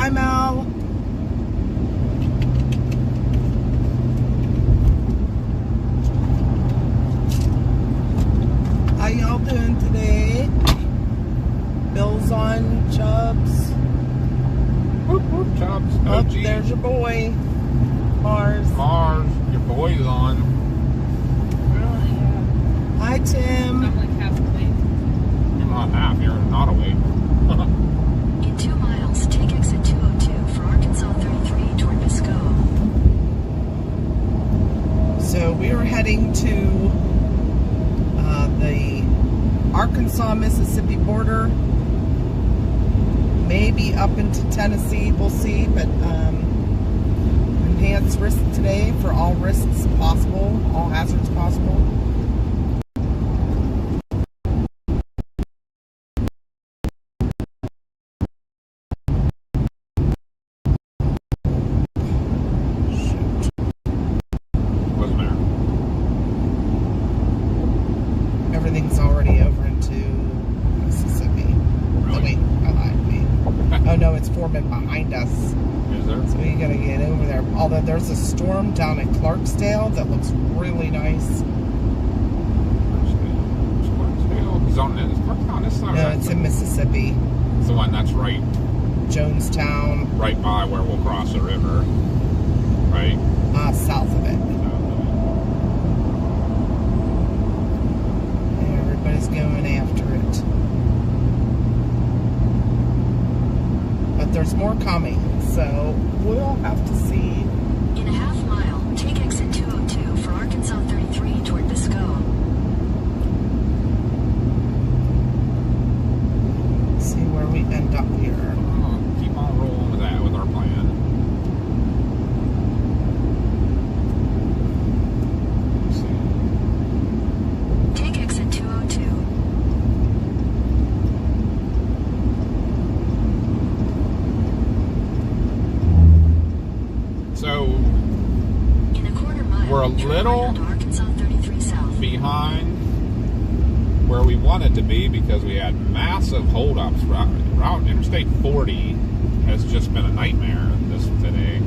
Hi, Mel. How y'all doing today? Bill's on, Chubbs. Whoop, whoop, Chubbs. Oh, there's your boy. Mars. Mars, your boy's on. Hi, Tim. I'm like half awake. You're not half, you're not awake. In 2 miles, take exit 202 for Arkansas 33 toward Bisco. So we are heading to the Arkansas-Mississippi border. Maybe up into Tennessee, we'll see, but enhanced risk today for all risks possible, all hazards possible. Wasn't there? Everything's already over into Mississippi. Really? Oh, wait, I lied. Wait. Oh, no, it's forming behind us. Is there? So we gotta get over there. Although there's a storm down in Clarksdale that looks really nice. Is on this side? No, it's in Mississippi. It's the one that's right Jonestown, by where we'll cross the river. Right? south of it. Everybody's going after it. But there's more coming, so we'll have to see. In a half mile, take exit 202 for Arkansas 33 toward Bisco. See where we end up here. Keep on rolling with that, with our plan. Let's see. Take exit 202. So, In a quarter mile, we're a turn little right onto Arkansas 33 south. behind where we wanted to be because we had massive holdups. Route Interstate 40 has just been a nightmare today.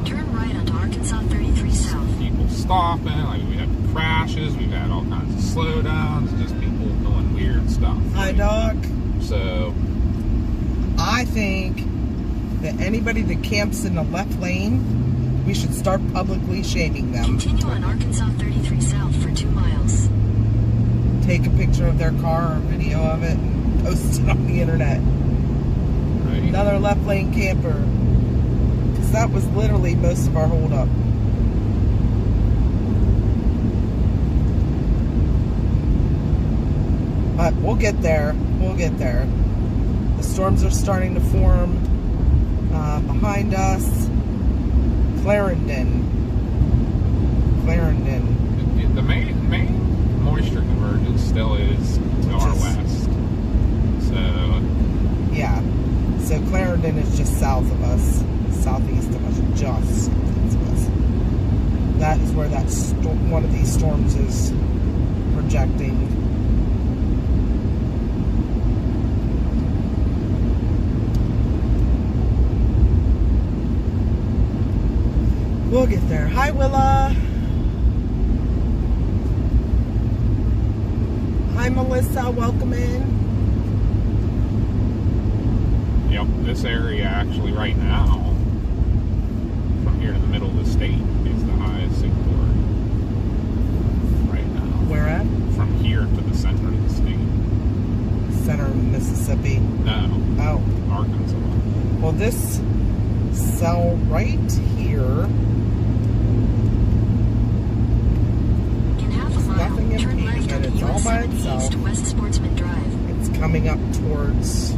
Turn right onto Arkansas 33 south. People stopping, like we had crashes, we've had all kinds of slowdowns, just people doing weird stuff. Hi, Doc. So, I think that anybody that camps in the left lane, we should start publicly shaming them. Continue on Arkansas 33 south for 2 miles. Take a picture of their car or video of it and post it on the internet. right? Another left lane camper. Because that was literally most of our holdup. But we'll get there. We'll get there. The storms are starting to form behind us. Clarendon. The main moisture convergence still is to our west. So, Yeah. So Clarendon is just south of us. Southeast of us. Just southeast of us. That is where that one of these storms is projecting. We'll get there. Hi, Willa. Hi, Melissa. Welcome in. yep, this area actually right now, from here to the middle of the state, is the highest sector right now. Where at? From here to the center of the state. Center of Mississippi. No, Oh. Arkansas. Well, this cell right here. In half a mile, Nothing turn impeding left it. onto It's all US by 70 itself. East West Sportsman Drive. It's coming up towards.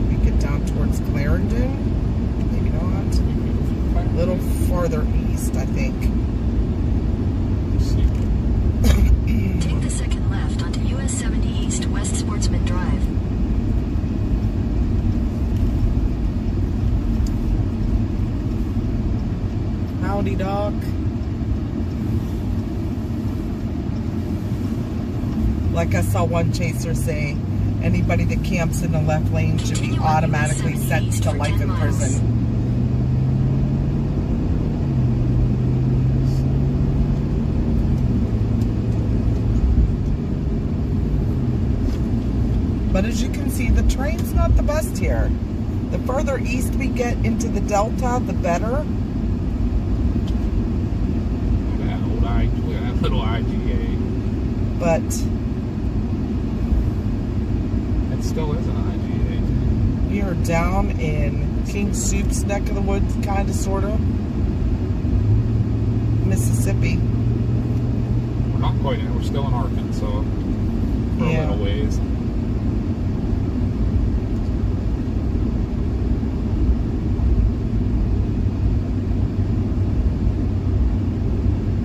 We get down towards Clarendon. Maybe not. A little farther east, I think. Let's see. Take the second left onto US 70 East West Sportsman Drive. Howdy, Doc. Like I saw one chaser say, anybody that camps in the left lane should be automatically sentenced to life in prison. But as you can see, the terrain's not the best here. The further east we get into the Delta, the better. That little IGA. But it still is an IGA. we are down in King Soup's neck of the woods, kind of, sort of. Mississippi. We're not quite in. We're still in Arkansas for a little ways.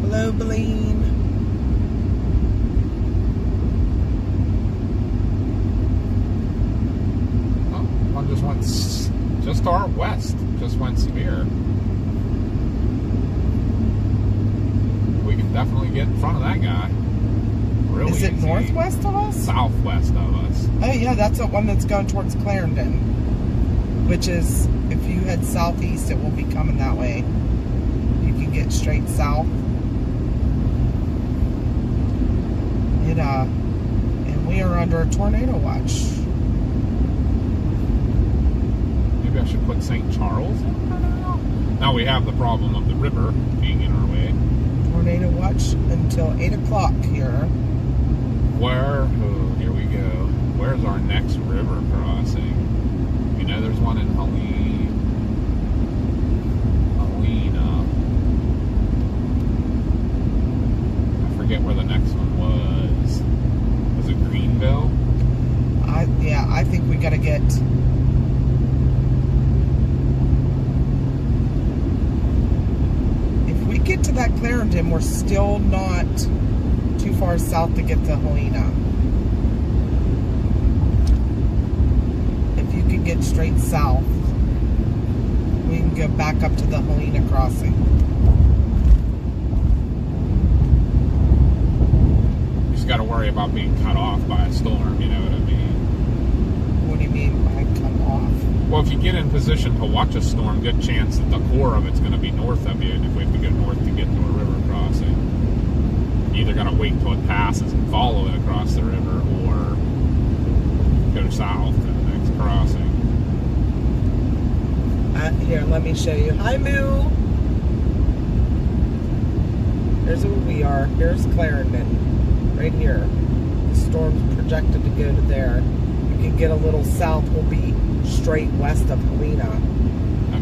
Hello, Beline. Oh, one just went just to our west. Just went severe. We can definitely get in front of that guy. Really Is it easy. northwest of us? Southwest of us. Oh yeah, that's the one that's going towards Clarendon. Which is, if you head southeast, it will be coming that way. You can get straight south. And we are under a tornado watch. Maybe I should put St. Charles in for now. Now we have the problem of the river being in our way. Tornado watch until 8 o'clock here. Oh, here we go. Where's our next river crossing? You know, there's one in Helena. I forget where the next one was. Was it Greenville? I think we gotta get. If we get to that Clarendon, we're still not too far south to get to Helena. If you can get straight south, we can go back up to the Helena crossing. You just got to worry about being cut off by a storm, you know what I mean? What do you mean by cut off? Well, if you get in position to watch a storm, good chance that the core of it's going to be north of you, and if we have to go north to get to a river crossing, you either got to wait till it passes and follow it across the river, or go south to the next crossing. Here, let me show you. Hi, Moo! Here's where we are. Here's Clarendon. Right here. The storm's projected to go to there. You can get a little south. We'll be straight west of Helena.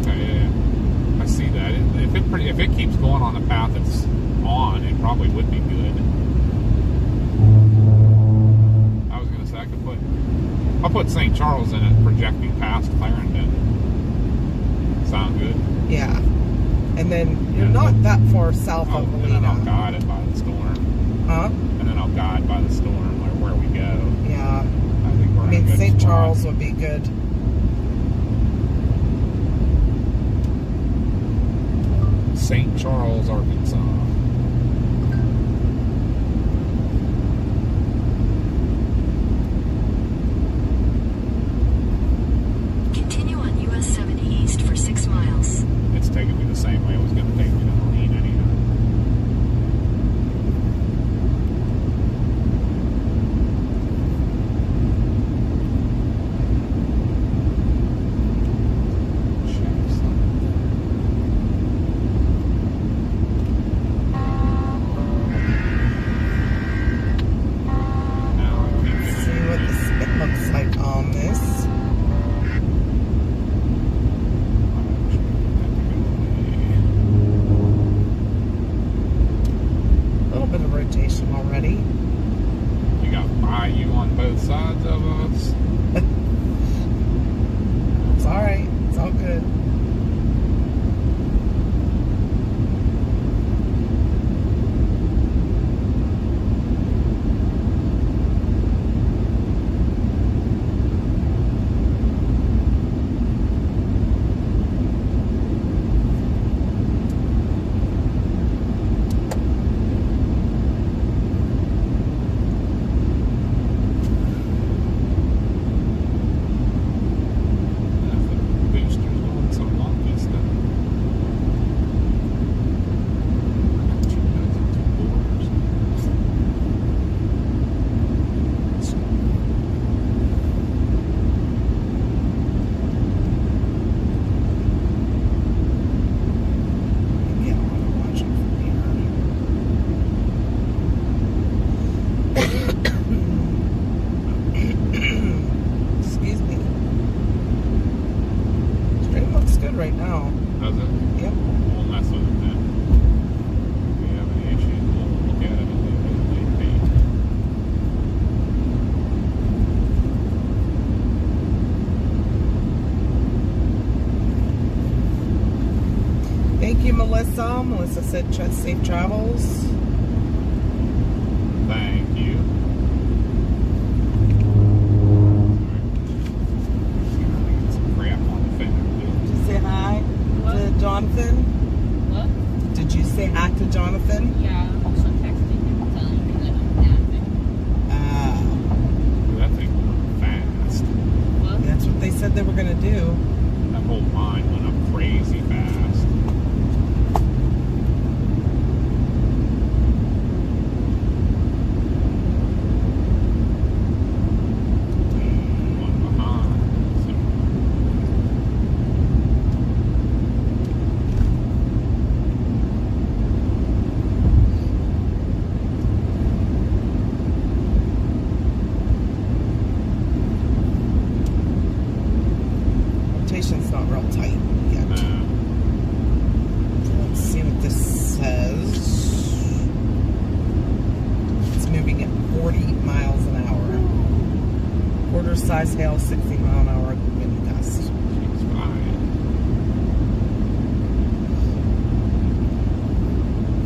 Okay, yeah. I see that. If it keeps going on the path it's on, it probably would be good. I was gonna say I'll put St. Charles in it, projecting past Clarendon. Sound good? Yeah. And then you're not that far south of And then I'll Helena. guide it by the storm. Huh? And then I'll guide by the storm where we go. Yeah. I think we're I in a mean, good St. spot. Charles would be good. St. Charles, Arkansas. Continue on US 70 East for 6 miles. It's taking me the same way it was going to take me to Helena anyway. See what the spit looks like on this. A little bit of rotation already. We got bayou on both sides of us. It's alright. It's all good. Melissa said safe travels. Thank you. Some crap on the fender. Did you say hi to Jonathan? What? Did you say hi to Jonathan? Yeah, I'm also texting him telling him that I'm napping. That thing went fast. What? That's what they said they were going to do. That whole line went up crazy fast. One behind. Rotation's not real tight yet. So let's see what this says. It's moving at 40 miles an hour. Quarter size hail, 60 mile an hour wind gust. She's fine.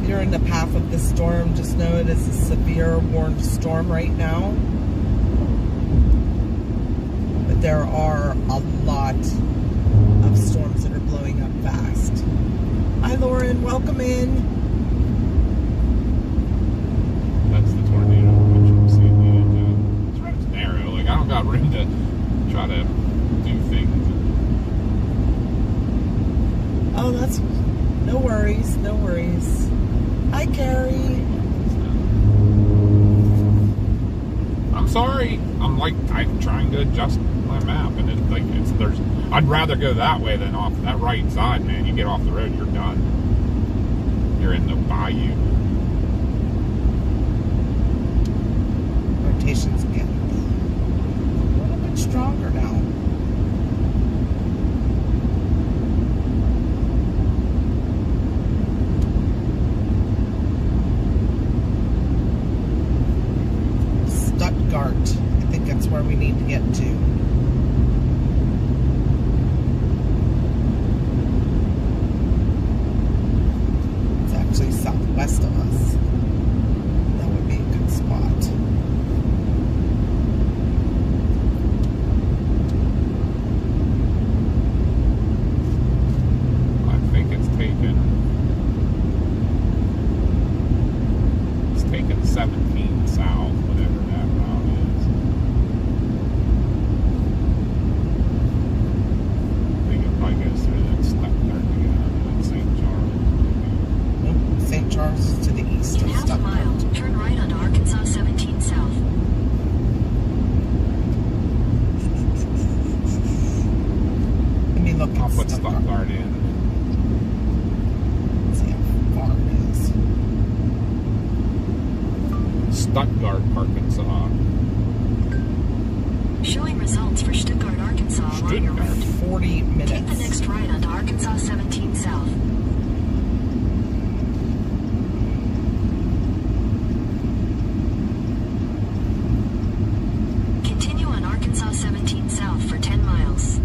If you're in the path of the storm, just know it is a severe warned storm right now. But there are a lot of storms that are blowing up fast. Hi Lauren, welcome in. That's the tornado which I'm seeing the edge of. This road's narrow. Like, I don't got room to try to do things. Oh, that's no worries, no worries. Hi Carrie. I'm sorry. I'm trying to adjust my map, and I'd rather go that way than off that right side, man. You get off the road, you're done. You're in the bayou. Rotation's getting a little bit stronger now. Stuttgart. I think that's where we need to get to. It's actually southwest of us. That would be a good spot. I think it's taken 17 south, whatever that route is. I think it probably goes through that Stuttgart again, and St. Charles. Nope, St. Charles is to the east In of half a mile, Stuttgart. turn right onto Arkansas 17 South. Let me look I'll at put Stuttgart. Stuttgart in. See how far it is. Stuttgart, Arkansas. Showing results for Stuttgart, Arkansas along your Stuttgart. route. 40 minutes. Take the next right onto Arkansas 17 South. Continue on Arkansas 17 South for 10 miles.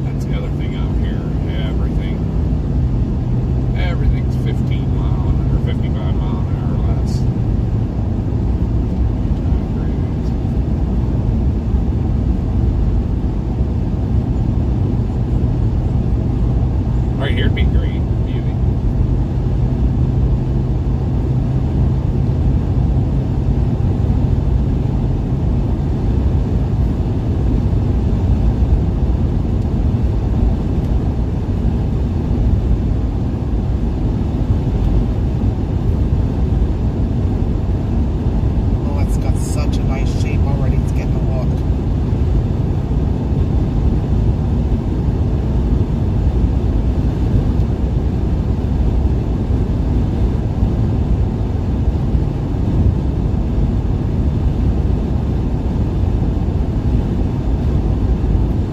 That's the other thing out here. Everything's 15 mile or 55 mile an hour or less. Right here'd be great. Beauty. Oh, it's got such a nice shape already. It's getting a look.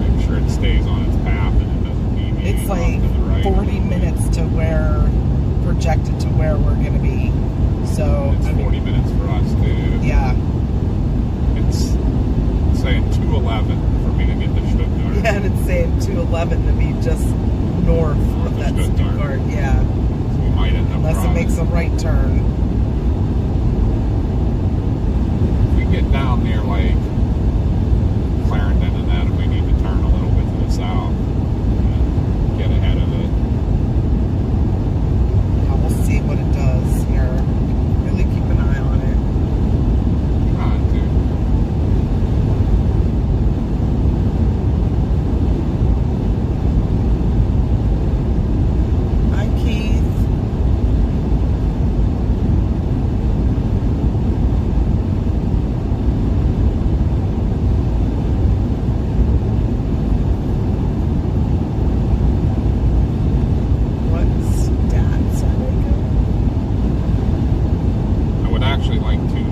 Make sure it stays on its path and it doesn't deviate It's off like to the right. 40 minutes to where, projected to where we're going to be. So, It's I mean, 40 minutes for us too. yeah. It's saying 2:11 for me to get to and it's saying 211 to be just north of that Stuttgart. Yeah. So we might end up Unless it crossing. makes a right turn. If we get down near like Clarendon and that, we need to turn a little bit to the south and get ahead of it. Yeah, we'll see what it does here. Really keep an eye on it. Dude. Hi, Keith. What stats are they going? I would actually like to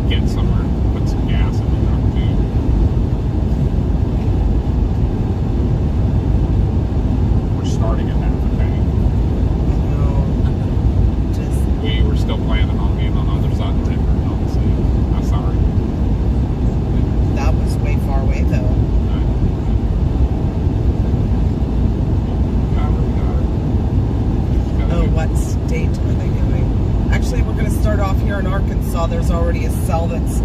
get somewhere and put some gas in the truck too. We're starting at half a tank. No. Just, We were still planning on being on the other side of the river, honestly. I'm sorry. that was way far away, though. Got her. Oh, what state are they going? Actually, we're going to start off here in Arkansas. There's already a cell that's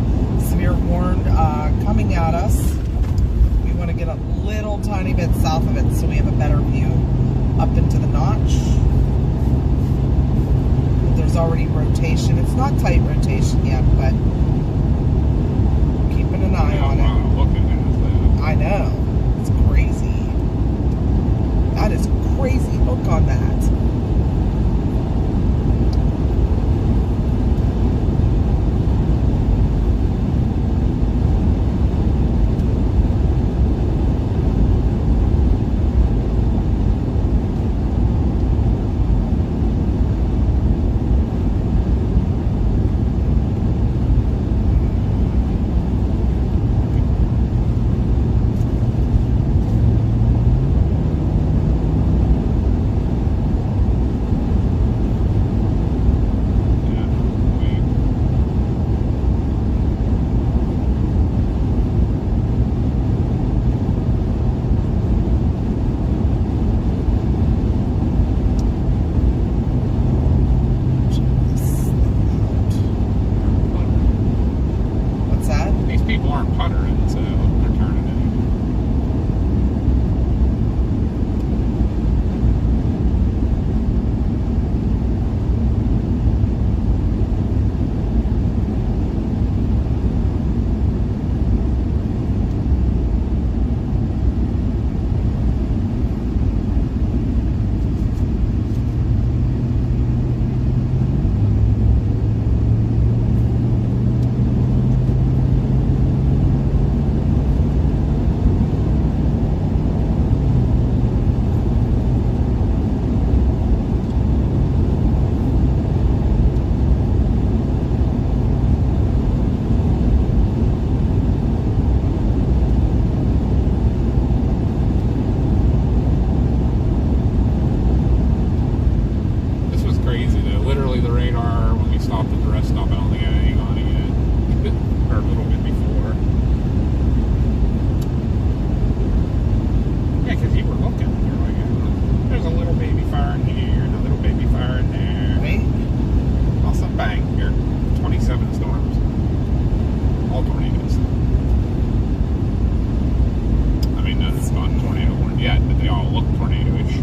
severe warned coming at us. We want to get a little tiny bit south of it so we have a better view up into the notch. There's already rotation. It's not tight rotation yet, but keeping an eye on it. Looking at that. I know. It's crazy. That is crazy hook on that. What's that? These people aren't puttering, so they're turning it. This was crazy though. Literally the radar when we stopped at the rest stop, I don't think I had anything on it yet. Or a little bit before. Yeah, because you were looking. You're like, there's a little baby fire in here and a little baby fire in there. Right? All of a sudden, bang, you're 27 storms. All tornadoes. I mean, none's gone tornado warned yet, but they all look tornado-ish.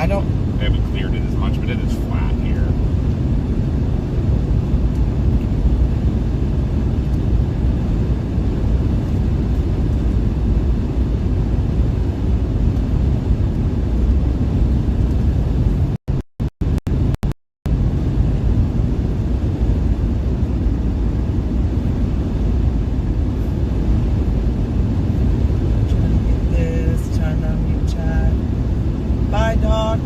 I don't. They haven't cleared it as much, but it is flat here. Bye, Doc.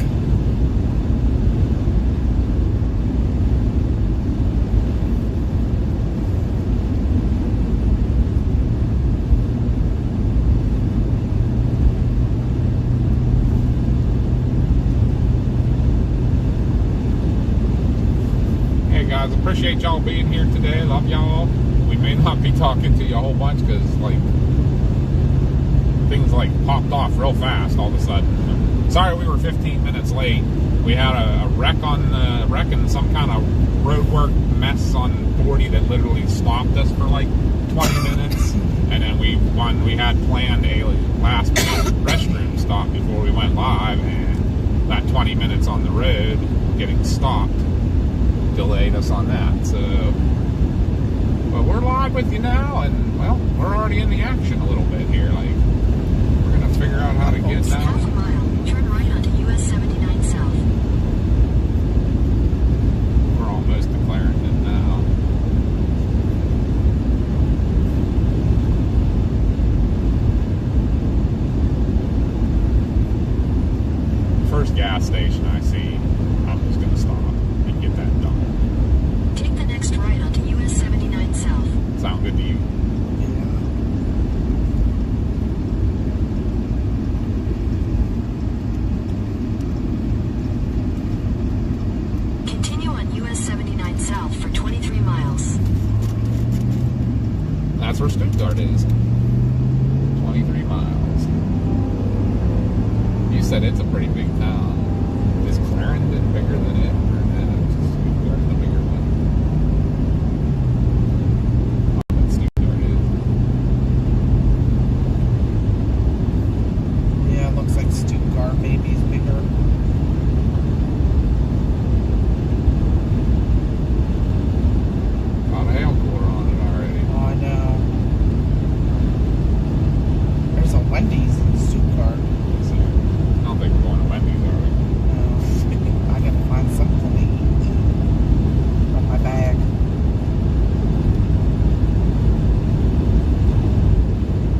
Hey guys, appreciate y'all being here today. Love y'all. We may not be talking to you a whole bunch because like things like popped off real fast all of a sudden. Sorry we were 15 minutes late. We had a wreck and some kind of roadwork mess on 40 that literally stopped us for like 20 minutes. And then we had planned a last minute restroom stop before we went live, and that 20 minutes on the road getting stopped delayed us on that. So, but we're live with you now, and well, we're already in the action a little bit here. Like, we're gonna figure out how to get Half a down. mile. Turn right onto US 79 South. We're almost to Clarendon now. First gas station I see, I'm just gonna stop and get that done. Take the next right onto US 79 South. Sound good to you? Continue on US 79 South for 23 miles. That's where Stuttgart is. 23 miles. You said it's a pretty big town. Is Clarendon bigger than it? Or no, it's Stuttgart, the bigger one. I bet Stuttgart is. Yeah, it looks like Stuttgart maybe is bigger. Got a hail cooler on it already. Oh, I know. There's a Wendy's in Stuttgart. So, I don't think we're going to Wendy's, are we? I gotta find something to eat from my bag.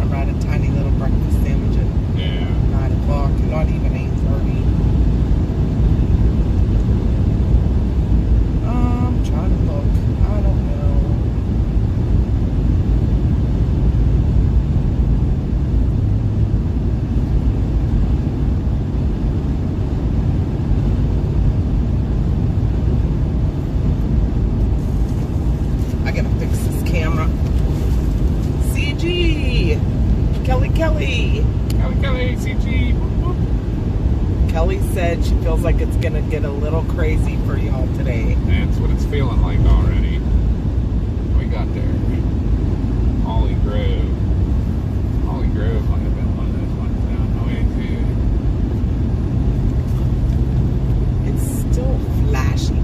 I'm at a tiny little breakfast sandwich at Yeah. 9 o'clock, not even 8:30. I'm trying to look. I don't know. I gotta fix this camera. CG! Kelly! Kelly, CG. Kelly said she feels like it's gonna get a little crazy for y'all today. That's what it's feeling like already. We got there. Holly Grove. Holly Grove might have been one of those ones down the way too. It's still flashy.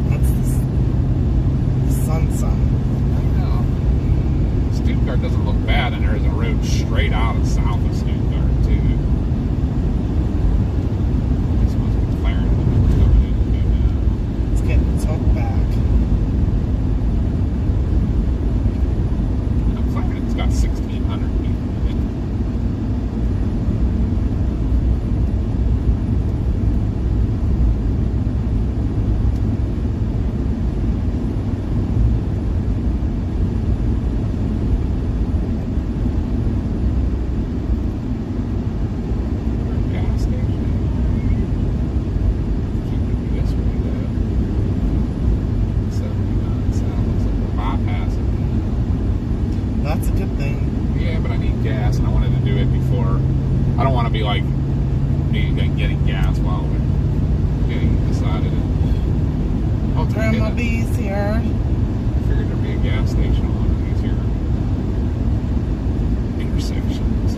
That's the sun. I know. Stuttgart doesn't look bad, and there's a road straight out of south of Stuttgart too. This must be Clarendon that we're coming into now. It's getting towed back. Now, Clarendon's got 1,600 people in it. Gas station. Keep it this way though. 79 south. Looks like we're bypassing. That's a good thing. Yeah, but I need gas, and I wanted to do it before. I don't want to be like getting gas while we're getting decided. Oh, Grandma B's here. I figured there'd be a gas station on one of these here intersections.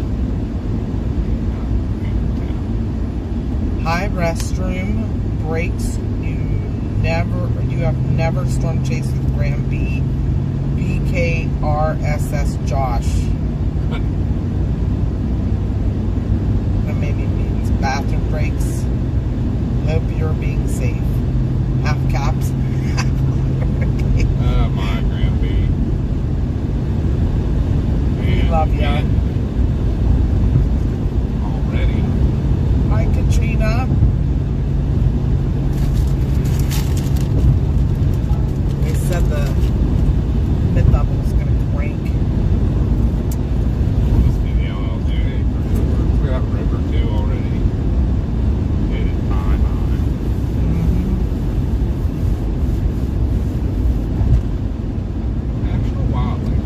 restroom breaks. You have never storm chased with Graham B. BKRSS Josh. That maybe means bathroom breaks. Hope you're being safe. Half caps. Oh my Granby. We love ya. Already. Hi, Katrina. They said the mid-level is going to crank. Must be the LLJ for sure. We got River 2 already. It is high. National Wildlife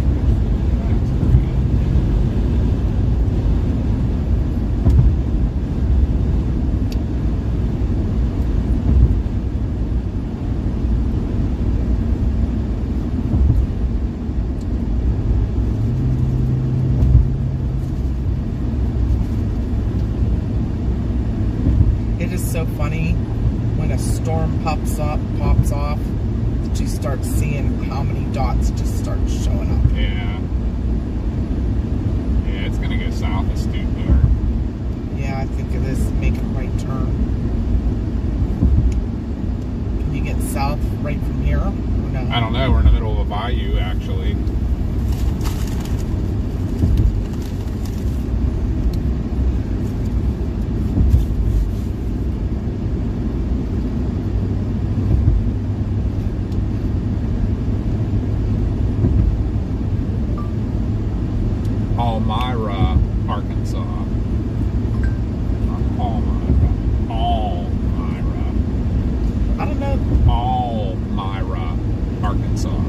It is so funny when a storm pops off that you start seeing how many dots just start showing up. Yeah. Yeah, it's gonna go south of Stuttgart. Yeah, I think it is. Make a right turn. Can you get south right from here? Or no? I don't know, we're in the middle of a bayou actually. Palmyra, Arkansas. Not Palmyra. Palmyra. I don't know. Palmyra, Arkansas.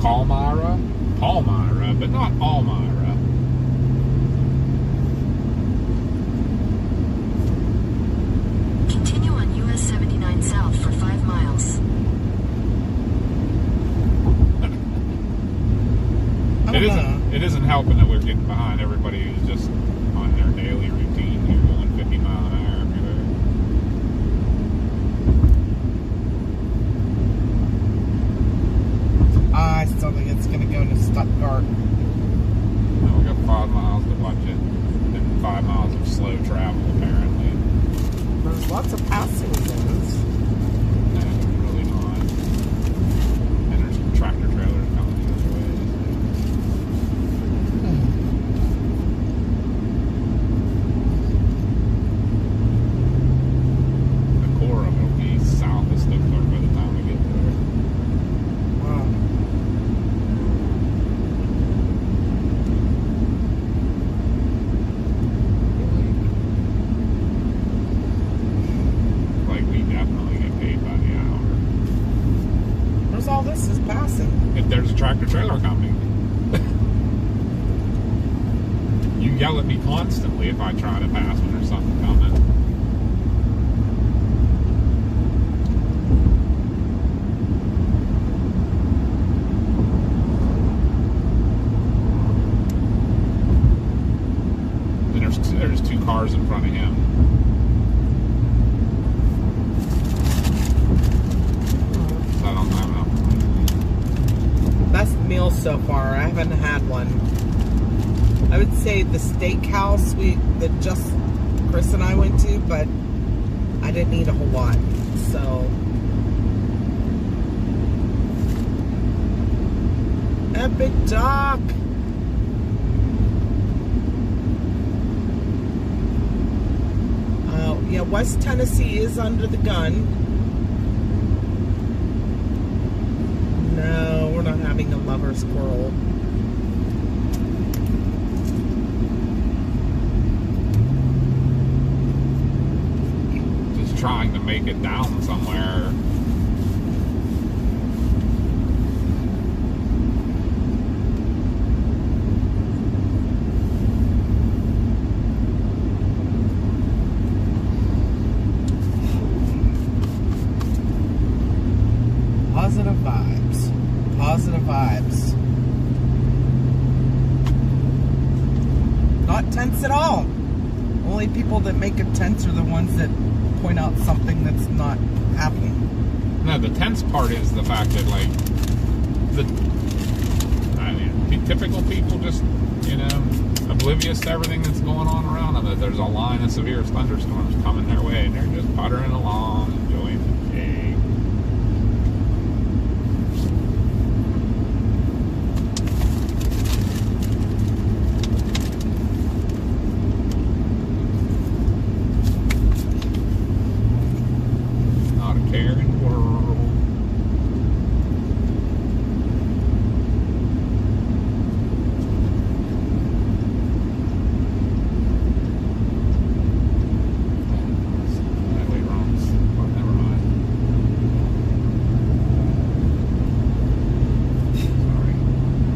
Palmyra, but not Palmyra. Continue on US 79 south for 5 miles. I don't know. It isn't helping that we're getting behind everybody who's just on their daily routine here, going 50 miles an hour everywhere. I still think it's going to go to Stuttgart. Now we got 5 miles to watch it, and 5 miles of slow travel apparently. There's lots of pass-through zones. No, really not. And there's tractor trailers coming the other way. The core of it will be south of Stuttgart by the time we get there. Wow. Like, we definitely get paid by the hour. Where's all this is passing? If there's a tractor trailer coming. You yell at me constantly if I try to pass when there's something coming. And there's 2 cars in front of him. So I don't know. Best meal so far. I haven't had one. I would say the steakhouse that just Chris and I went to, but I didn't eat a whole lot. So Epic Doc. Yeah, West Tennessee is under the gun. No, we're not having a lover's quarrel. Just trying to make it down somewhere. vibes. Not tense at all. Only people that make it tense are the ones that point out something that's not happening. No, the tense part is the fact that, like, the typical people just, oblivious to everything that's going on around them, that there's a line of severe thunderstorms coming their way, and they're just puttering along, enjoying the day. Not a care in the world.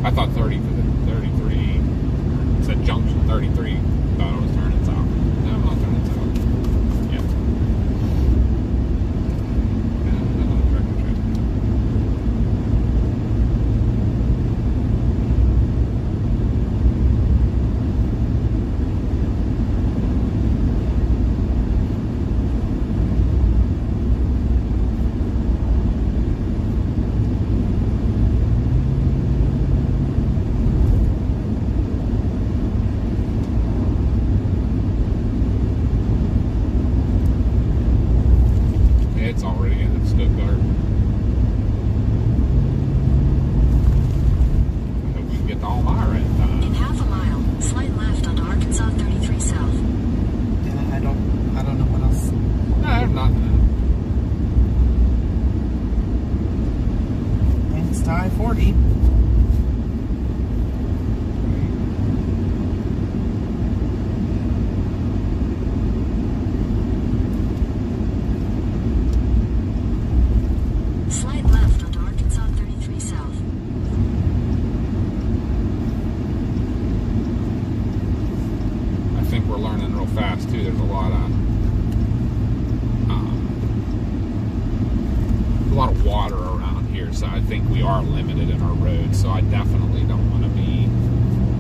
I thought 33. It said junction 33. Thought I was turning south. No, I'm not turning south. Yep. And another tractor trailer. It's already in Stuttgart. I hope we can get to Elmira in time. In half a mile, slide left onto Arkansas 33 South. Yeah, I don't know what else. No, there's nothing. Thanks to I-40. Slide left onto Arkansas 33 South. I think we're learning real fast too. There's a lot of water around here, so I think we are limited in our roads. So I definitely don't want to be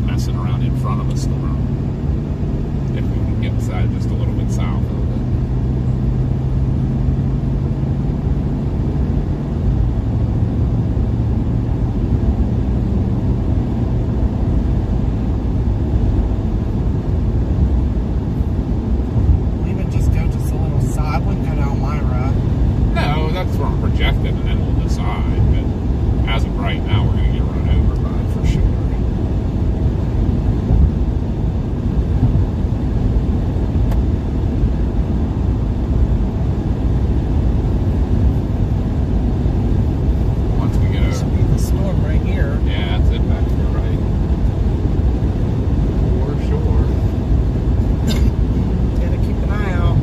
messing around in front of a storm. If we can get inside just a little bit south of it. Even just go just a little south. I wouldn't go to Elmira. No, that's where I'm projected, and then we'll decide. But as of right now, we're going to get run over by it for sure. Once we get This should over. be the storm right here. Yeah, that's it back to the right. For sure. Gotta keep an eye out.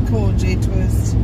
cool, J-Twist.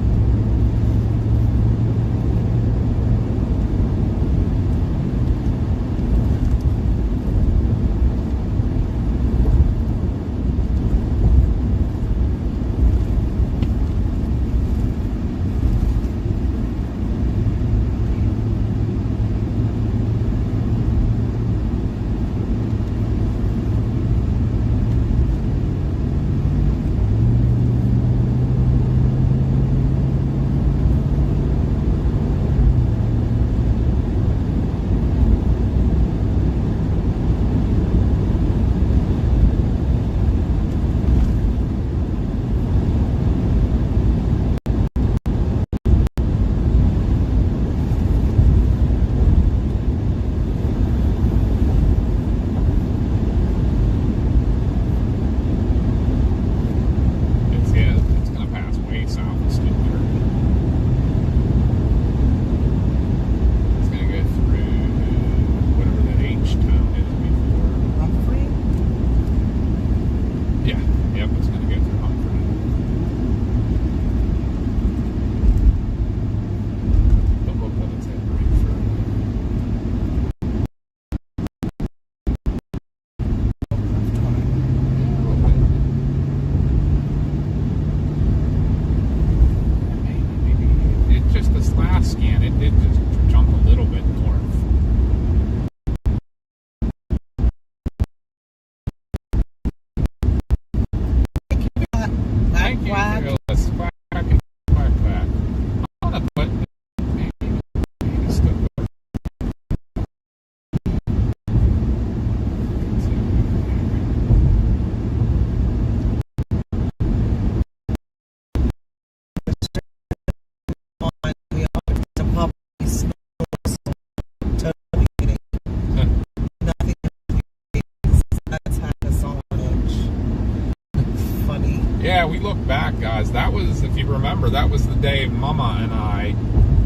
Yeah, we look back, guys. That was, if you remember, that was the day Mama and I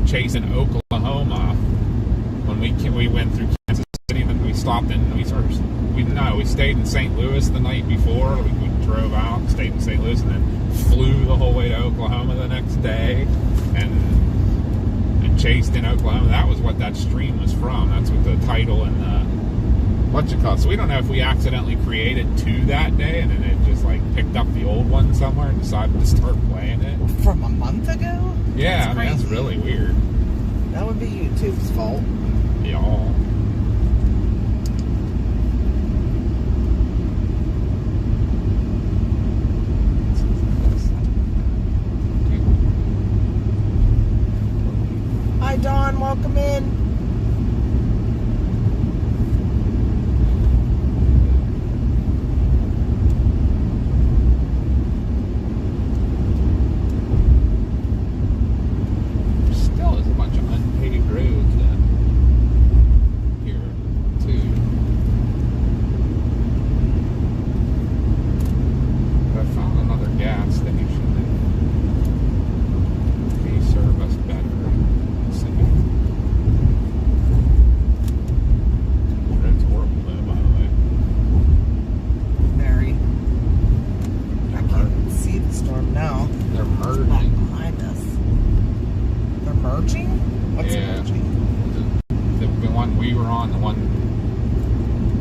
chased in Oklahoma when we went through Kansas City. Then we stopped in, we stayed in St. Louis the night before. We drove out, stayed in St. Louis, and then flew the whole way to Oklahoma the next day and chased in Oklahoma. That was what that stream was from. That's what the title and the what you call it. So we don't know if we accidentally created two that day and then it just like picked up the old one somewhere and decided to start playing it. From a month ago? Yeah, I mean, that's really weird. That would be YouTube's fault. Y'all. Hi, Dawn. Welcome in.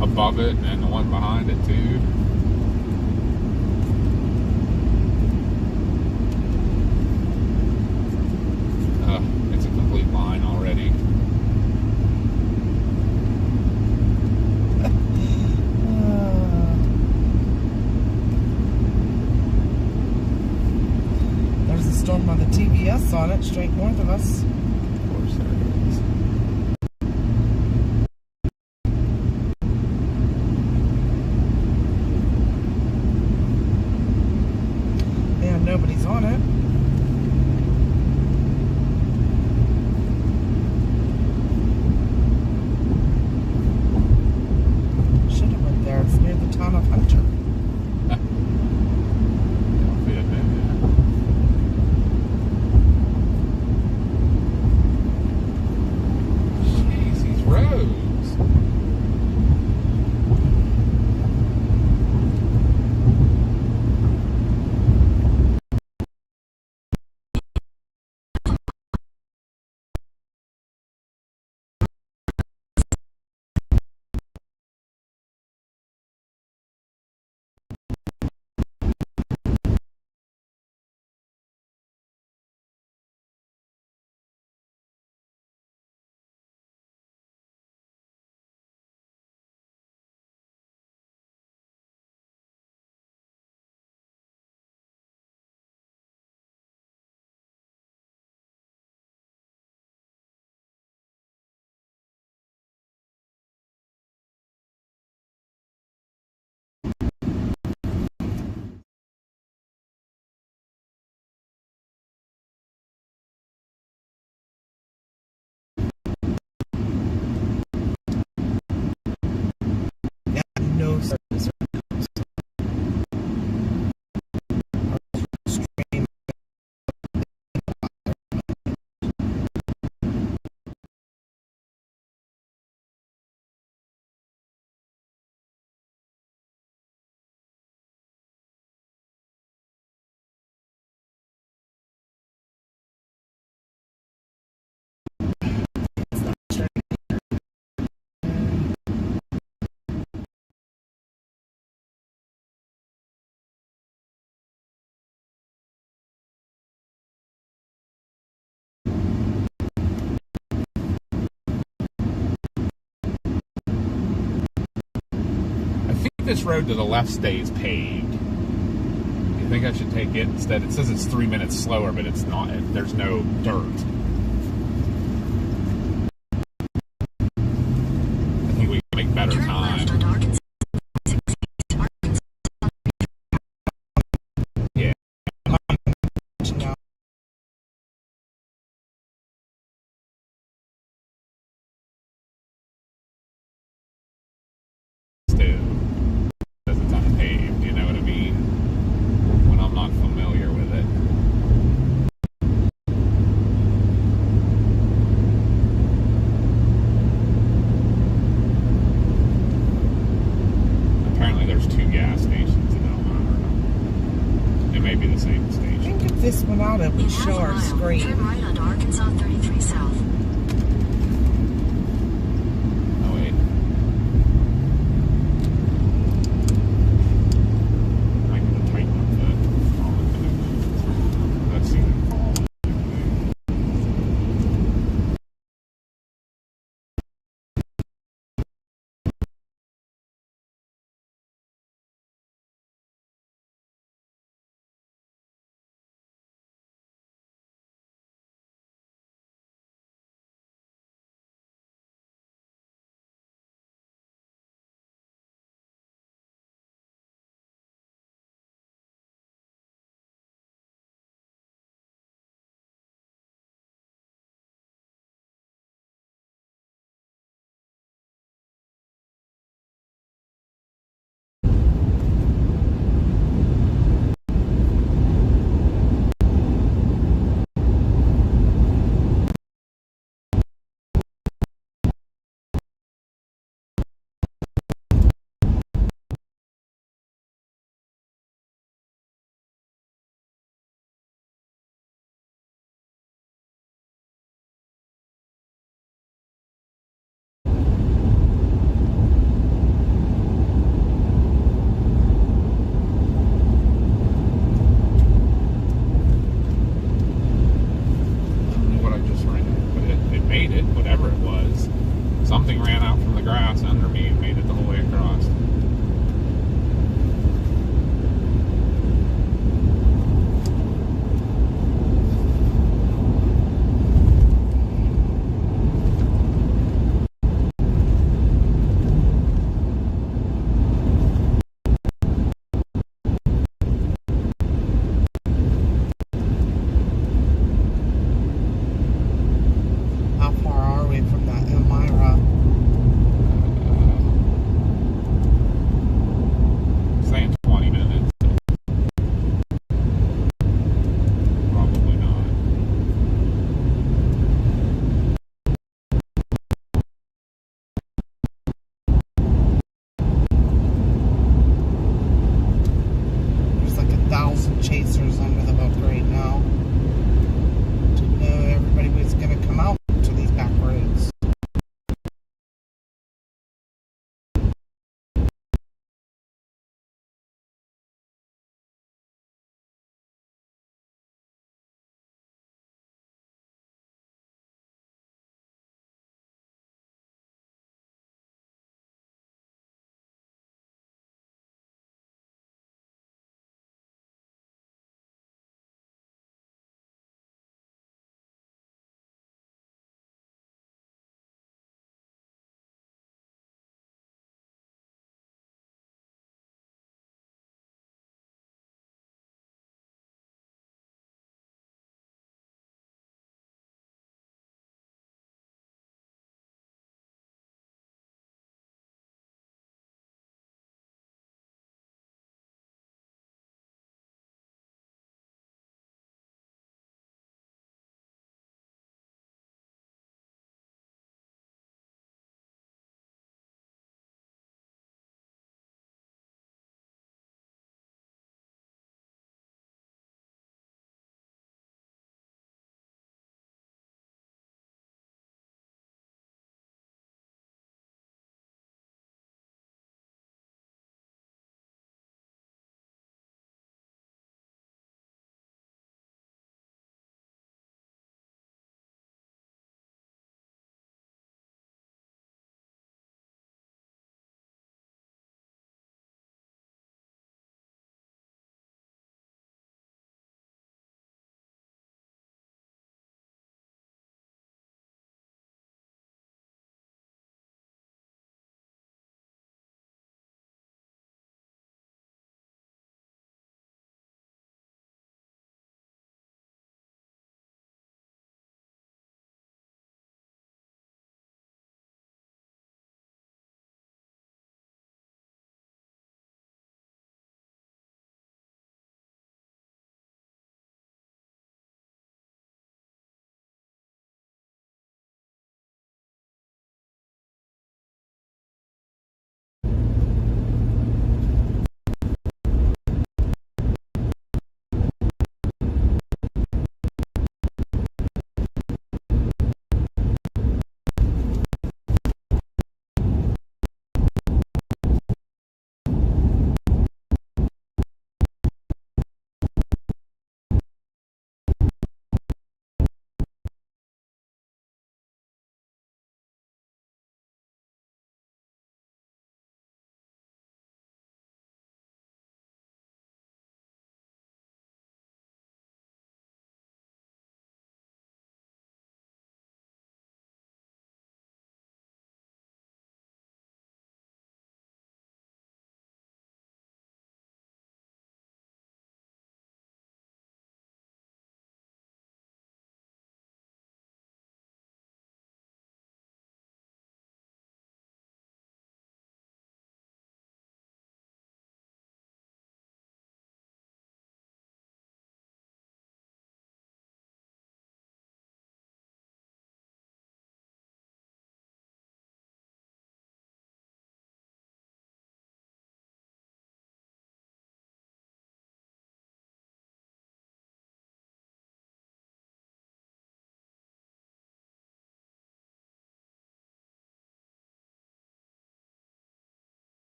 Above it and the one behind it too. It's a complete line already. There's a storm on the TBS on it, straight north of us. Of course there is. Nobody's on it. Should have went there. It's near the town of Hunter. this road to the left stays paved. Do you think I should take it instead? It says it's 3 minutes slower, but it's not. There's no dirt. I think we can make better Turn time. left on Arkansas. Yeah. Now, Still, because it's unpaved. You know what I mean? When I'm not familiar with it. Apparently, there's 2 gas stations in Elmira. It may be the same I station. think if this went out, it In would half show a our mile, screen. turn right onto Arkansas 33 South.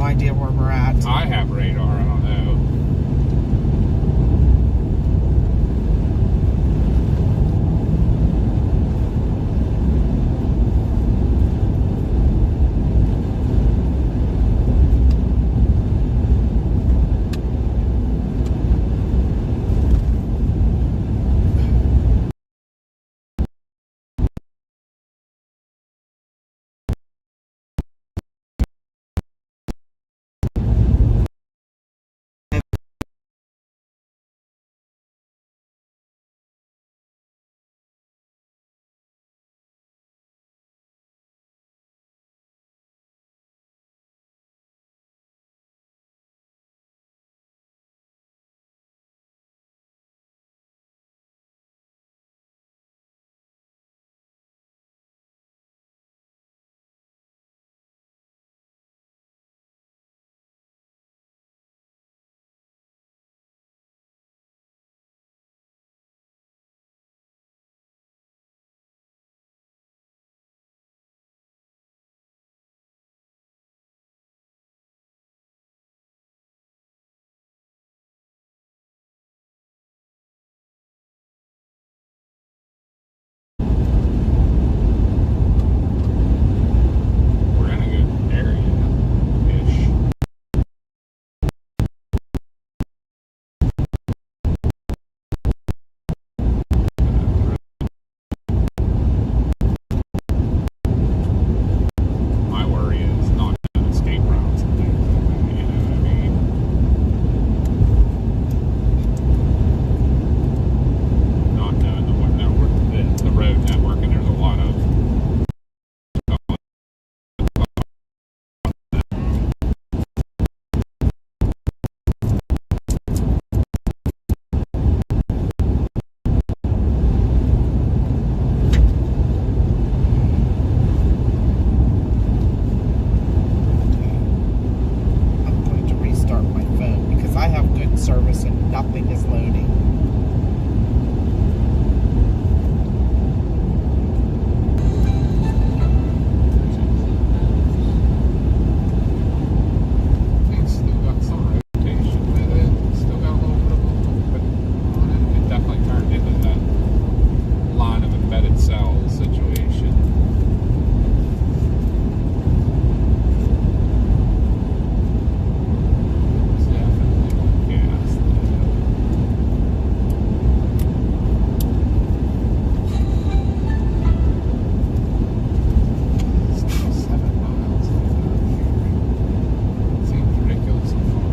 idea where we're at. I have radar. I don't know. We're in a good area-ish. My worry is not knowing escape routes and things like that, you know what I mean? Not knowing the road network, and there's a lot of I'm going to restart my phone because I have good service and nothing is loading. It's still got some rotation with it. It's still got a little bit of movement on it. It definitely turned into that line of embedded cells situation. It's definitely gas though. Still 7 miles. Seems ridiculous so far.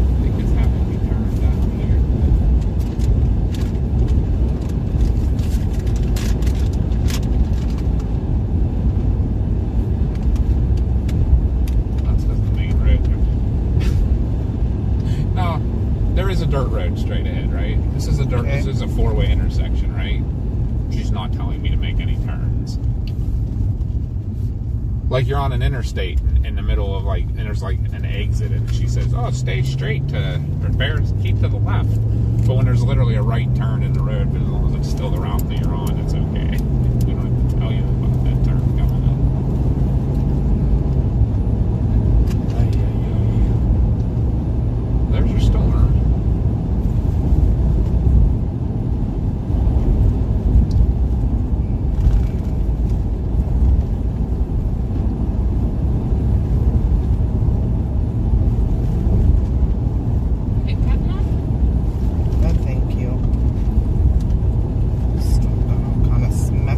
I think it's having me turn down there. That's because the main road. No, there is a dirt road straight ahead, right? This is a dirt. Okay. This is a four-way intersection, right? She's not telling me to make any turns. Like you're on an interstate in the middle of and there's like an exit, and she says, "Oh, stay straight or keep to the left." But when there's literally a right turn in the road, but as long as it's still the route that you're on, it's okay. We don't have to tell you about that turn coming up. There's your storm. Hey, Captain on? No, thank you. Still got all kind of smell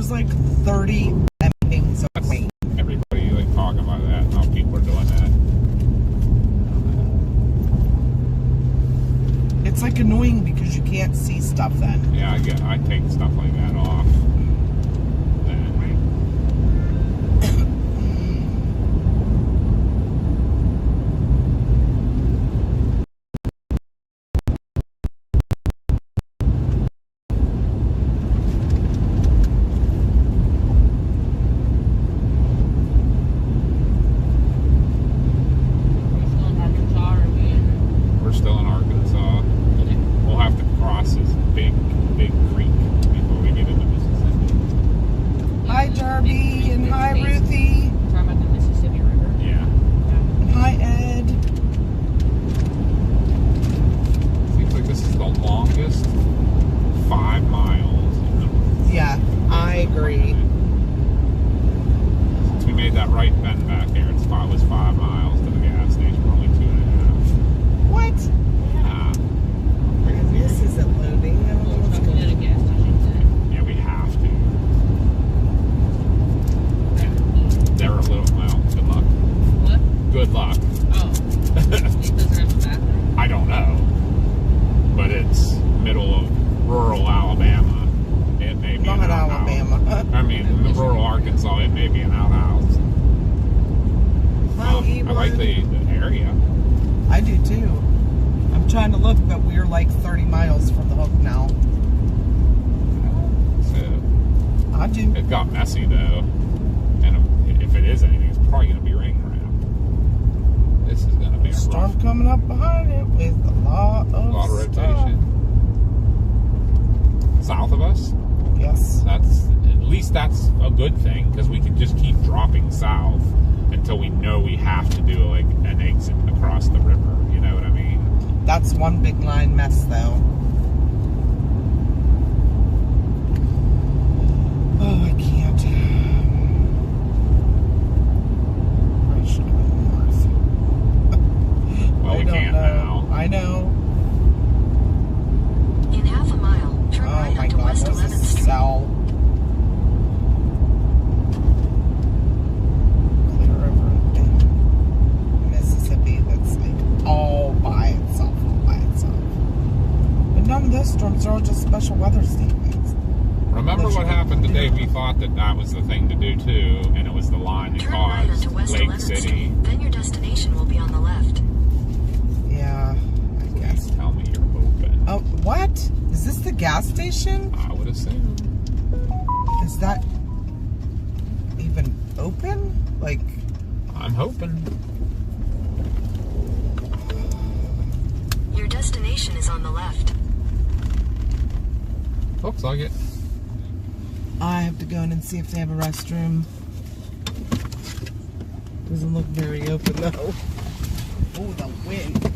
There's like 30 endings of Wayne. Everybody like talking about that and how people are doing that. It's like annoying because you can't see stuff then. Yeah, I take stuff like that off. We're still in Arkansas, or we in? We're still in Arkansas. Okay. We'll have to cross this big creek before we get into Mississippi. Hi, Darby, and hi, Ruthie, Talking about the Mississippi River. Yeah. and hi, Ed. Seems like this is the longest 5 miles. Yeah, I agree. Since we made that right bend back there, it was 5 miles to the gas station. We're only 2.5. What? Yeah. And this isn't loading. I don't know what's Probably going at a on. gas station today. Yeah, we have to. They're a little, well, good luck. What? Good luck. Oh. It doesn't have a bathroom? I don't know. But it's middle of rural Alabama. It may be Not an outhouse. Alabama. I mean, in the rural Arkansas, it may be an outhouse. Hi, I like the area. I do too. I'm trying to look, but we're like 30 miles from the hook now. So, I do. it got messy though. And if it is anything, it's probably going to be rain wrapped. This is going to be a Storm rough, coming up behind it with a lot of rotation. South of us, Yes. that's at least that's a good thing because we can just keep dropping south until we know we have to do like an exit across the river. You know what I mean? That's one big line mess, though. Oh, I can't. I should have been north. Well, I we don't can't know. now. I know. In half a mile, turn Oh right my onto God, West there's 11th a Street. cell. Clear over in Mississippi that's like all by itself, But none of those storms are all just special weather statements. Remember Unless what you go- happened today? We thought that was the thing to do too, and it was the line that Turn right caused onto West Lake 11th City. Street. Then your destination will be on the left. Yeah, I guess. Tell me you're open. Oh, what? Is this the gas station? I would assume. Is that even open? Like, I'm hoping. Your destination is on the left. Looks like it. I have to go in and see if they have a restroom. Doesn't look very open though. Oh, the wind.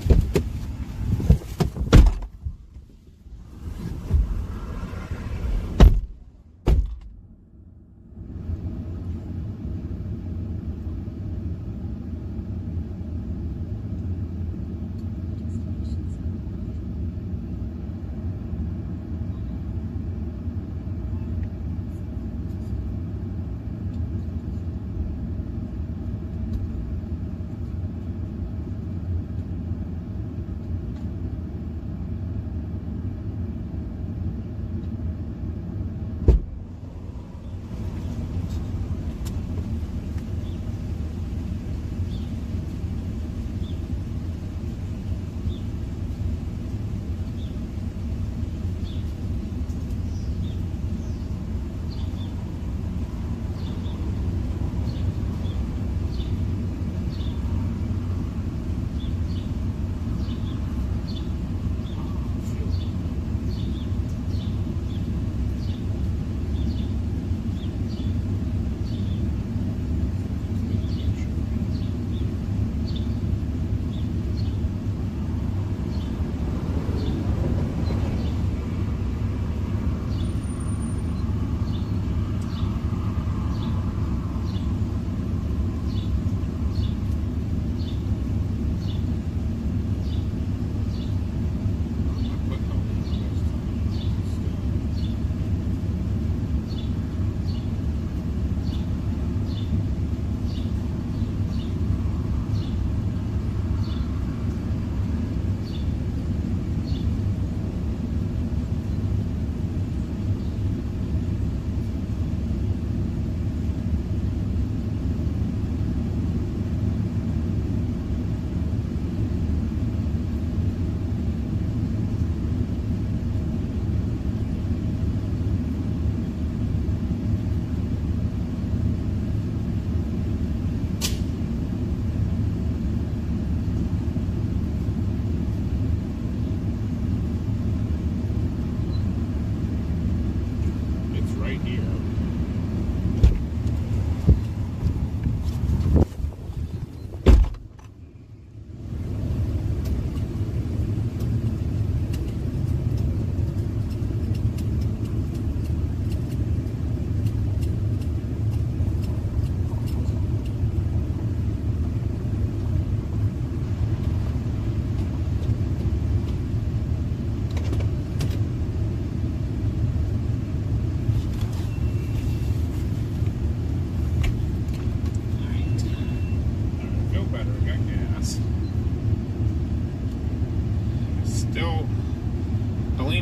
here.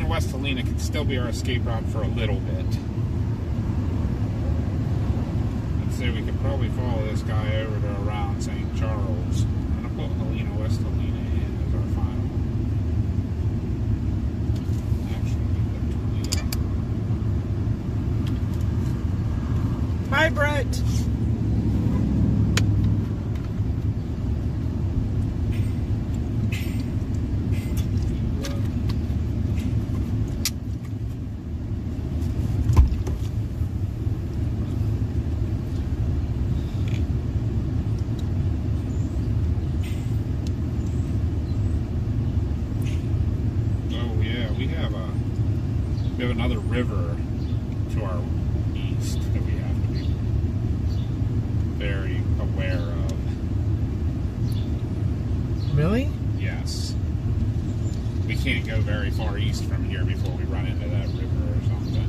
West Helena could still be our escape route for a little bit. I'd say we could probably follow this guy over to around St. Charles. I'm going to put Helena, West Helena in as our final. Actually, we put Toledo. Hi, Brett. We have another river to our east that we have to be very aware of. Really? Yes. We can't go very far east from here before we run into that river or something.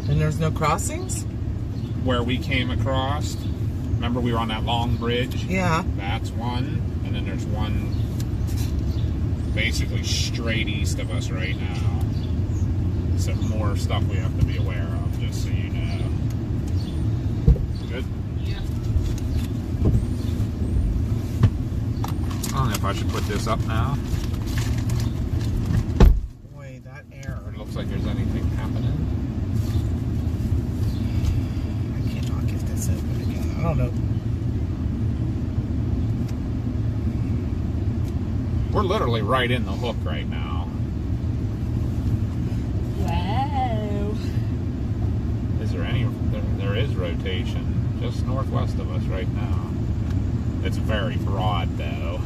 And there's no crossings? Where we came across, remember we were on that long bridge? Yeah. That's one. And then there's one basically straight east of us right now. Some more stuff we have to be aware of, just so you know. Good? Yeah. I don't know if I should put this up now. Boy, that air. It looks like there's anything happening. I cannot get this open again. I don't know. We're literally right in the hook right now. Wow. Is there any? There is rotation just northwest of us right now. It's very broad though.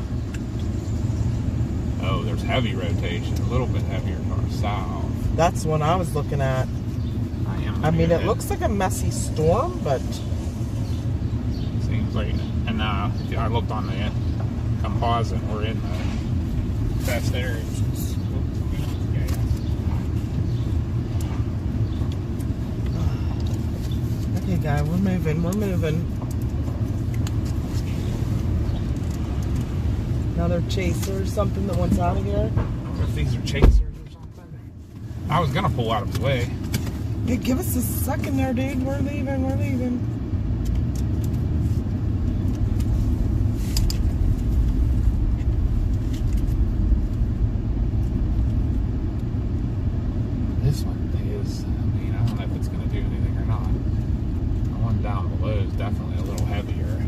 Oh, there's heavy rotation, a little bit heavier to our south. That's what I was looking at. I mean, it looks like a messy storm, but seems like. And I looked on the composite. We're in the best areas. okay, guy, we're moving. Another chaser or something that wants out of here. I wonder if these are chasers or something. I was gonna pull out of the way. Hey, give us a second there, dude. We're leaving. This one is, I mean, I don't know if it's gonna do anything or not. The one down below is definitely a little heavier.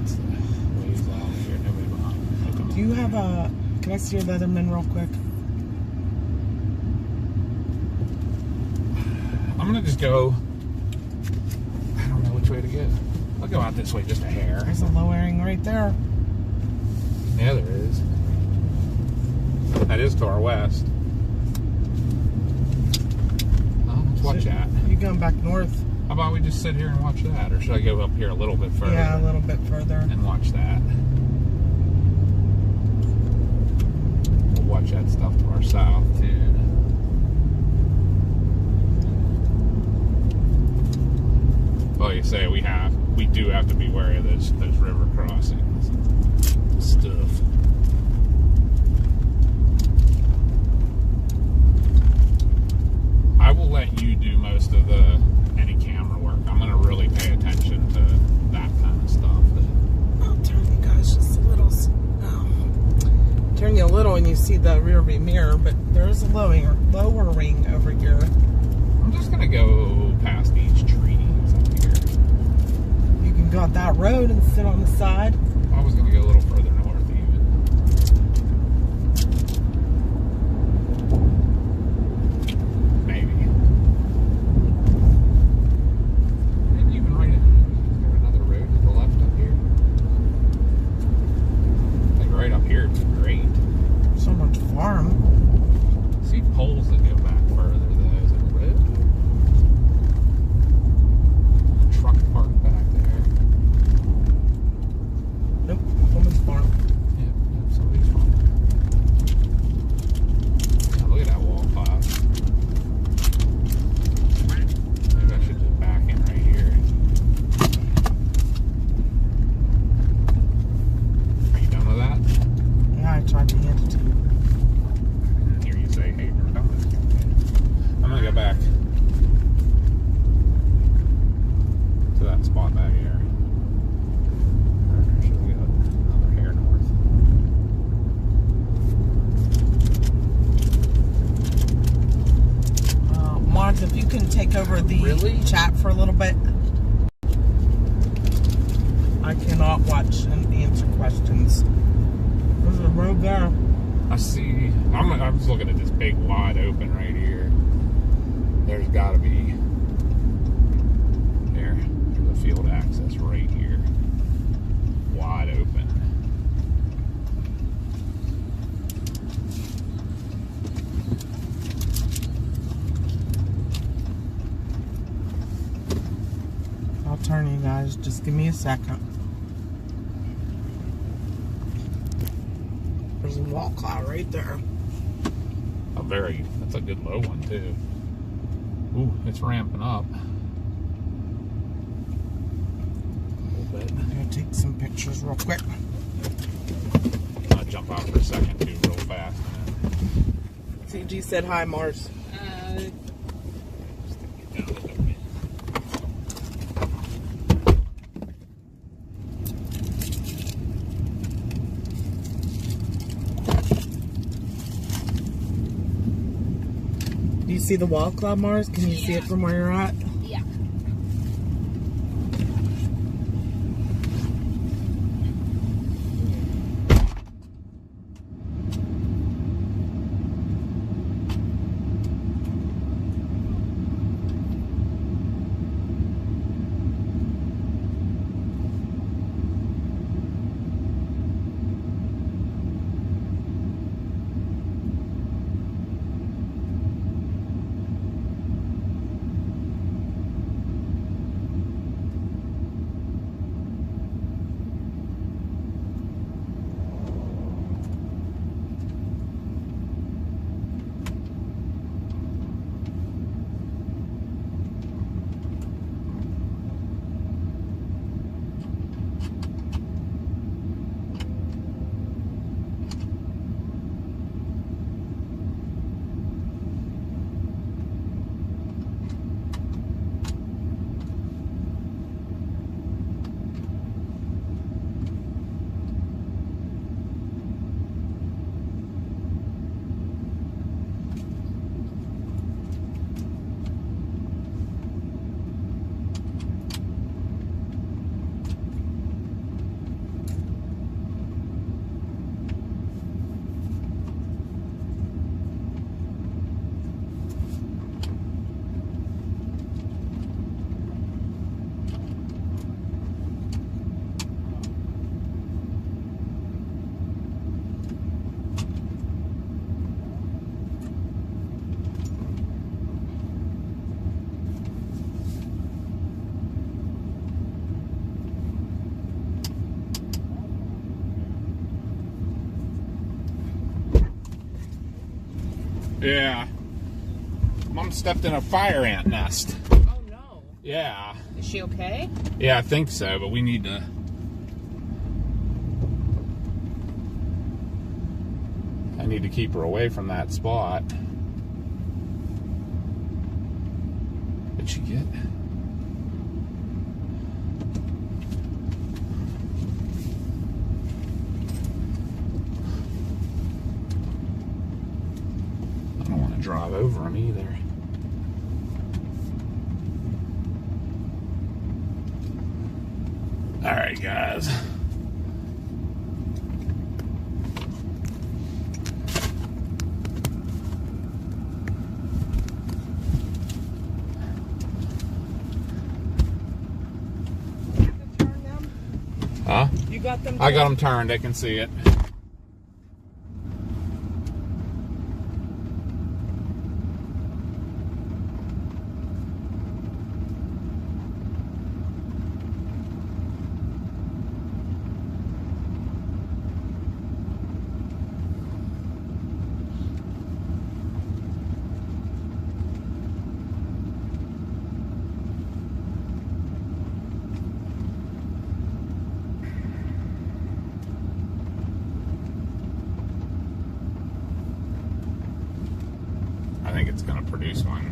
It's the waves out here, nobody behind. Do you have a... Can I see your Leatherman real quick? I'm gonna just go, I don't know which way to go. I'll go out this way just a hair. There's a lowering right there. Yeah, there is. That is to our west. Oh, let's watch that. You going back north? How about we just sit here and watch that? Or should I go up here a little bit further? Yeah, a little bit further. And watch that. We'll watch that stuff to our south, too. Well, you say we do have to be wary of those river crossings and stuff. I will let you do most of any camera work. I'm going to really pay attention to that kind of stuff. I'll turn you guys just a little. Turn you a little and you see the rear view mirror, but there is a lowering over here. I'm just going to go past these trees up here. You can go out that road and sit on the side. I was going to go a little further north even. if you can take over the chat for a little bit. I cannot watch and answer questions. There's a road there. I see. I was looking at this big wide open right here. There's got to be. There's a field access right here. Wide open. I'll turn, you guys. Just give me a second. There's a wall cloud right there. That's a good low one too. Ooh, it's ramping up. A little bit. I'm gonna take some pictures real quick. I'll jump out for a second too, real fast. CG said hi, Mars. Do you see the wall cloud, Mars? Can you see it from where you're at? Yeah. Yeah. Mom stepped in a fire ant nest. Oh no. Yeah. Is she okay? Yeah, I think so, but we need to. I need to keep her away from that spot. Did she get? I don't want to drive over them either. All right, guys. Huh? You got them? I got them turned. I can see it. I think it's going to produce one.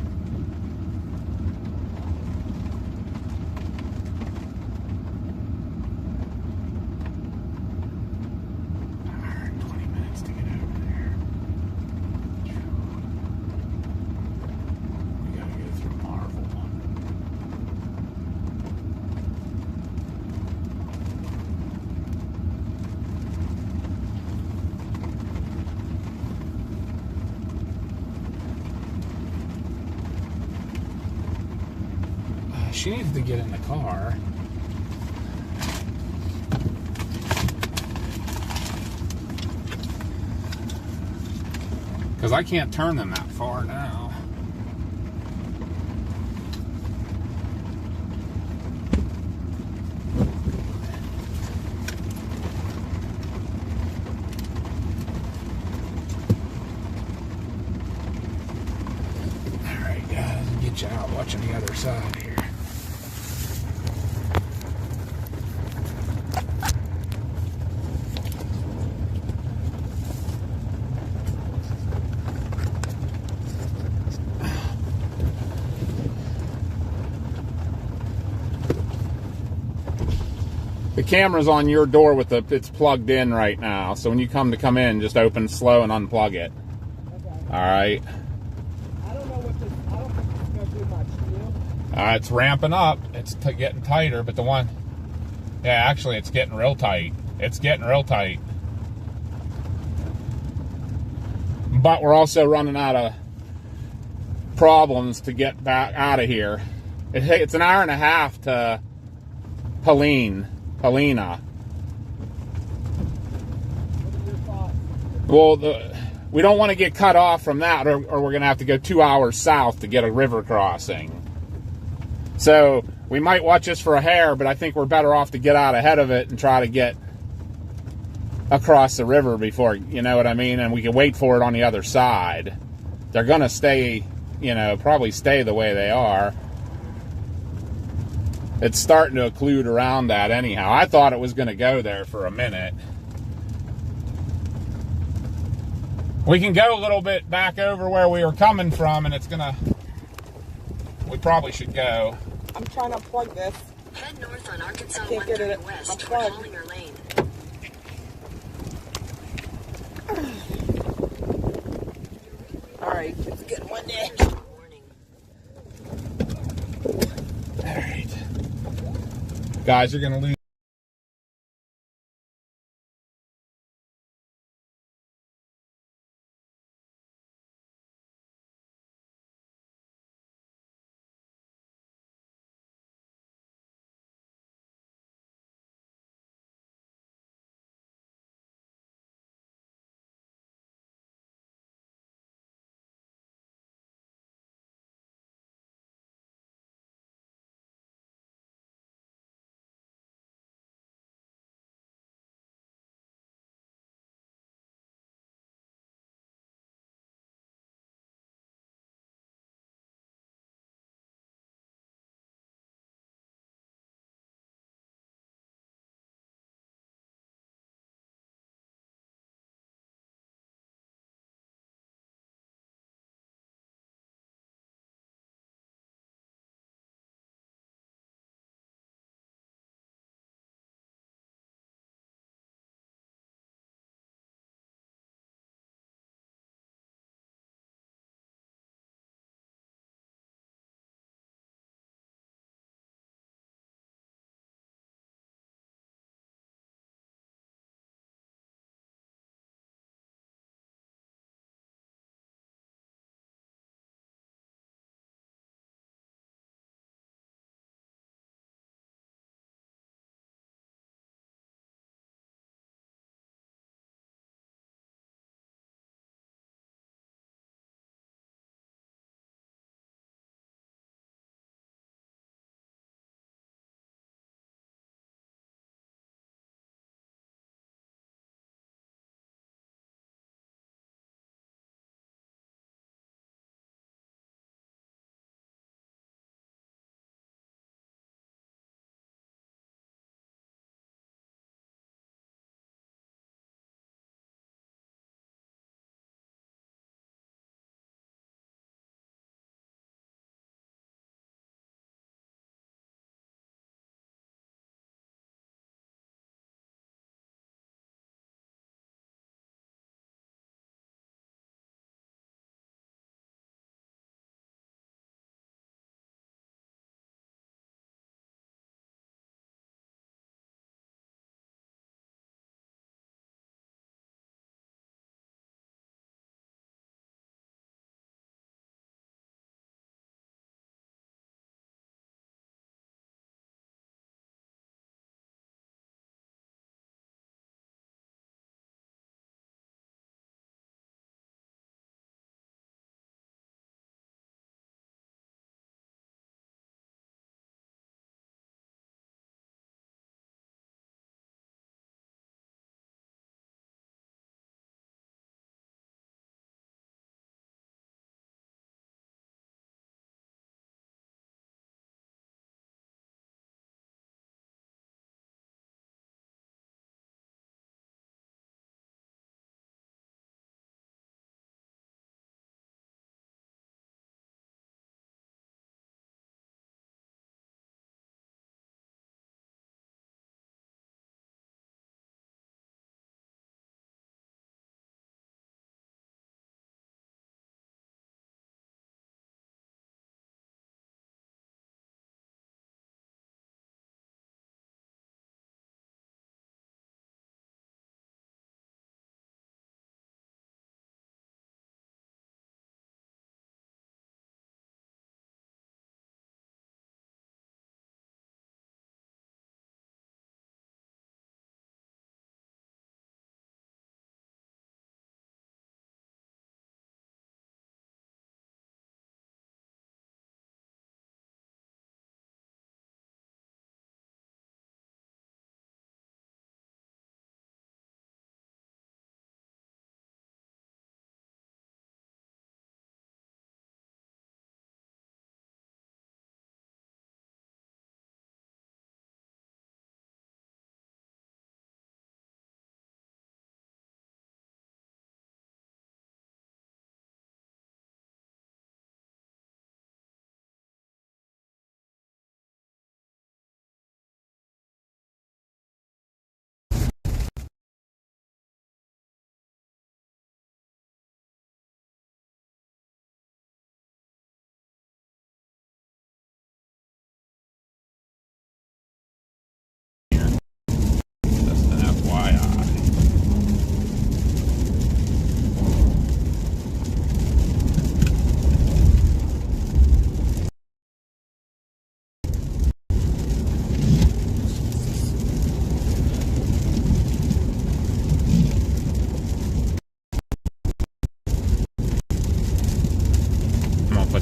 Alright, 20 minutes to get over there. We gotta go through She needs to get in the car. Because I can't turn them that far now. Alright guys, get you out watching the other side here. The camera's on your door with it's plugged in right now. So when you come in, just open slow and unplug it. Okay. All right. I don't think this is going to do much, do you? It's ramping up. It's getting tighter, but yeah, actually it's getting real tight. It's getting real tight. But we're also running out of problems to get back out of here. It's an hour and a half to Helena. What are your thoughts? Well, we don't want to get cut off from that, or we're going to have to go 2 hours south to get a river crossing. So we might watch this for a hair, but I think we're better off to get out ahead of it and try to get across the river before, you know what I mean? And we can wait for it on the other side. They're going to stay, probably stay the way they are. It's starting to occlude around that anyhow. I thought it was going to go there for a minute. We can go a little bit back over where we were coming from, and we probably should go. I'm trying to plug this. Head north on Arkansas Can't get it 130 West toward unplugged. Hollinger Lane. All right, it's getting windy. Warning. All right. Guys, you're going to lose.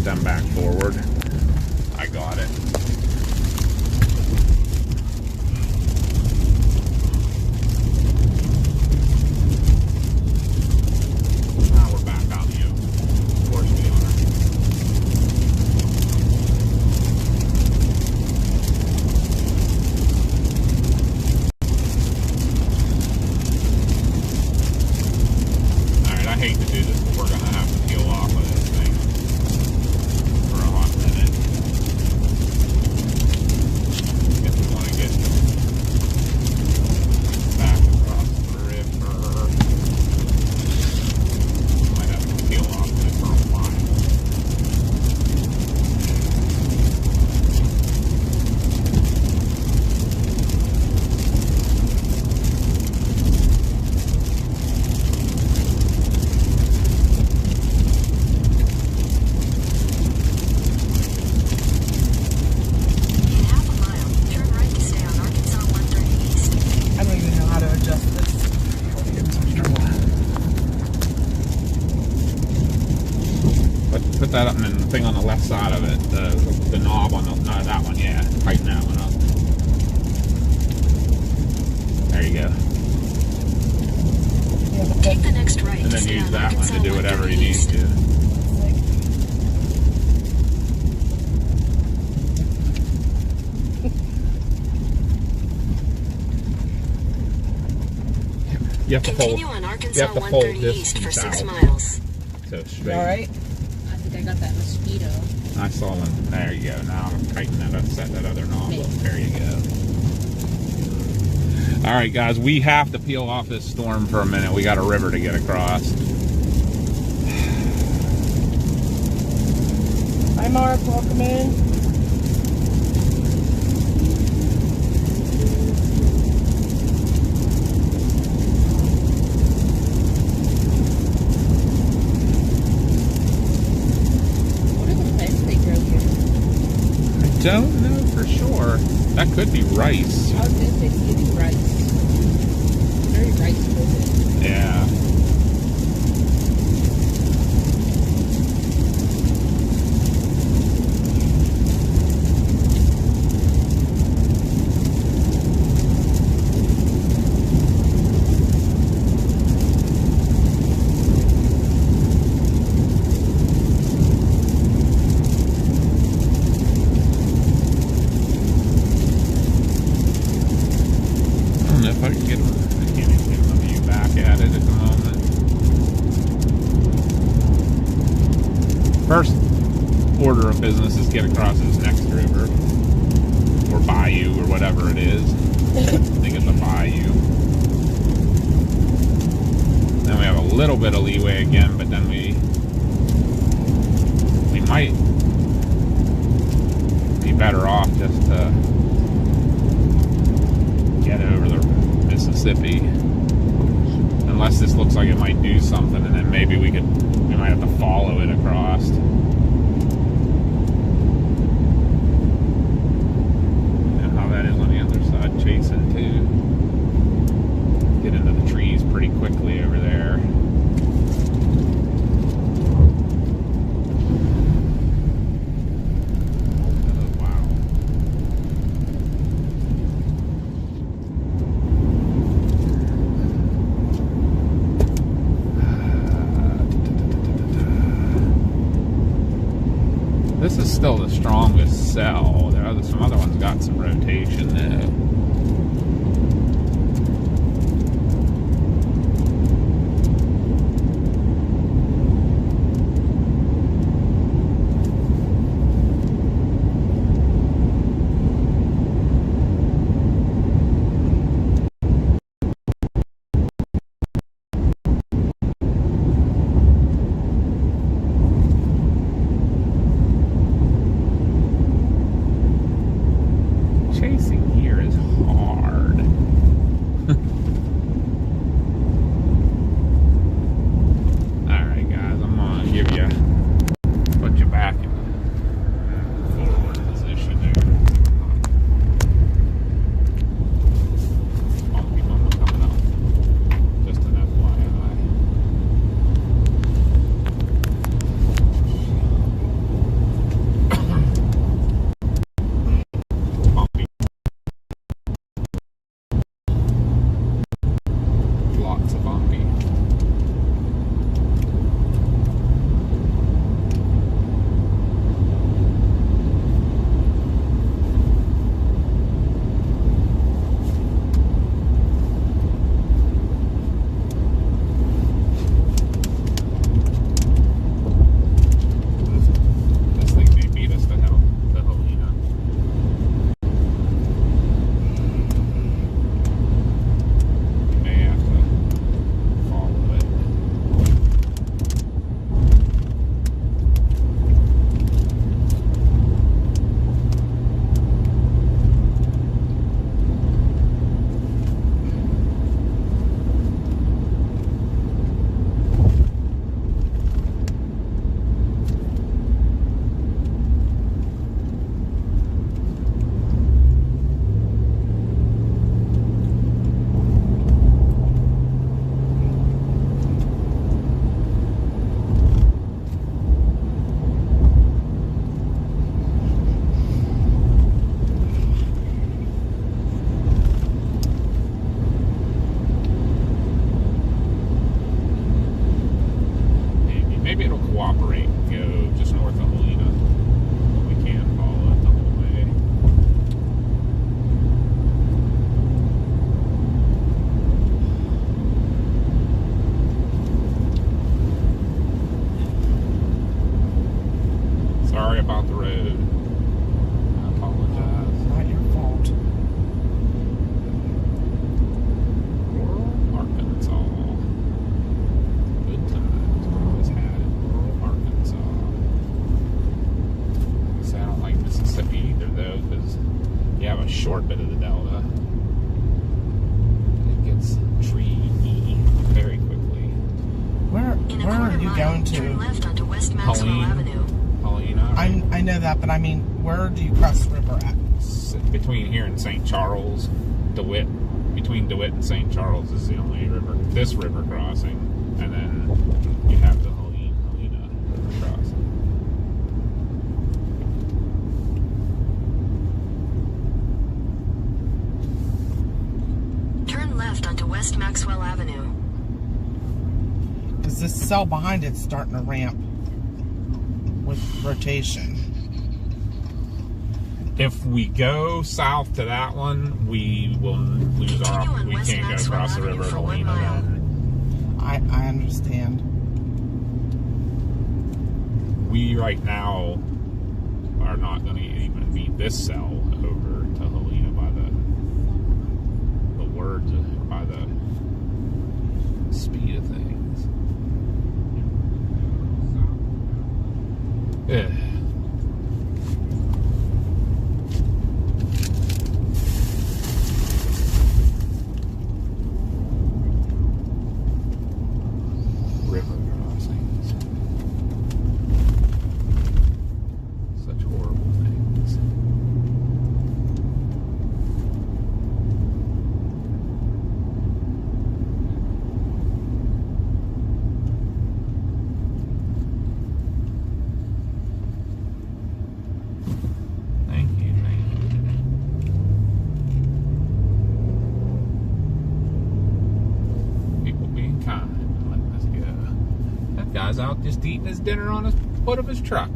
put them back forward. I got it. Now we're back on the course we are. Alright, I hate to do this, but we're going to have to peel off of this thing for a hot minute. If we want to get back across the river, might have to peel off this for a while. In half a mile, turn right to stay on Arkansas 130 East. I don't even know how to adjust this. I'll get in some trouble. Put that up and then the thing on the left side of it, the knob on the, no, that one, yeah. Tighten that one up. There you go. Yeah, but Take the next right And to then stay use on that one Arkansas to do whatever you 130 need East. to. You have to Continue hold, on you Arkansas have to hold 130 this East for 6 out. miles. So straight. all right. I think I got that mosquito. I saw one. There you go. Now I'm tighten that up, set that other knob up. There you go. All right, guys, we have to peel off this storm for a minute. We got a river to get across. Hi, Mark. Welcome in. What are the plants they grow here? I don't know for sure. That could be rice. I was gonna say maybe rice. Very rice driven. Yeah. I don't know if I can get I can't even get my view back at it at the moment. First order of business is get across this next river. Or bayou or whatever it is. I think it's a bayou. Then we have a little bit of leeway again, but then we might be better off just to get over the Mississippi, unless this looks like it might do something, and then maybe we might have to follow it across. And how that is on the other side, chasing too. Get into the trees pretty quickly over there. Oh, wow. This is still the strongest cell. Some other ones got some rotation though. Chasing here is about the road. I apologize. Not your fault. Rural Arkansas. Good times. Always had it. Rural Arkansas. See, I don't like Mississippi either, though, because you have a short bit of the Delta. It gets treey very quickly. Where In a are quarter you mile, going turn to? left onto West Maxwell Avenue. Paulina. I know that, but I mean, where do you cross the river at? Between here and St. Charles, DeWitt. Between DeWitt and St. Charles is the only river, this river crossing. And then you have the Helena River crossing. Turn left onto West Maxwell Avenue. Because this cell behind it's starting to ramp with rotation. If we go south to that one, we will lose our. Continue on We West can't go Maxwell across the Avenue river at for 1 Helena. mile. Then. I understand. We right now are not going to even beat this cell over to Helena by the words or by the speed of things. Yeah. River crossings. Such horrible things. Thank you, thank you. People being kind and letting us go. That guy's out just eating his dinner on the foot of his truck.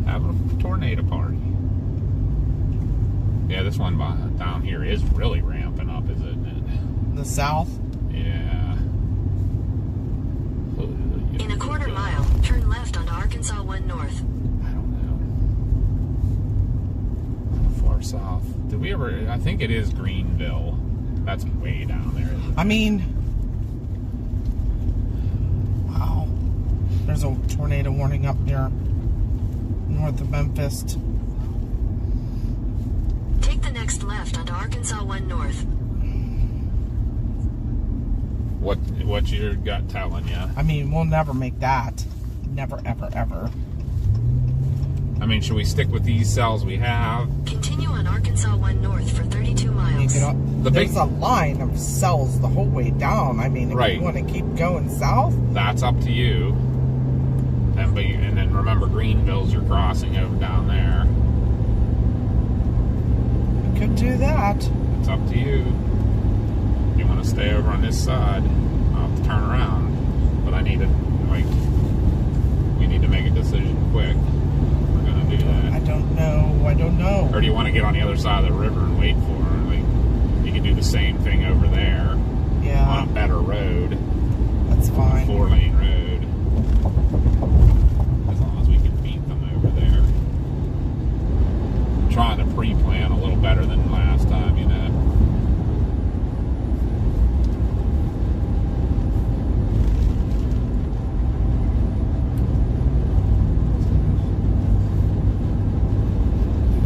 Having a tornado party. Yeah, this one down here is really ramping up, isn't it? The south? Yeah. In a quarter mile, turn left onto Arkansas 1 North. I don't know. Far south. Did we ever? I think it is Greenville. That's way down there. Isn't it? I mean, wow. There's a tornado warning up near north of Memphis. Take the next left onto Arkansas 1 North. What's your gut telling you? I mean, we'll never make that. Never, ever, ever. I mean, should we stick with these cells we have? Continue on Arkansas 1 North for 32 miles. There's a line of cells the whole way down. I mean, if Right. you want to keep going south, That's up to you. And then remember, Greenville's your crossing over down there. you could do that. It's up to you. If you want to stay over on this side, I'll have to turn around. But I need to, we need to make a decision quick. We're going to do that. I don't know. Or do you want to get on the other side of the river and wait for her? You can do the same thing over there on Yeah, a better road, that's fine. 4-lane road. As long as we can beat them over there. I'm trying to pre-plan a little better than last time, you know.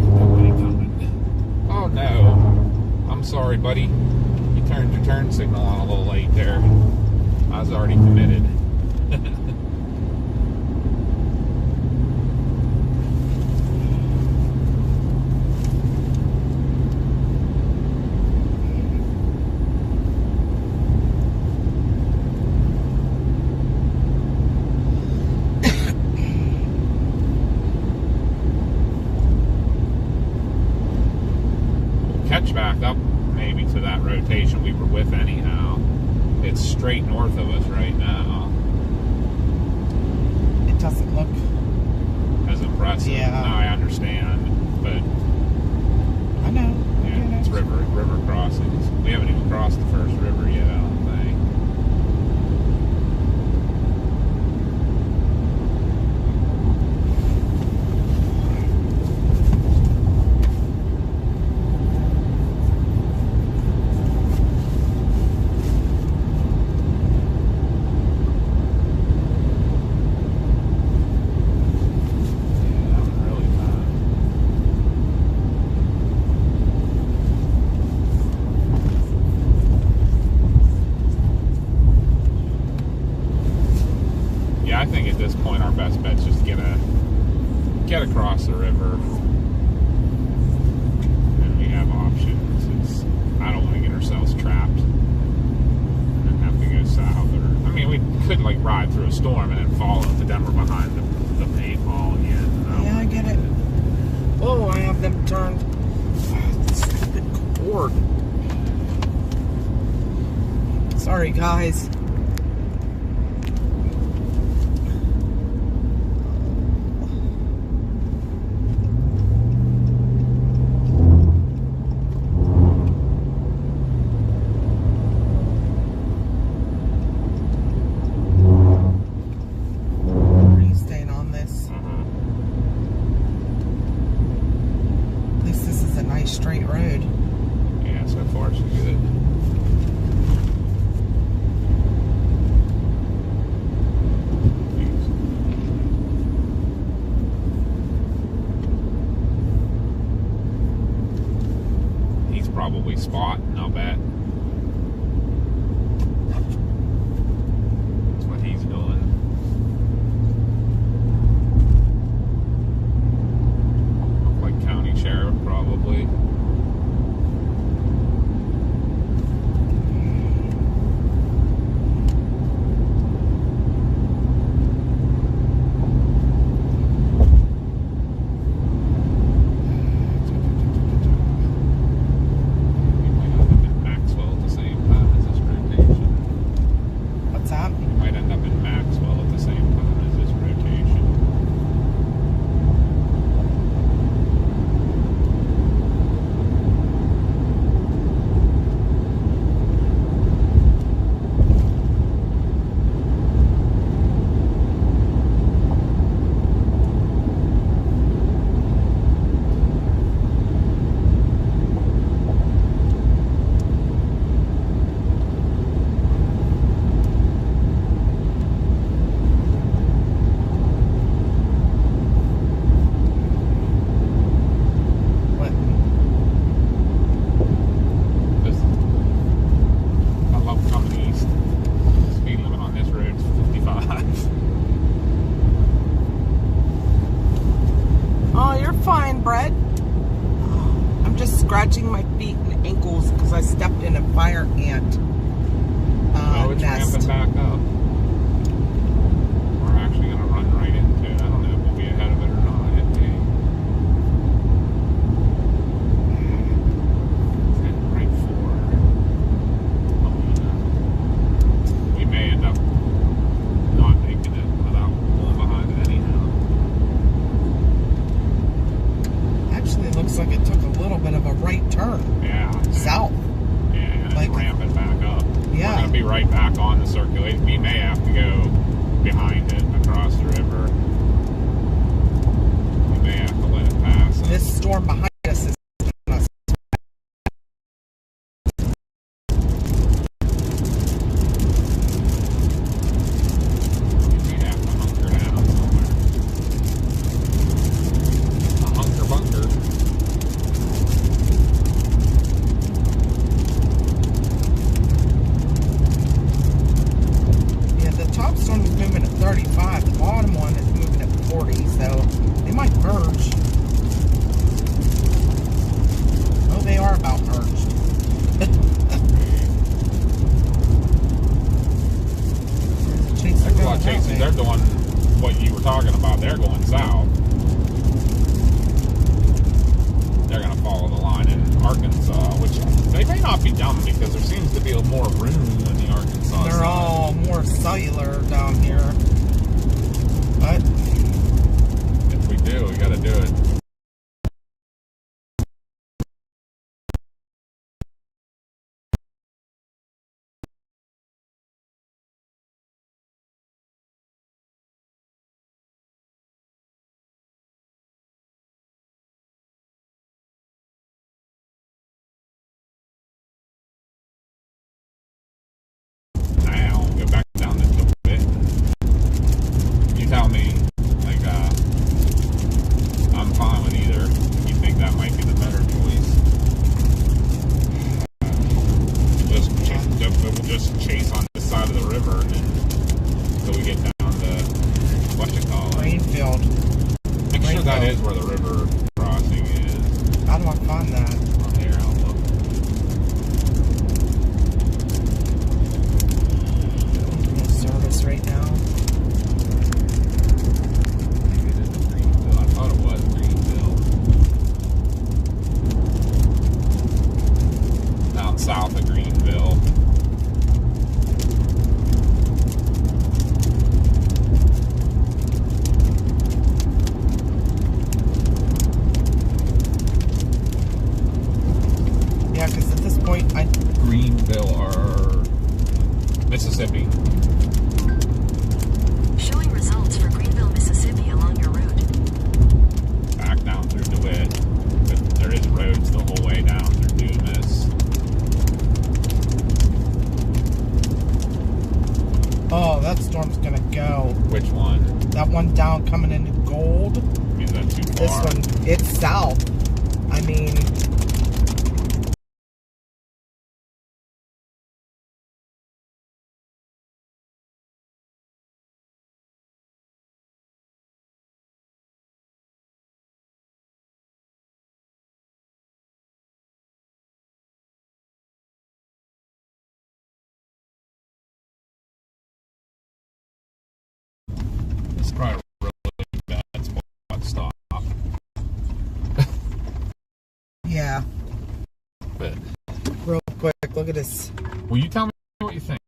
Nobody coming. Oh no. I'm sorry, buddy. You turned your turn signal on a little late there. I was already committed. Catch back up maybe to that rotation we were with anyhow. It's straight north of us right now. It doesn't look. As impressive. Yeah. No, I understand. But I know. yeah, it's river crossings. We haven't even crossed the first river yet, I don't think. I think at this point our best bet's just get across the river. And we have options. I don't want to get ourselves trapped and have to go south. I mean, we could like ride through a storm and then follow the Denver behind the 8-ball again. Yeah, I get it. Oh, I have them turned. Oh, stupid cord. Sorry, guys. Are you staying on this? At least this is a nice straight road. Yeah, so far so good. He's probably spotting, I'll bet. That's what he's doing. Look like county sheriff, probably. He might end up in Maxwell at the same time as this rotation. What's that? He might end up in Maxwell at the same time as this rotation. What? This, I love coming east. Speed limit on this road is 55. Oh, you're fine, Brett. I'm just scratching my feet and ankles because I stepped in a fire ant Oh, it's nest. ramping back up. We're actually going to run right into it. I don't know if we'll be ahead of it or not. It may. It's heading right for. We may end up not making it without pulling behind it anyhow. Actually, it looks like it took a little bit of a right turn Yeah. south. Yeah, and it's Like- ramping back up. Yeah. We're going to be right back on the circulation. We may have to go behind it across the river. We may have to let it pass. us. This storm behind us is us. We may have to hunker down somewhere. A hunker bunker. Yeah, the top storm is moving at 35. The bottom one is moving at 40, so they might merge. Oh, they are about merged. Chase, There's a lot going of chasing. that They're way. doing what you were talking about. They're going south. They're going to follow the line in Arkansas, which they may not be dumb because there seems to be more room in the Arkansas They're side. all more cellular down here. But If we do, we got to do it. Now, go back down this little bit. You tell me, like, I'm is where the river crossing is. How do I find that? Oh, here, I'll look. No service right now. Maybe it is in Greenville. I thought it was Greenville. Down south of Greenville. Yeah, because at this point, Greenville or Mississippi. Showing results for Greenville, Mississippi along your route. Back down through DeWitt. But there is roads the whole way down through Dumas. oh, that storm's gonna go. Which one? That one down coming into Gold. Is that too far? This one, it's south. I mean, It's probably a really bad spot to stop. yeah. But Real quick, look at this. will you tell me what you think?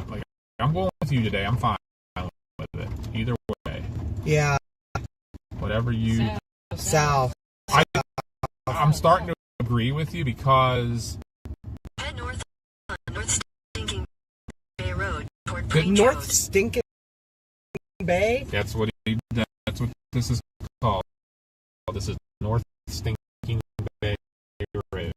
Like, I'm going with you today. I'm fine with it. Either way, Yeah, whatever you. south. I'm starting to agree with you because Head north on North Stinking Bay Road toward The Prince North Road. Stinking Bay. that's what this is called. This is North Stinking Bay Road.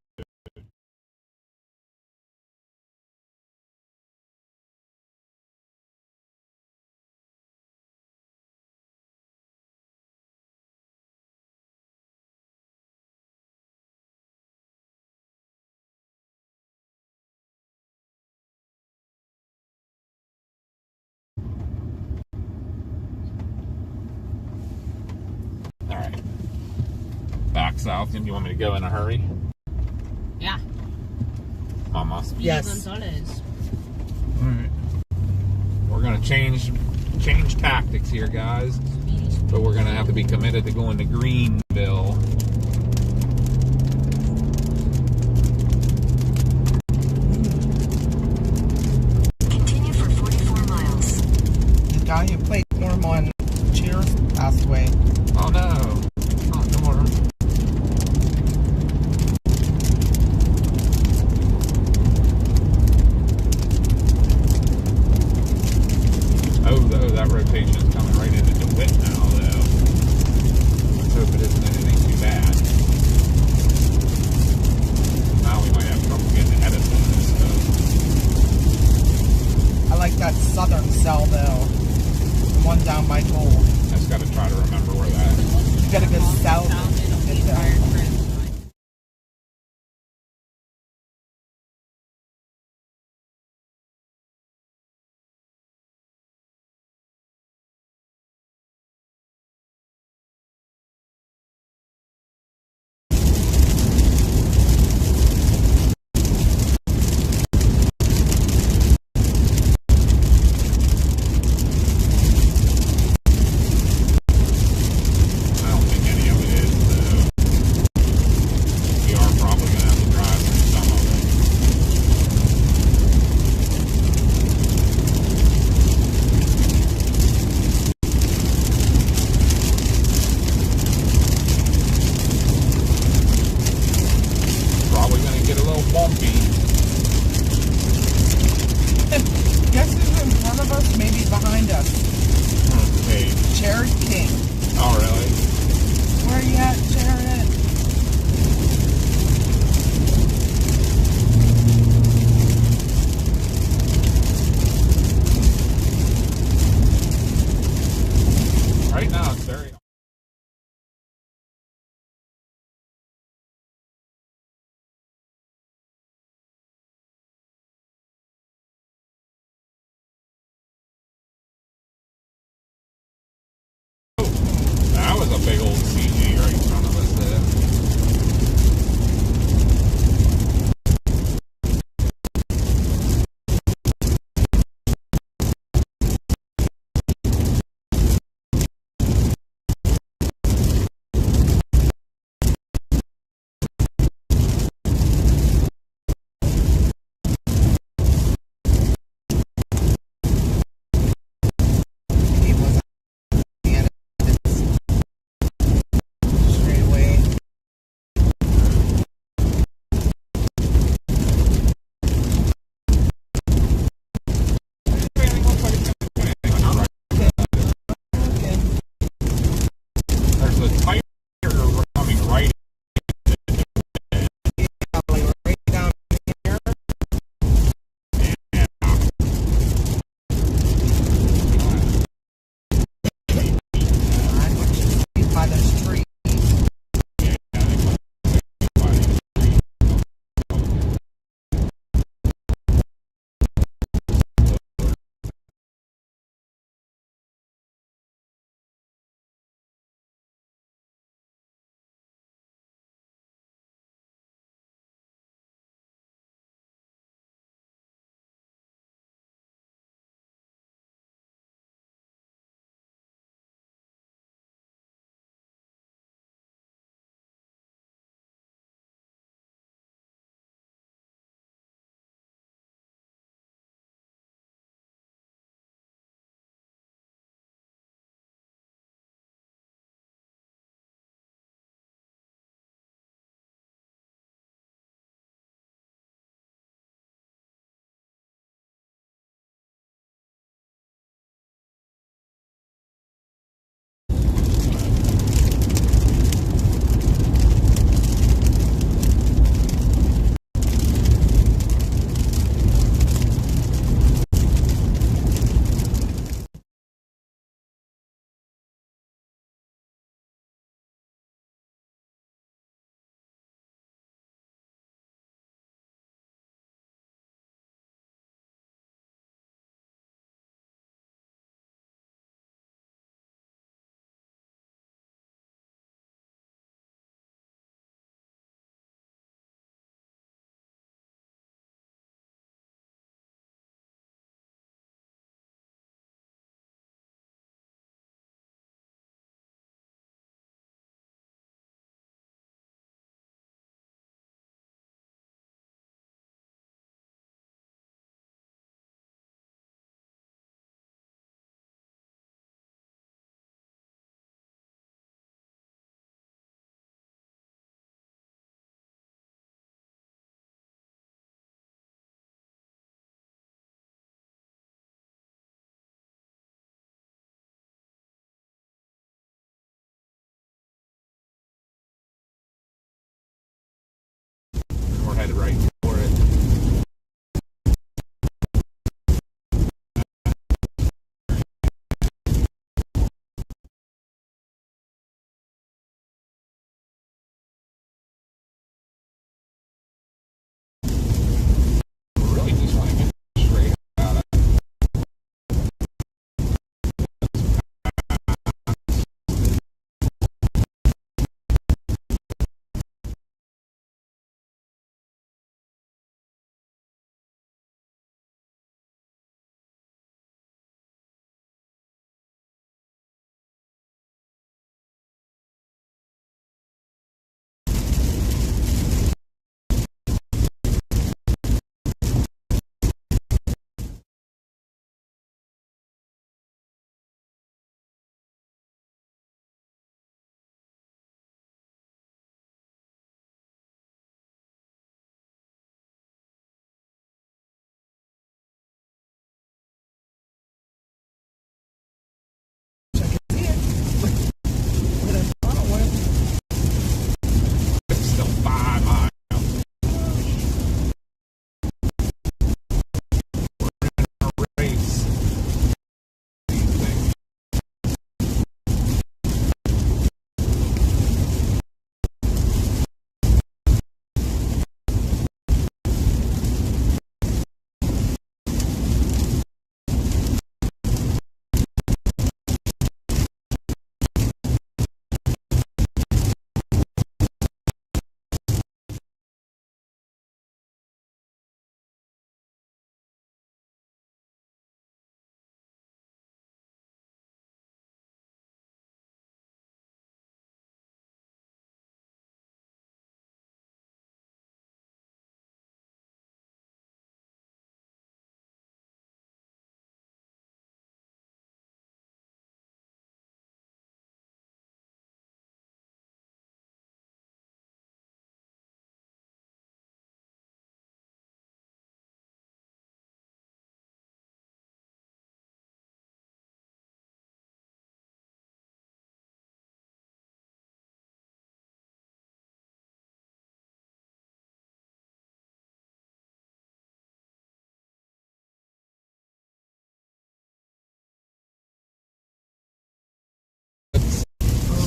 All right. Back south. And you want me to go in a hurry? Yeah. Mama. Yes. Gonzalez. All right. We're gonna change tactics here, guys. But we're gonna have to be committed to going to Greenville. Continue for 44 miles. The guy who played Norm on Cheers passed away. Oh no. Oh, Norm. Oh, that rotation is coming right into DeWitt now, though. Let's hope it isn't anything too bad. Now we might have trouble getting ahead of some of this stuff. I like that southern cell though. The one down by Gold. I just got to try to remember where that. You gotta go south. It'll be and, fired for I don't think any of it is, though.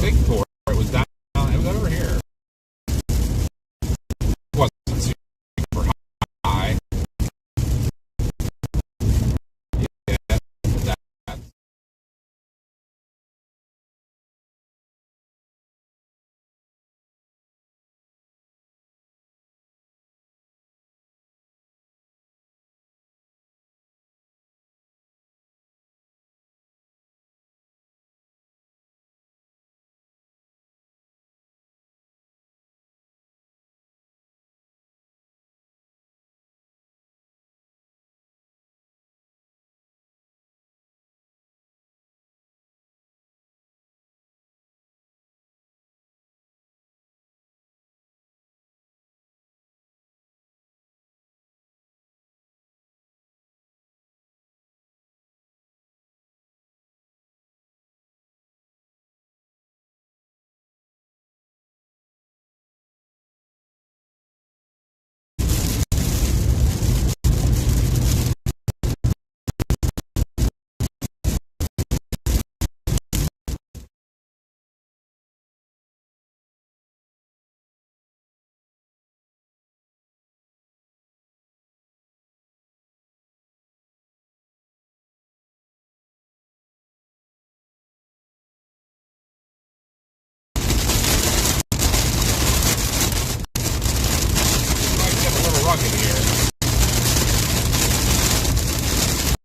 wait for it. It was down. It was over here. It wasn't super high. Yeah, that. Might get a little rugged here.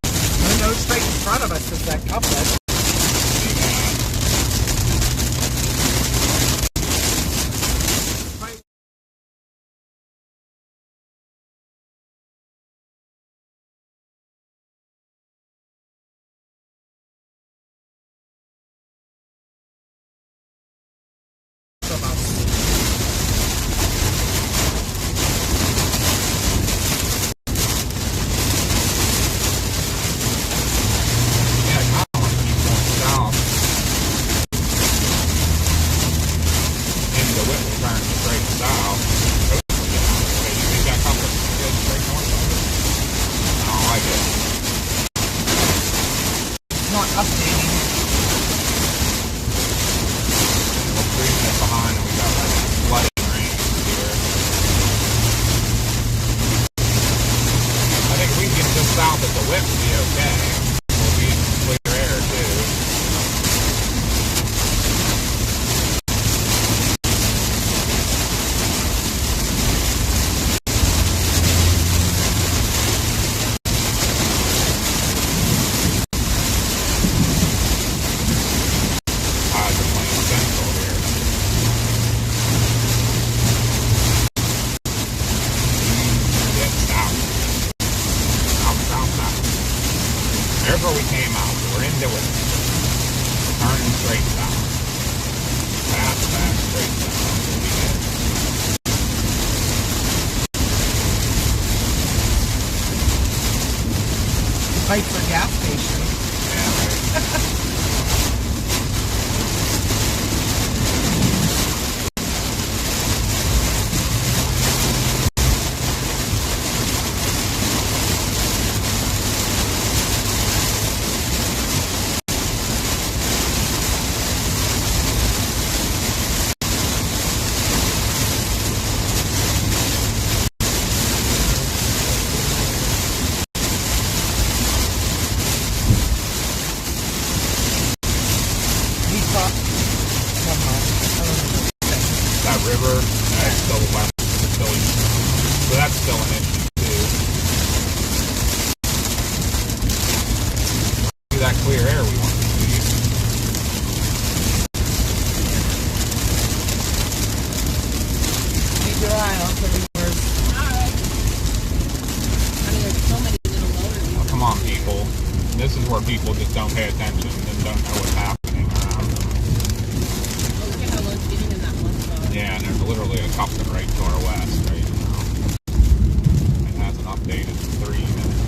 I know straight in front of us is that couplet. From us. Yeah, I kind of want to keep going south. Into the Whitney turn straight south. Hopefully get out of the way. You think that compass is going to go straight north of it? I don't like it. Not updating. We're 3 minutes behind and we got like flooding rain here. I think if we can get just south of the whip, we'll be okay. We'll be in clear air too. Tides are playing central here. Get south. South. There's where we came out. We're into it. Turning straight south. Fast, straight south. We'll be good. Fight for gas station. Yeah, right. We thought. Never mind. I don't know. That river, that's still west, it's still east. So that's still an issue too. See that clear air we want to see. Keep your eye on everywhere. Alright. I mean, there's so many little motors. Oh, come on, people. This is where people just don't pay attention and don't know what's happening around them. Oh, look at how low it's getting in that one spot. Yeah, and there's literally a couplet right to our west right now. It hasn't updated in 3 minutes.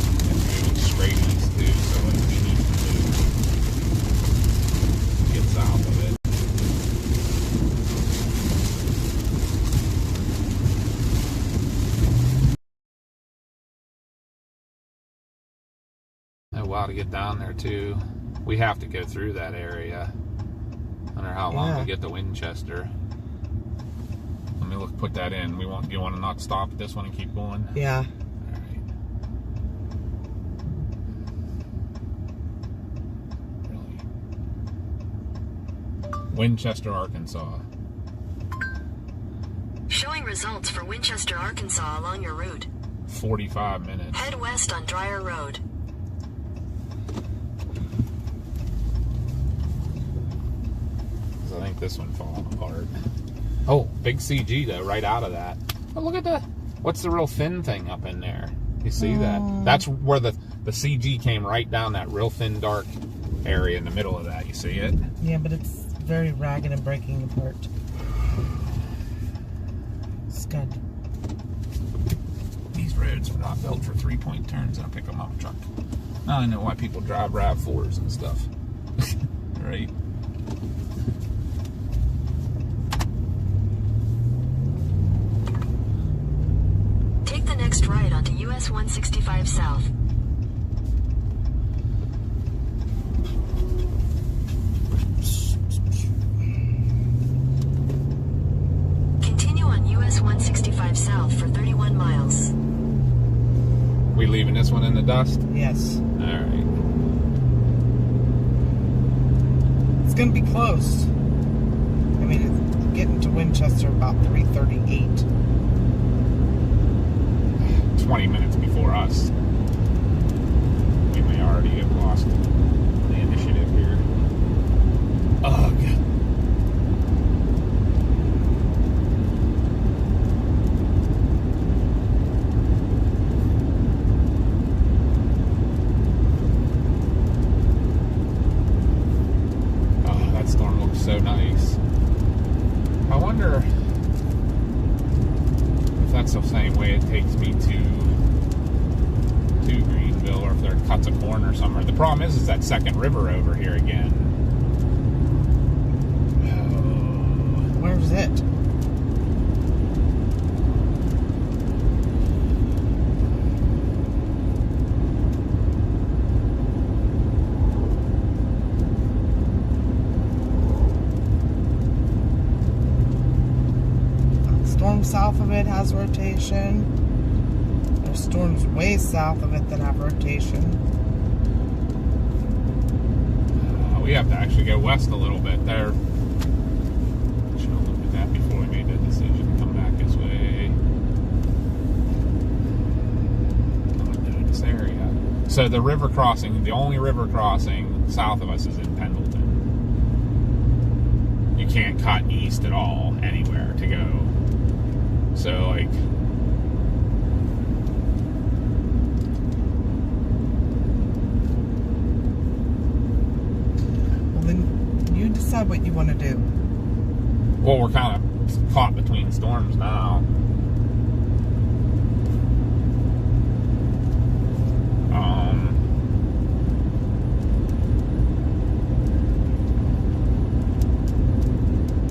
It's moving straight east too, so we need to move. Get south of it. while to get down there too. We have to go through that area. I wonder how long Yeah. we get to Winchester. Let me put that in. Do you want to not stop at this one and keep going? Yeah. All right. Really? Winchester, Arkansas. Showing results for Winchester, Arkansas along your route. 45 minutes. Head west on Dreyer Road. I think this one's falling apart. Oh, big CG though, right out of that. Oh, look at what's the real thin thing up in there? You see that? That's where the CG came right down that real thin dark area in the middle of that. You see it? Yeah, but it's very ragged and breaking apart. It's good. These roads are not built for 3-point turns in a pickup truck. Now I know why people drive RAV4s and stuff. Right? Take the next right onto US 165 South. Continue on US 165 South for 31 miles. We leaving this one in the dust? Yes. All right. It's going to be close. I mean, it's getting to Winchester about 3:38. 20 minutes before us. We may already have lost the initiative here. Ugh. Oh, that storm looks so nice. I wonder if that's the same way it takes me to Greenville, or if there cuts a corner somewhere. The problem is that second river over here again. Where's it? Storm south of it has rotation. There's storms way south of it that have rotation. We have to actually go west a little bit there. Should have looked at that before we made that decision. Come back this way. Coming through this area. So the river crossing, the only river crossing south of us is in Pendleton. You can't cut east at all anywhere to go. So like, Well, then you decide what you want to do. well, we're kind of caught between storms now.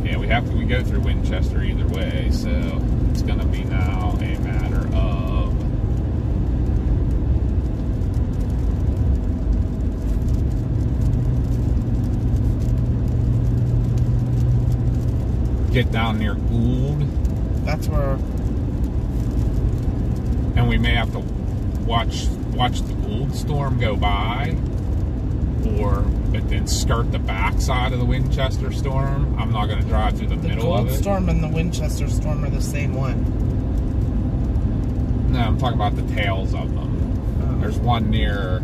Yeah, we go through Winchester either way, so it's going to be now a matter of get down near Gould, That's where. and we may have to watch the Gould storm go by, but then skirt the backside of the Winchester storm. I'm not going to drive through the middle of Gould it. storm and the Winchester storm are the same one. No, I'm talking about the tails of them. There's one near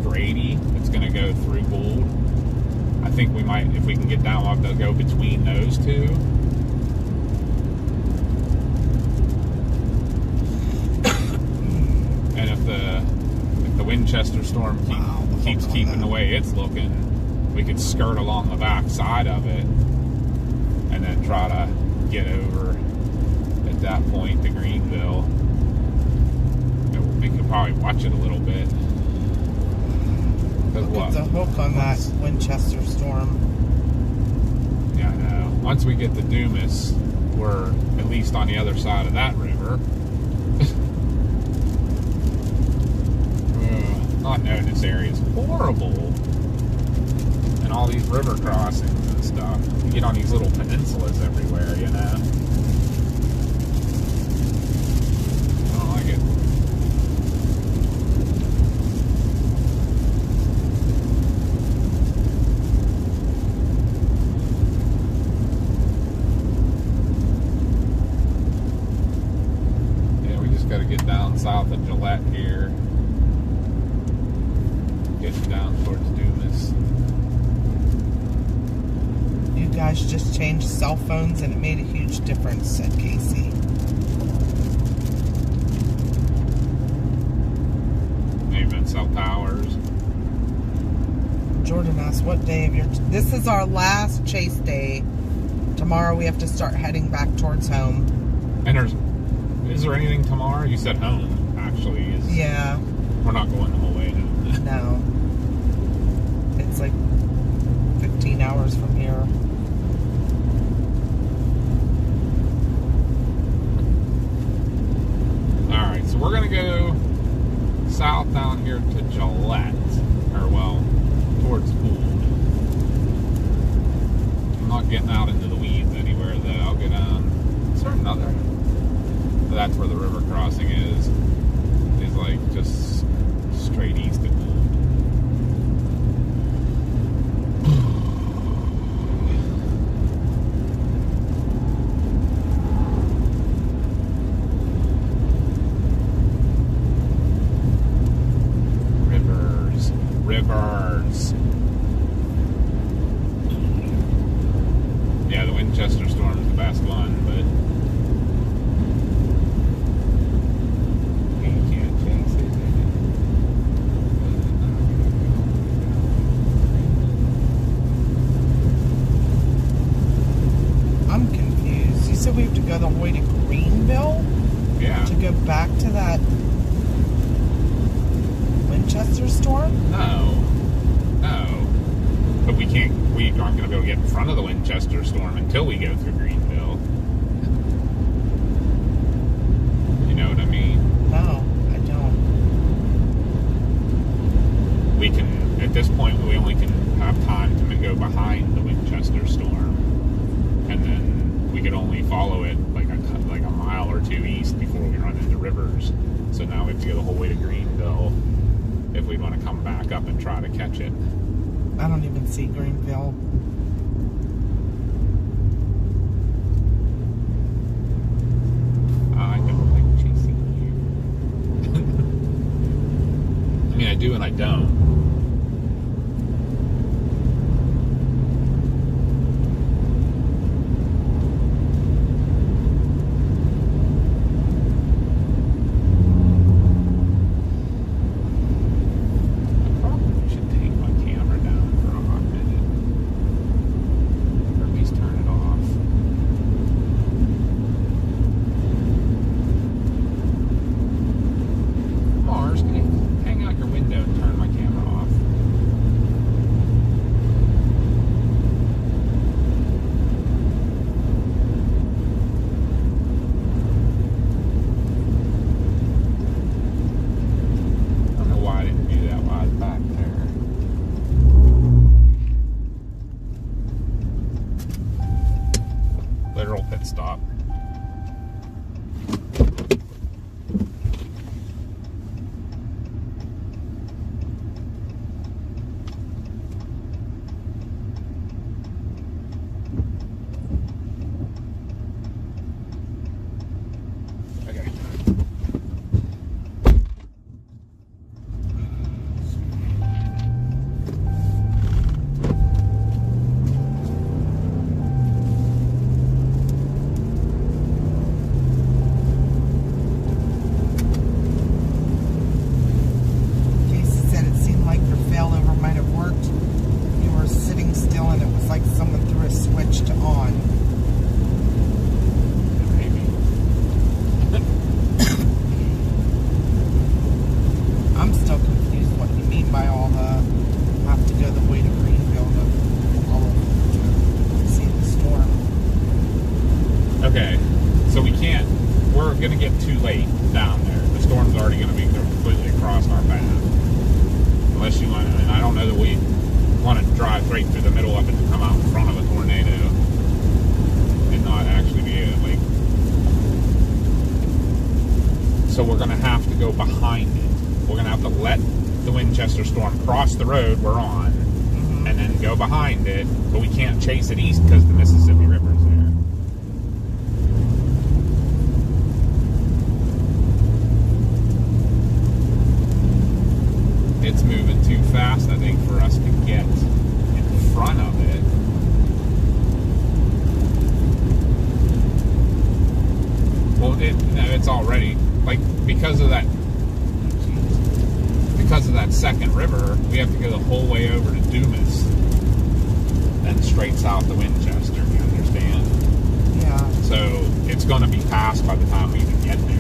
Grady that's going to go through Gould. I think we might, if we can get down, we'll have to go between those two. And if the Winchester storm keeps keeping the way it's looking, we could skirt along the back side of it and then try to get over at that point to Greenville. We could probably watch it a little bit. Because what? It's a hook on that Winchester storm. Yeah, I know. Once we get to Dumas, we're at least on the other side of that river. Oh no, this area is horrible. And all these river crossings and stuff. You get on these little peninsulas everywhere, you know? I don't like it. Yeah, we just gotta get down south of Gillette here. Getting down towards Dumas. You guys just changed cell phones and it made a huge difference, said Casey. Maybe cell towers. Jordan asked, what day of your... This is our last chase day. Tomorrow we have to start heading back towards home. And is there anything tomorrow? You said home, actually. Yeah. We're not going the whole way home. No. It's like 15 hours from here. Alright, so we're going to go south down here to Gillette. Or, well, towards Gould. I'm not getting out into the weeds anywhere, though. I'll go down. Is there another? That's where the river crossing is. It's like just straight east of Gould. Rivers. Yeah, the Winchester storm is the best one, but you can't chase it. I'm confused. You said we have to go the whole way to Greenville? Yeah. To go back to that Winchester storm? No. But we aren't going to be able to get in front of the Winchester storm until we go through Greenville. You know what I mean? No, I don't. We can, at this point, we only can have time to go behind the Winchester storm. And then we could only follow it like a mile or two east before we run into rivers. So now we have to go the whole way to Greenville if we want to come back up and try to catch it. I don't even see Greenville. I don't like chasing you. I mean, I do and I don't. Literal pit stop. Okay. Okay, so we can't, we're going to get too late down there. The storm's already going to be completely across our path. unless you want. And I don't know that we want to drive right through the middle of it to come out in front of a tornado and not actually be able, like. So we're going to have to go behind it. We're going to have to let the Winchester storm cross the road we're on, and then go behind it, but we can't chase it east because the Mississippi River's there. It's moving too fast, I think, for us to get in front of it. Well, it's already, like, because of that second river, we have to go the whole way over to Dumas, then straight south to Winchester, you understand? Yeah. So it's going to be past by the time we even get there.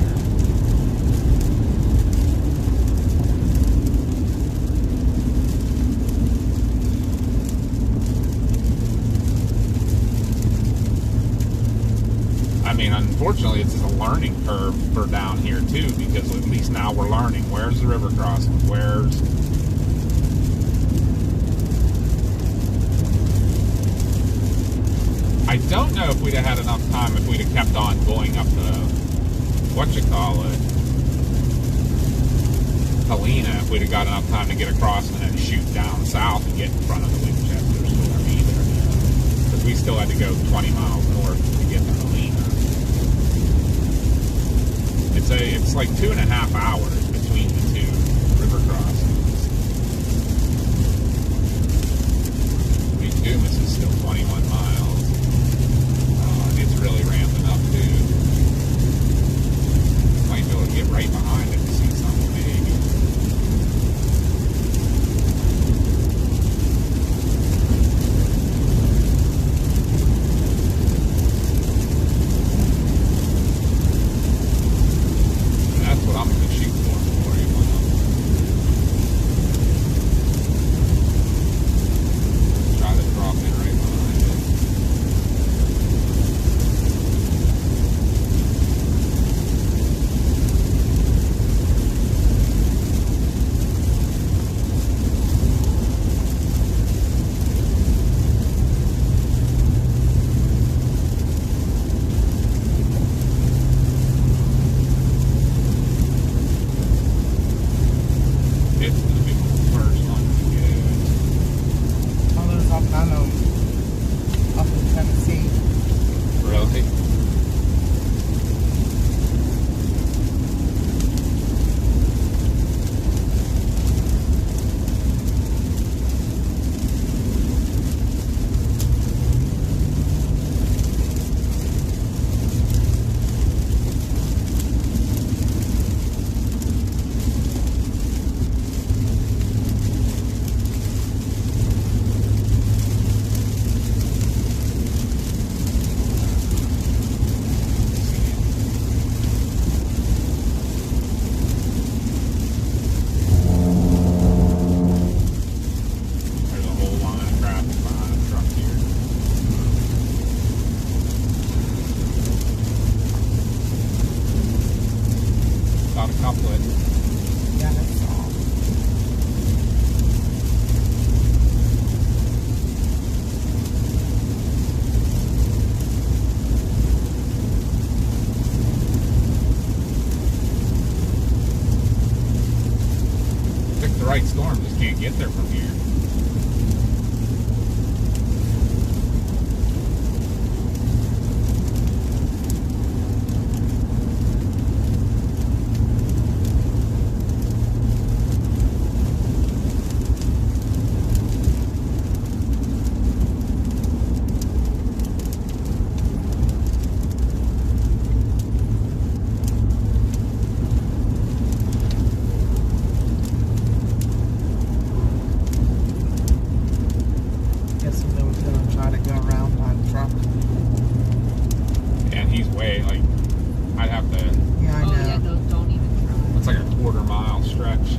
I mean, unfortunately, it's a learning curve for down here, too, because at least now we're learning where's the river crossing, I don't know if we'd have had enough time if we'd have kept on going up to, Helena, if we'd have got enough time to get across and then shoot down south and get in front of the Winchester storm either. Because we still had to go 20 miles north to get to Helena. It's like 2.5 hours between the two river crossings. I mean, Dumas is still 21 miles. It's really ramping up too. Might be able to get right behind it to see something maybe. That's what I'm going to shoot for you. Try to drop it right behind it. It's going to be the first one to get. Oh, there's all kind of up in Tennessee. Really? There's a whole line of traffic behind the truck here. About a couplet. Yeah, that's all. Pick the right storm, just can't get there from here. Guess they was gonna try to go around my truck. And he's way, like, I'd have to, Yeah, I Oh, know. yeah, don't even try. it's like a quarter-mile stretch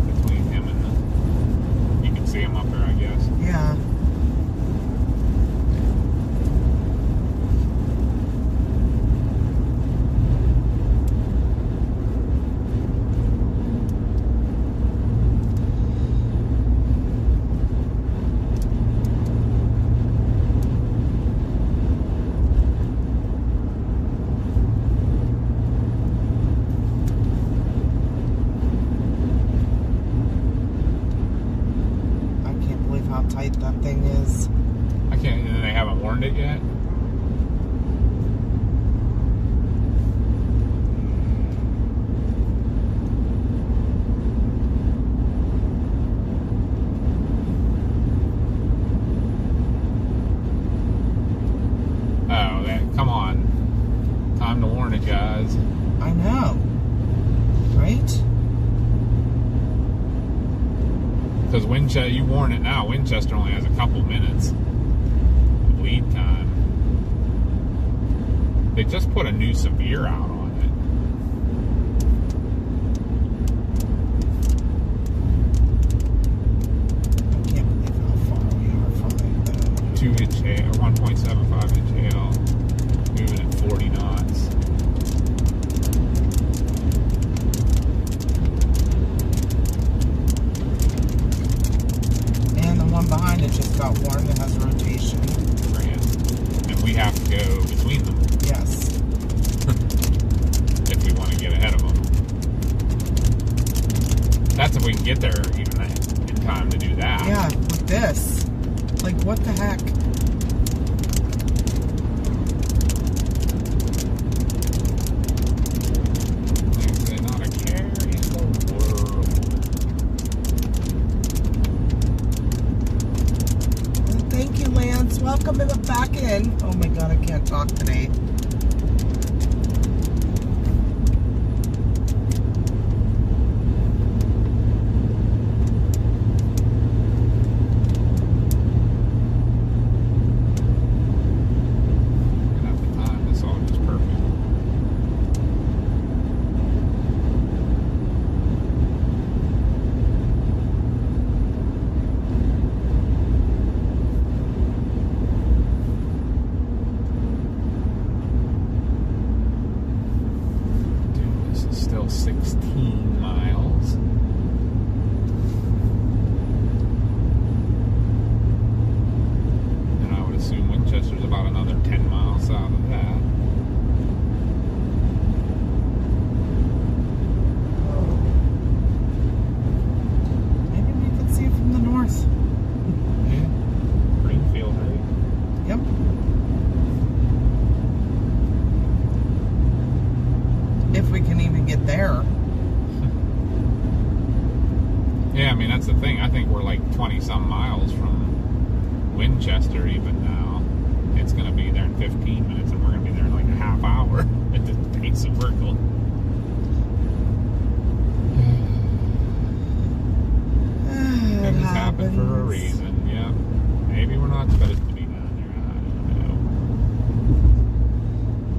between him and you can see him up there, I guess. Yeah. Come on. Time to warn it, guys. I know. Right? Because Winchester, you warn it now. Winchester only has a couple minutes of lead time. They just put a new severe out on it. I can't believe how far we are from it, though. 2-inch hail, 1.75-inch hail, moving at 40 knots. And the one behind it just got warned. It has rotation. And we have to go between them Yes. if we want to get ahead of them. That's if we can get there even in time to do that. Yeah, with this. Like, what the heck? They're not a care in the world. Thank you, Lance. Welcome back in. Oh my God, I can't talk today. And at the time, this all was perfect. Dude, this is still 16 miles. And I would assume Winchester's about another 10 miles out of that. Maybe we can see it from the north. Yeah. Greenfield, right? Yep. If we can even get there. Yeah, I mean, that's the thing. I think we're like 20-some miles from Winchester even now. It's going to be there in 15 minutes, and we're going to be there in like a half hour at the pace that we're going. It Things happen for a happens. reason, yeah. Maybe we're not supposed to be down there. I don't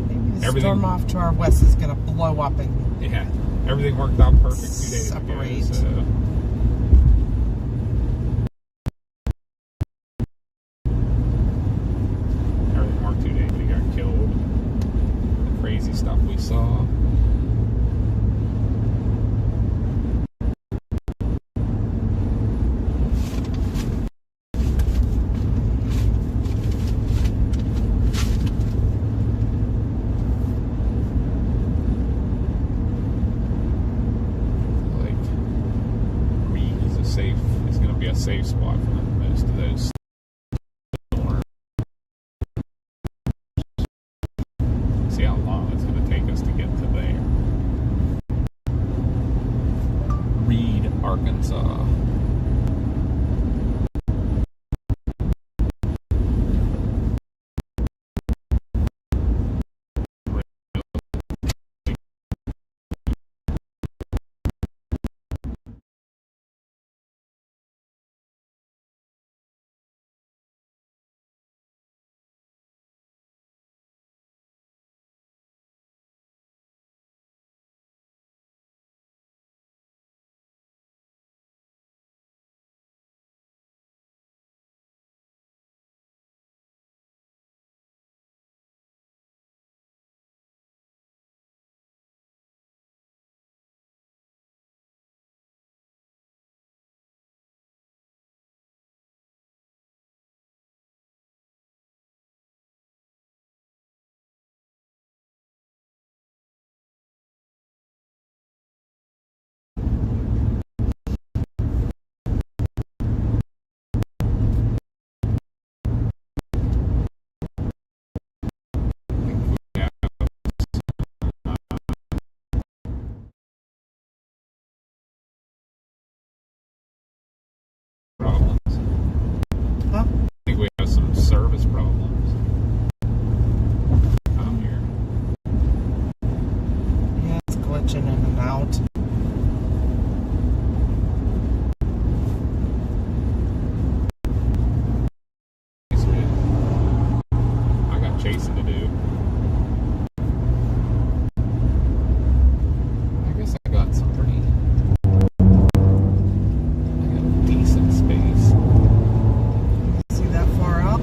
Maybe the Everything- storm off to our west is going to blow up and know. Yeah, everything worked out perfect 2 days Separate. ago. So. Everything worked 2 days, but he got killed. The crazy stuff we saw. Like, Reed is a safe, it's going to be a safe spot for most of those storms. See how long it's going to take us to get to there. Reed, Arkansas. out. I got chasing to do. I guess I got some pretty. I got decent space. See that far out?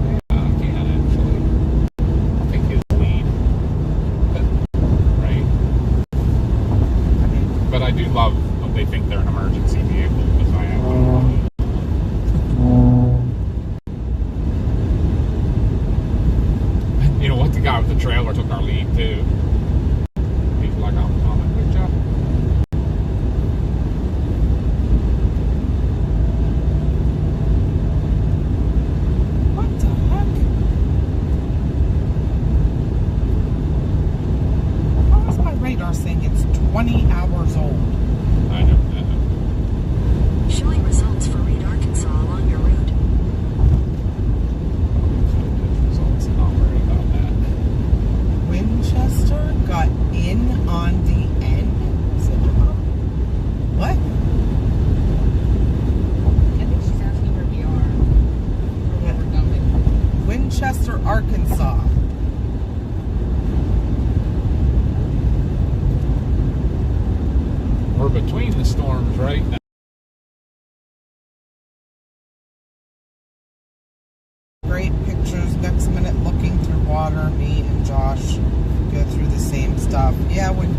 Yeah, I can actually. I'll take his lead. Right? I mean, But I do love when they think they're an emergency vehicle because I have one. You know what? The guy with the trailer took our lead too. He's like, I'm coming. Good job. what the heck? Why is my radar saying it's 20 hours old? I know. Showing results for Reed, Arkansas along your route. Results. Not worried about that. Winchester got in on the end? Said your mom? What? I think she's asking where we are. Or where we're going. Winchester, Arkansas. We're between the storms right now. Great pictures. Next minute looking through water. Me and Josh go through the same stuff. Yeah, when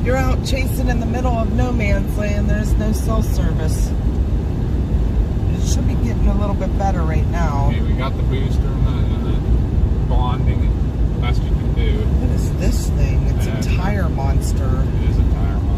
you're out chasing in the middle of no man's land, there's no cell service. It should be getting a little bit better right now. Okay, we got the booster and the bonding and best you can do. What is this thing? It's a tire monster. It is a tire monster.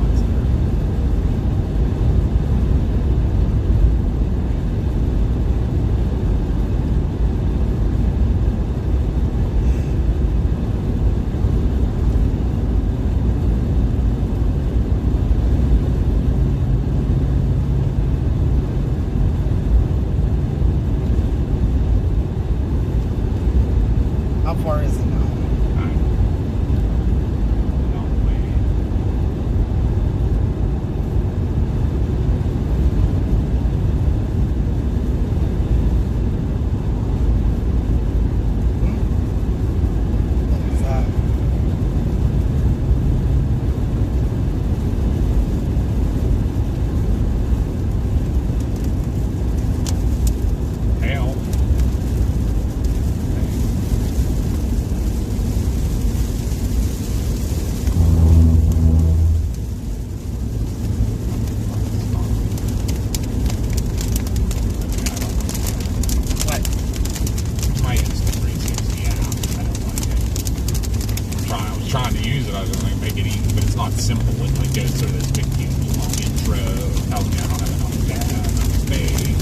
How far is it now? What is that? Hell. What? My instant 360 app. I don't like it. I was trying to use it. I was going to make it easy, but it's not simple. It like goes through this big, huge, long intro. Tells me I don't have enough data, enough space.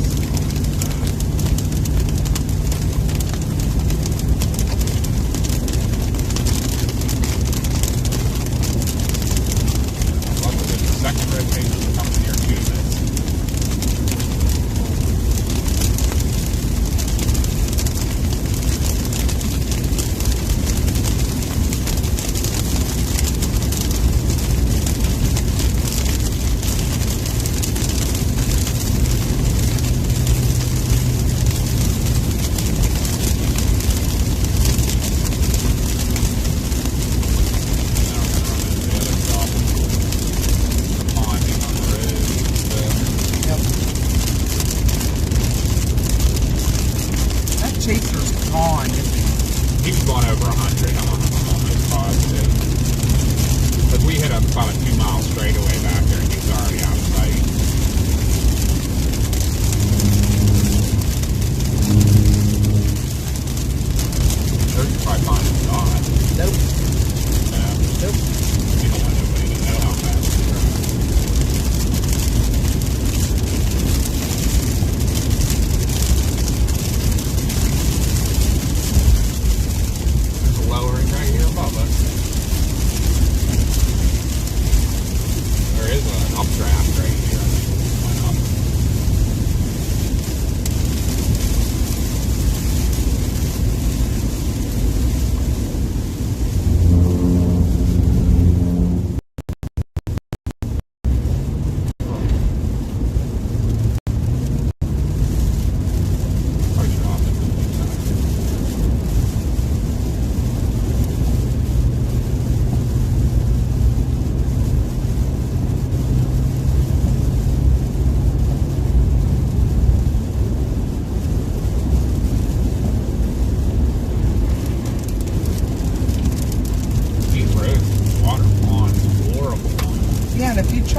Luckily, the second rotation comes near 2 minutes.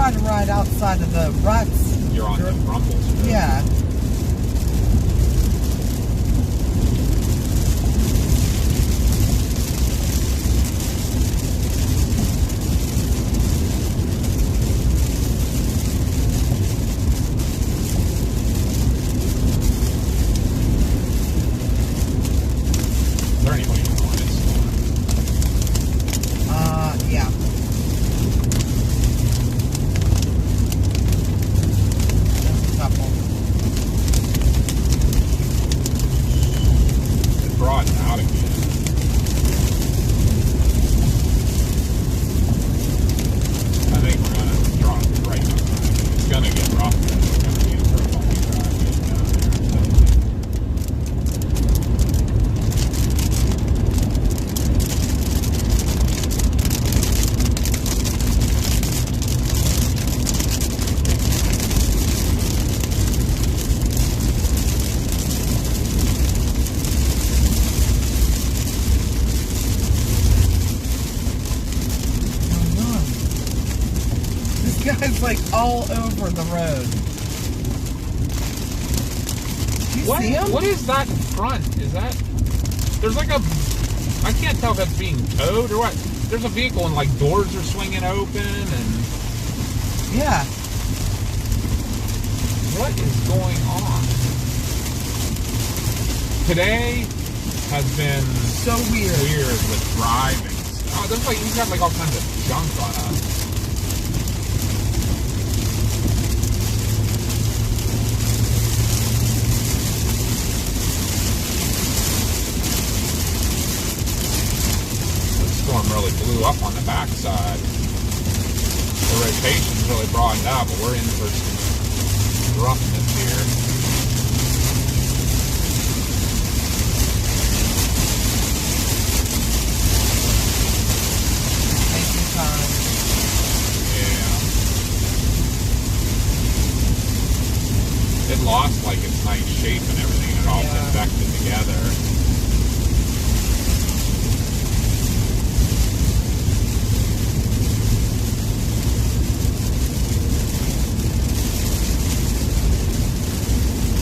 riding right outside of the ruts. You're on the rumbles. Yeah. Is there anybody going this storm? Yeah. There's a couple. It broadened out again. I think we're gonna drop right behind it. It's gonna get rough. It's gonna be a purple track getting down there. This guy's like all over the road. Do you see him? What is that in front? Is that... There's like a... I can't tell if that's being towed or what. There's a vehicle and like doors are swinging open and... Yeah. What is going on? Today has been So weird. with driving. Oh, there's like, he's got like all kinds of junk on us. The storm really blew up on the backside. The rotation's really broadened out, but we're in for some roughness here. Take your time. Yeah. It lost like its nice shape and everything, and it all Yeah. convected together.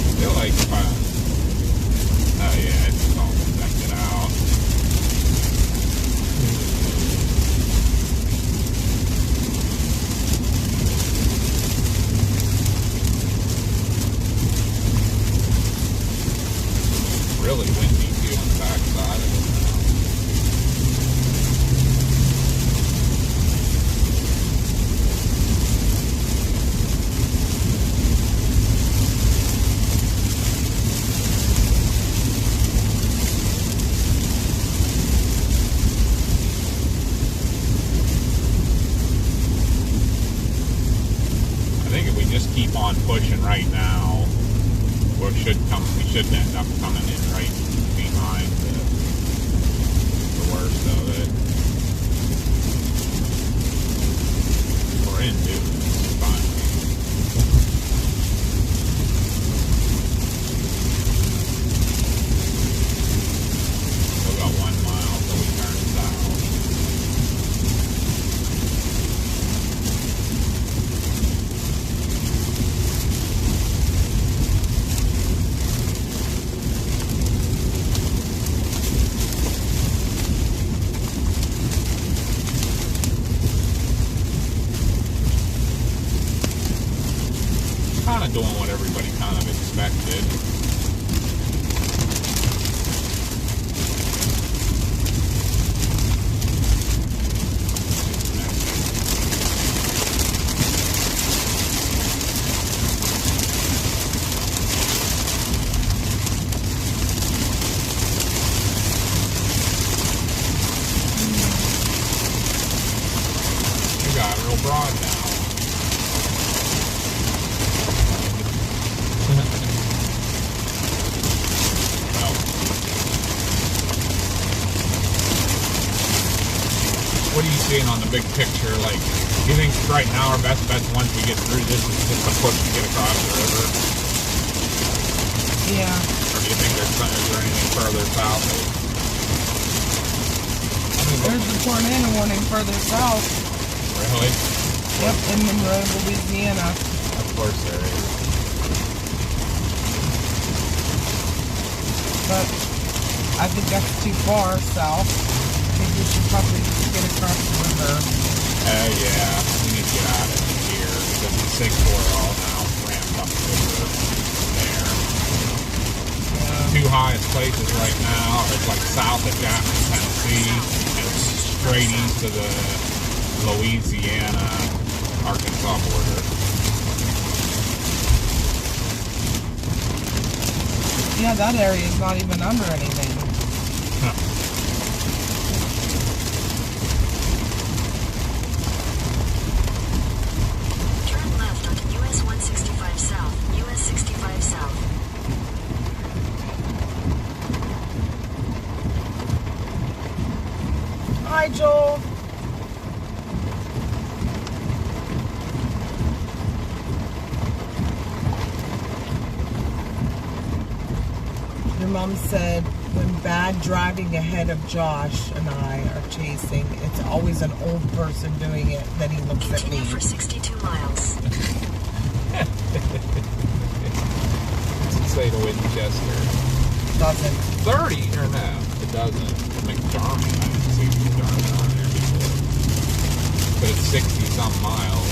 I feel like if I... Oh yeah, it's all convected out. Really windy too on the backside of it now. I think if we just keep on pushing right now, we should end up coming in right behind the worst of it. We're in, dude. It's fine. Still got 1 mile till we turn south. Kind of doing what everybody kind of expected. You got real broad now. Well, what are you seeing on the big picture? Like, do you think right now our best bet once we get through this is just a push to get across the river? Yeah. Or do you think is there anything further south? There's the tornado warning further south. Really? Yep, in Monroe, Louisiana. Of course there is. But I think that's too far south. I think we should probably just get across the river. Yeah, we need to get out of here because the sick are all now ramped up over there. Two highest places right now are like south of Jackson, Tennessee, and straight east of the Louisiana, Arkansas border. Yeah, that area is not even under anything. Huh. Turn left onto US 165 South, US 65 South. Hi, Joel. Your mom said when bad driving ahead of Josh and I are chasing, it's always an old person doing it. Then he looks at me. Continue for 62 miles. Does it say to Winchester? Doesn't. 30 or no? It doesn't. McDermott, I didn't see McDermott on there before. But it's 60 some miles.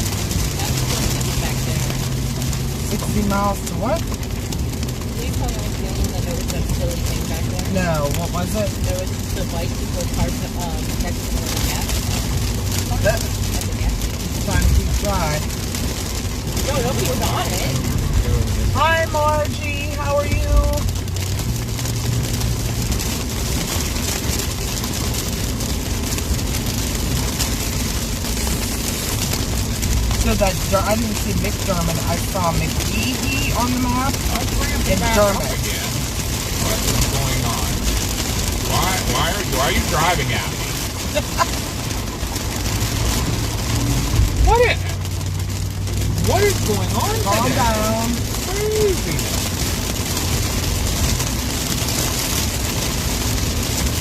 That's what's back there. 60 miles to what? Please tell me I was the only one that noticed that silly thing back there. No, what was it? There was the bicycle parked next to the gas station. That, At the gas station. trying to keep dry. No, nobody was on it. Hi, Margie. How are you? So that I didn't see McDermott. I saw McGehee on the map. And Dermot. again. What's going on? Why are you driving at me? What is going on Calm today? down. Craziness.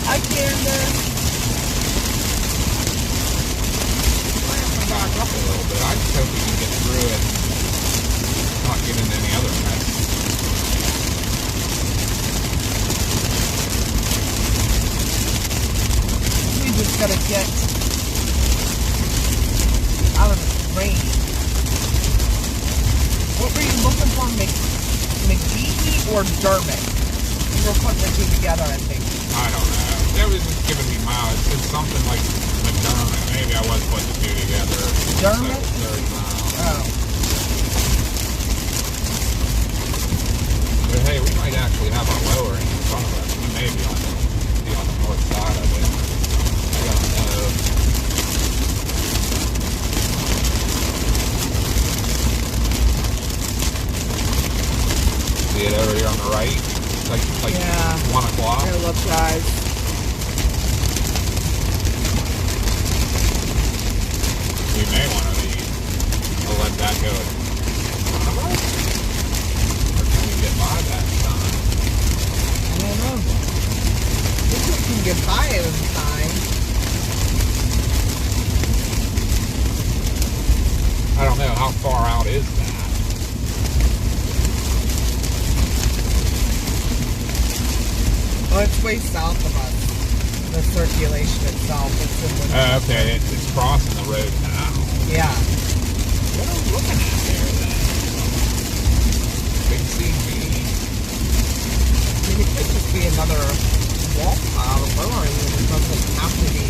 Hi, Candace. Back up a little bit. I just hope we can get through it. Not get into any other mess. We just gotta get out of the rain. What were you looking for, McGehee or Dermot? You were putting the two together, I think. I don't know. That was just giving me miles. It's something like McDermott. Maybe I was putting the two together. Dermot? So 30 miles. Oh. But hey, we might actually have our lowering in front of us. We may be on the north side of it. I don't know. See it over here on the right? It's like Yeah. 1 o'clock. Here, look, guys. We may want to let that go in front of us? Or can we get by that time? I don't know. I think we can get by it in time. I don't know. How far out is that? Oh, it's way south of us. The circulation itself. It's in the Okay, it's crossing the road now. yeah. What are we looking at there then? Big CV. I mean, it could just be another wall pile of lowering, and it doesn't have to be.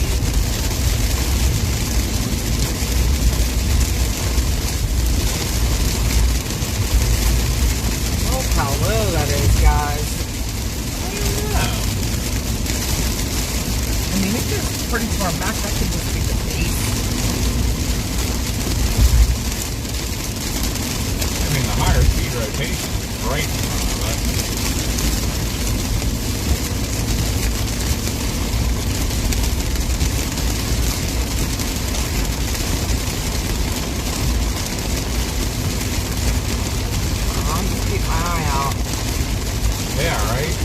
Oh, how low that is, guys. I don't know. I mean, it goes pretty far back. That could just be the base. I mean, the higher speed rotation is right in front of us. I'll just keep my eye out. Yeah, right?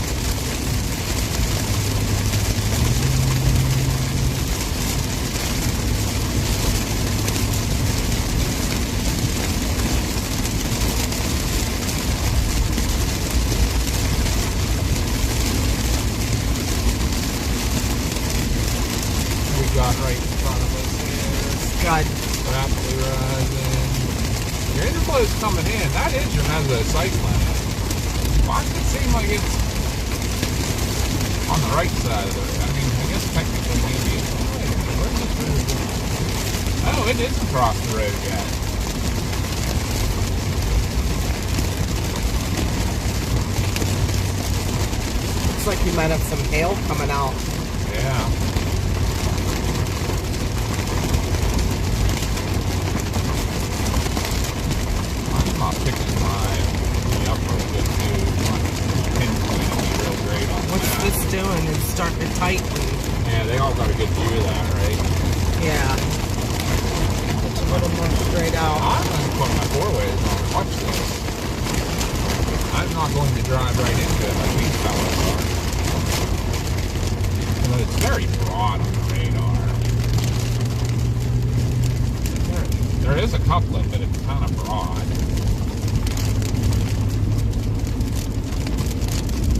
got right in front of us here? God. Rapidly rising. Your interflow's coming in. That is your mesocyclone. Why does it seem like it's on the right side of the road? I mean, I guess technically maybe it's... Where's this road going? Oh, it isn't across the road yet. Looks like you might have some hail coming out. Yeah. I'm not picking me up real good too. Pinpoint will be real great on What's that. this doing? It's starting to tighten. Yeah, they all got a good view of that, right? Yeah. It's a little more straight out. I'm going to put my four-ways on. Watch this. I'm not going to drive right into it like these fellas are. But it's very broad on the radar. There is a couplet, but it's kind of broad.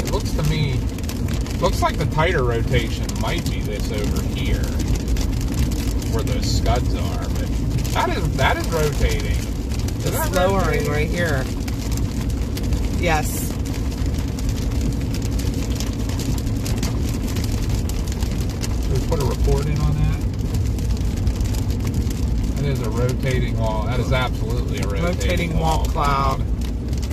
It looks to me, looks like the tighter rotation might be this over here, where those scuds are, but that is rotating. Is that Lowering rotating? right here. Yes. Should we put a report in on that? That is a rotating wall. That is absolutely a rotating wall cloud.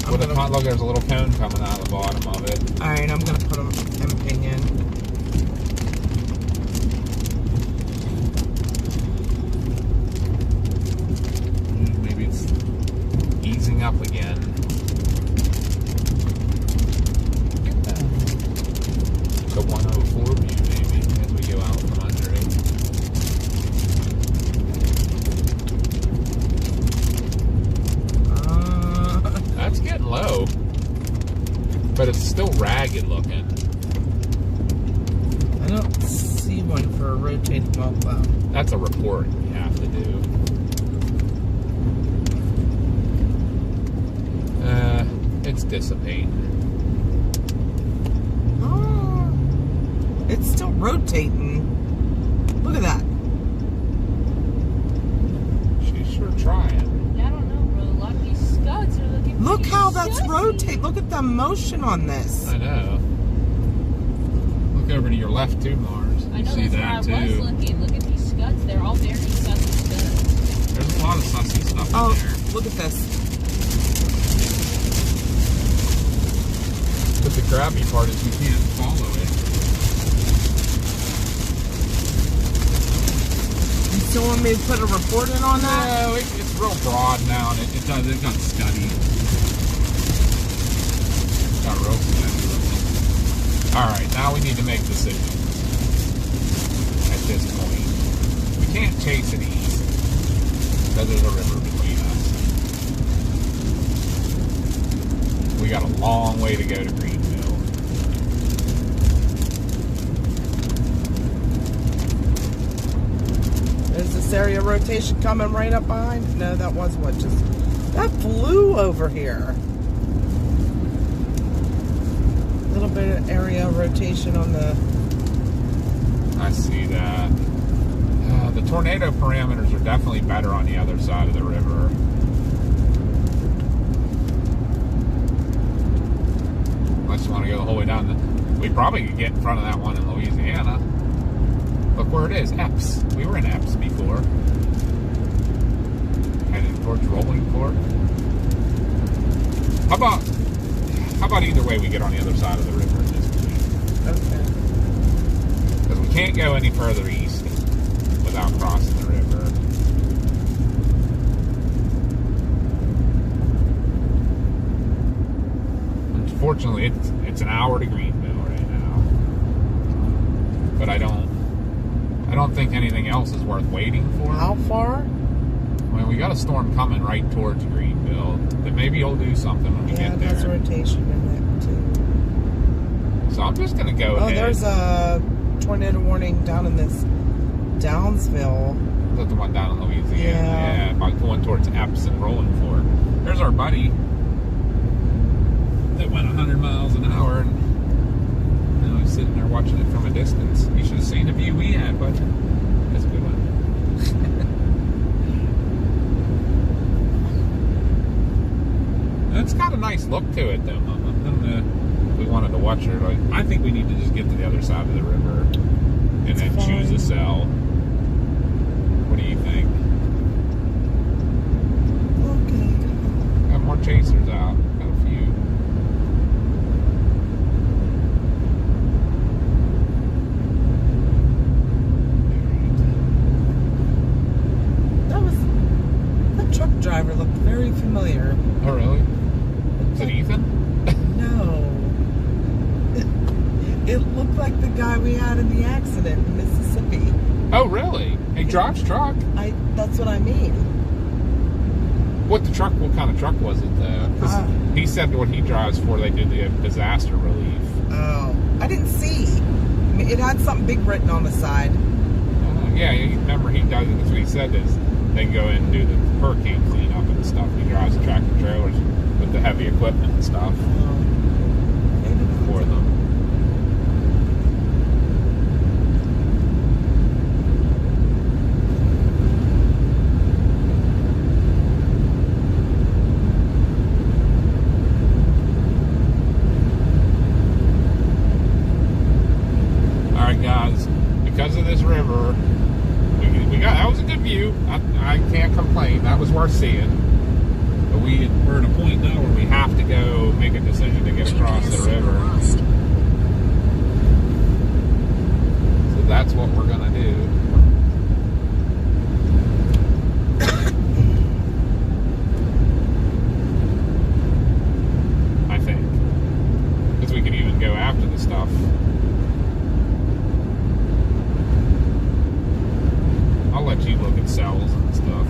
Look, there's a little cone coming out of the bottom of it. Alright, I'm going to put a ping in. Maybe it's easing up again. The 104 view, maybe, as we go out from under it. That's getting low, but it's still ragged looking. I don't see one for a rotating wall cloud. That's a report you have to do. It's dissipating. Oh, it's still rotating. Look at that. She's sure trying. Yeah, I don't know, bro. A lot of these scuds are looking Look pretty how that's sussy. rotating. Look at the motion on this. I know. Look over to your left too, Mars. I You know see that's that where I was too. looking. Look at these scuds. They're all very sussy scuds. There's a lot of sussy stuff Oh, in there. look at this. But the grabby part is we can't follow it. You still want me to put a report in on that? No, it's real broad now, and it got scuddy. Got real scuddy looking. Alright, now we need to make decisions at this point. We can't chase it east, because there's a river between us. We got a long way to go to Greenville. Is this area rotation coming right up behind? No, that was what just... That flew over here. A little bit of area rotation on the... I see that. The tornado parameters are definitely better on the other side of the river. Unless you want to go the whole way down. We probably could get in front of that one in Louisiana. Look where it is, Epps. We were in Epps before. Heading towards Rolling Court. How about either way we get on the other side of the river at this point? Okay. Because we can't go any further east without crossing the river. Unfortunately, it's an hour to Greenville right now. But I don't think anything else is worth waiting for. How far? Well, we got a storm coming right towards Greenville. That maybe he'll do something when we Yeah, get there's there. rotation in it too. So I'm just gonna go Oh, ahead. there's a tornado warning down in this Downsville. Is that the one down in Louisiana? Yeah. Yeah, by going towards Epps and Rolling Fork. There's our buddy that went 100 miles an hour, and now he's sitting there watching it from a distance. You should have seen the view we had, but as nice look to it, though. I don't know if we wanted to watch it. I think we need to just get to the other side of the river and It's then fine. choose a cell. What do you think? Okay. Got more chasers out. Got a few. That truck driver looked very familiar. Oh, really? Is it Ethan? No. It looked like the guy we had in the accident in Mississippi. Oh, really? He drives truck. That's what I mean. What kind of truck was it, though? 'Cause he said what he drives for, they do the disaster relief. Oh. I didn't see. I mean, it had something big written on the side. Yeah, you remember he does it. That's what he said is they go in and do the hurricane cleanup and stuff. He drives the tractor trailers with the heavy equipment and stuff for them. All right, guys. Because of this river, we got that was a good view. I can't complain. That was worth seeing. But we're at a point now where we have to go make a decision to get across the river. Lost. So that's what we're gonna do. I think. Because we could even go after the stuff. I'll let you look at cells and stuff.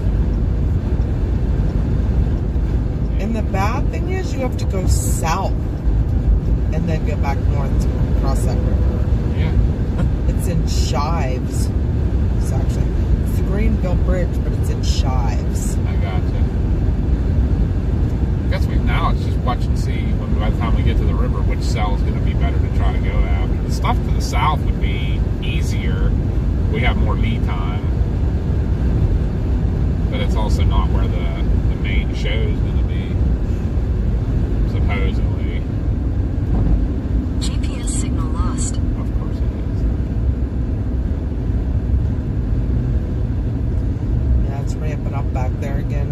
And the bad thing is you have to go south and then go back north to cross that river. Yeah. It's in Shives. It's the Greenville Bridge, but it's in Shives. I gotcha. I guess now it's just watch and see when by the time we get to the river which cell is going to be better to try to go after. The stuff to the south would be easier. We have more lead time. But it's also not where the main show is going to be, supposedly. GPS signal lost. Of course it is. Yeah, it's ramping up back there again.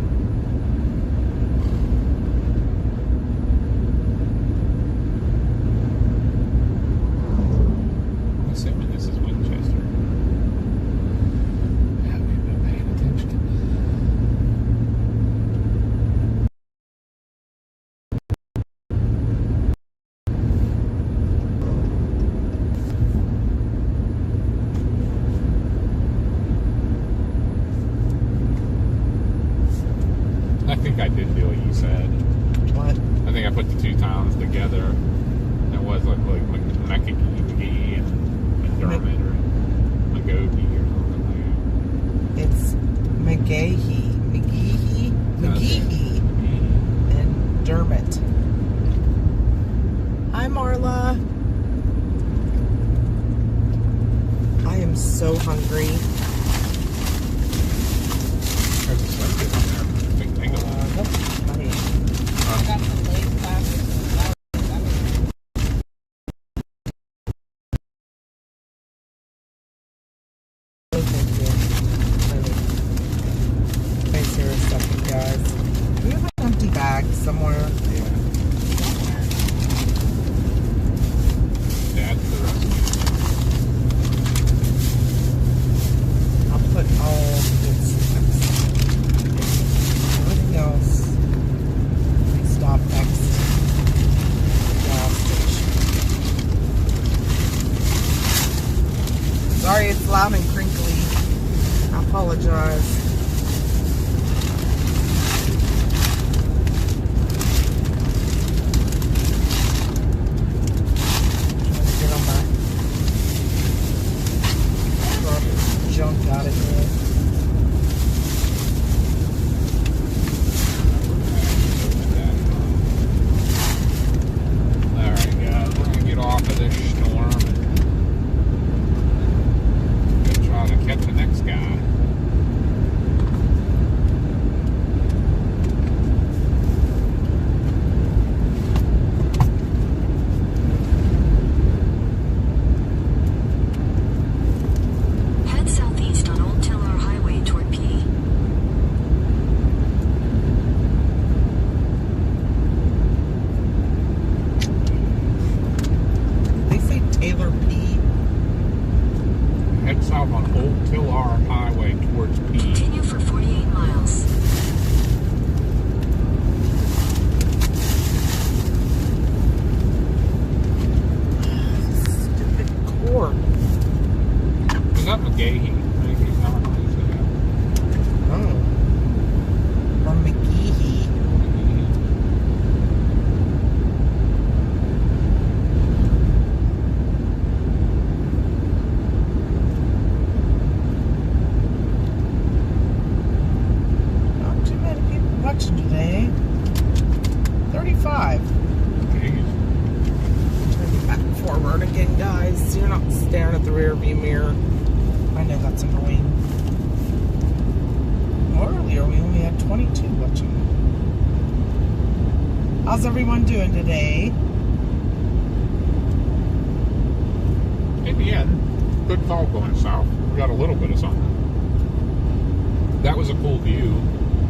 I'm assuming this is Winchester. Yeah, we've been paying attention. I think I did do what you said. What? I think I put the two towns together. It was like McGee and Dermot or McGogey or something like It's McGehee, and Dermot. Hi, Marla. I am so hungry. There's a Slim in there. Big thing of them. That's funny. I got some Lay's classics and flowers. Oh, thank you. Wait here a second, guys. Do we have an empty bag somewhere? Dad to the rescue. I'll put all the good stuff. Everything else. We stop next gas station. Sorry, it's loud and crinkly. I apologize. Trying to get on my junk out of here. Alright guys, we're gonna get off of this storm and go try to catch the next guy. south on Old Tillar Highway towards P. Continue for 48 miles. Stupid core. Is that McGahee? Maybe he's not. Oh. Or McGehee. Not too many people watching today. 35. Turn back forward again, guys. So you're not staring at the rear view mirror. I know that's annoying. Earlier we only had 22 watching. How's everyone doing today? In the end, good call going south. We got a little bit of something. That was a cool view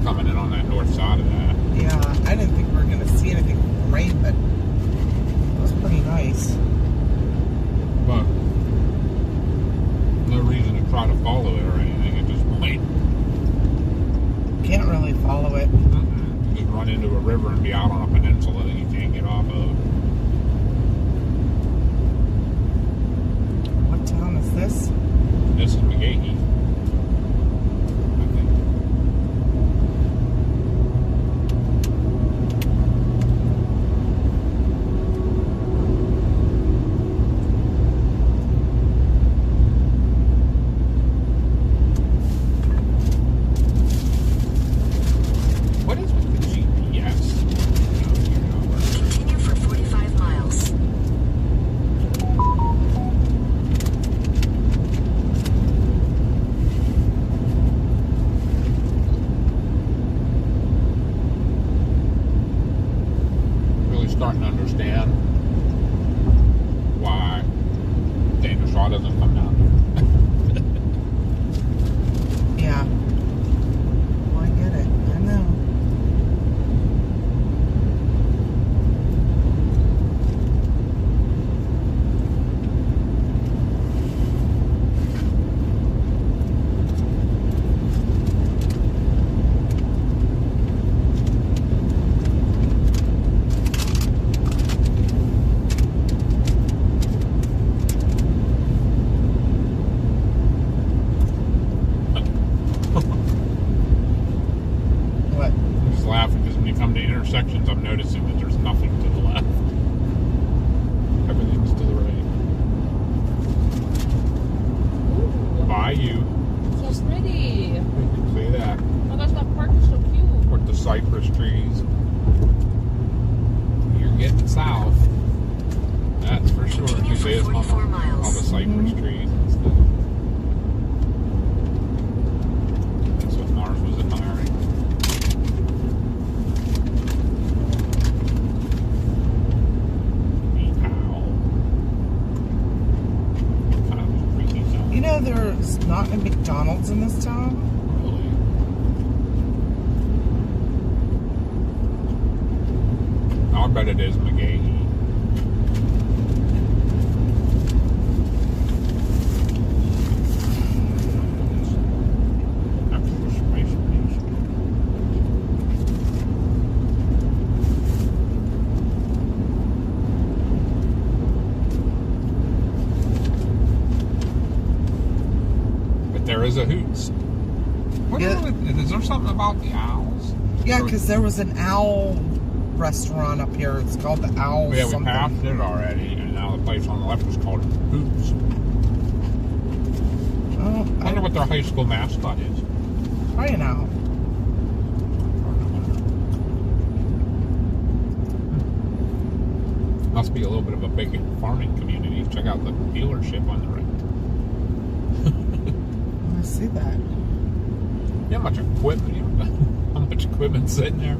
coming in on that north side of that. Yeah, I didn't think we were going to see anything from rain, but it was pretty nice. But no reason to try to follow it or anything at this point. Can't really follow it. You just run into a river and be out on a peninsula that you can't get off of. What town is this? This is McGahee. I think. What is with the GPS? Continue for 45 miles. Really starting to understand why Dana Shaw doesn't come down here. Yeah. Well, I get it. I know. What? I'm just laughing because when you come to intersections, I'm noticing that there's nothing to the left. Everything's to the right. Ooh, Bayou. so pretty. You can see that. Oh, gosh, that park is so cute. With the cypress trees. You're getting south. That's for sure. You see it's all 44 miles. the cypress trees and stuff. That's what Mars was admiring. Kind of freaky zone. You know there's not a McDonald's in this town? Really. I'll bet it is McGahee. But there is a Hoots. What Yeah. is there something about the owls? Yeah, because there was an owl restaurant up here. It's called the Owl Yeah, we something. passed it already, and now the place on the left is called Hoots. Oh, I wonder what their high school mascot is. Probably an owl. Must be a little bit of a big farming community. Check out the dealership on the right. I see that. You know how much equipment? How much equipment's sitting there?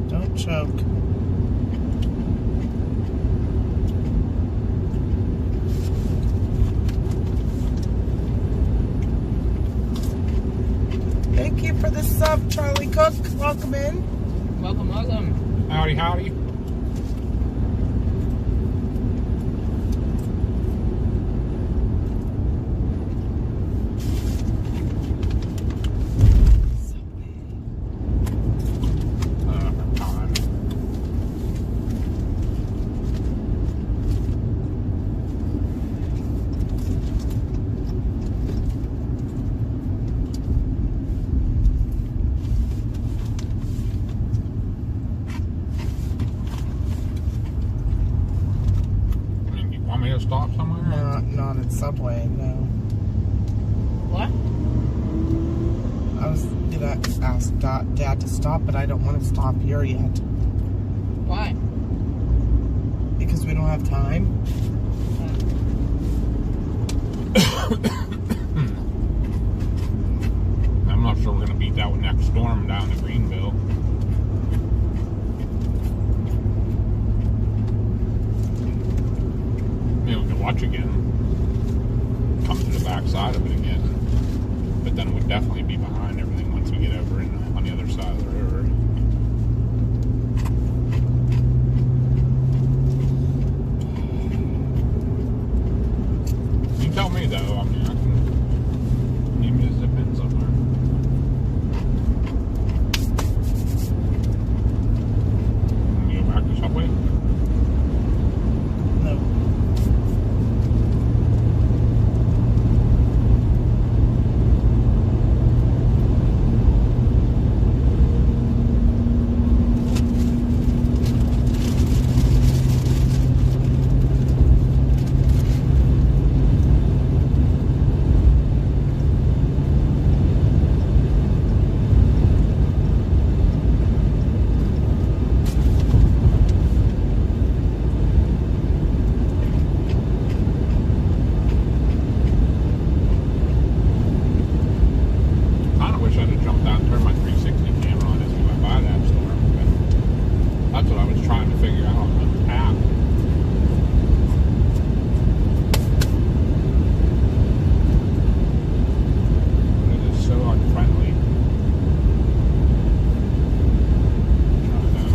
Don't choke. Thank you for the sub, Charlie Cook. Welcome in. Welcome, welcome. Howdy, howdy. tornado stop somewhere? Not at Subway, no. What? I was gonna ask Dad to stop, but I don't want to stop here yet. Why? Because we don't have time. I'm not sure we're gonna beat that next storm down to Greenville. Maybe we can watch again. Come to the backside of it again. But then we'd definitely be behind everything once we get over on the other side of the river. You tell me though, I mean, I can need me to zip in somewhere. You go back to Subway? No. Kinda wish I'd have jumped out and turned my 360 camera on as we went by that storm, but that's what I was trying to figure out on the app. It is so unfriendly. I know.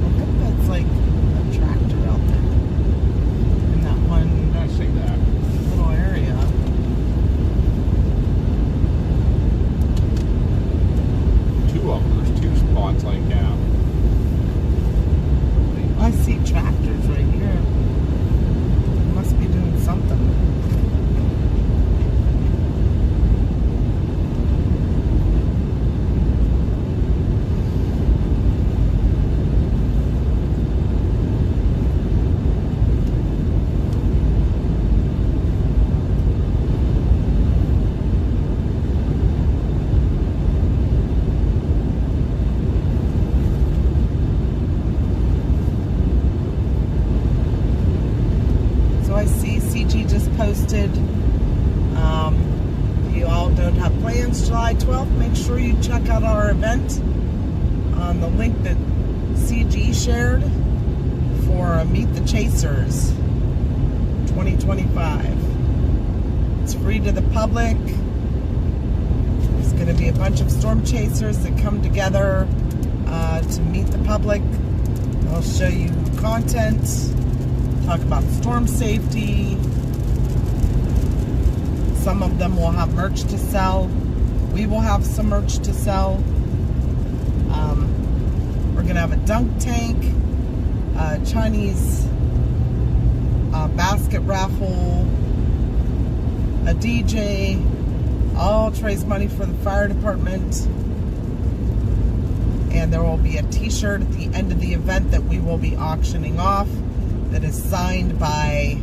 I hope that's like a tractor out there. In that one I see that. little area. Two of them. There's two spots like that. I see tractors right here. Must be doing something. So I see CG just posted. If you all don't have plans July 12th, make sure you check out our event on the link that CG shared for Meet the Chasers 2025. It's free to the public. There's going to be a bunch of storm chasers that come together to meet the public. They'll show you content, talk about storm safety. Some of them will have merch to sell. We will have some merch to sell. We're going to have a dunk tank, a Chinese basket raffle, a DJ, all to raise money for the fire department. And there will be a t-shirt at the end of the event that we will be auctioning off that is signed by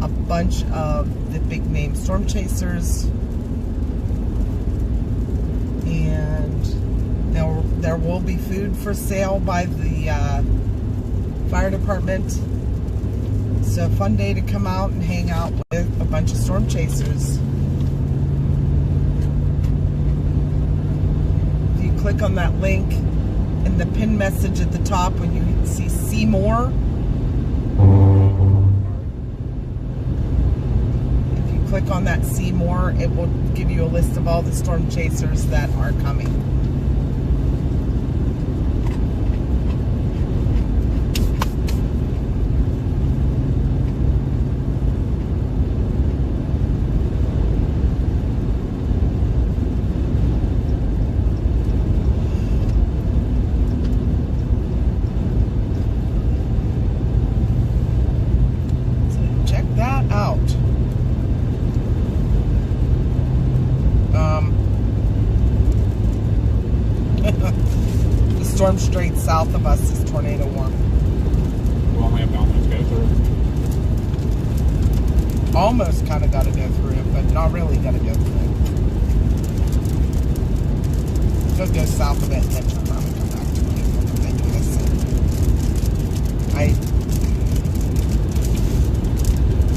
a bunch of the big name storm chasers. And there will be food for sale by the fire department. So a fun day to come out and hang out with a bunch of storm chasers. If you click on that link in the pin message at the top, when you see more, if you click on that see more, it will give you a list of all the storm chasers that are coming. Storm straight south of us is tornado warning. almost kind of got to go through it, but not really got to go through it. It'll go south of it and then turn around and come back to it. Ridiculous.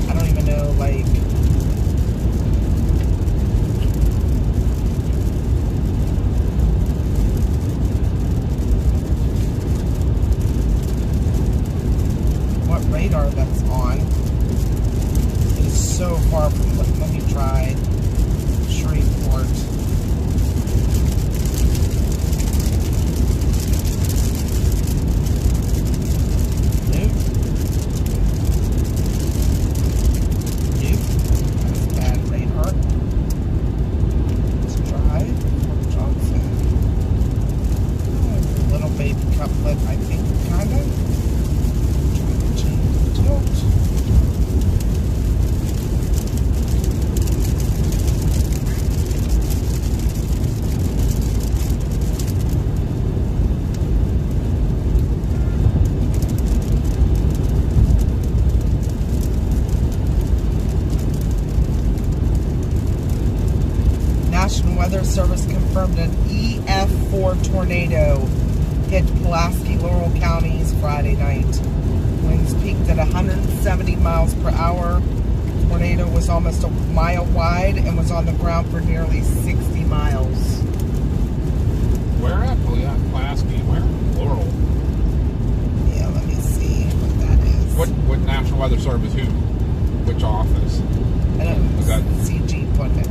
I don't even know, like, what radar that's on. It is so far from, let me try Shreveport. Weather Service confirmed an EF4 tornado hit Pulaski, Laurel counties Friday night. Winds peaked at 170 miles per hour. The tornado was almost a mile wide and was on the ground for nearly 60 miles. Where at Pulaski? Where? Laurel. Yeah, let me see what that is. What National Weather Service? Who? Which office? I don't know. Was that CG put it.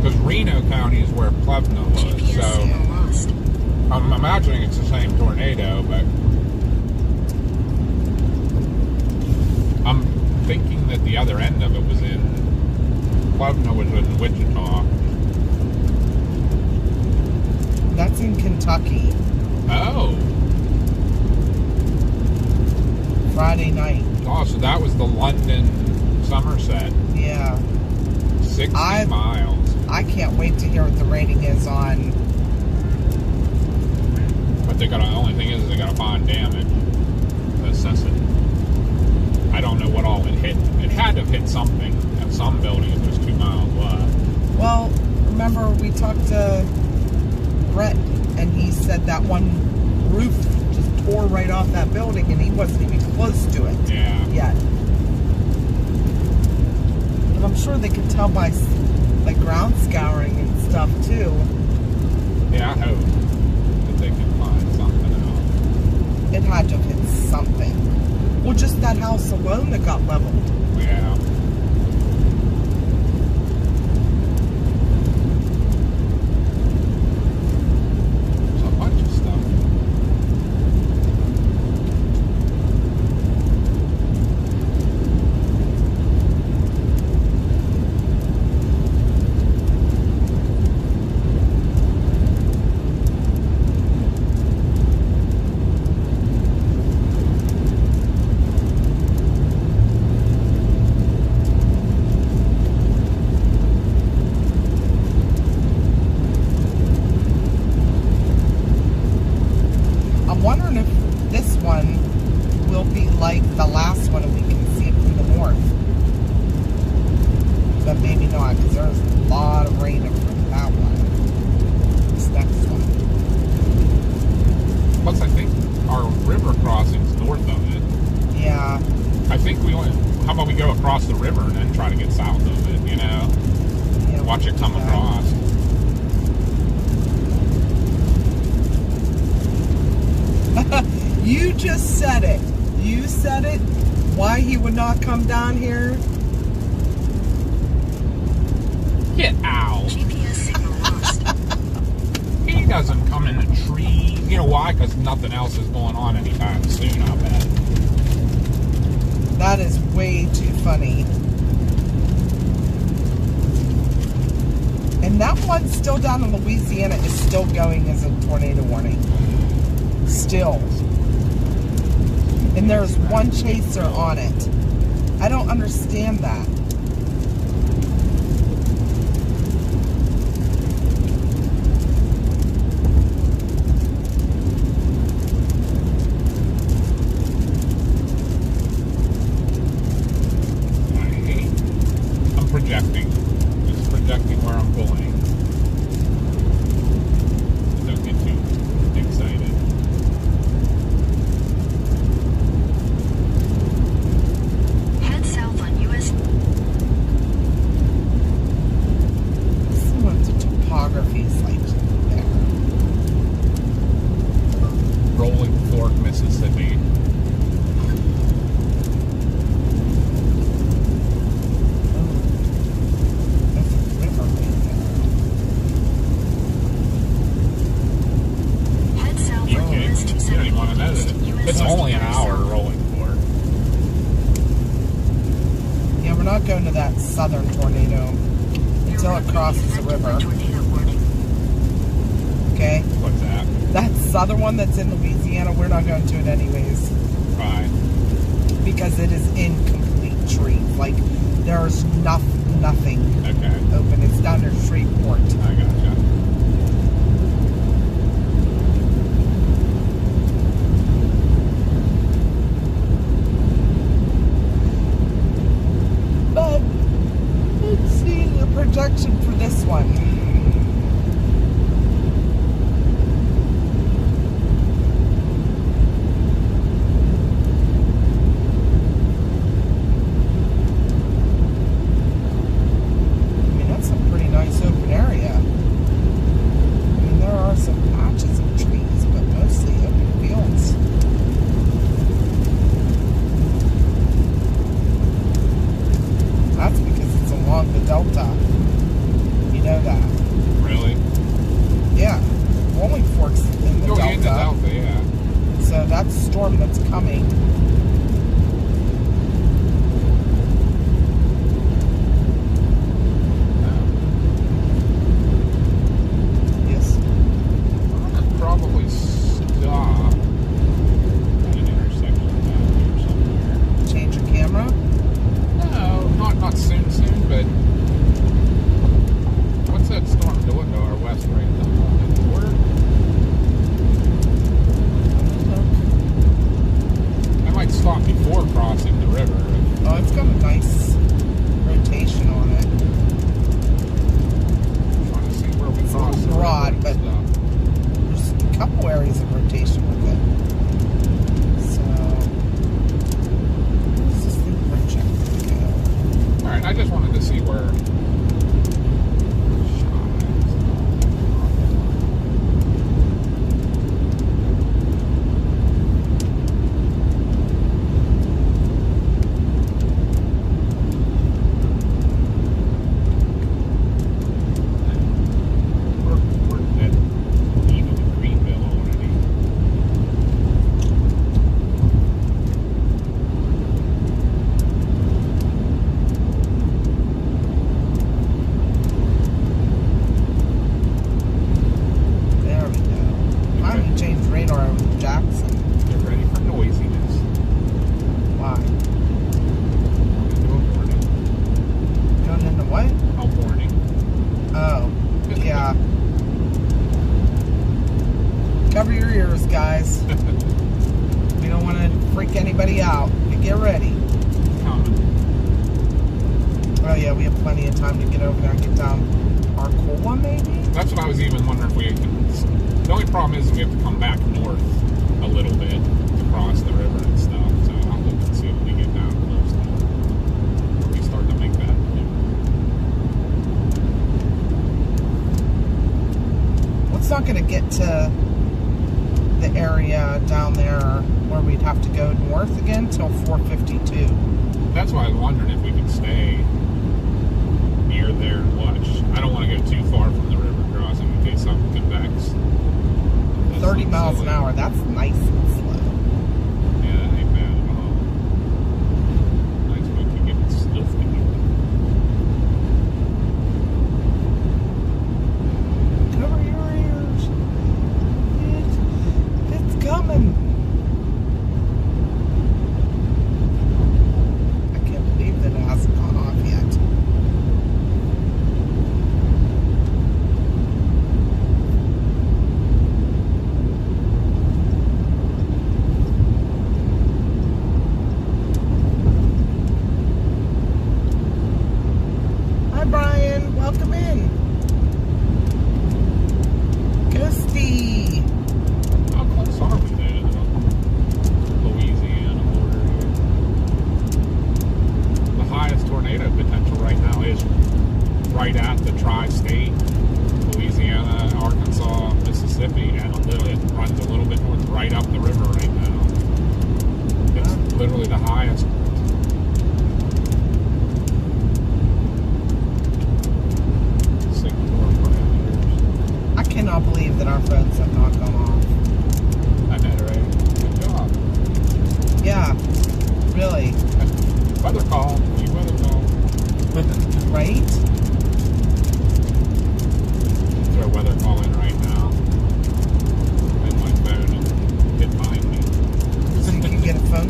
Because Reno County is where Plevna was, GPS so signal lost. I'm imagining it's the same tornado, but I'm thinking that the other end of it was in Plevna, was in Wichita. That's in Kentucky. Oh. Friday night. Oh, so that was the London Somerset. Yeah. 60 miles. I can't wait to hear what the rating is on. But the only thing is they got to find damage. Assess it. I don't know what all it hit. It had to have hit something at some building if it was 2 miles wide. Well, remember we talked to Brett and he said that one roof just tore right off that building and he wasn't even close to it yet. And I'm sure they could tell by like ground scouring and stuff too. Yeah, I hope that they can find something else. It had to have hit something. Well, just that house alone that got leveled. Yeah. There's a bunch of stuff. I'm wondering if this one will be like the last one and we can see it from the north. But maybe not, because there's a lot of rain from that one. This next one. Plus, I think our river crossing's north of it. Yeah. I think how about we go across the river and then try to get south of it, you know? Yeah, Watch it come across. You just said it. You said it. Why he would not come down here? Get out. GPS signal lost. He doesn't come in a tree. You know why? Because nothing else is going on anytime soon, I bet. That is way too funny. And that one still down in Louisiana is still going as a tornado warning. Still. And there's one chaser on it. I don't understand that. It's only an hour rolling for. Yeah, we're not going to that southern tornado until it crosses the river. Tornado warning. Okay? What's that? That southern one that's in Louisiana, we're not going to it anyways. Right. Because it is in complete trees. Like, there's nothing Okay. open. It's down near Shreveport. I gotcha. But let's see the projection for this one. I mean, that's a pretty nice open area. I mean, there are some patches of trees, but mostly open fields. That's because it's along the delta. You know that. Really? Yeah. Rolling Fork's in the Going delta. into Delta, yeah. So that storm that's coming. Yes. I'm gonna probably stop at an intersection down here somewhere. Change your camera. No, not soon, but what's that storm doing to our west right now? I might stop before crossing the river. Oh, it's got a nice rotation on it. Trying to see where we It's a cross little the broad, river and but- stuff. There's a couple areas of rotation with it. So, where's this thing projected to go? All right, I just wanted to see where. We're dead even with Greenville already. There we go. Why don't you change radar over to Jackson? Get ready for noisiness. Why? Into a warning. Going into what? A warning. Oh, yeah. Cover your ears, guys. We don't want to freak anybody out. But get ready. Coming. Oh yeah, we have plenty of time to get over there and get down Arcola, maybe? That's what I was even wondering if we can. The only problem is we have to come back north a little bit to cross the river and stuff. So I'll look and see when we get down close to where we start to make that maneuver. Well, it's not going to get to the area down there where we'd have to go north again till 4:52. That's why I was wondering if we could stay near there and watch. I don't want to go too far from the river crossing in case something convects. 30 miles an hour, that's nice and slow. Yeah, that ain't bad at all. Nice we can get it still together. Cover your ears. It's coming. I can't believe that it hasn't gone off yet.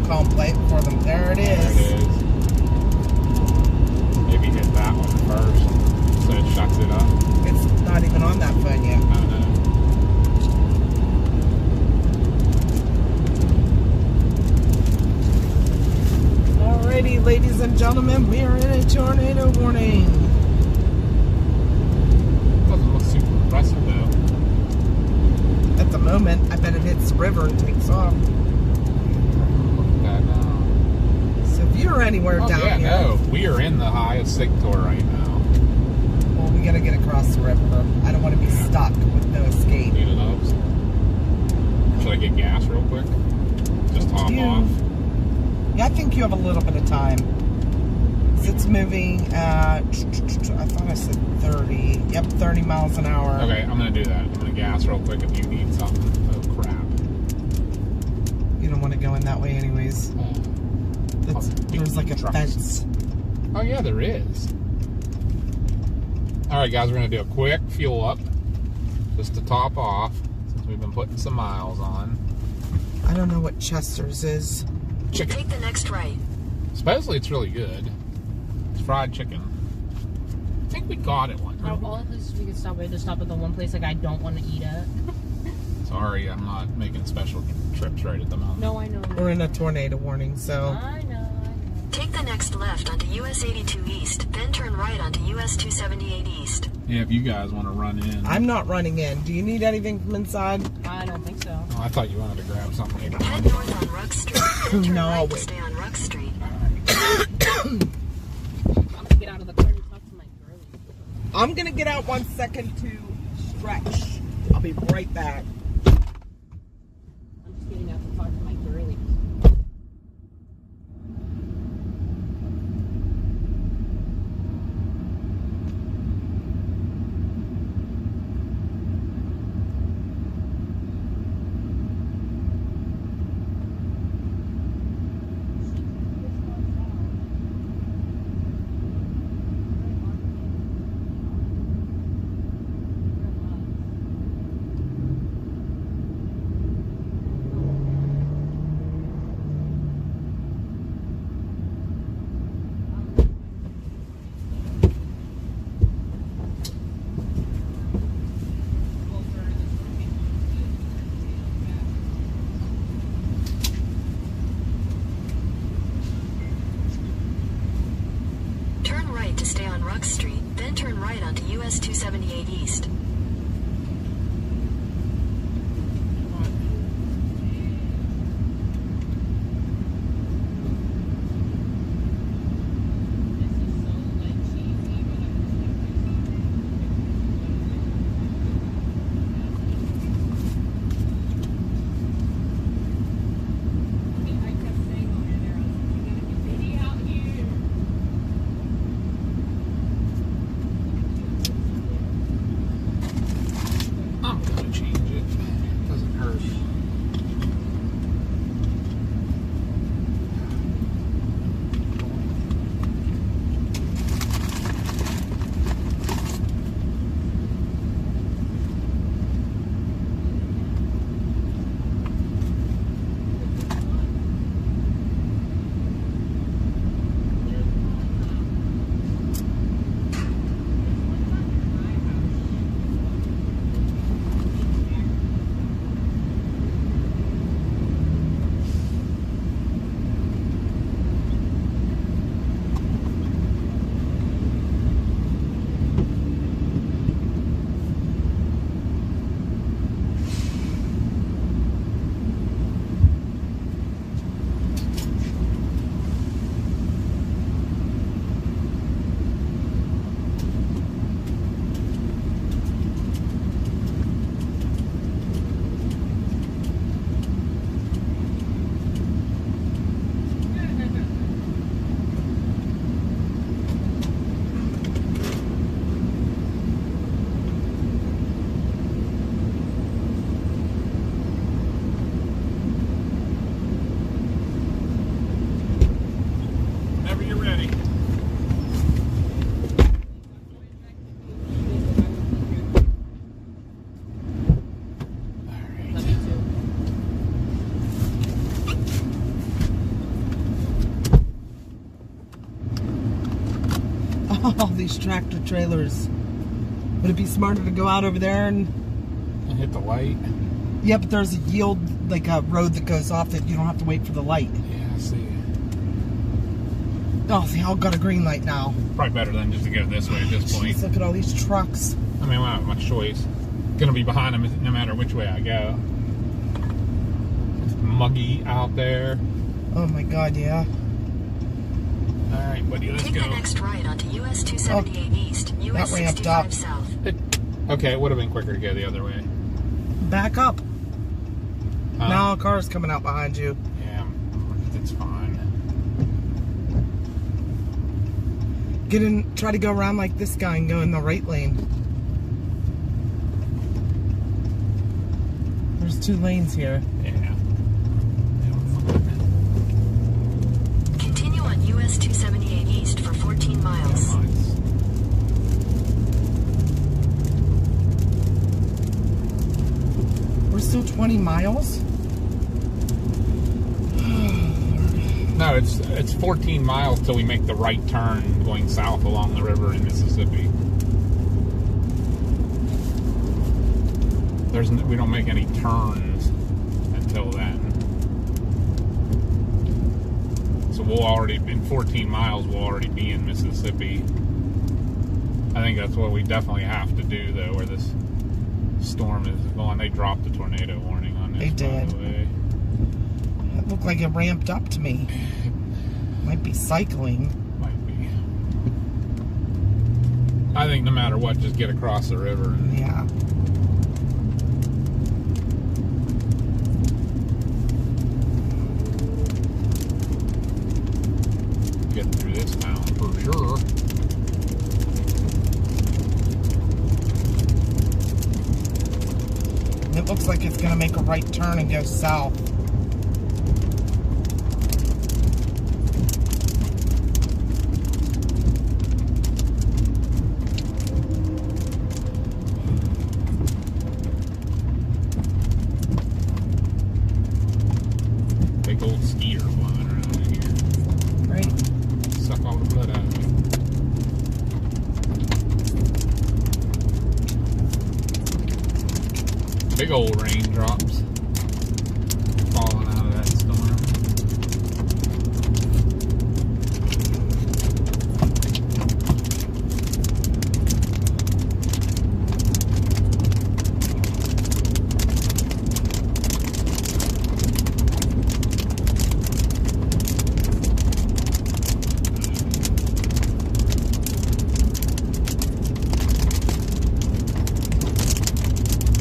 intercom plate for them. There it There is. it is. Maybe hit that one first so it shuts it up. It's not even on that phone yet. I don't know. Alrighty, ladies and gentlemen, we are in a tornado warning. Doesn't look super impressive though. At the moment, I bet it hits the river and takes off. Look at that now. So if you're anywhere Oh down yeah, here, no. We are in the highest sector right now. well, we gotta get across the river. I don't want to be stuck with no escape. Need it up. Should I get gas real quick? Just hop off. Yeah, I think you have a little bit of time. So it's moving at, I thought I said 30. Yep, 30 miles an hour. Okay, I'm gonna do that. I'm gonna gas real quick if you need something. Oh crap. You don't want to go in that way anyways. There's like a fence. Oh yeah, there is. Alright guys, we're gonna do a quick fuel up. Just to top off, since we've been putting some miles on. I don't know what Chester's is. Chicken. Take the next right. Supposedly it's really good. It's fried chicken. I think we got it one. Out of all the places we could stop, we had to stop at the one place like I don't want to eat at. Sorry, I'm not making special trips right at the moment. No, I know. We're in a tornado warning, so I know. Take the next left onto US 82 East, then turn right onto US 278 East. Yeah, if you guys want to run in. I'm not running in. Do you need anything from inside? I don't think so. Oh, I thought you wanted to grab something. Head north on Ruck Street, then turn No, right to wait. stay on Ruck Street. I'm gonna get out of the car and talk to my girlie. I'm gonna get out 1 second to stretch. I'll be right back. I'm just getting out to talk to my girlie. Turn right to stay on Ruck Street, then turn right onto US 278 East. All these tractor trailers. Would it be smarter to go out over there and hit the light? Yeah, but there's a yield, like a road that goes off that you don't have to wait for the light. Yeah, I see. Oh, they all got a green light now. Probably better than just to go this way at this point. Jeez, look at all these trucks. I mean, we don't have much choice. Gonna be behind them no matter which way I go. It's muggy out there. Oh my God, yeah. All right, buddy, let's Take go. the next right onto US 278 East, US that ramped up. 65 South. Okay, it would have been quicker to go the other way. Back up. Now a car's coming out behind you. Yeah, that's fine. Get in, try to go around like this guy and go in the right lane. There's 2 lanes here. Yeah. Continue on US 278 East for 14 miles. Yeah, nice. We're still 20 miles? No, it's 14 miles till we make the right turn going south along the river in Mississippi. We don't make any turns until then. So we'll already, in 14 miles, we'll already be in Mississippi. I think that's what we definitely have to do, though, where this storm is going. They dropped the tornado warning on this. They did. By the way. It looked like it ramped up to me. Might be cycling. Might be. I think no matter what, just get across the river. And Yeah. get through this town for sure. It looks like it's gonna make a right turn and go south. Big old skier flying around in here. Right? Suck all the blood out of me. Big old raindrops falling out of that storm.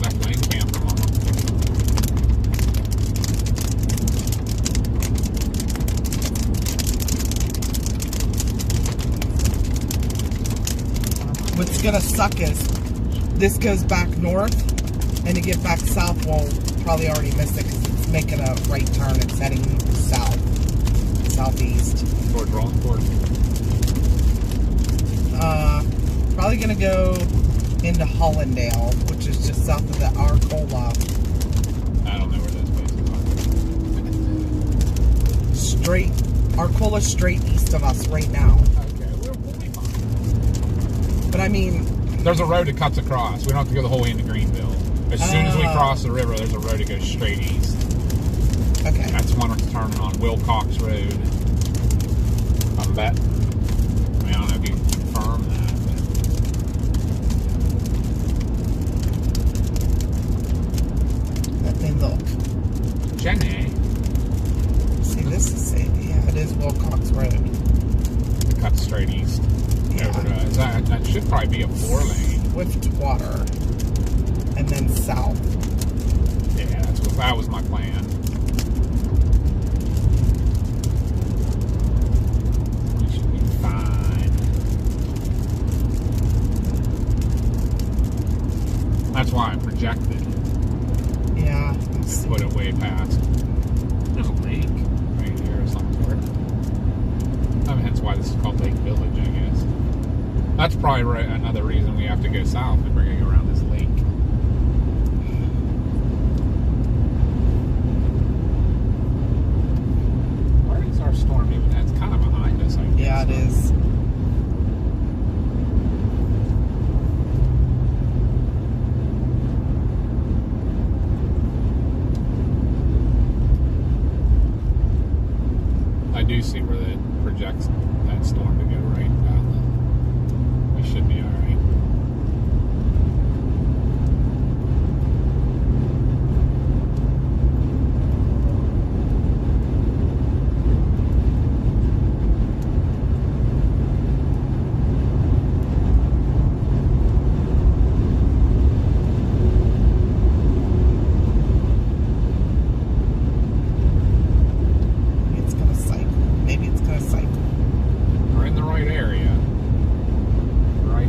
Left lane camper, mama. What's gonna suck is this goes back north, and to get back south, we'll probably already miss it because it's making a right turn. It's heading south, southeast. Towards Rollingport. Probably gonna go into Hollandale, which is just south of the Arcola. I don't know where this place is. Straight, Arcola straight east of us right now. Okay, we'll be fine. But I mean, There's a road that cuts across. We don't have to go the whole way into Greenville. As soon as we Oh. cross the river, there's a road that goes straight east. okay. That's the one that's turning on Wilcox Road. I bet. I mean, I don't know if you can confirm that. Let me look. But Jenny See, this is yeah, it is Wilcox Road. cuts straight east. Yeah. Over to, that should probably be a 4-lane. Swiftwater, and then south. Yeah, that was my plan. We should be fine. That's why I projected. Yeah. Let's see. Put it way past. There's a lake right here or some sort. Hence why this is called Lake Village, I guess. That's probably another reason we have to go south if we're going to go around this lake. Where is our storm even? That's kind of behind us, I guess. Yeah, it is. do see where it projects that storm to go right down. We should be all right. It's gonna cycle. Maybe it's gonna cycle. We're in the right area. Right.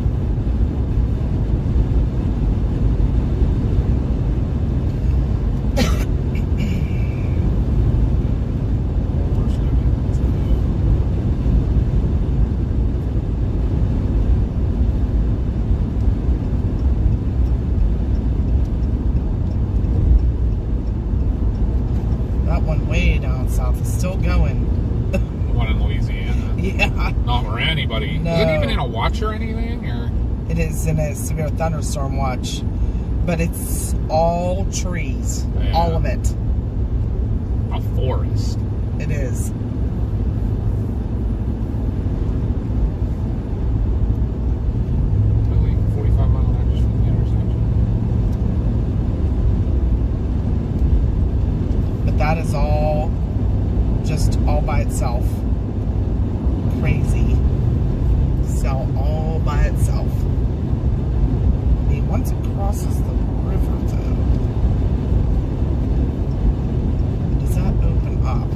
That one way down south is still going. The one in Louisiana. Yeah. Not where anybody. No. Is it even in a watch or anything? Or It is in a severe thunderstorm watch, but it's all trees, Yeah. all of it. a forest? It is. Really? 45 mile an hour just from the intersection. But that is all just all by itself. Crazy. Cell all by itself. I mean, once it crosses the river, though, does that open up?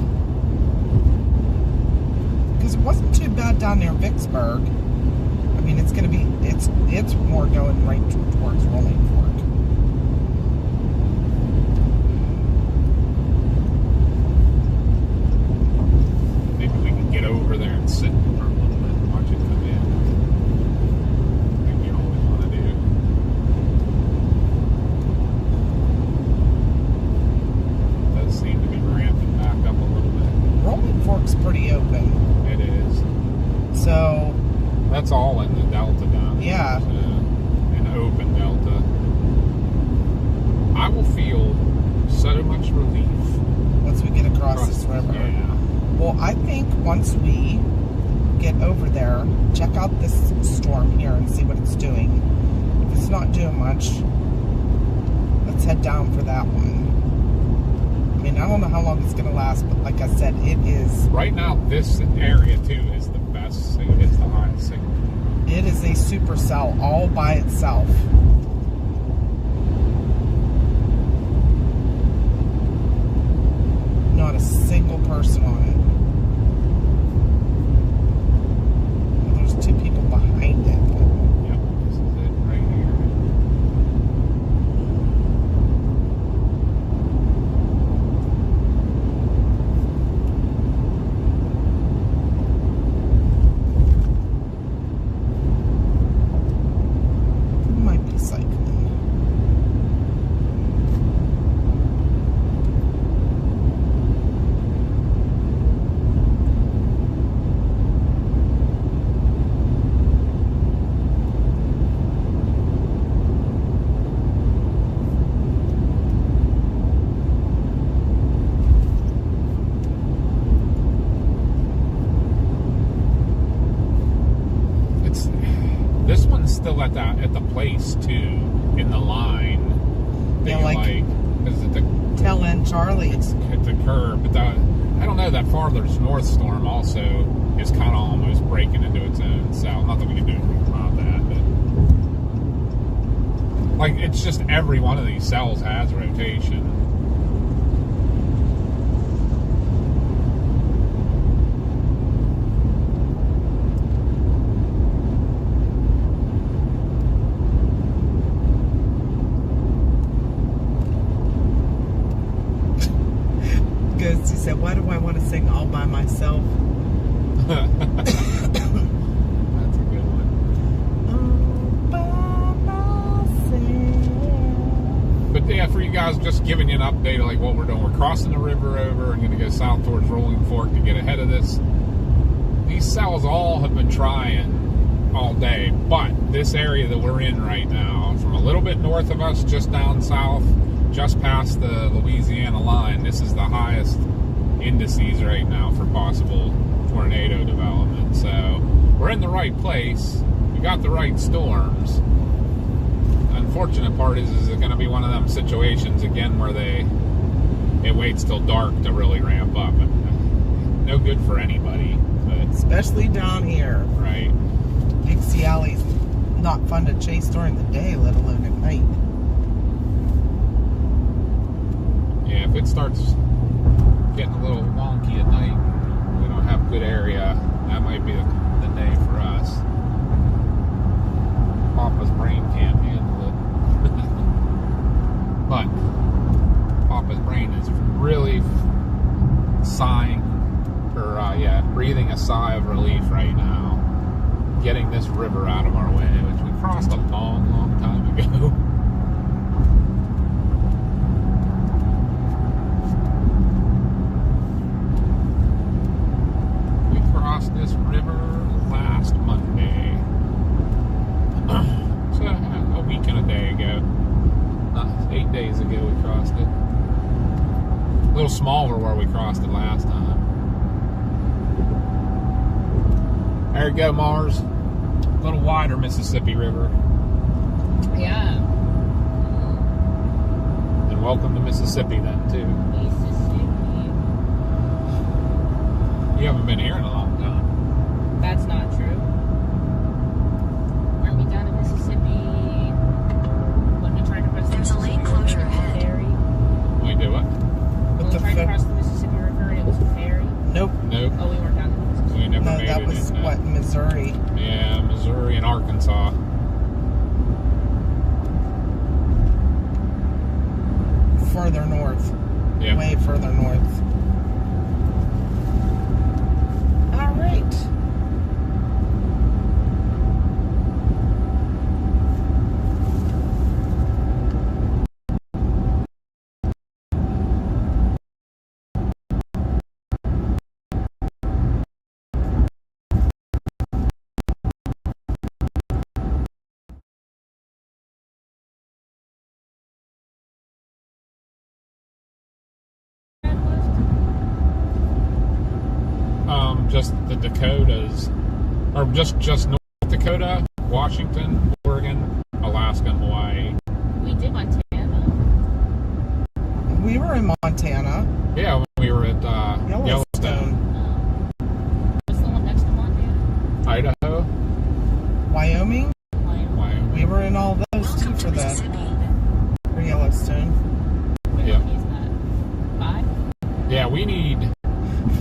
Because it wasn't too bad down near Vicksburg. I mean, it's going to be, it's more going right towards Rolling Fork. Maybe we can get over there and sit for a little bit and watch it come in. I think you always want to do. It does seem to be ramping back up a little bit. Rolling Fork's pretty open. It is. So, That's all in the delta down there. Yeah. An open delta. I will feel so much relief once we get across this river. Yeah. Well, I think once we get over there, check out this storm here and see what it's doing. If it's not doing much, let's head down for that one. I mean, I don't know how long it's going to last, but like I said, it is. Right now, this area too is the best. It's the highest signal. It is a supercell all by itself. Not a single person on it. There's two people behind it. Yep, this is it right here. It might be cycling. This one's still at the place too, in the line. Yeah, That like- because at the Tail end Charlie. it's at the curve, but I don't know, that farther north storm also is kind of almost breaking into its own south. Not that we can do anything about that, but like it's just every one of these cells has rotation. Because he said, why do I want to sing all by myself? That's a good one. All by myself. But yeah, for you guys, just giving you an update of like what we're doing. We're crossing the river over and going to go south towards Rolling Fork to get ahead of this. These cells all have been trying all day, but this area that we're in right now, from a little bit north of us, just down south, just past the Louisiana line, this is the highest indices right now for possible tornado development. So we're in the right place. We got the right storms. Unfortunate part is it going to be one of them situations again where it waits till dark to really ramp up. No good for anybody. But, especially down here. Right. Dixie Alley's not fun to chase during the day, let alone at night. Yeah, if it starts getting a little wonky at night, we don't have good area, that might be the day for us. Papa's brain can't handle it. But Papa's brain is really sighing, or breathing a sigh of relief right now. Getting this river out of our way, which we crossed a long, long time ago. We crossed this river last Monday. So a week and a day ago. 8 days ago we crossed it. A little smaller where we crossed it last time. There you go, Mars. A little wider Mississippi River. Yeah. And welcome to Mississippi then, too. Mississippi. You haven't been here in a long time. That's not true. Aren't we down in Mississippi when we tried to cross the There's a Mississippi lane closure River and it was a ahead. ferry? We do what? When we tried to cross the Mississippi River and it was a ferry? Nope. Nope. Oh, we weren't down in Mississippi. We never No, made that it was in, what, Missouri. Yeah, Missouri and Arkansas. Further north. Yeah. Way further north. All right. Just the Dakotas, or just North Dakota, Washington, Oregon, Alaska, and Hawaii. We did Montana. We were in Montana. Yeah, when we were at Yellowstone. What's the one next to Montana? Idaho, Wyoming. Wyoming. We were in all those too Welcome to for Mississippi. for Yellowstone. Wait, Yep. how many is that? 5? Yeah, we need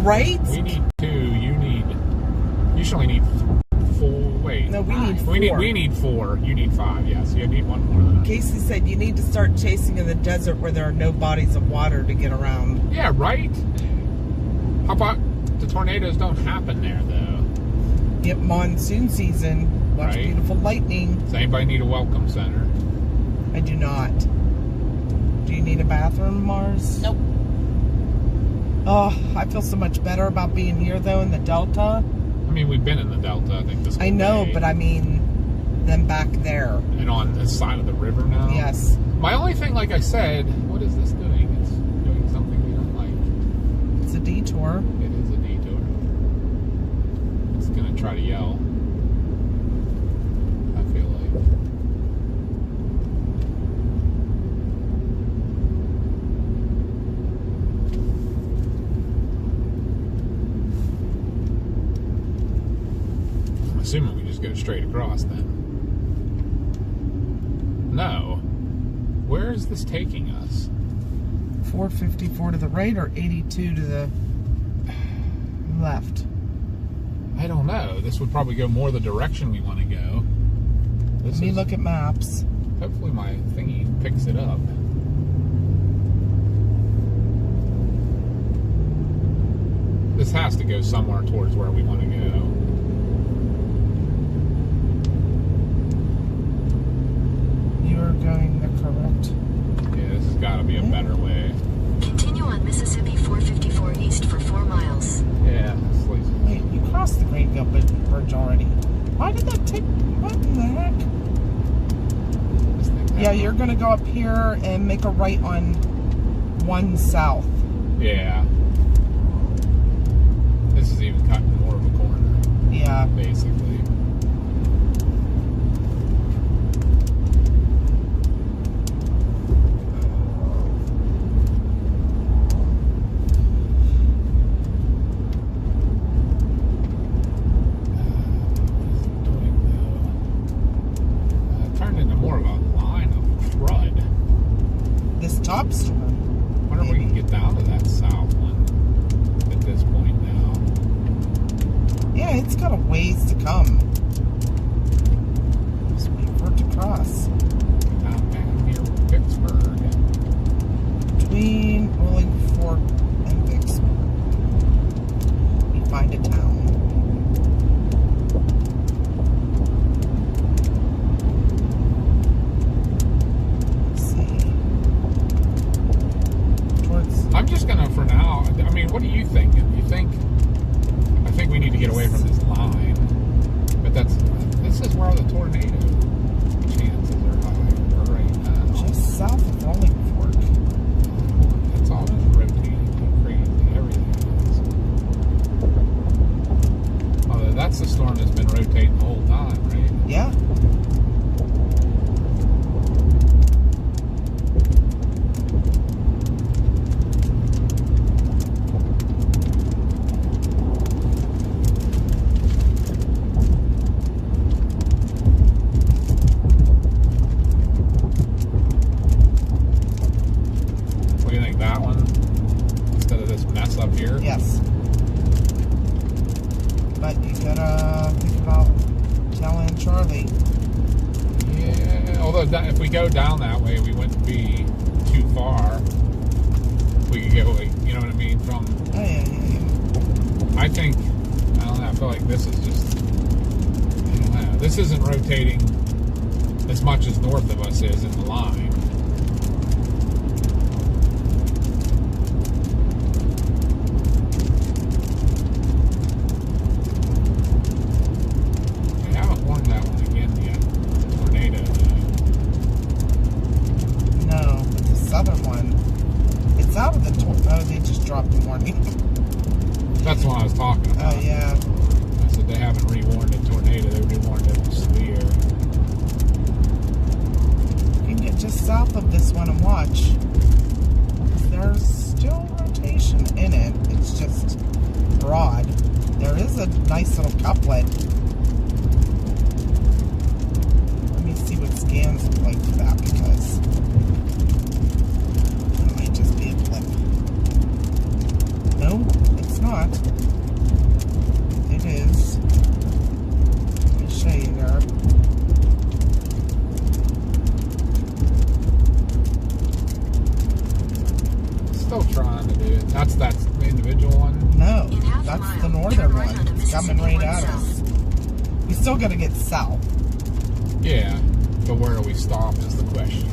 Right? 2. You should only need 4. Wait. No, we need 4. We need 4. You need 5. Yes, you need one more than us. Casey said you need to start chasing in the desert where there are no bodies of water to get around. Yeah, right. How about the tornadoes don't happen there though? Get monsoon season. Watch Right. beautiful lightning. Does anybody need a welcome center? I do not. Do you need a bathroom, Mars? Nope. Oh, I feel so much better about being here though in the Delta. I mean, we've been in the Delta, I think, this whole I know, day. but I mean, them back there. And on this side of the river now? Yes. My only thing, like I said, what is this doing? It's doing something we don't like. It's a detour. It is a detour. It's gonna try to yell. I feel like. I'm assuming we just go straight across then. No. Where is this taking us? 454 to the right or 82 to the left? I don't know. This would probably go more the direction we want to go. Let me look at maps. Hopefully my thingy picks it up. This has to go somewhere towards where we want to go. You're going the correct. Yeah, this has got to be a better way. Continue on Mississippi 454 east for 4 miles. Yeah. It's like, Wait, you crossed the Greenville Bridge already. Why did that take... What in the heck? this thing Yeah, has- you're going to go up here and make a right on 1 south. Yeah. it's got a ways to come. Just wait for it to cross. Down here with Vicksburg. Between Rolling Fork and Vicksburg, we find a town. Let's see. Towards. I'm just gonna, for now, I mean, what are you thinking? I think we need to get away from this line. But this is where the tornado chances are high for right now. Just south of Rolling Fork. It's all just rotating like crazy. Everything is. Oh, that's the storm that's been rotating the whole time, right? Yeah. What do you think, that one? Instead of this mess up here? Yes. But you gotta think about telling Charlie. Yeah, although if we go down that way, we wouldn't be too far. We could go, like, you know what I mean, from... Oh, yeah. I think, I don't know, I feel like this is just... I don't know. This isn't rotating as much as north of us is in the line. We haven't warned that one again yet. Tornado. No, but the southern one, it's out of the oh, they just dropped the warning. That's what I was talking about. Oh, yeah. I said they haven't rewarned a tornado, they rewarned it severe. You can get just south of this one and watch. There's still rotation in it. It's just broad. There is a nice little couplet. Let me see what scans look like for that, because it might just be a blip. No, it's not. It is. Let me show you there. Still trying to do it. That's the individual one. No, In half a that's mile, the northern turn right one. onto It's coming Mississippi right at 1 us. south. We still gotta get south. Yeah, but where do we stop is the question.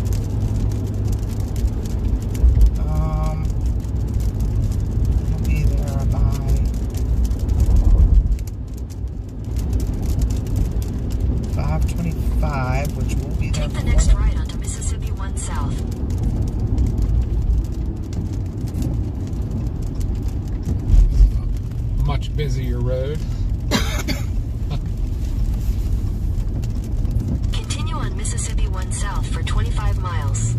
We'll be there by 5:25, which will be there Take the for next them. right onto Mississippi 1 south. Much busier road. Continue on Mississippi 1 south for 25 miles.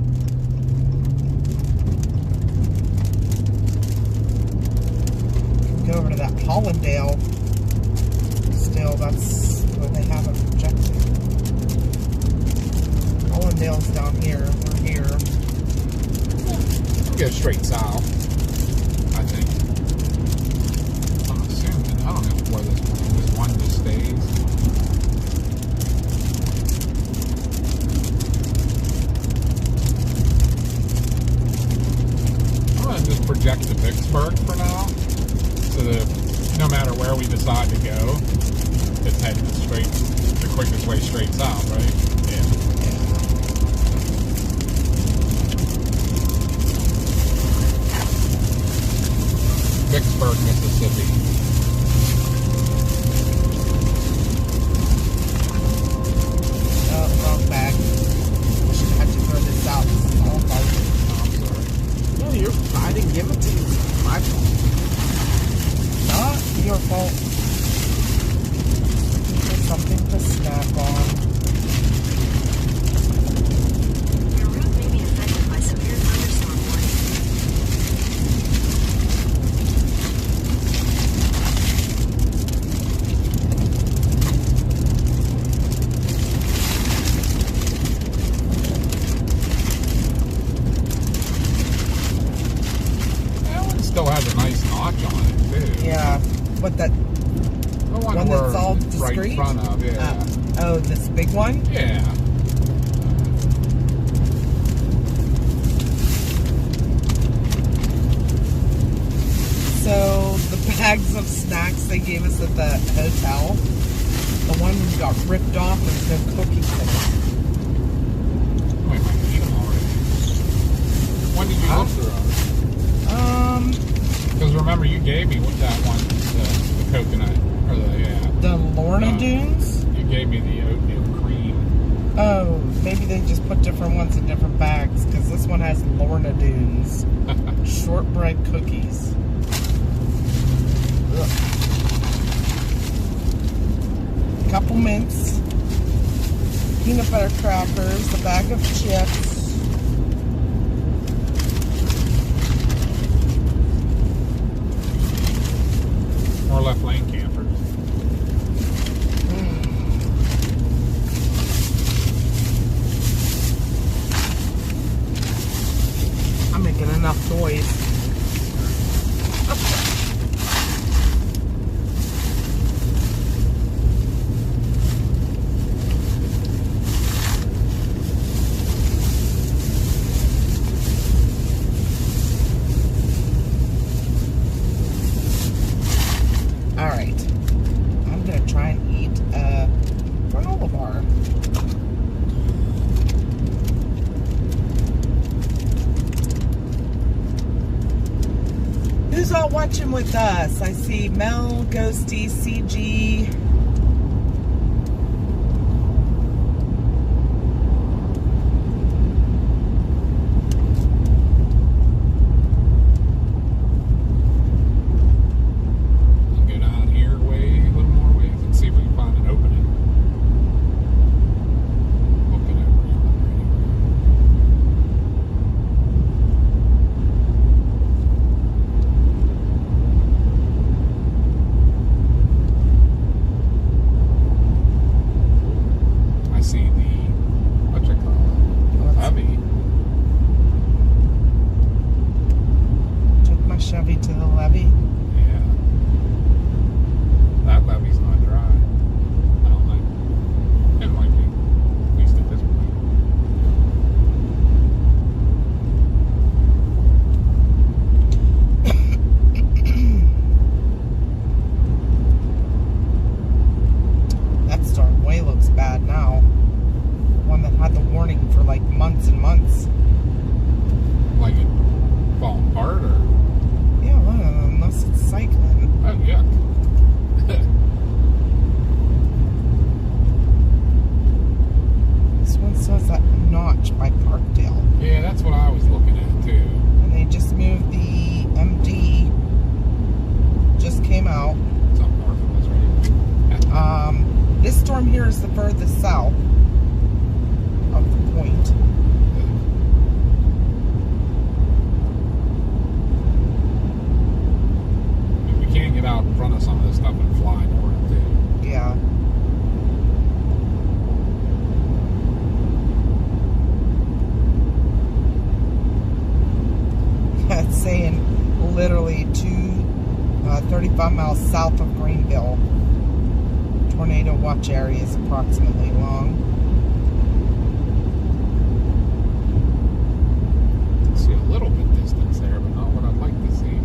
Go over to that Hollandale. Still, that's where they have it projected. Hollandale's down here. We're here. We'll go straight south, I think. I'm assuming. I don't know where this one just stays. I'm going to just project to Vicksburg for now. So that no matter where we decide to go, it's heading straight, the quickest way straight south, right? Yeah. Vicksburg, Mississippi. Oh, wrong bag. I should have to throw this out. This is all about Oh, I'm sorry. No, I didn't give it to you. It's my fault. Not your fault. There's something to snack on. Your route may be affected by severe thunderstorm warning. That one still has a nice notch on it, too. Yeah, but that The one one that's we're all right in discreet? front of, yeah. Oh, this big one? Yeah. So the bags of snacks they gave us at the hotel, the one got ripped off. There's no cookies in it. Oh, we might eat them already. When did you look through ours? Because remember, you gave me what that one, the coconut, or the Lorna Dunes? You gave me the oatmeal cream. Oh, maybe they just put different ones in different bags, because this one has Lorna Dunes. Shortbread cookies. Ugh. Couple mints. Peanut butter crackers. A bag of chips. More left lane campers. I'm making enough noise. Alright. I'm going to try and eat a granola bar. Who's all watching with us? I see Mel, Ghosty, CG. Go down here a little more ways, and see if we can find an opening. Book it over I see the, what you call it, levee. Took my Chevy to the levee. Yeah. That levee's not dry. I don't think. It might be. At least at this point. That storm way looks bad now. One that had the warning for like months and months. Like it falling apart or? Yeah, well, unless it's cycling. Oh, yuck. This one says that Notch by Parkdale. Yeah, that's what I was looking at too. And they just moved the MD. Just came out. It's up north of us, right? This storm here is the furthest south of the point. We can't get out in front of some of this stuff and fly north too. Yeah. That's saying literally 35 miles south of Greenville. Tornado watch area is approximately long. See a little bit distance there, but not what I'd like to see.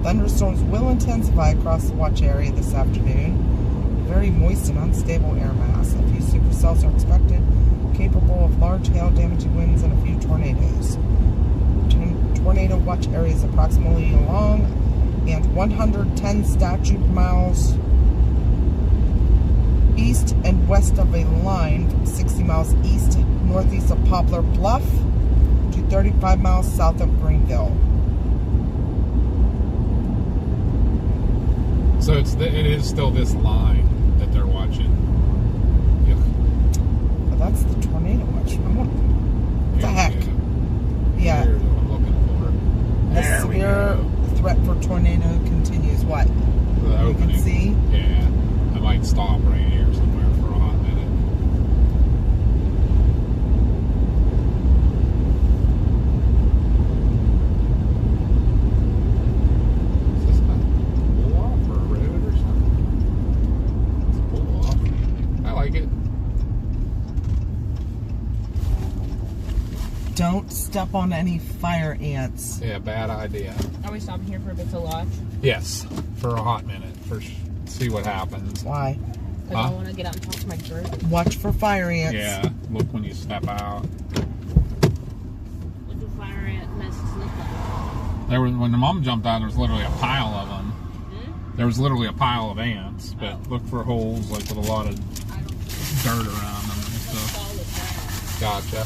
Thunderstorms will intensify across the watch area this afternoon. Very moist and unstable air mass. A few supercells are expected, capable of large hail, damaging winds, and a few tornadoes. Tornado watch area is approximately long and 110 statute miles east and west of a line from 60 miles east northeast of Poplar Bluff to 35 miles south of Greenville. So it is still this line that they're watching. But that's the tornado watch. What the heck? Yeah. Here's what I'm looking for. The There we severe go. threat for tornado continues. What? The You opening. can see? Yeah. I might stop right here somewhere for a hot minute. step on any fire ants. Yeah, bad idea. Are we stopping here for a bit to watch? Yes, for a hot minute. See what happens. Why? Because I want to get out and talk to my bird. Watch for fire ants. Yeah, look when you step out. What do fire ant nests look like? When the mom jumped out, there was literally a pile of them. Hmm? There was literally a pile of ants, but look for holes like with a lot of I don't dirt around them and stuff. solid ground. Gotcha.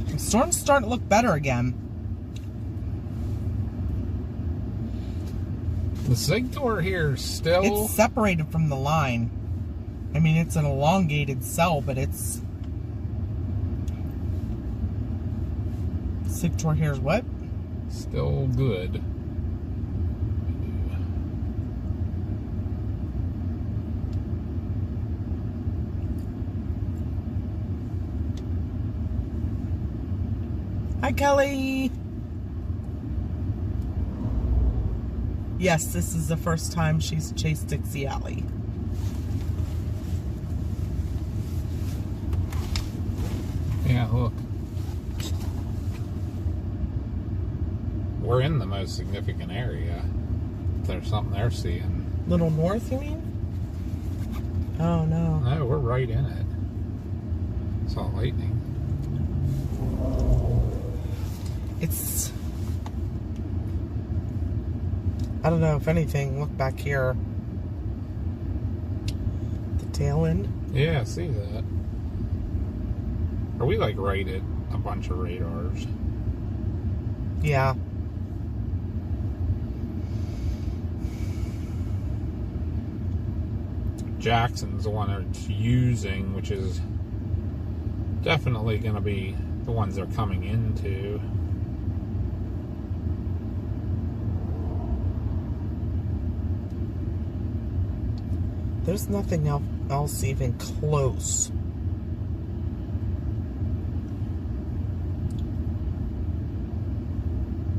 The storm's starting to look better again. The Sigtor here is still... It's separated from the line. I mean, it's an elongated cell, but it's... Sigtor here's what? Still good. Hi, Kelly. Yes, this is the first time she's chased Dixie Alley. Yeah, look. We're in the most significant area. There's something they're seeing. Little north, you mean? Oh, no. No, we're right in it. Saw lightning. It's... I don't know, if anything, look back here. The tail end. Yeah, I see that. Are we like right at a bunch of radars? Yeah. Jackson's the one it's using, which is definitely going to be the ones they're coming into. There's nothing else even close.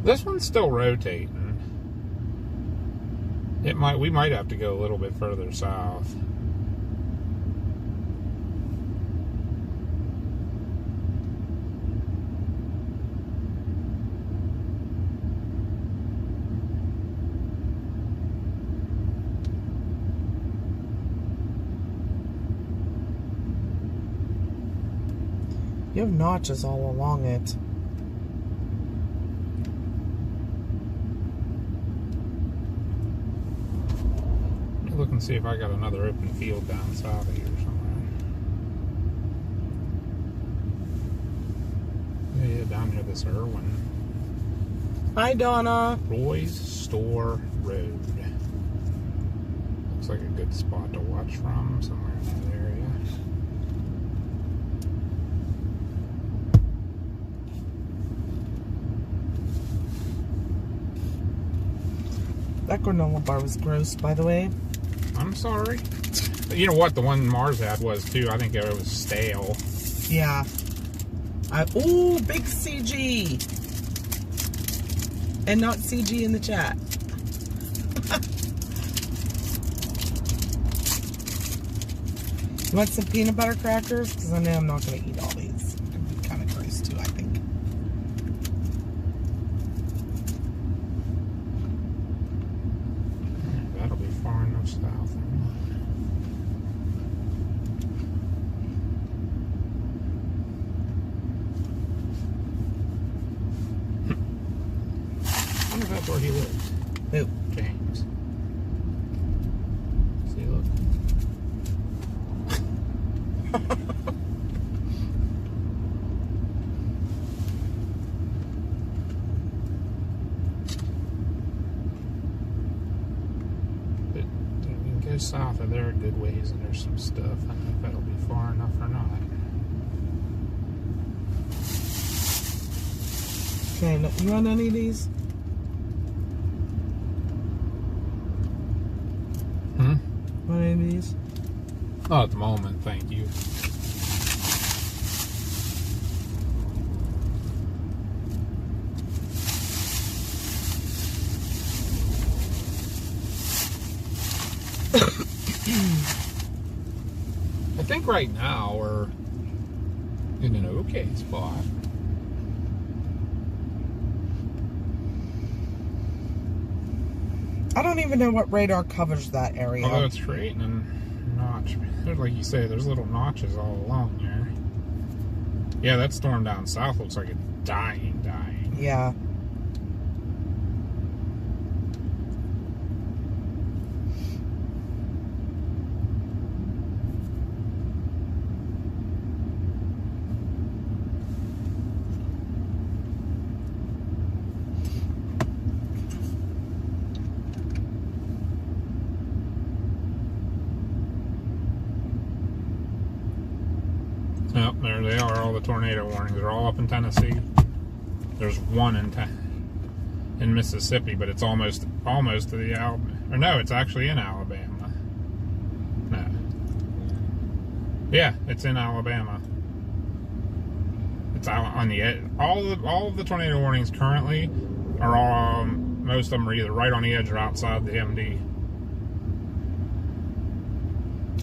This one's still rotating. We might have to go a little bit further south. You have notches all along it. Let me look and see if I got another open field down south of here somewhere. Yeah, down near this Irwin. Hi, Donna. Roy's Store Road. Looks like a good spot to watch from, somewhere in that area. That granola bar was gross, by the way. I'm sorry. But you know what? The one Mars had was too. I think it was stale. Yeah. Ooh, big CG. And not CG in the chat. You want some peanut butter crackers? Because I know I'm not going to eat all these. It'd be kind of gross too, I think. That'll be far enough south. I wonder if that's where he lives. Who? James. See, look. But we can go south of there a good ways, and there's some stuff. I don't know if that'll be far enough or not. Okay, you want any of these? Want any of these? Not at the moment, thank you. I think right now we're in an okay spot. I don't even know what radar covers that area. Although it's straight and notch. There's, like you say, there's little notches all along there. Yeah, that storm down south looks like it's dying. Yeah. Yep, there they are, all the tornado warnings. They're all up in Tennessee. There's one in Mississippi, but it's almost to the Alabama. Or no, it's actually in Alabama. No. Yeah, it's in Alabama. It's out on the edge. All of the tornado warnings currently are all, most of them are either right on the edge or outside the MD.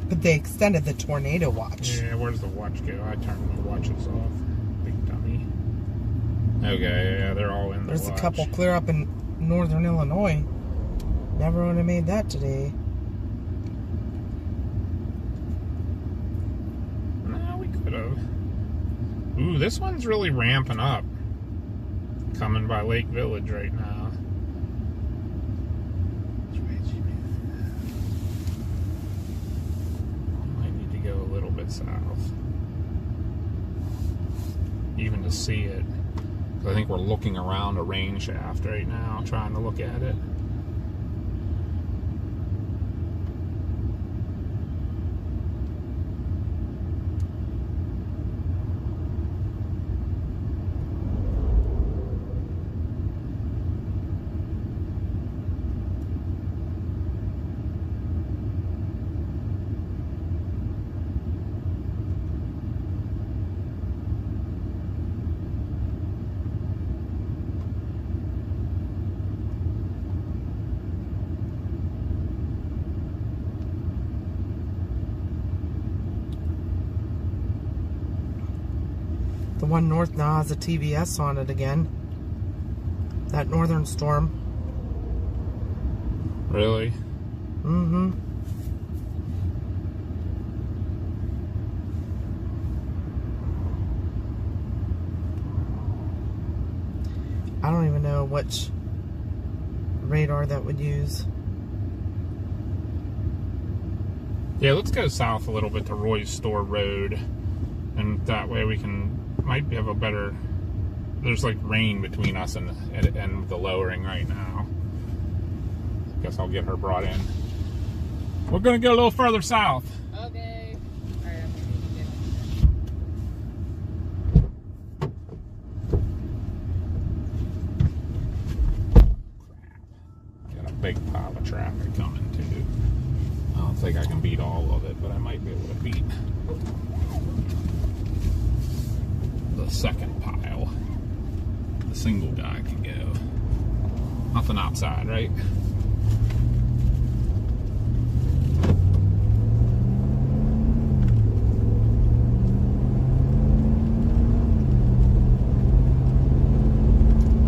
But they extended the tornado watch. Yeah, where's the watch go? I turned my watches off. Big dummy. Okay, yeah, they're all in the There's watch. a couple clear up in northern Illinois. Never would have made that today. No, we could have. Ooh, this one's really ramping up. Coming by Lake Village right now. Might need to go a little bit south. Even to see it. 'Cause I think we're looking around a rain shaft right now, trying to look at it. The one north now has a TVS on it again. That northern storm. Really? Mm-hmm. I don't even know which radar that would use. Yeah, let's go south a little bit to Roy's Store Road. And that way we might have a better, there's like rain between us and the lowering right now. Guess I'll get her brought in. We're gonna go a little further south. Okay. Alright, I'm gonna need to Got a big pile of traffic coming too. I don't think I can beat all of it, but I might be able to beat the second pile. The single guy can go. Nothing outside, right?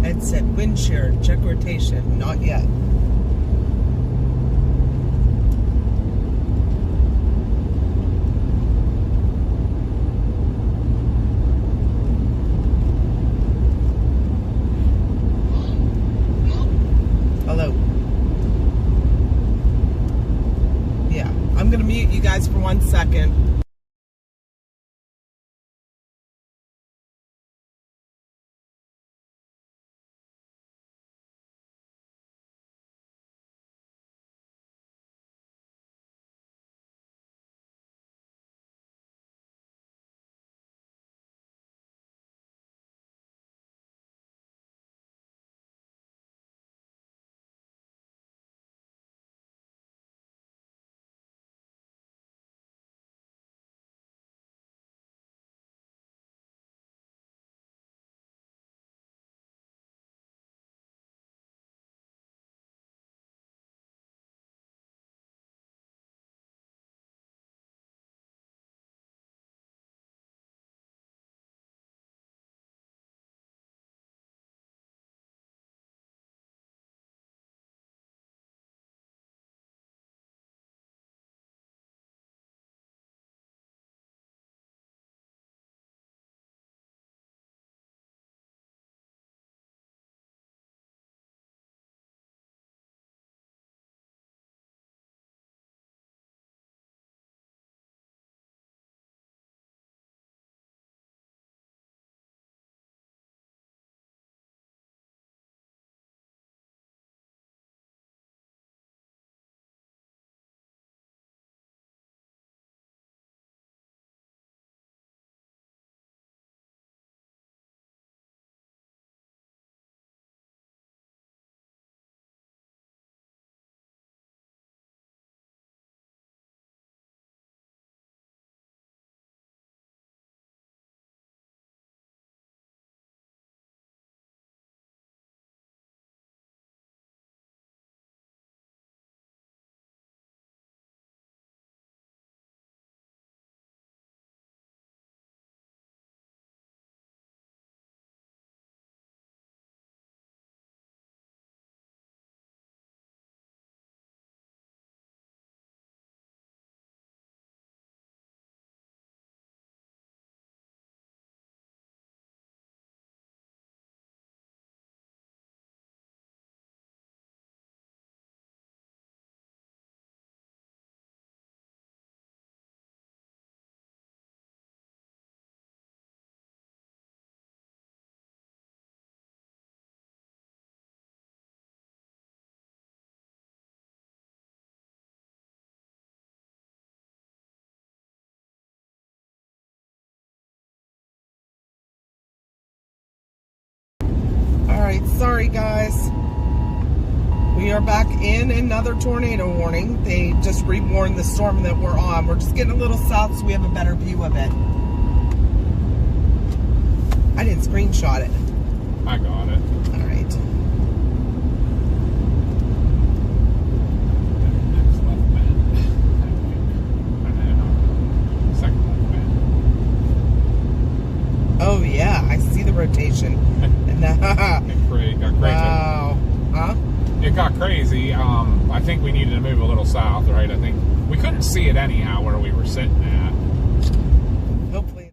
Ed said wind shear, check rotation, not yet. Hello. Yeah, I'm gonna mute you guys for 1 second. Alright, sorry guys. We are back in another tornado warning. They just re-warned the storm that we're on. We're just getting a little south so we have a better view of it. I didn't screenshot it. I got it. Alright. Next left bend. Second left bend. Oh yeah, I see the rotation. It got crazy. Wow. Huh? It got crazy. I think we needed to move a little south, right? I think we couldn't see it anyhow where we were sitting at. Hopefully.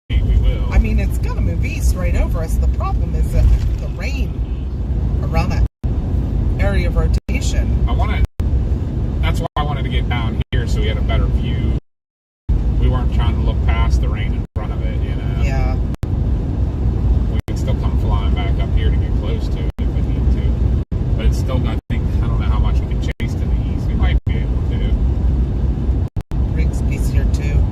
We will. I mean, it's gonna move east right over us. The problem is that the rain around that area of rotation. That's why I wanted to get down here so we had a better view. We weren't trying to look past the rain in front of it, you know. Yeah. We can still come flying back up here to get close to it if we need to. But it's still got, I don't know how much we can chase to the east. We might be able to. Rig's easier too.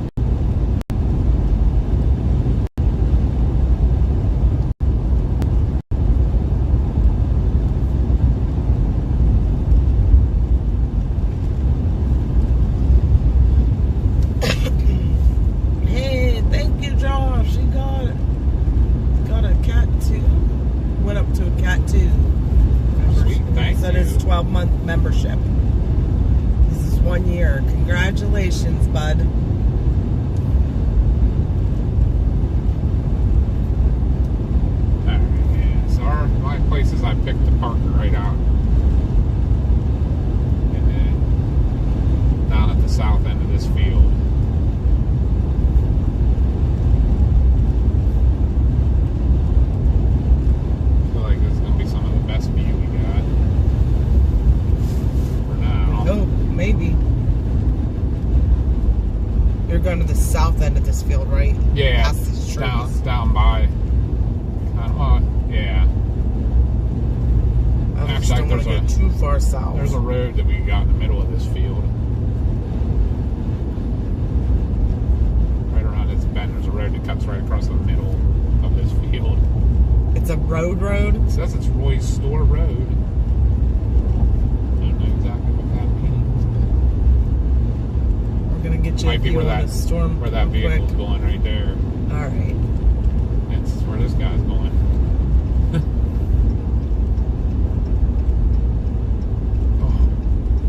Hey, thank you, Josh. He got a cat 2. Went up to a cat 2. Sweet, thank That is you. 12-month membership. This is 1 year. Congratulations, bud. Alright, yeah. So my places I picked the Parker right out. And then down at the south end of this field. I feel like this is going to be some of the best view we got. For now. Oh, maybe. You're going to the south end of this field, right? Yeah, Past these trees. down by. Yeah. I just Actually, don't want to there's get too far south. There's a road that we got in the middle of this field. Right around this bend, there's a road that cuts right across the middle of this field. It's a road. It says it's Roy's Store Road. I don't know exactly what that means. We're going to get you Might a be view where of that the storm where that real vehicle's quick. going right there. All right. That's where this guy's going.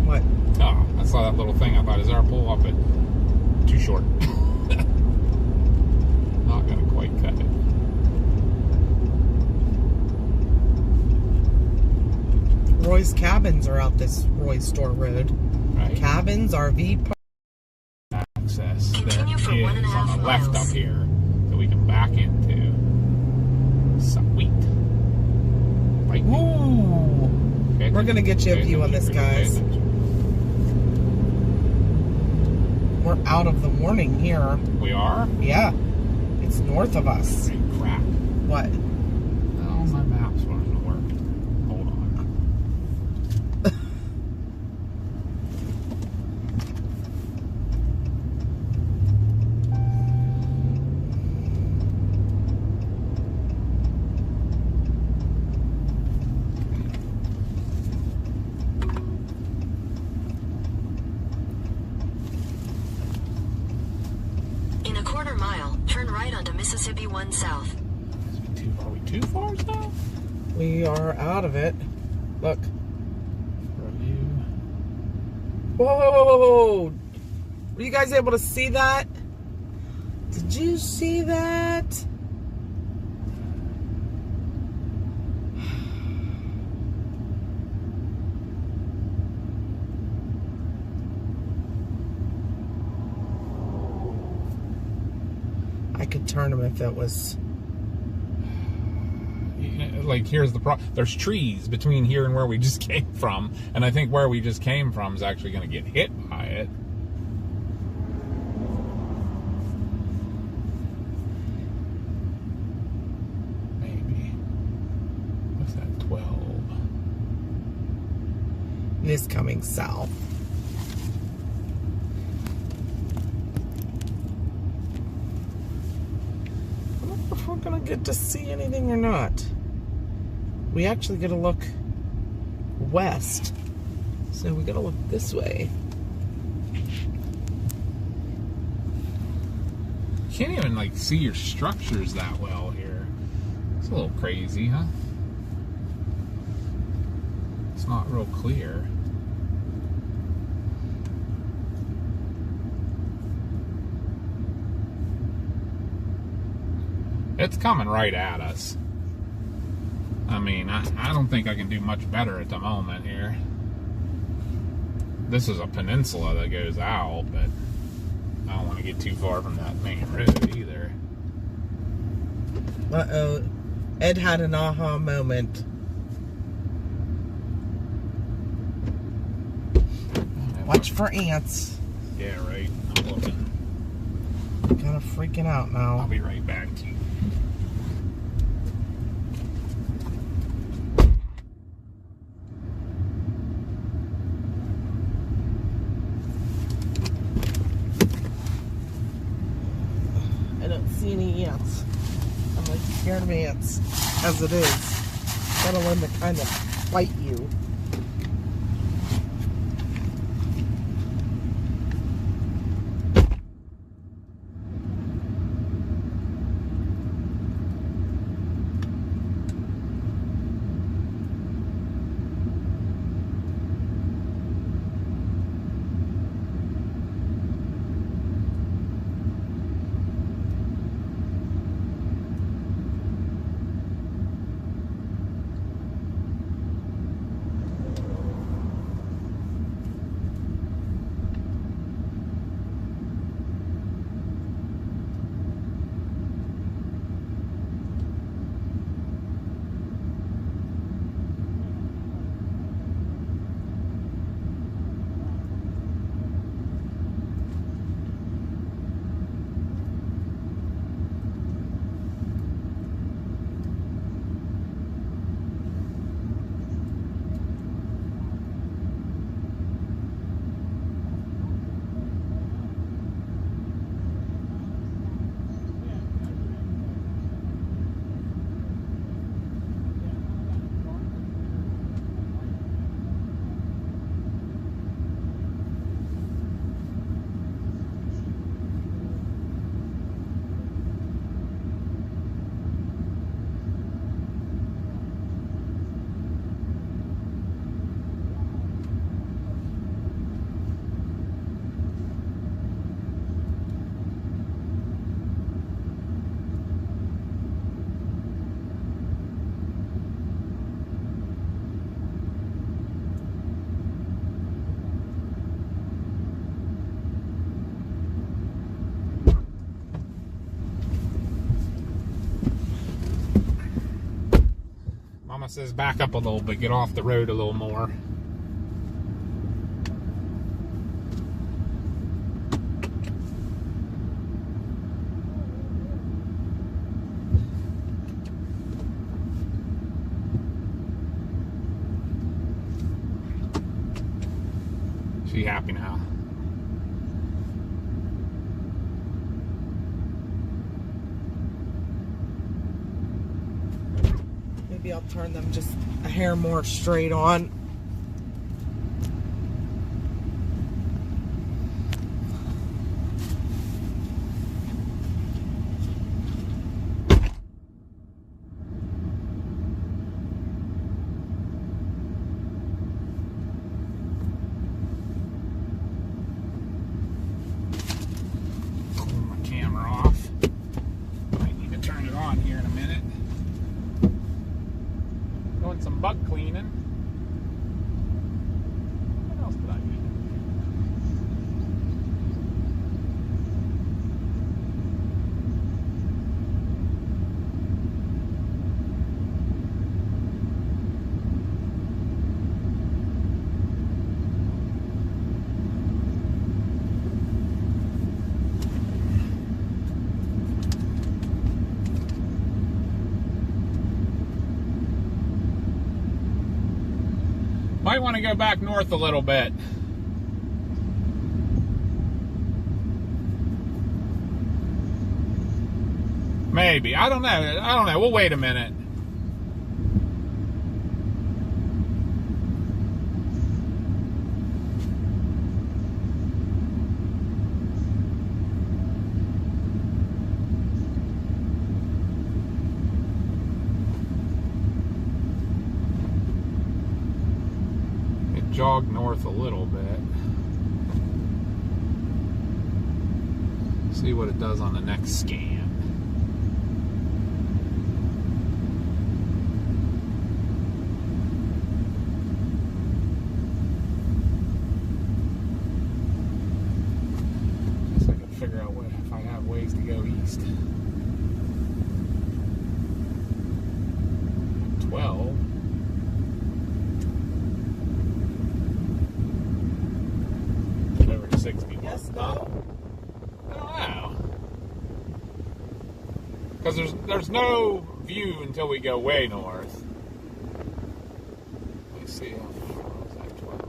What? Oh, I saw that little thing. I thought, is our pull up it? Too short. Not gonna quite cut it. Roy's Cabins are out this Roy's Store Road. Right. Cabins, RV park. Access Continue for there 1.5 is on the left miles. up here that we can back into. Sweet. Right. Ooh. Okay, We're gonna get you a okay, view on this, okay, guys. okay. We're out of the warning here. We are? Yeah. It's north of us. Hey, crap. What? Oh, my map's starting to work. Hold on. In a quarter mile, turn right onto Mississippi 1 South. Are we too far south? We are out of it. Look. Review. Whoa! Were you guys able to see that? Did you see that? I could turn them if it was... Like, here's the problem. There's trees between here and where we just came from, and I think where we just came from is actually going to get hit by it. Maybe. What's that, 12? is coming south. I don't know if we're gonna get to see anything or not. We actually get to look west, so we gotta look this way. Can't even like see your structures that well here. It's a little crazy, huh? It's not real clear. It's coming right at us. I mean, I don't think I can do much better at the moment here. This is a peninsula that goes out, but I don't want to get too far from that main road either. Uh-oh. Ed had an aha moment. Watch for ants. Yeah, right. I'm looking. Kind of freaking out I'll now. be right back to you. I don't see any ants. I'm like scared of ants as it is. Let alone to kind of bite you. Mama says back up a little bit, get off the road a little more. She happy now. Maybe I'll turn them just a hair more straight on. Pull my camera off. I need to turn it on here in a minute. Doing some bug cleaning. Might want to go back north a little bit. Maybe. I don't know. We'll wait a minute. Jog north a little bit. See what it does on the next scan. Guess I can figure out if I have ways to go east. 12. Over to 61. Yes, no. I don't know. Because there's no view until we go way north. Let me see how far was that 12.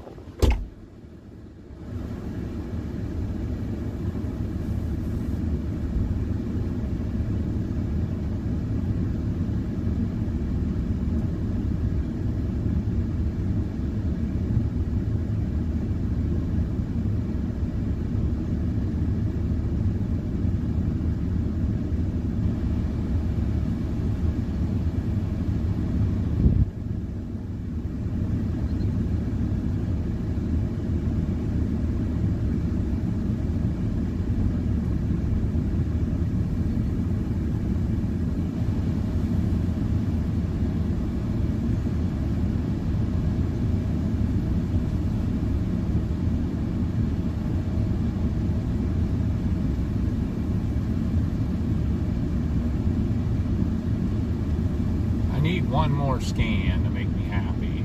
Need one more scan to make me happy.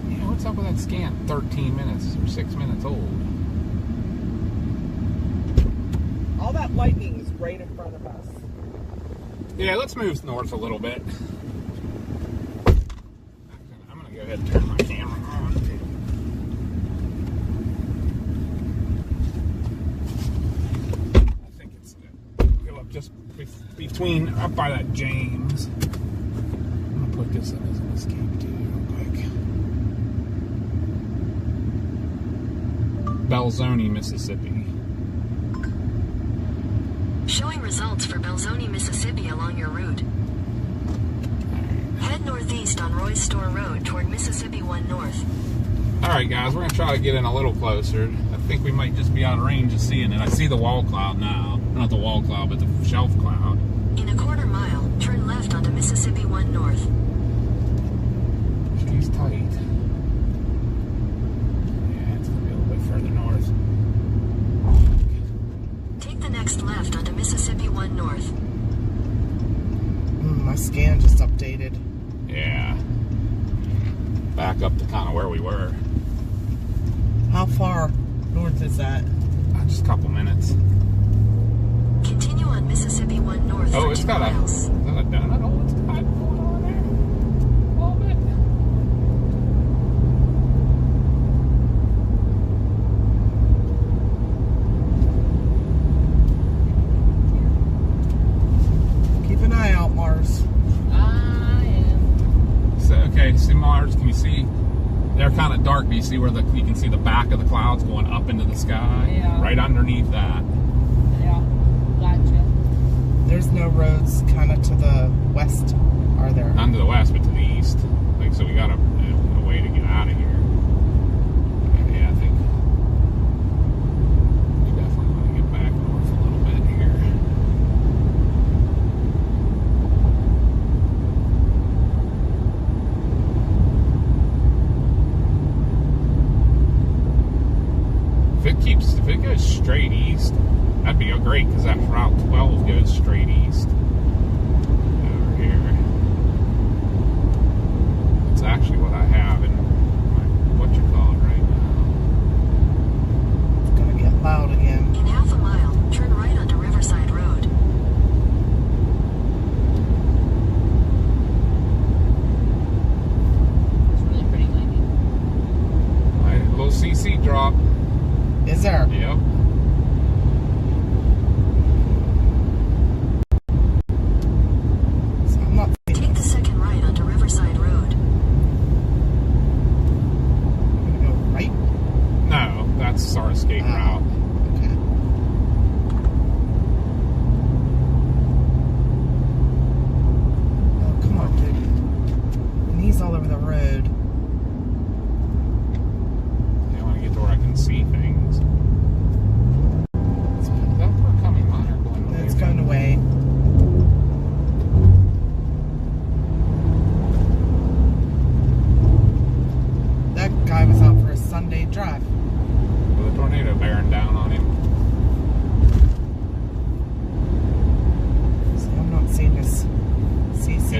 Yeah, what's up with that scan? 13 minutes or 6 minutes old. All that lightning is right in front of us. Yeah, let's move north a little bit. I'm going to go ahead and turn my camera on. I think it's good. Go up just between, up by that James. I'm going to put this in as an escape too, real quick. Belzoni, Mississippi. Showing results for Belzoni, Mississippi along your route. Head northeast on Roy's Store Road toward Mississippi 1 North. Alright guys, we're going to try to get in a little closer. I think we might just be out of range of seeing it. I see the wall cloud now. Not the wall cloud, but the shelf cloud. In a quarter mile, turn left onto Mississippi 1 North. She's tight. Yeah, it's going to be a little bit further north. Take the next left onto Mississippi 1 North. My scan just updated. Yeah. Back up to kind of where we were. How far north is that? Just a couple minutes. Continue on Mississippi 1 North Oh, for it's 2 got miles. is that a donut hole it's got going on there? A little bit. Keep an eye out, Mars. I am. So, okay, see Mars, can you see? They're kind of dark, but you see where you can see the back of the clouds going up into the sky? Yeah. Right underneath that. Yeah. Gotcha. There's no roads kind of to the west, are there? None to the west, but to the east. Like, so we got a way to get out of here. Yeah, I think we definitely want to get back north a little bit here. If it goes straight east, that'd be great because that Route 12 goes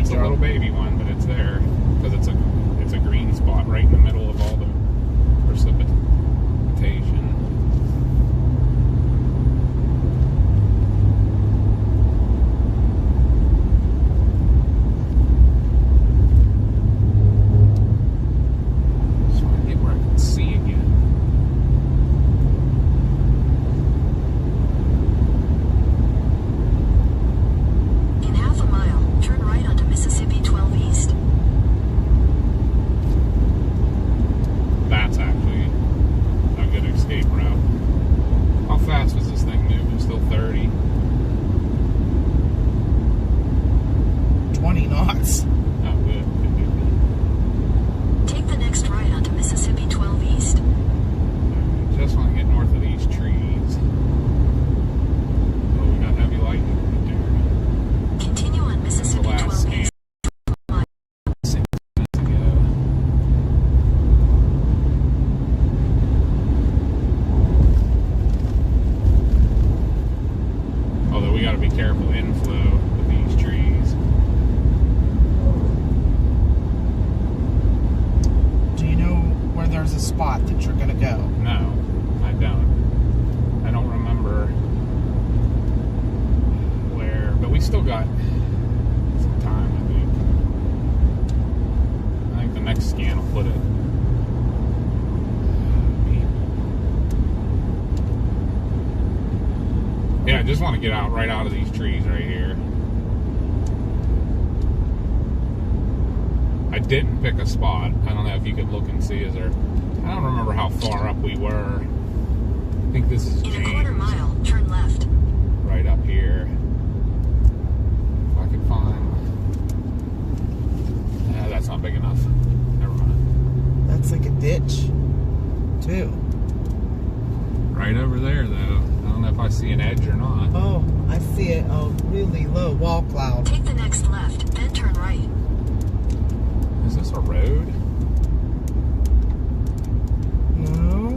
It's a little baby one, but it's there because it's a green spot right in the middle of all the precipitation. Yeah, I just want to get out right out of these trees right here. I didn't pick a spot. I don't know if you could look and see. I don't remember how far up we were. I think this is James. In a quarter mile, turn left. Right up here. If I could find. That's not big enough. Never mind. That's like a ditch, too. Right over there, though. I don't know if I see an edge or not. Oh, I see it. A really low wall cloud. Take the next left, then turn right. Is this a road? No.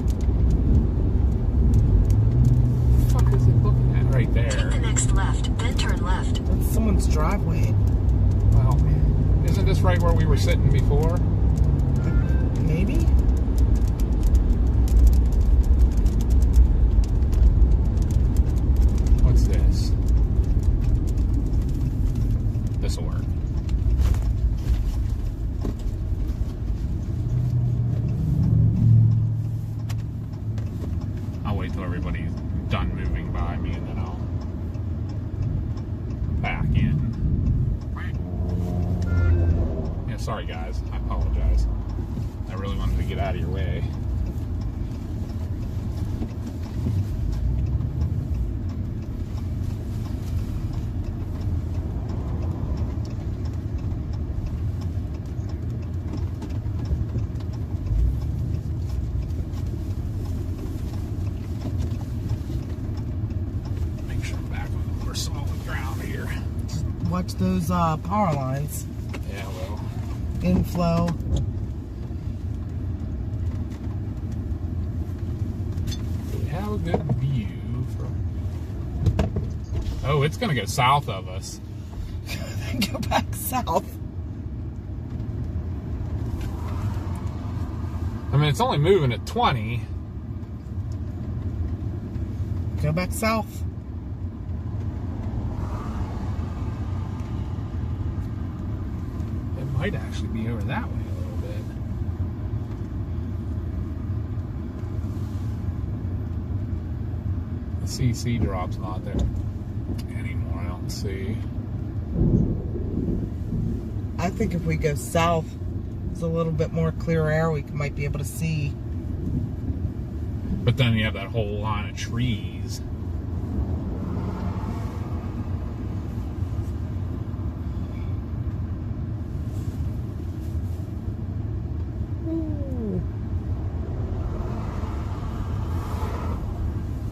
What the fuck is it looking at right there? Take the next left, then turn left. That's someone's driveway. Well, isn't this right where we were sitting before? Maybe? What's this? This'll work. I'll wait till everybody's done moving by me and then I'll back in. Yeah, sorry guys. I apologize. I really wanted to get out of your way. Make sure I'm back on more solid ground here. Watch those power lines. Yeah, well. Inflow. We have a good view from. Oh, it's gonna go south of us. Go back south. I mean, it's only moving at 20. Go back south. It might actually be over that way a little bit. The CC drop's not there anymore, I don't see. I think if we go south, it's a little bit more clear air. We might be able to see. But then you have that whole line of trees.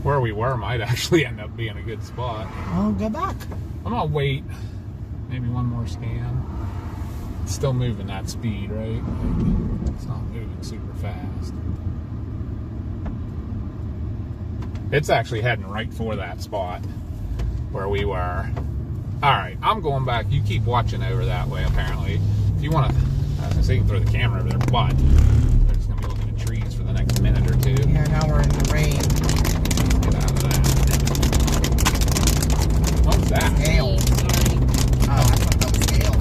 Where we were might actually end up being a good spot. Oh, go back. I'm gonna wait. Maybe one more scan. It's still moving that speed, right? Like, it's not moving super fast. It's actually heading right for that spot where we were. Alright, I'm going back. You keep watching over that way, apparently. If you want to, I was going to say you can throw the camera over there, but we're just going to be looking at trees for the next minute or two. Yeah, now we're in the rain. Let's get out of that. What's that? Hail. Sorry. Oh, I thought that was hail.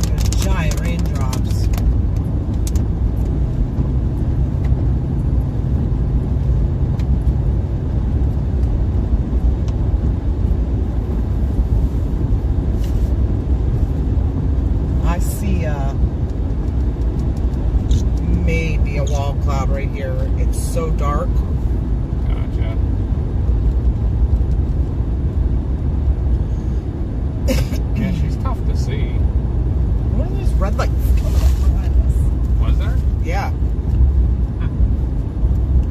There's giant raindrops. I see maybe a wall cloud right here. It's so dark. Gotcha. Yeah, she's tough to see. What are these red lights coming up behind us? Was there? Yeah.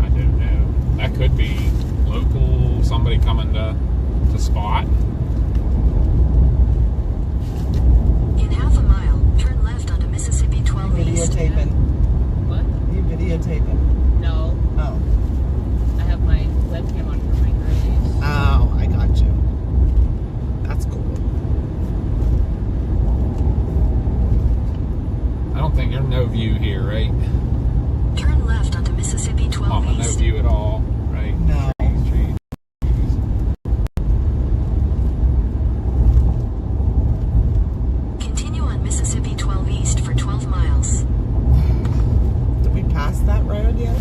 I don't know. That could be local, somebody coming to spot. In half a mile, turn left onto Mississippi 12 East. Videotaping. What? You videotaping. No. Oh. I have my webcam on for my grades. Oh, I got you. That's cool. I don't think there's no view here, right? Turn left onto Mississippi 12 No East. view at all, right? No. Trees. Continue on Mississippi 12 East for 12 miles. Did we pass that road yet?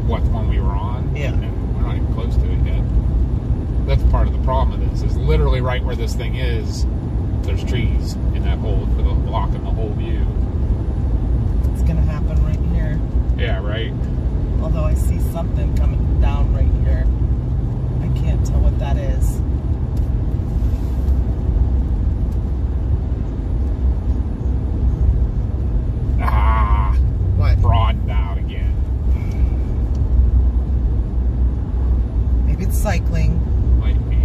What, the one we were on? Yeah. No, we're not even close to it yet. That's part of the problem of this, is literally right where this thing is, there's trees in that hole, blocking the whole view. It's gonna happen right here. Yeah, right? Although I see something coming down right here. I can't tell what that is. Ah, What? broadened out again. Maybe it's cycling. Might be.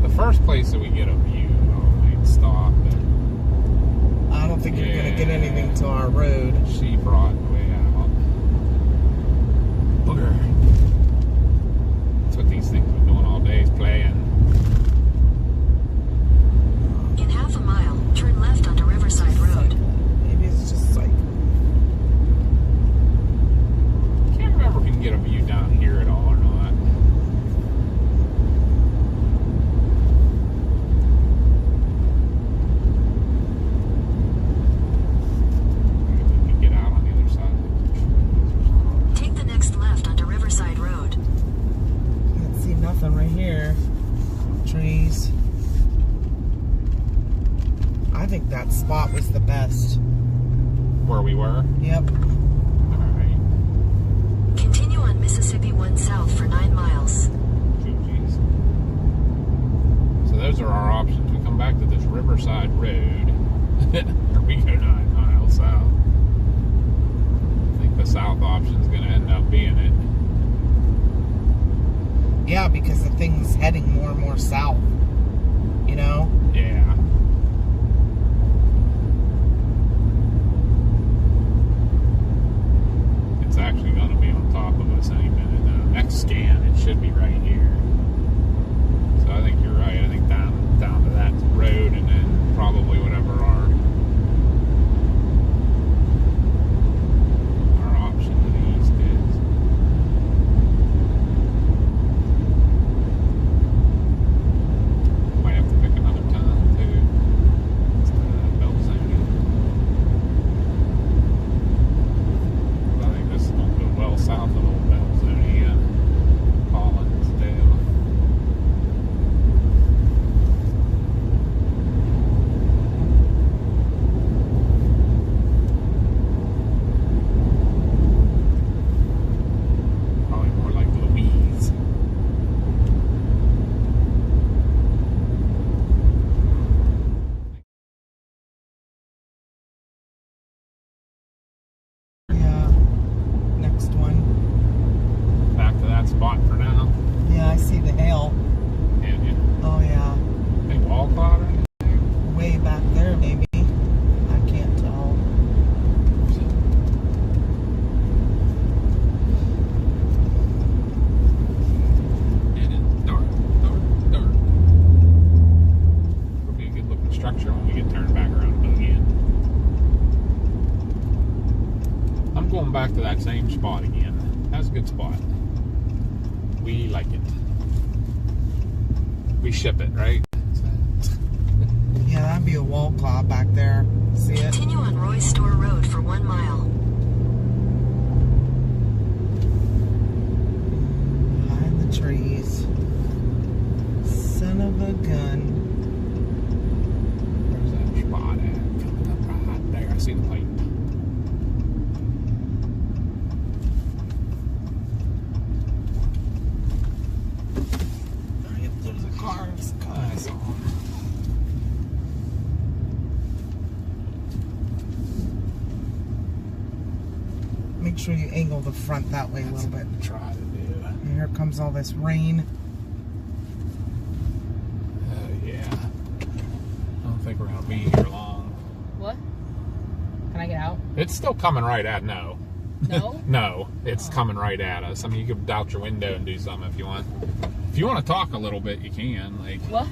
The first place that we get a view, I might stop, but I don't think you're gonna get anything to our road. she broadened way out. Booger. That's what these things are doing all day, is playing. In half a mile, turn left onto Riverside Road. Maybe it's just cycling. Can't remember if you can get a view down here at all or not. Maybe we can get out on the other side of the trees. Take the next left onto Riverside Road. Can't see nothing right here. Trees. I think that spot was the best. Where we were? Yep. Alright. Continue on Mississippi 1 South for 9 miles. Geez. So those are our options. We come back to this Riverside Road, or we go 9 miles south. I think the south option is going to end up being it. Yeah, because the thing's heading more and more south. You know? Yeah. It's actually going to be on top of us any minute now. Next scan, it should be right here. So I think you're right. I think down to that road, and then probably whatever our option to the east is. Might have to pick another tunnel too. Instead of that belt zoning. I think this is going to go well south of Old Bell Zone, Collins, Dale. spot. We like it. We ship it, right? Yeah, that'd be a wall claw back there. See it? Continue on Roy Store Road for 1 mile. Behind the trees. Son of a gun. Where's that spot at? Coming up right there. I see the pipe. There's a car. I saw him. Make sure you angle the front that way a little bit. Try to do. And here comes all this rain. Yeah. I don't think we're gonna be here long. What? Can I get out? It's still coming right at no. No? No, it's coming right at us. I mean, you could out your window and do something if you want. If you want to talk a little bit, you can. Like What?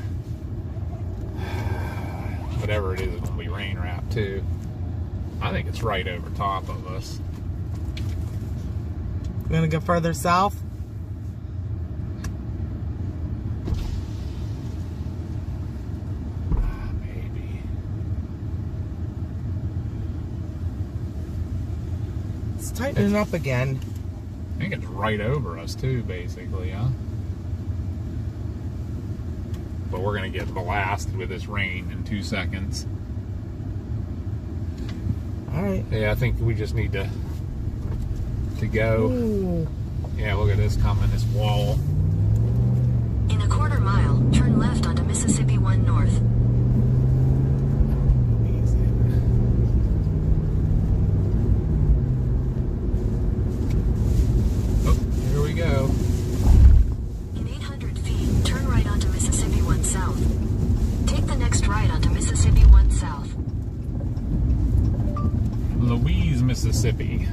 whatever it is, it's gonna be rain wrapped too. I think it's right over top of us. We're gonna go further south. Maybe. It's tightening up again. I think it's right over us too, basically, huh? But we're gonna get blasted with this rain in 2 seconds. All right. Yeah, I think we just need to go. Ooh. Yeah, look at this coming, this wall. In a quarter mile, turn left onto Mississippi 1 North. Oh, here we go. In 800 feet, turn right onto Mississippi 1 South. Take the next right onto Mississippi 1 South. Louise, Mississippi.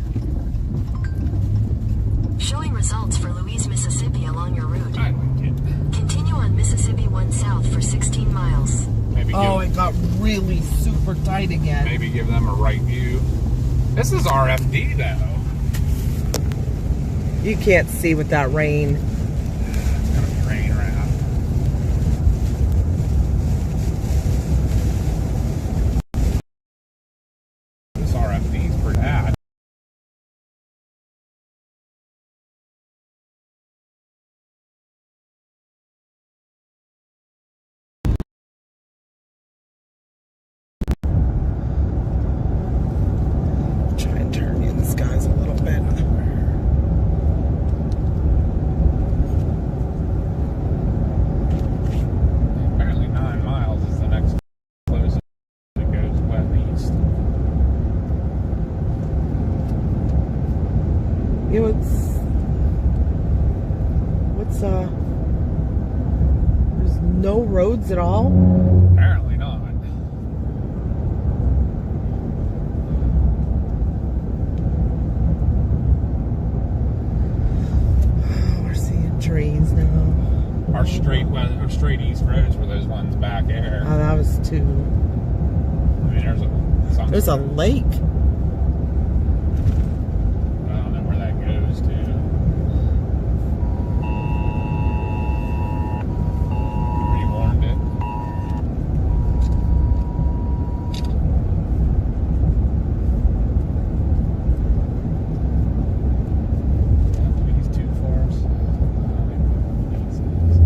Showing results for Louise, Mississippi along your route. I like it. Continue on Mississippi 1 South for 16 miles. Maybe Oh, give, it got really super tight again. maybe give them a right view. This is RFD though. You can't see with that rain. It's gonna be rain wrapped. This RFD is pretty bad. Try and turn in the skies a little bit. Apparently 9 miles is the next closest that goes west east. You know, there's no roads at all? Apparently not. We're seeing trees now. Our straight east roads were those ones back there. Oh, that was too. I mean, There's a lake. I don't know where that goes to. Already warned it. He's too far. So I don't even know what this is.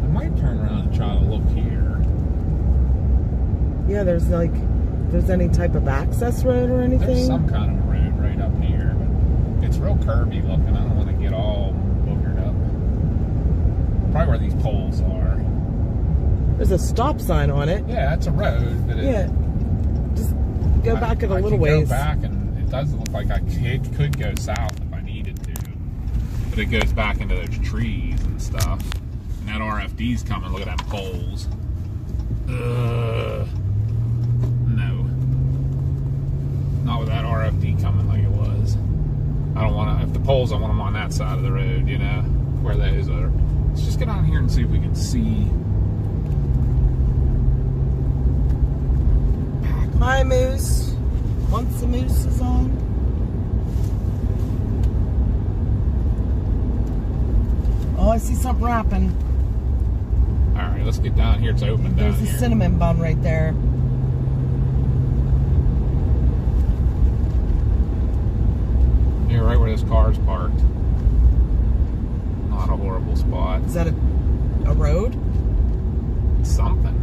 I might turn around and try to look here. Yeah, there's any type of access road or anything? There's some kind of a road right up here, but it's real curvy looking. I don't want to get all boogered up. Probably where these poles are. There's a stop sign on it. Yeah, it's a road, but Yeah. Just go back a little ways. Go back, and it does look like I could go south if I needed to, but it goes back into those trees and stuff. And that RFD's coming. Look at them poles. No, not with that RFD coming like it was. I don't want to. If the poles, I want them on that side of the road. You know where those are. Let's just get on here and see if we can see. Hi, Moose. Once the moose is on. Oh, I see something wrapping. All right, let's get down here. It's open down There's a here. cinnamon bun right there. You're right where this car's parked. Not a horrible spot. Is that a road? Something.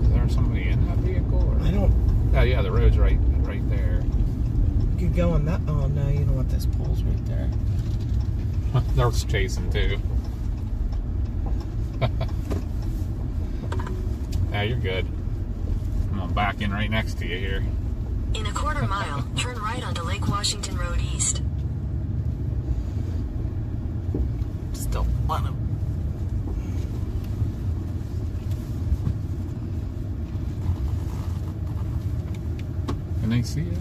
Is there somebody in that vehicle? Or? I don't. Oh yeah, the road's right there. You could go on that. Oh no, you know what? This pole's right there. They're chasing too. Yeah, you're good. I'm gonna back in right next to you here. In a quarter mile, turn right onto Lake Washington Road East. Still want to. Can they see it?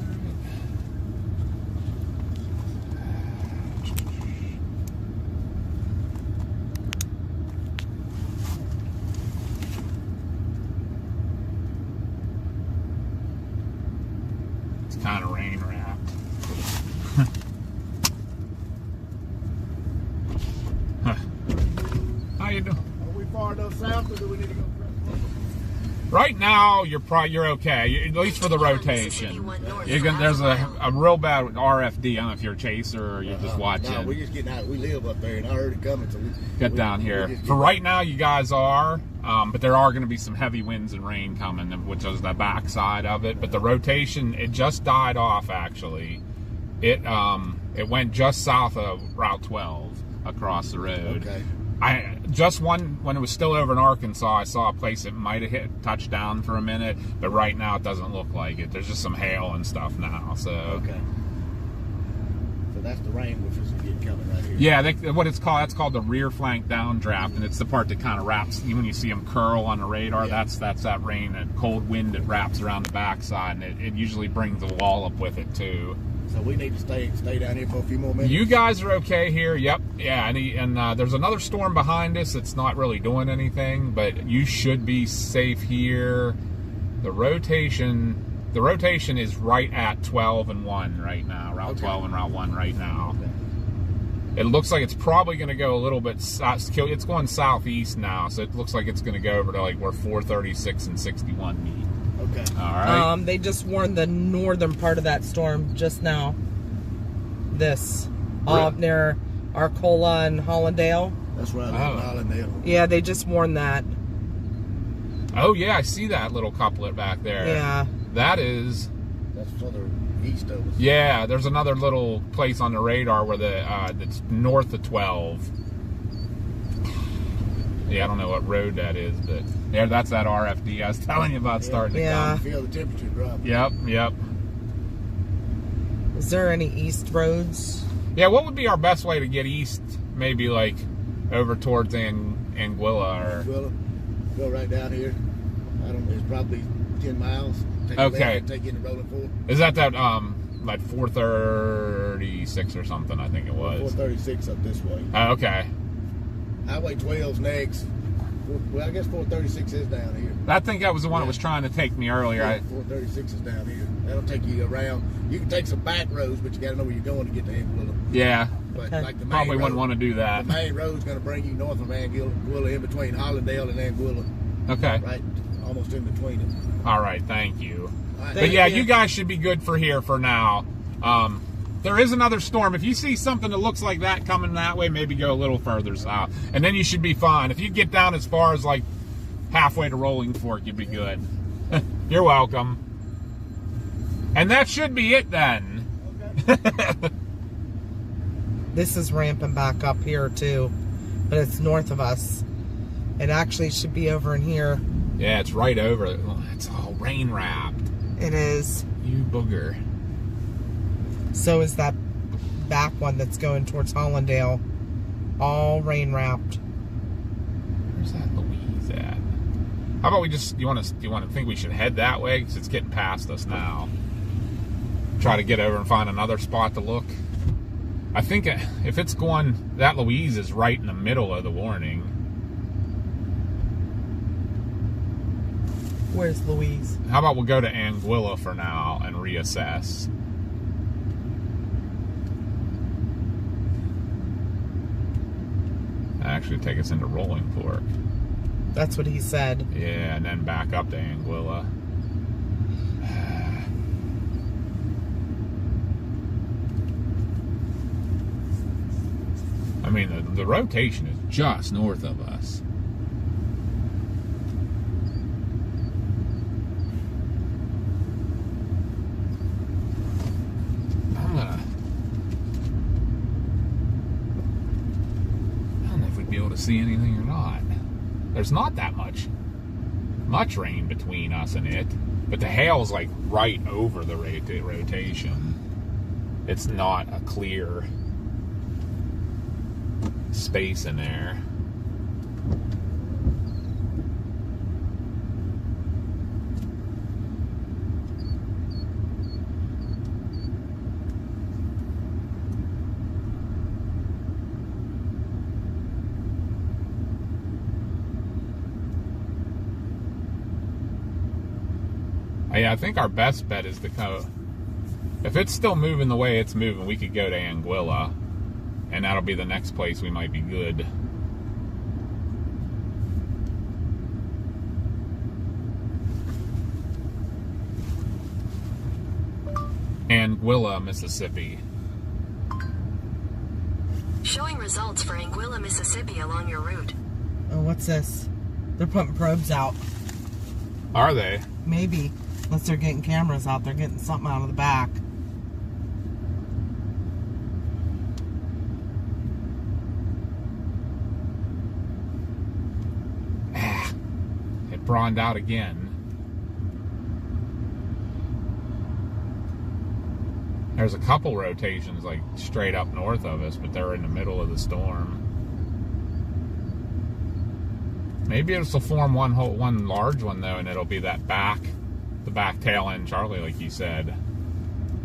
It's kind of rain wrapped. How you doing? Are we far enough south, or do we need to go? Right now, you're okay, at least for the rotation. There's a real bad RFD. I don't know if you're a chaser or you're just watching. No, we're just getting out. We live up there, and I heard it coming, so we Get down here. For right now, you guys are, but there are going to be some heavy winds and rain coming, which is the backside of it. But the rotation, it just died off, actually. It went just south of Route 12 across the road. Okay. When it was still over in Arkansas, I saw a place that might have hit touchdown for a minute, but right now it doesn't look like it. There's just some hail and stuff now, so. Okay. So that's the rain which is getting coming right here. Yeah, that's called the rear flank downdraft, and it's the part that kind of wraps, when you see them curl on the radar, Yeah. that's that rain, that cold wind that wraps around the backside, and it usually brings the wall up with it too. So we need to stay down here for a few more minutes. You guys are okay here. Yep. Yeah. And there's another storm behind us. It's not really doing anything, but you should be safe here. The rotation is right at 12 and 1 right now. Route 12 and Route 1 right now. Okay. It looks like it's probably going to go a little bit south. It's going southeast now, so it looks like it's going to go over to like where 436 and 61 meet. Okay. All right. They just warned the northern part of that storm just now. This. Really? Near Arcola and Hollandale. That's right. Hollandale. Yeah, they just warned that. Oh yeah, I see that little couplet back there. Yeah. That's further east of us. Yeah, there's another little place on the radar where that's north of 12. Yeah, I don't know what road that is, but yeah, that's that RFD I was telling you about starting to come. Feel the temperature drop. Yep. Is there any east roads? Yeah, what would be our best way to get east? Maybe like over towards Anguilla or. Go right down here. I don't know. It's probably 10 miles. Take Okay. Take in the rolling forward. Is that like 436 or something? I think it was. 436 up this way. Okay. Highway 12's next. Well, I guess 436 is down here. I think that was the one that was trying to take me earlier. Yeah, 436 is down here. That'll take you around. You can take some back roads, but you got to know where you're going to get to Anguilla. Yeah. But Okay. like the main Probably wouldn't road, want to do that. The main road's going to bring you north of Anguilla, in between Hollandale and Anguilla, Okay. right, almost in between them. All right. Thank you. All right. But yeah, you. you guys should be good for here for now. There is another storm. If you see something that looks like that coming that way, maybe go a little further south. And then you should be fine. If you get down as far as like halfway to Rolling Fork, you'd be good. You're welcome. And that should be it then. Okay. This is ramping back up here too, but it's north of us. It actually should be over in here. Yeah, it's right over. It's all rain wrapped. It is. You booger. So is that back one that's going towards Hollandale. All rain wrapped. Where's that Louise at? How about we just? Do you want to think we should head that way because it's getting past us now? Try to get over and find another spot to look. I think if it's going, that Louise is right in the middle of the warning. Where's Louise? How about we'll go to Anguilla for now and reassess. Actually take us into Rolling Fork. That's what he said. Yeah, and then back up to Anguilla. I mean, the rotation is just north of us. To see anything or not. There's not that much rain between us and it, but the hail's like right over the rotation. It's not a clear space in there. Yeah, I think our best bet is to go. If it's still moving the way it's moving, we could go to Anguilla, and that'll be the next place we might be good. Anguilla, Mississippi. Showing results for Anguilla, Mississippi along your route. Oh, what's this? They're putting probes out. Are they? Maybe. Unless they're getting cameras out. They're getting something out of the back. It browned out again. There's a couple rotations like straight up north of us, but they're in the middle of the storm. Maybe it'll form one large one though, and it'll be the back tail end Charlie, like you said.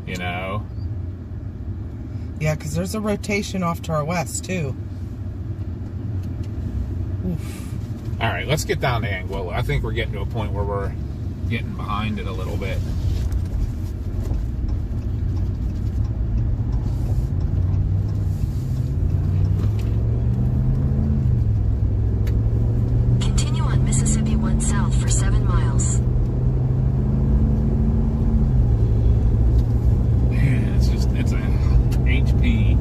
You know? Yeah, because there's a rotation off to our west too. Oof. All right, let's get down to Anguilla. I think we're getting to a point where we're getting behind it a little bit. Continue on Mississippi 1 South for 7 miles. Man, it's a HP.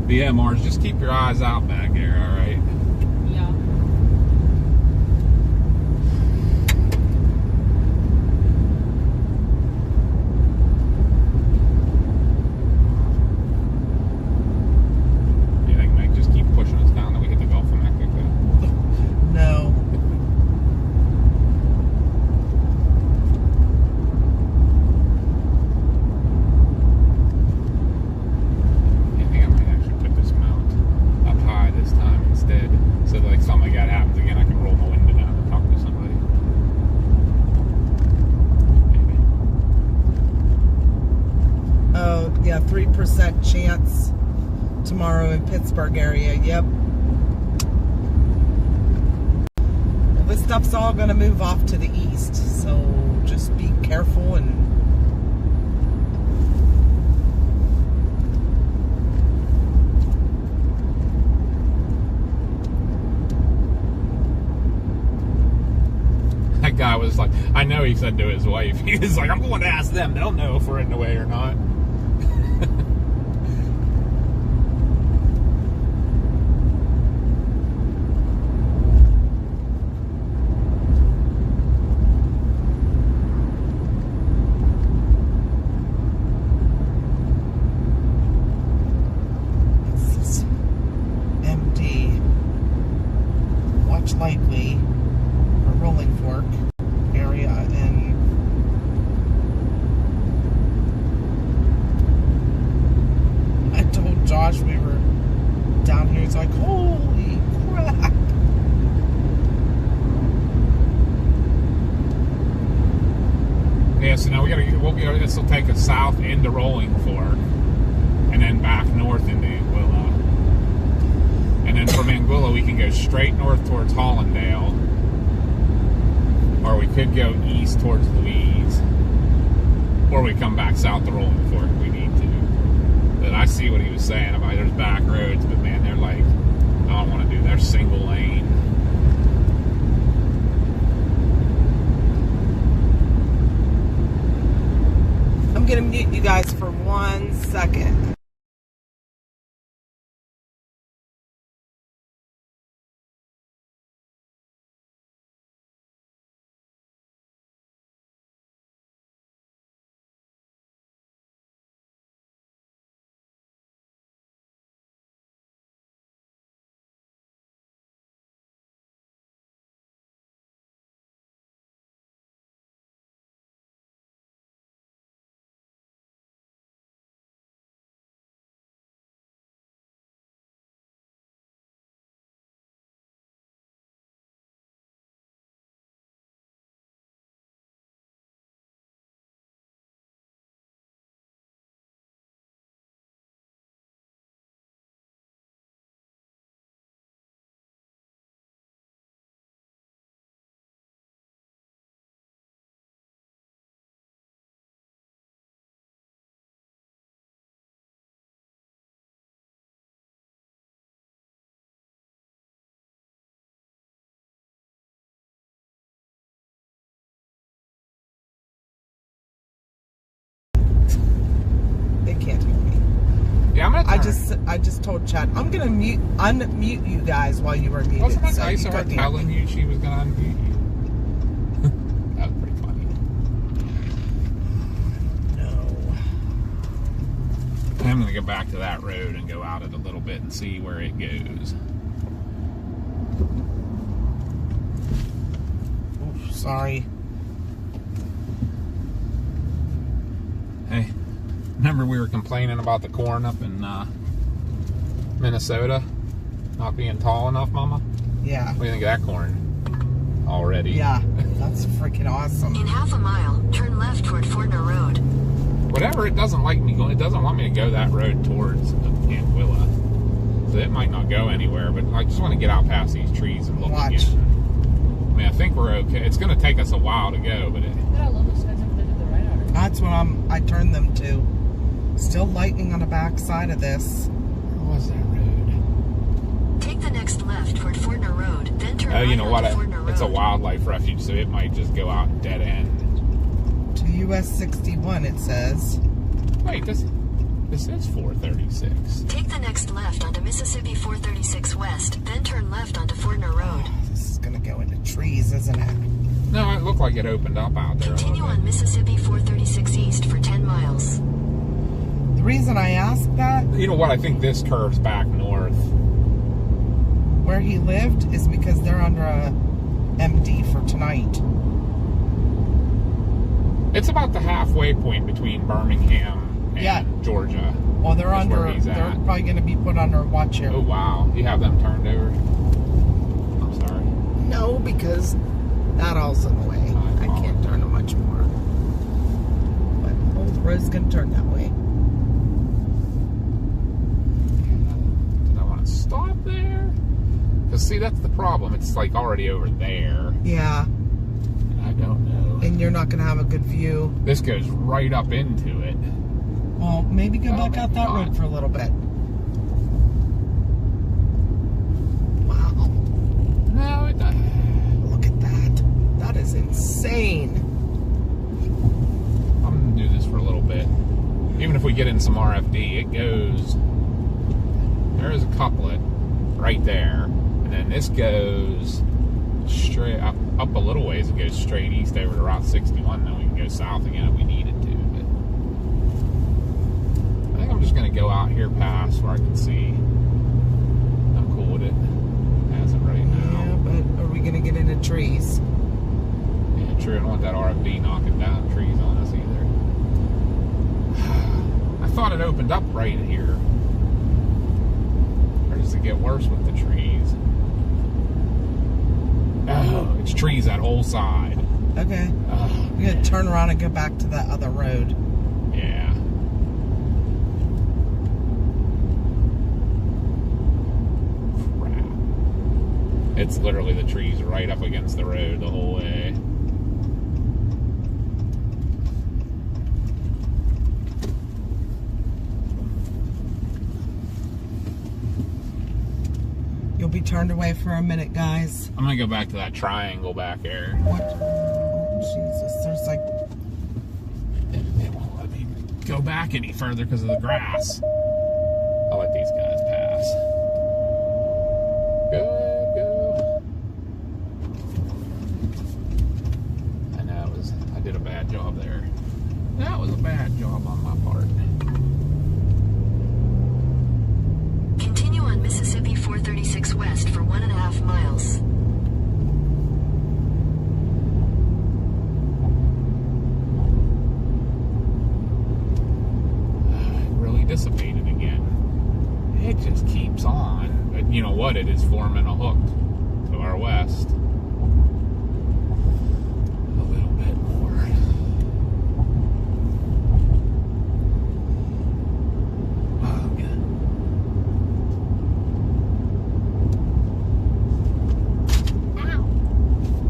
But yeah, Mars, just keep your eyes out back there, all right? Yeah. You think Meg just keep pushing us down that we hit the Gulf of Mexico? No. I think I might actually put this mount up high this time instead, so that like something like that happens again, I can roll my window down and talk to somebody. Maybe. Oh, yeah, 3% chance tomorrow in Pittsburgh area. Yep. Well, this stuff's all going to move off to the east, so just be careful and That guy was like, I know he said to his wife, he was like, I'm going to ask them. They'll know if we're in the way or not. this is MD. Watch lightly for Rolling Fork area and I told Josh we were down here. He's like, holy crap. Yeah, so now this will take us south into Rolling Fork, and then back north into Anguilla. And then from Anguilla, we can go straight north towards Hollandale. Or we could go east towards Louise. Or we come back south to Rolling Fork if we need to. But I see what he was saying about there's back roads, but man, they're like, I don't want to do, they're single lane. I'm gonna mute you guys for 1 second. They can't hear me. Yeah, I'm gonna I just told Chad I'm gonna unmute you guys while you were muted. Wasn't that so nice you of her couldn't hear telling me. you she was gonna unmute you? That was pretty funny. No. I'm gonna go back to that road and go out it a little bit and see where it goes. Oof, sorry. Hey, remember we were complaining about the corn up in Minnesota not being tall enough, Mama? Yeah. What do you think of that corn already? Yeah. That's freaking awesome. In half a mile, turn left toward Fortner Road. Whatever, it doesn't like me going. It doesn't want me to go that road towards Anguilla, so it might not go anywhere. But I just want to get out past these trees and look Watch. again. I mean, I think we're okay. It's going to take us a while to go, but Look at how low those guys have been to the right artery. That's what I turned them to. Still lightning on the back side of this. where was that road? Take the next left toward Fortner Road, then turn Oh, right you know what? onto Fortner It's a Road. wildlife refuge, so it might just go out and dead end. To US 61 it says. Wait, this is 436. Take the next left onto Mississippi 436 West, then turn left onto Fortner Road. This is gonna go into trees, isn't it? No, it looked like it opened up out there. Continue a on little Mississippi 436 East for 10 miles. The reason I asked that, bit. You know what? I think this curves back north. where he lived, is because they're under a MD for tonight. It's about the halfway point between Birmingham and Yeah. Georgia. Well, they're That's where under. he's They're at. probably gonna be put under watch here. Oh wow! You have them turned over. I'm sorry. No, because that all's in the way. I can't turn it much more. But old road's gonna turn that way. Did I want to stop there? Because see, that's the problem. It's like already over there. Yeah, I don't know. and you're not gonna have a good view. This goes right up into it. Well, maybe go Oh, back out that maybe road not. for a little bit. Wow, No, it doesn't. look at that. That is insane. I'm gonna do this for a little bit. Even if we get in some RFD, it goes. There is a couplet right there, and then this goes straight up a little ways. It goes straight east over to Route 61. Then we can go south again if we needed to. But I think I'm just gonna go out here past where I can see. I'm cool with it as of right Yeah, now. but are we gonna get into trees? Yeah, true. I don't want that RFD knocking down trees on us either. I thought it opened up right here. Or does it get worse with the trees? Oh, it's trees that whole side. Okay, Oh, we're gonna turn around and go back to that other road. yeah. Crap. It's literally the trees right up against the road the whole way. Mississippi turned away for a minute, guys. I'm gonna go back to that triangle back there. What? Oh, Jesus. There's like... It won't let me go back any further because of the grass. I'll let these guys pass. Go. I know I did a bad job there. That was a bad job on my part. Continue on Mississippi 436 West for 1.5 miles. It really dissipated again. It just keeps on. But you know what? It is forming a hook to our west. A little bit more. Oh, yeah. Ow.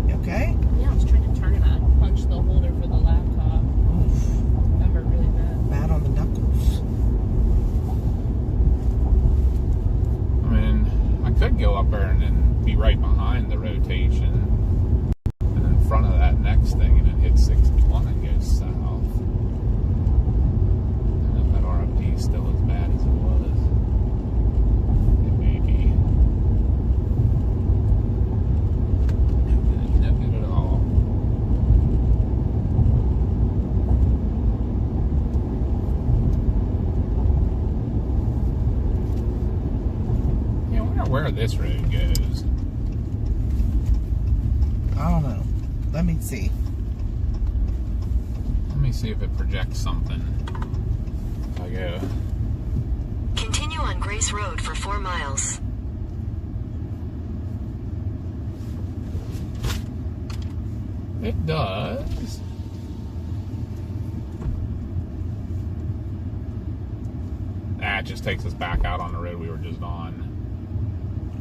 You okay? Yeah, I was trying to turn it on. Punch the holder for the laptop. Oof. That hurt really bad. Bad on the knuckles. I mean, I could go up there and then be right behind the rotation and in front of that next thing and then hit 61 and go south. And if that RFD is still as bad as it was, it may be no good at all. Yeah, I wonder where this road goes. I don't know. Let me see. Let me see if it projects something. If I go. Continue on Grace Road for 4 miles. It does. It just takes us back out on the road we were just on.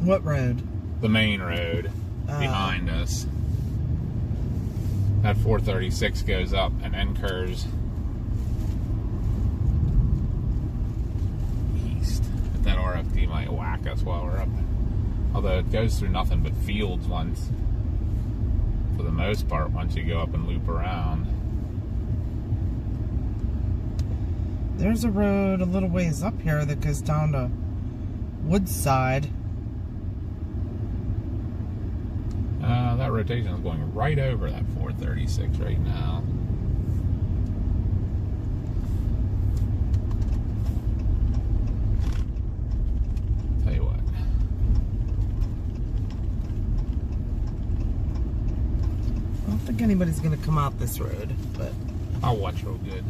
What road? The main road behind us. That 436 goes up and then curves east. But that RFD might whack us while we're up. Although it goes through nothing but fields once, for the most part, once you go up and loop around. There's a road a little ways up here that goes down to Woodside. That rotation is going right over that 436 right now. Tell you what. I don't think anybody's going to come out this road, but... I'll watch real good.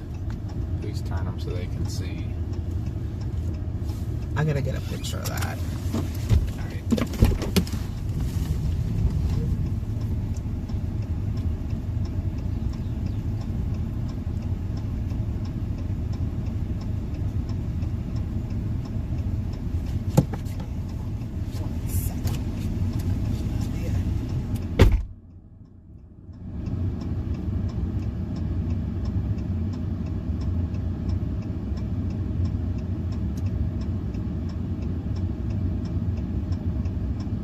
Please turn them so they can see. I got to get a picture of that. All right.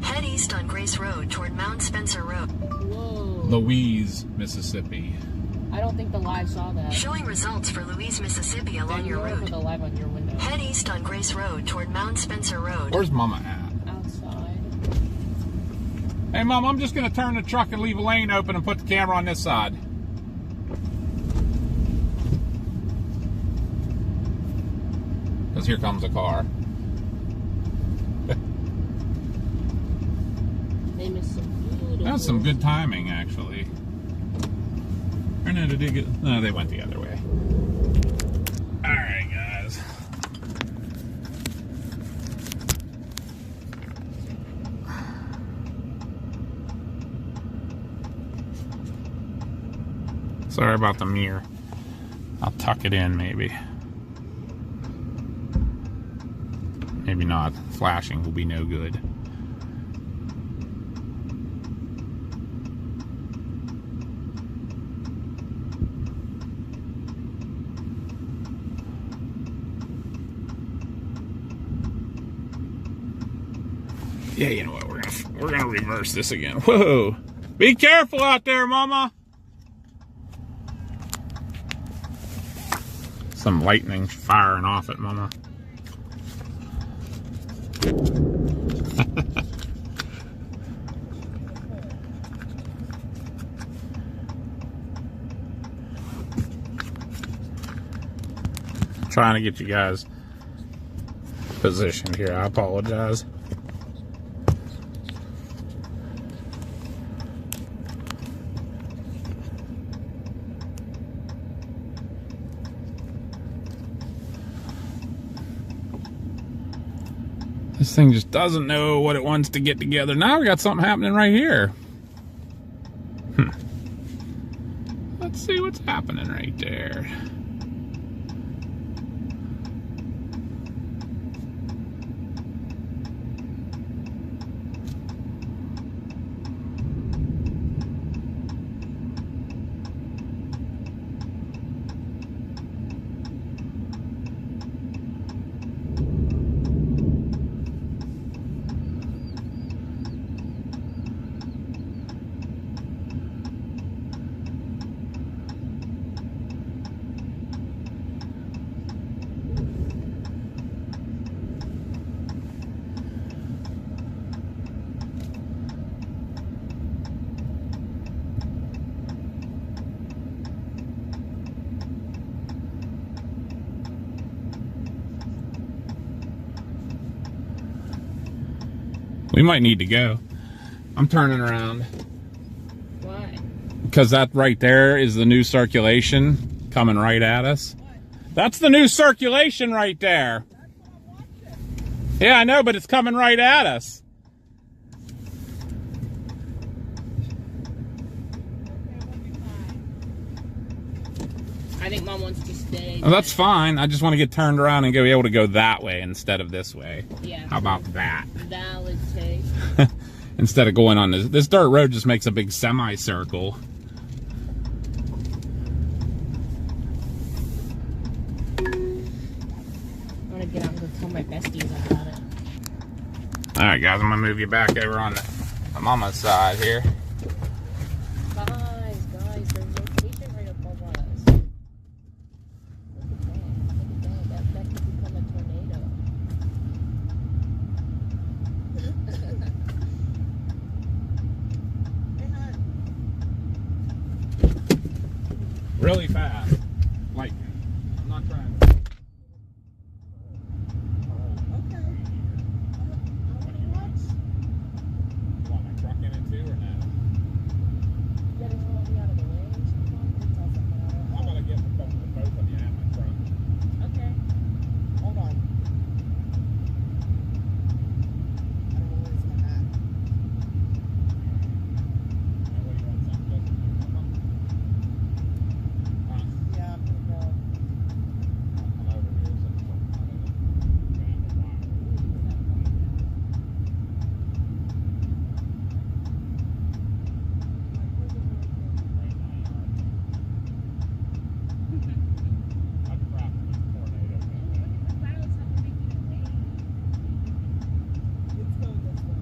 Head east on Grace Road toward Mount Spencer Road. Whoa. Louise, Mississippi. I don't think the live saw that. Showing results for Louise, Mississippi along Ben, your you put route. the live on your window. Head east on Grace Road toward Mount Spencer Road. Where's Mama at? Outside. Hey, Mom, I'm just going to turn the truck and leave a lane open and put the camera on this side. Because here comes a car. They missed some beautiful. That's some good timing, actually. Or no, did they get... No, they went the other way. Alright, guys. Sorry about the mirror. I'll tuck it in, maybe. Maybe not. Flashing will be no good. Yeah, you know what? We're We're gonna reverse this again. Whoa! Be careful out there, Mama! Some lightning firing off it, Mama. Trying to get you guys positioned here. I apologize. This thing just doesn't know what it wants to get together. Now we got something happening right here. Let's see what's happening right there. We might need to go. I'm turning around. Why? Because that right there is the new circulation coming right at us. What? That's the new circulation right there. That's what I'm watching. Yeah, I know, but it's coming right at us. Okay, we'll be fine. I think Mom wants to stay. Well, that's fine. I just want to get turned around and be able to go that way instead of this way. Yeah. How about that? Valid take. Instead of going on this dirt road just makes a big semicircle. I'm gonna get out and go tell my besties about it. All right, guys, I'm gonna move you back over on the mama's side here. Guys, there's location right above us. Look at that. That could become a tornado. Really fast. Like, I'm not trying. Okay. What do you want? You want my truck in it too or no? You gotta hold me out of the range. It doesn't matter. I'm gonna get the both of you out my truck. Okay. Hold on. I don't know where it's at. What do you want, something closer to your mama? Yeah, I'm gonna go. Come over here, so it's something out of it. You're gonna have to wire. Right now you are. That's crap, it's a tornado. It's going this way.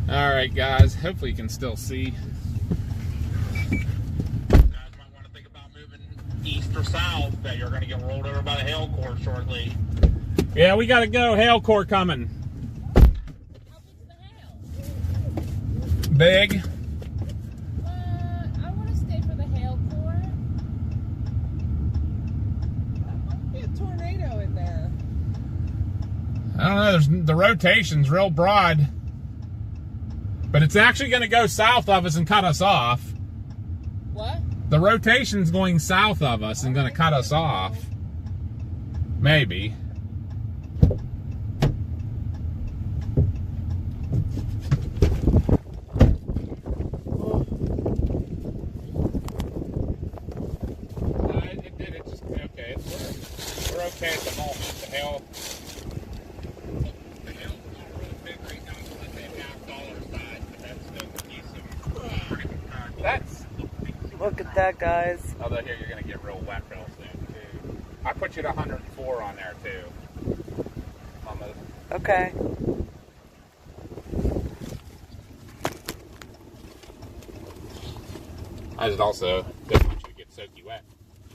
Alright guys, hopefully you can still see. Guys might want to think about moving east or south, that you're going to get rolled over by the hail core shortly. Yeah, we gotta go. Hail core coming. How big's the hail? Big. I want to stay for the hail core. That might be a tornado in there. I don't know, the rotation's real broad. But it's actually gonna go south of us and cut us off. What? The rotation's going south of us and going to cut us off. Maybe. It did. It just, okay, it worked. We're okay at the moment. The hail's not really big right now, so let's say $half size, but that's still decent. That's... Look at that, guys. Although here you're going to get real wet real soon, too. I put you at 104 on there, too. On the... Okay. I just also don't want you to get soaky wet,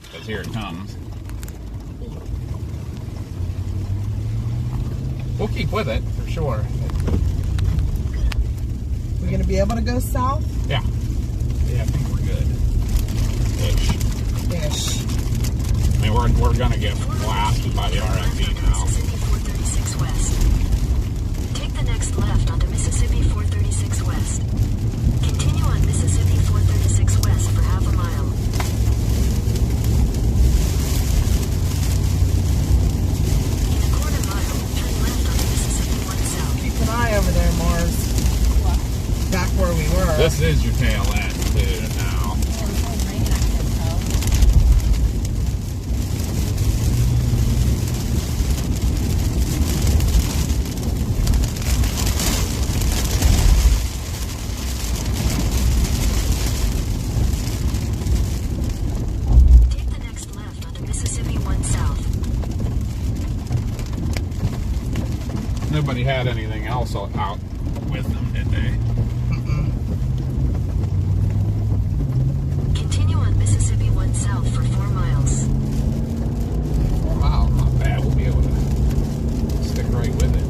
because here it comes. We'll keep with it, for sure. We're going to be able to go south? Yeah. Yeah, I think we're good. Ish. I mean, we're going to get blasted by the RFD now. Mississippi 436 West. Take the next left onto Mississippi 436 West. Continue on Mississippi 436 West for half a mile. In a quarter mile, turn left onto Mississippi 1 South. Keep an eye over there, Mars. Back where we were. This is your tail end, too, now. Take the next left onto Mississippi 1 South. Nobody had anything else out with them, did they? Continue on Mississippi 1 South for 4 miles. 4 miles, not bad. We'll be able to stick right with it.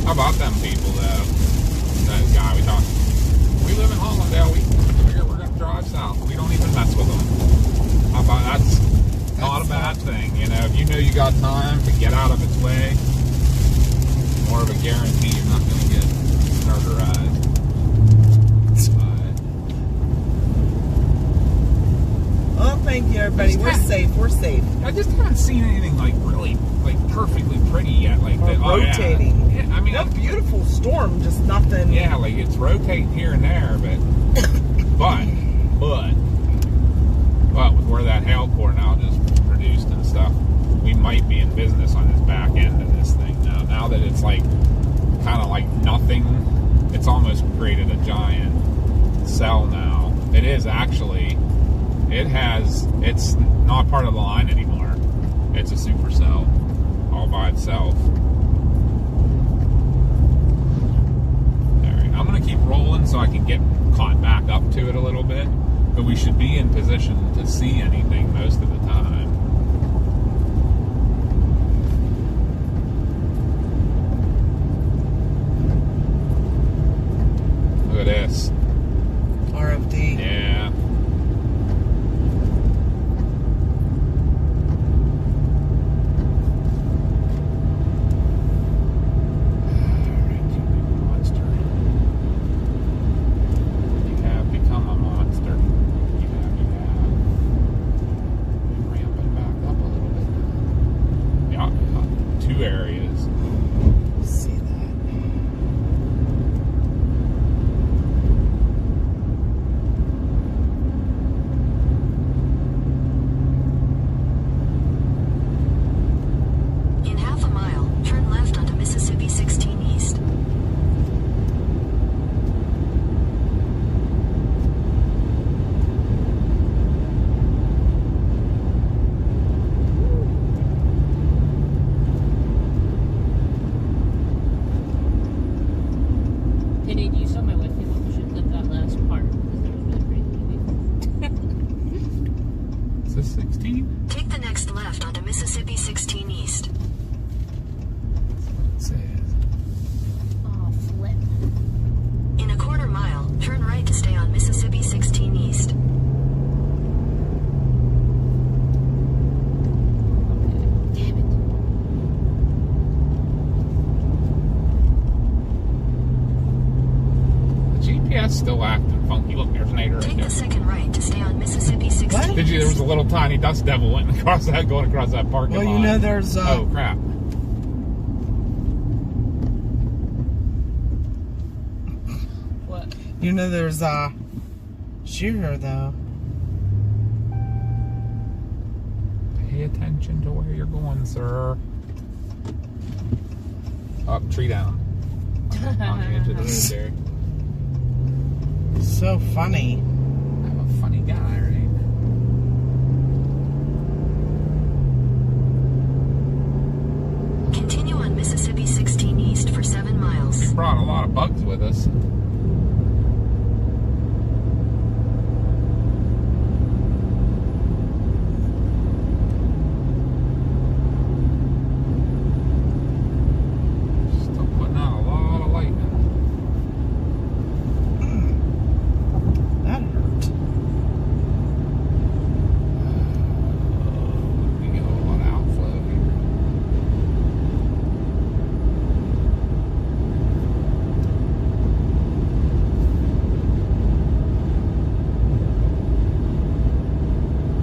How about them people, though? That guy we talked. We live in Hollandale. We figure we're gonna drive south. We don't even mess with them. How about that's not a bad thing, you know. If you know you got time to get out of its way, more of a guarantee you're not gonna get murderized. Oh, thank you, everybody. We're safe. We're safe. I just haven't seen anything like really like perfectly pretty yet. Like Or that. rotating. Oh, yeah. I mean, No beautiful storm, just nothing. yeah, like it's rotating here and there, but with where that hail core now just produced and stuff, we might be in business on this back end of this thing now. Now that it's like kind of like nothing, it's almost created a giant cell now. It is actually. It's not part of the line anymore. It's a supercell all by itself. Alright, I'm going to keep rolling so I can get caught back up to it a little bit, but we should be in position to see anything most of the time. Look at this. RFD. Yeah. is still acting funky. Look, there's an 8 right Take there. the second right to stay on Mississippi 16. Did you? There was a little tiny dust devil went across that, going across that parking lot. Well, you know there's Oh crap! What? you know there's shooter though. Pay attention to where you're going, sir. Up, tree down. On the edge of the road there. So funny. I'm a funny guy, right? Continue on Mississippi 16 East for 7 miles. We brought a lot of bugs with us. Still putting out a lot of lightning. That hurt. We get a lot of outflow here.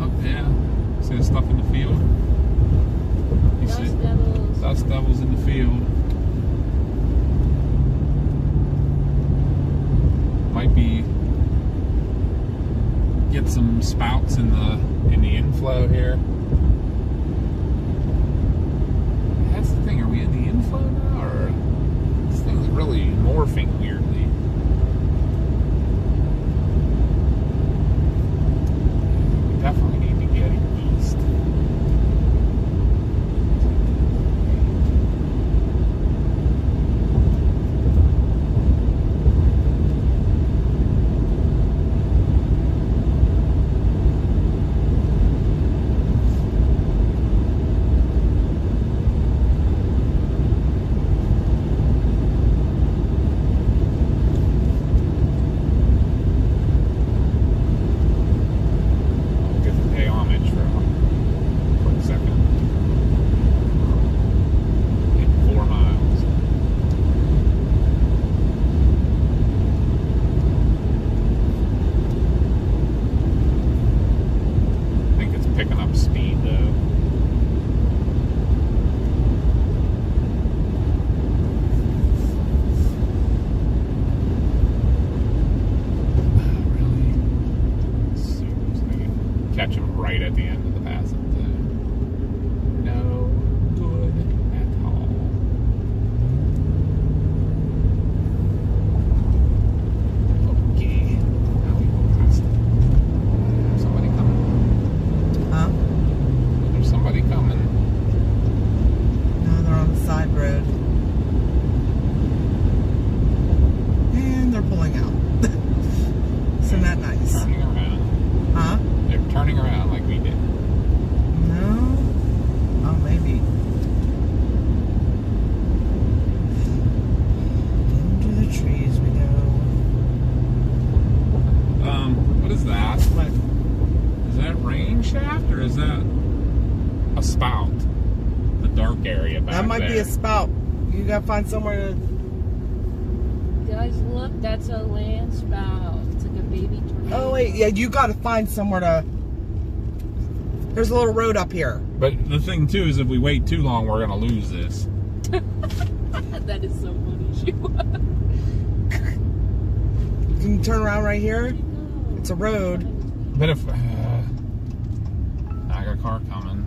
Oh yeah. See the stuff in the field? You see Dust devils. dust devils in the field. Might be get some spouts in the inflow here. That's the thing. Are we in the inflow now, or this thing's really morphing weirdly? We definitely need to get east. I'll give the pay homage for a quick second. In 4 miles. I think it's picking up speed though. Really? Seriously? Catch him right at the end of the passing zone. No good at all. Okay. Now we go past it. There's somebody coming. Huh? There's somebody coming. No, they're on the side road. And they're pulling out. Isn't that nice? Turning around. Huh? They're turning around like we did. No? Oh, maybe. Into the trees we go. What is that? What? Is that rain shaft or is that a spout? The dark area back That might be there. a spout. You gotta find somewhere to. Guys, look, that's a land spout. It's like a baby tornado. Oh, wait. Yeah, you gotta find somewhere to. There's a little road up here. But the thing too is if we wait too long, we're gonna lose this. That is so funny. Can you turn around right here? It's a road. But if I got a car coming,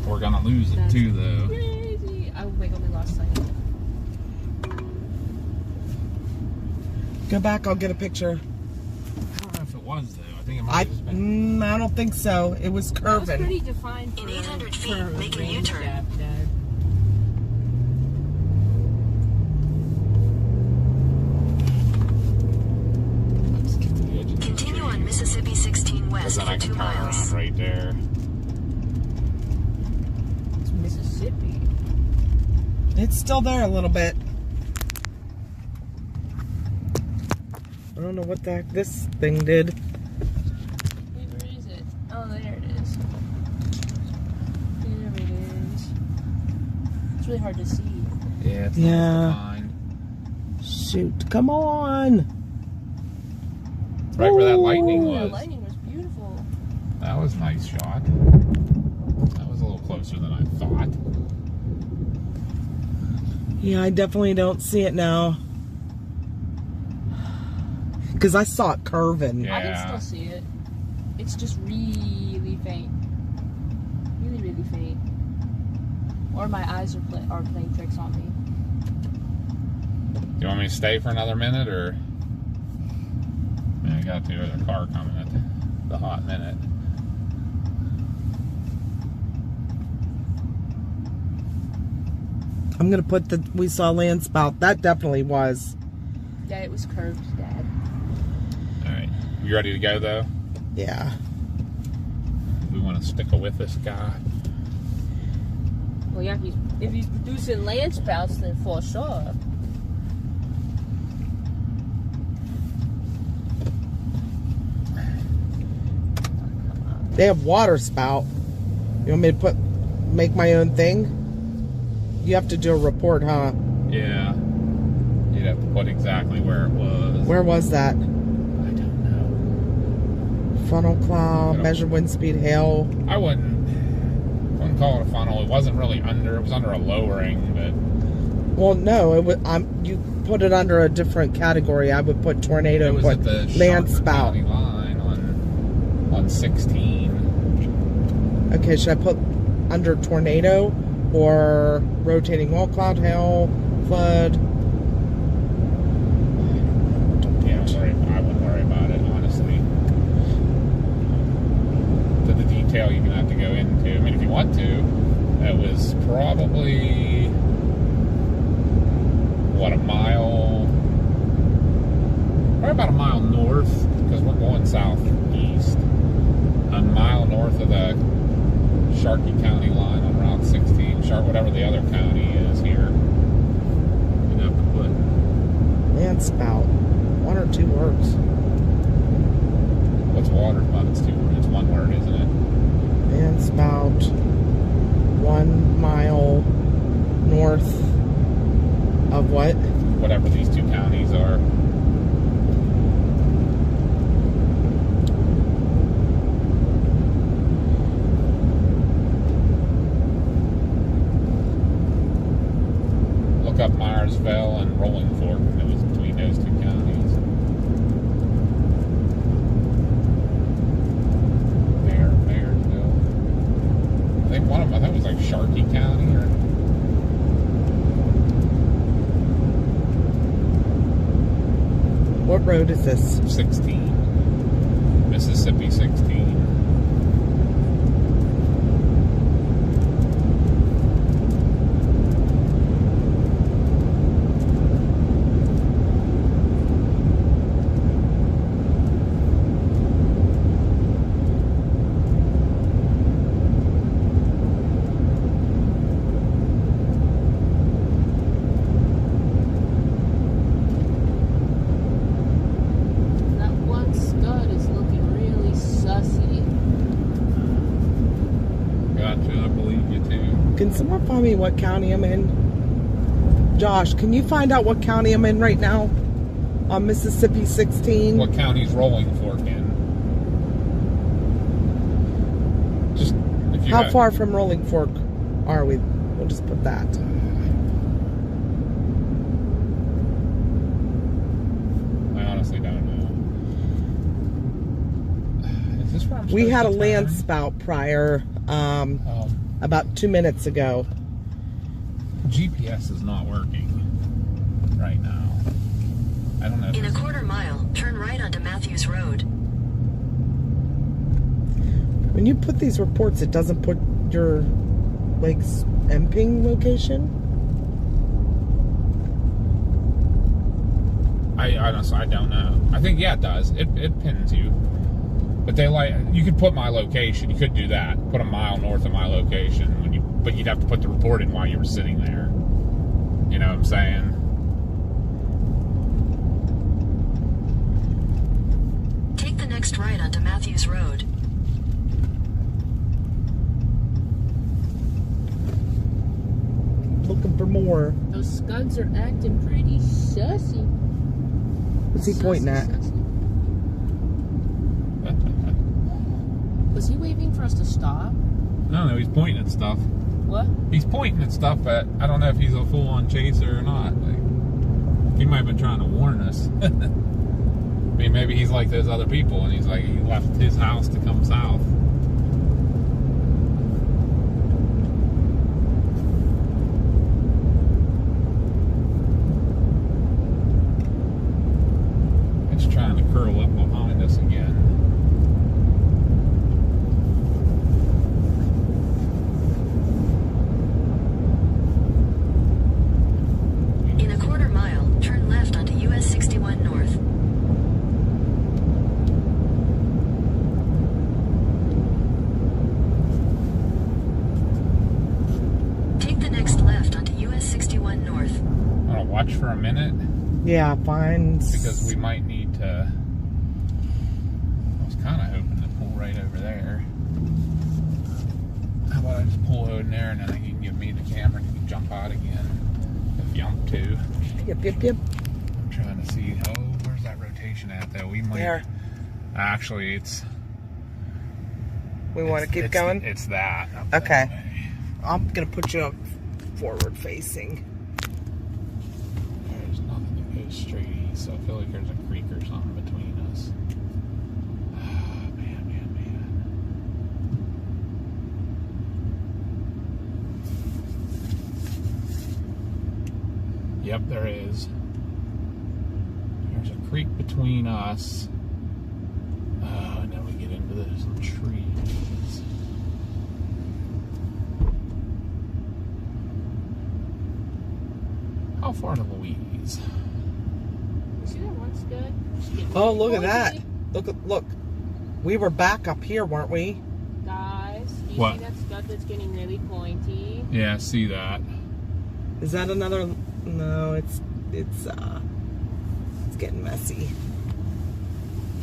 we're gonna lose it That's too, though. Crazy. Oh my god, we lost sight. Go back, I'll get a picture. I don't know if it was though. I think it might have just been. I don't think so. It was That was curving. pretty defined. In for- 800 feet, for make a rain U-turn. shaft, Dad. Let's get to the edge of the Continue on tree. Mississippi 16 Because West then I for can 2 turn miles. around right there. It's Mississippi. It's still there a little bit. I don't know what the heck this thing did. Wait, where is it? Oh, there it is. There it is. It's really hard to see. Yeah, it's Yeah. nice to find. shoot. Come on. Right where that lightning The was. lightning was beautiful. That was a nice shot. That was a little closer than I thought. Yeah, I definitely don't see it now. Because I saw it curving. Yeah. I can still see it. It's just really faint. Really, really faint. Or my eyes are playing tricks on me. Do you want me to stay for another minute, or? I got the other car coming at the hot minute. I'm going to put the, we saw land spout. That definitely was. Yeah, it was curved, Dad. Alright. You ready to go, though? Yeah. We want to stick with this guy. Well, yeah, if he's producing land spouts, then for sure. They have water spout. You want me to make my own thing? You have to do a report, huh? Yeah. You'd have to put exactly where it was. Where was that? I don't know. Funnel cloud, measure wind speed, hail. I wouldn't call it a funnel. It wasn't really under. It was under a lowering, but. Well, no, it was. You put it under a different category. I would put tornado. It was put at the land Sharp spout. County line on 16. Okay, should I put under tornado or rotating wall cloud, hail, flood? Yeah, I wouldn't worry about it, honestly. To the detail you're going to have to go into. I mean, if you want to, it was probably, what, probably about a mile north, because we're going southeast. A mile north of the Sharkey County line on Route 16, whatever the other county is here. You'd have to put Land spout. One or two words. what's water spout? It's two words. It's one word, isn't it? Land spout. 1 mile north of what? Whatever these two counties are. Look up Myersville and Rolling Fork. It was between those two counties. Mayersville. I think one of them, I think it was like Sharkey County or. What road is this? 16. Mississippi 16. That one scud is looking really sussy. Gotcha, I believe you too. Can someone find me what county I'm in? Josh, can you find out what county I'm in right now? On Mississippi 16? What county's Rolling Fork in? Just if you How had- far from Rolling Fork are we? We'll just put that. I honestly don't know. Is this where I'm We supposed had a to land turn? spout prior, Oh, about 2 minutes ago. GPS is not working right now. I don't know. In a quarter mile, turn right onto Matthews Road. When you put these reports, it doesn't put your, like, MPing location? I honestly, I don't know. I think, yeah, it does. It pins you. But you could put my location. You could do that. Put a mile north of my location. But you'd have to put the report in while you were sitting there. You know what I'm saying? Take the next right onto Matthews Road. Looking for more. Those scuds are acting pretty sussy. What's he pointing at? Was he waving for us to stop? I don't know, he's pointing at stuff. What? He's pointing at stuff, but I don't know if he's a full-on chaser or not. Like, he might have been trying to warn us. I mean, maybe he's like those other people, and he's like, he left his house to come south. It's trying to curl up behind us again. In a quarter mile, turn left onto US 61 North. Take the next left onto US 61 North. I'm gonna watch for a minute. Yeah, fine. Because we might need to. I was kind of hoping to pull right over there. How about I just pull over in there and then you can give me the camera and you can jump out again if you want to. Yep. I'm trying to see. Oh, where's that rotation at though? We might. There. Actually, it's. We want to keep going? It's that. Okay. That way. I'm going to put you up forward facing. There's nothing that goes straight east, so I feel like there's a creek or something between us. Man. Yep, there is. There's a creek between us. And then we get into those trees. How far to Louise? You see that one scud? Oh, look at that. Look. We were back up here, weren't we? Guys, do you What? see that scud that's getting really pointy? Yeah, I see that. Is that another? No, it's getting messy.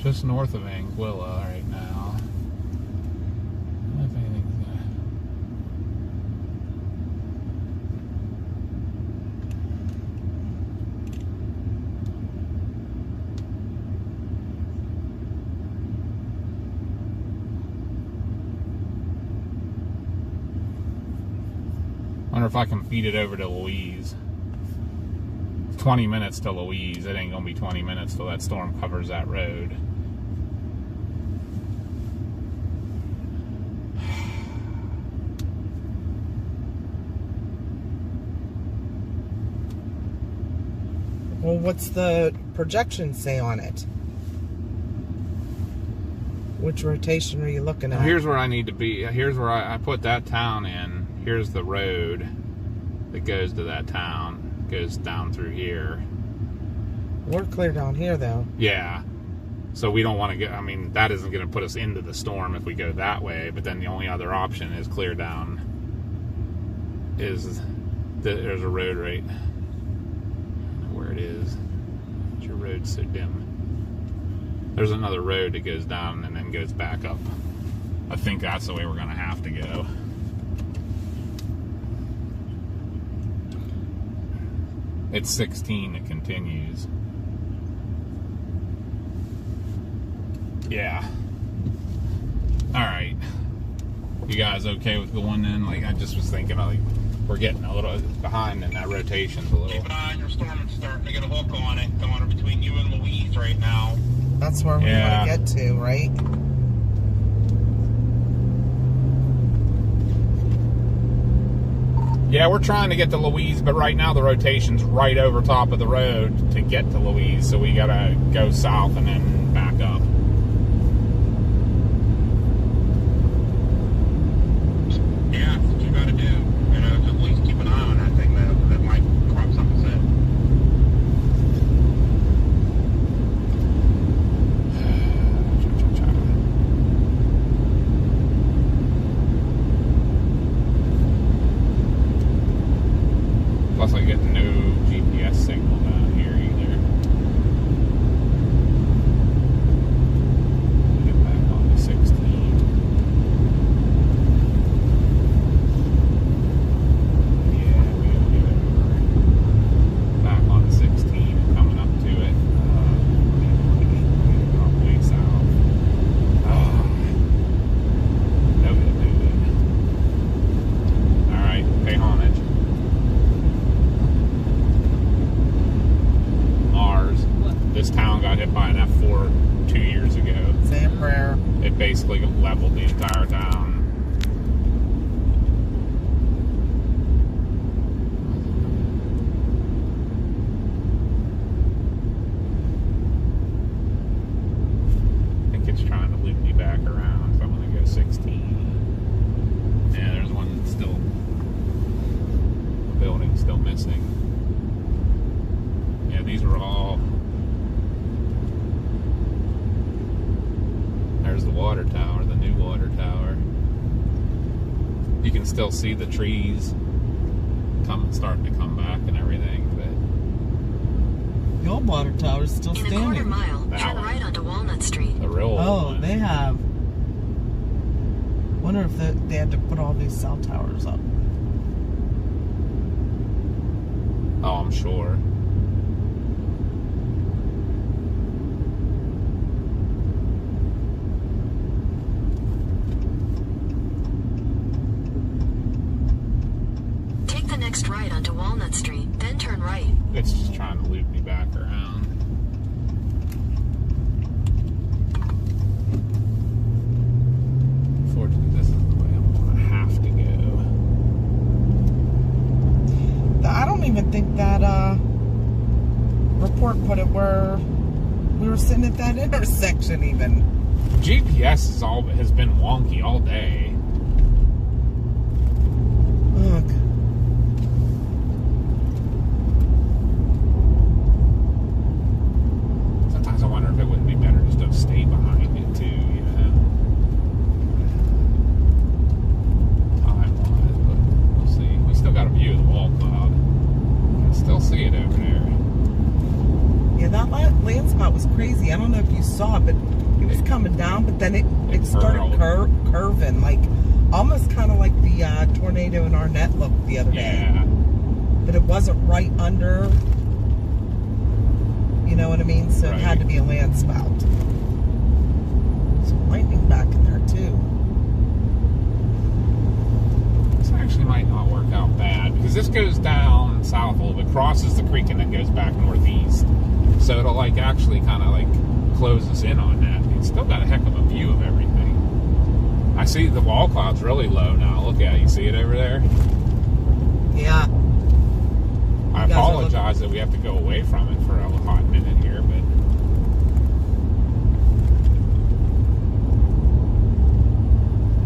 Just north of Anguilla right now. I don't know if anything's gonna... Wonder if I can feed it over to Louise. 20 minutes to Louise. It ain't gonna be 20 minutes till that storm covers that road. Well, what's the projection say on it? Which rotation are you looking at? Here's where I need to be. Here's where I put that town in. Here's the road that goes to that town. Goes down through here. We're clear down here, though. Yeah. So we don't want to get, I mean, that isn't going to put us into the storm if we go that way, but then the only other option is clear down. There's a road right, I don't know where it is. Your road's so dim. There's another road that goes down and then goes back up. I think that's the way we're going to have to go. It's 16 that continues. Yeah. Alright. You guys okay with going in? Like, I just was thinking, like, we're getting a little behind and that rotation's a little... Keep an eye on your storm. It's starting to get a hook on it. Going between you and Louise right now. That's where we want to get to, right? Yeah, we're trying to get to Louise, but right now the rotation's right over top of the road to get to Louise, so we gotta go south and then back up. Yeah, that's what you gotta do. You know, at least keep an eye on that thing that might crop something in. Plus I get no GPS signal down here either. got hit by an F4 2 years ago. Say a prayer. It basically leveled the entire town. I think it's trying to loop me back around, so I'm going to go 16. Yeah, there's one still, the building's still missing. Yeah, these were all, there's the water tower, the new water tower. You can still see the trees starting to come back and everything, but The old water tower is still In a standing. quarter mile, That turn one. right onto Walnut Street. the real Oh, one. they have. Wonder if they had to put all these cell towers up. Oh, I'm sure. Take the next right onto Walnut Street, then turn right. It's just trying to loop me back around. Fortunately, this is the way I'm going to have to go. I don't even think that report put it where we were sitting at that intersection even. GPS has been wonky all day. Look. Sometimes I wonder if it wouldn't be better just to stay behind it too, you know. Time-wise, but we'll see. We still got a view of the wall cloud. I can still see it over there. Yeah, that land spot was crazy. I don't know if you saw it, but it was coming down, but then it started curving, like almost kind of like the tornado in Arnett looked the other day. Yeah. But it wasn't right under, you know what I mean? So it had to be a land spout. Some lightning back in there too. This actually might not work out bad because this goes down south a little bit, crosses the creek, and then goes back northeast. So it'll like actually kind of like close us in on that. It's still got a heck of a view of everything. I see the wall cloud's really low now. Look at it. You see it over there? Yeah. I apologize that we have to go away from it for a hot minute here, but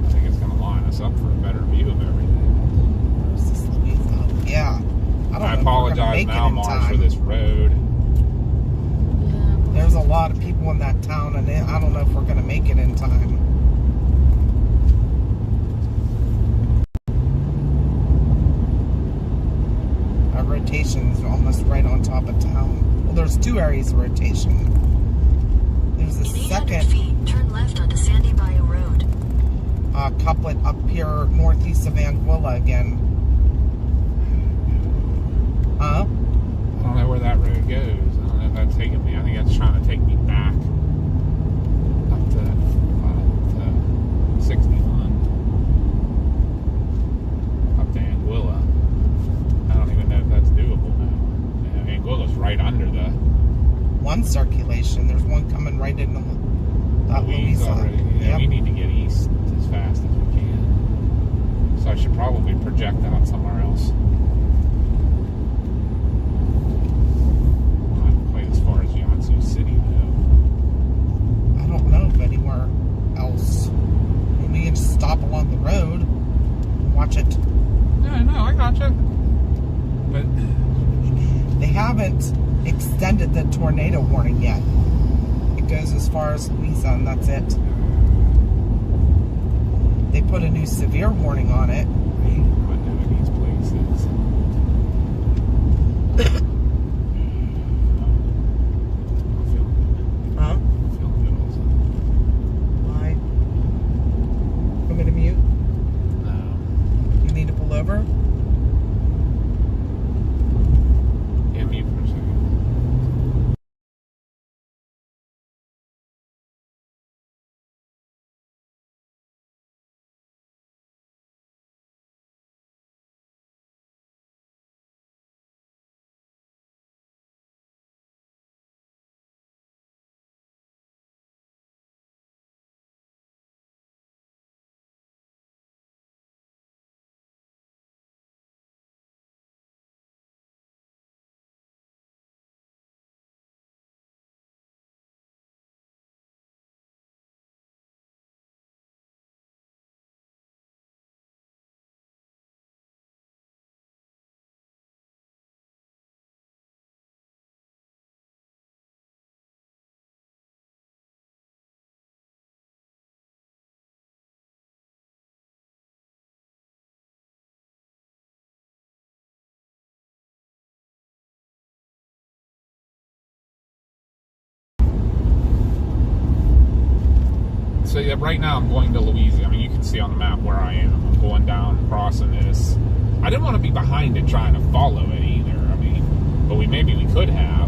I think it's going to line us up for a better view of everything. Where's this Louisa? Yeah. I don't know I if we're gonna apologize make it now, in Mars, time. for this road. There's a lot of people in that town, and I don't know if we're going to make it in time. Our rotation's almost right on top of town. Well, there's two areas of rotation. There's a In 800 second feet, turn left onto Sandy Bayou Road. couplet up here northeast of Anguilla again. Huh? I don't know where that road goes. I don't know if that's taking me. I think that's trying to take me back up to 61. Up to Anguilla. I don't even know if that's doable now. Yeah, Anguilla's right under the One circulation. There's one coming right into that Louise Louisa. already. Yeah, Yep. we need to get east as fast as we can. So I should probably project out somewhere else. Not quite as far as Yansu City, though. I don't know of anywhere else. Maybe you can just stop along the road and watch it. Yeah, no, I gotcha. But They haven't extended the tornado warning yet. It goes as far as Louisa, and that's it. They put a new severe warning on it. I hate not knowing these places. I'm feeling good. Huh? I'm feeling good also. Why? Want me to mute? No. You need to pull over? So yeah, right now I'm going to Louisiana. I mean, you can see on the map where I am. I'm going down, crossing this. I didn't want to be behind it trying to follow it either. I mean, but maybe we could have.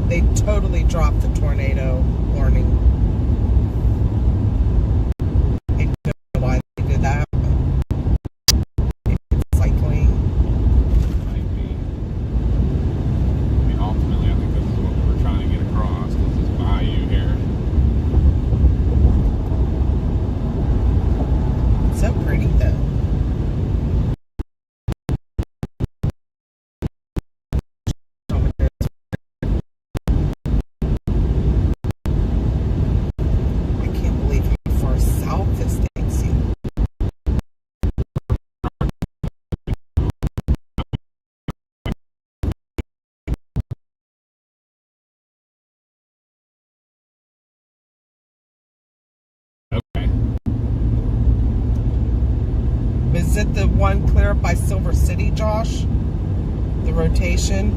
They totally dropped the tornado warning. I don't know why they did that. Maybe it's cycling. Might be. I mean, ultimately, I think this is what we were trying to get across. This is bayou here. It's so pretty though. I can't believe how far south this thing seems. Okay. Is it the one clear up by Silver City, Josh? The rotation?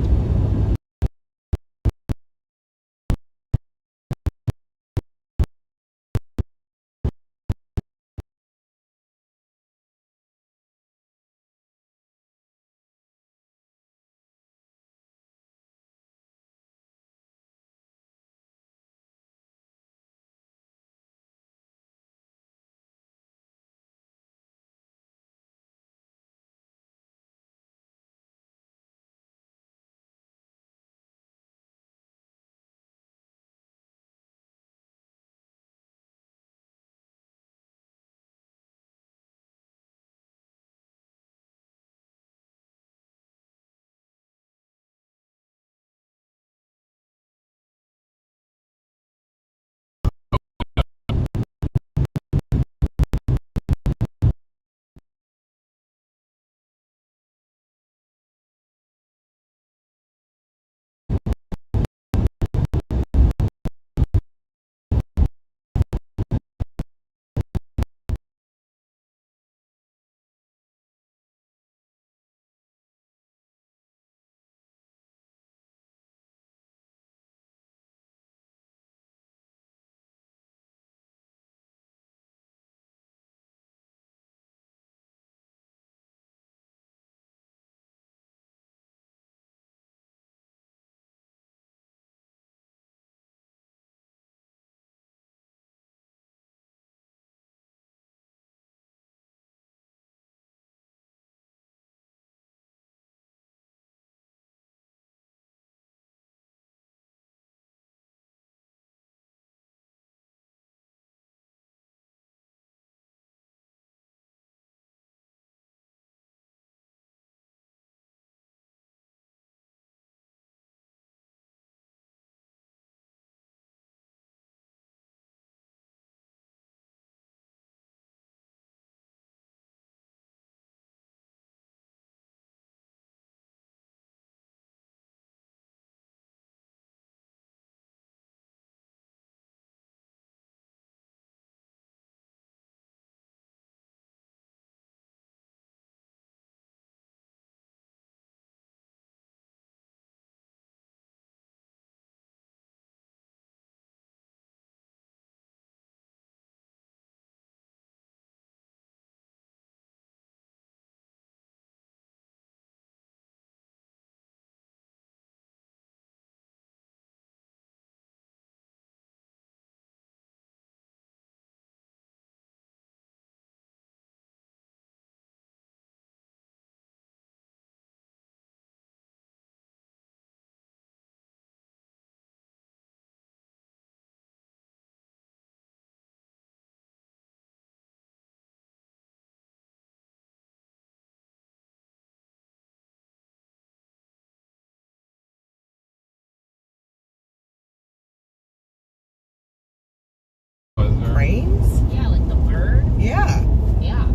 Was there? Cranes? Yeah, like the bird. Yeah. Yeah.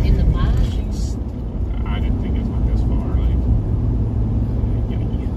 In the flash. I didn't think it went this far. Like, killing me here.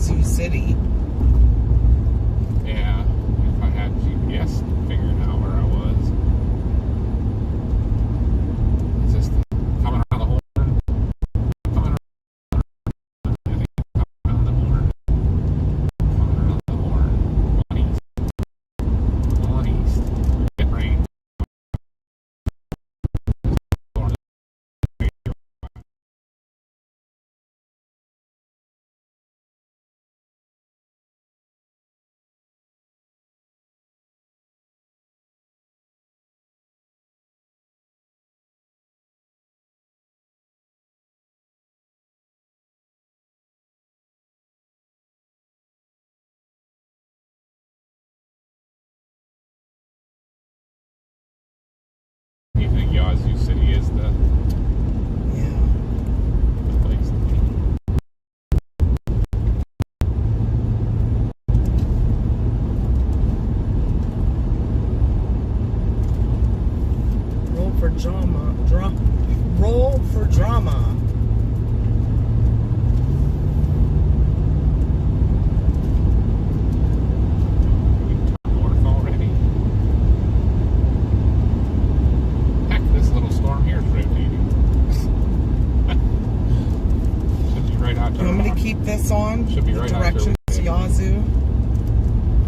Yazoo City. Yeah, if I had GPS figuring out where I was. Is this coming around the horn? Coming around, I think it's coming around the horn. Coming around the horn. One east. One east. Get rain. You think Yazoo City is the Yeah. place to be? Roll for drama. Roll for drama. We turned north already. Heck, this little storm here is rotating. Should be right out You want me to to keep this on? Should be The right out directions to there. Yazoo.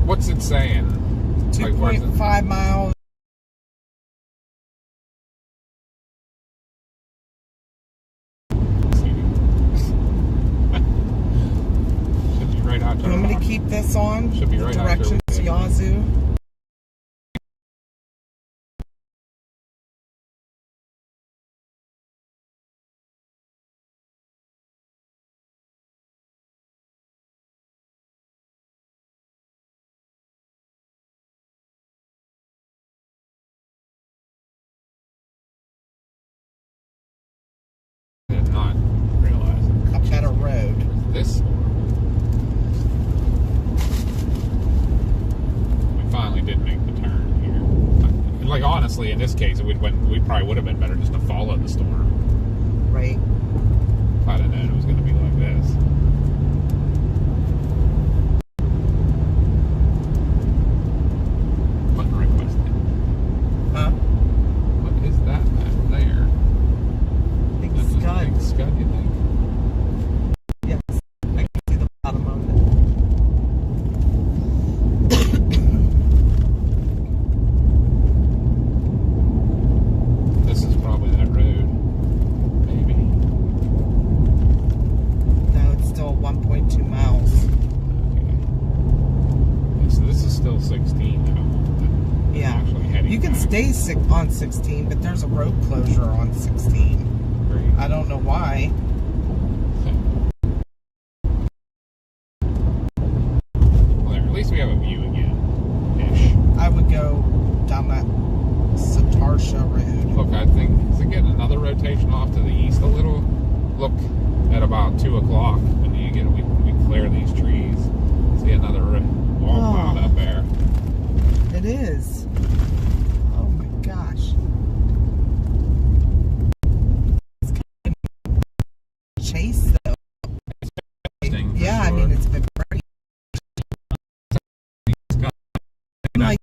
What's it saying? Like, where's it? 2.5 miles. Should be right out You want me to to keep this on? Should be The right out there. directions to Yazoo. Did not realize it. Up at a road. This storm. We finally did make the turn here. Like, honestly, in this case, we probably would have been better just to follow the storm. Right. If I'd have known it was going to be like this. Button requested. Huh? What is that back there? Big That's a scud. big scud, you think? Yes. I can see the bottom of it. This is probably that road. Maybe. No, it's still 1.2 miles. Okay. So this is still 16 that I'm on. Yeah. Actually heading You can back. stay on 16, but there's a road closure on 16. Great. I don't know why. Well, there, at least we have a view again. Ish. I would go down that Satarsha road. Look, I think, is it getting another rotation off to the east a little? Look, at about 2 o'clock, when you get, we clear these trees. See another wall Oh. cloud up there. It is. Oh my gosh. It's kind of chase though. Interesting, for Yeah, I sure. mean it's been pretty like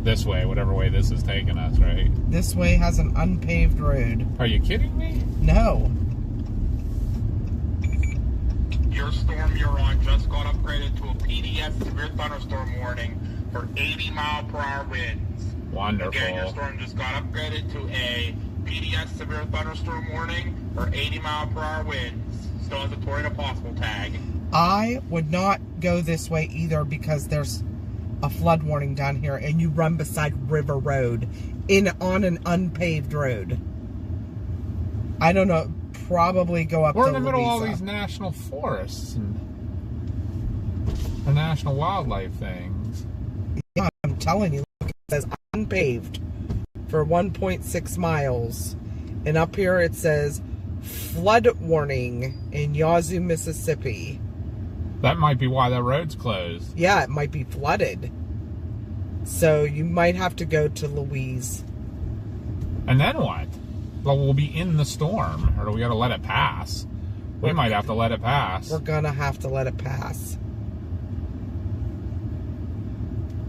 This way, whatever way this is taking us, right? This way has an unpaved road. Are you kidding me? No. Your storm you're on just got upgraded to a PDS severe thunderstorm warning for 80-mile-per-hour winds. Wonderful. Again, your storm just got upgraded to a PDS severe thunderstorm warning for 80-mile-per-hour winds. Still has a tornado possible tag. I would not go this way either because there's a flood warning down here and you run beside River Road on an unpaved road. I don't know. Probably go up We're to in the middle of all Louisa. these national forests and the national wildlife things. Yeah, I'm telling you, look, it says unpaved for 1.6 miles. And up here it says flood warning in Yazoo, Mississippi. That might be why that road's closed. Yeah, it might be flooded. So you might have to go to Louise. And then what? Well, we'll be in the storm, or do we got to let it pass? We might have to let it pass. We're gonna have to let it pass.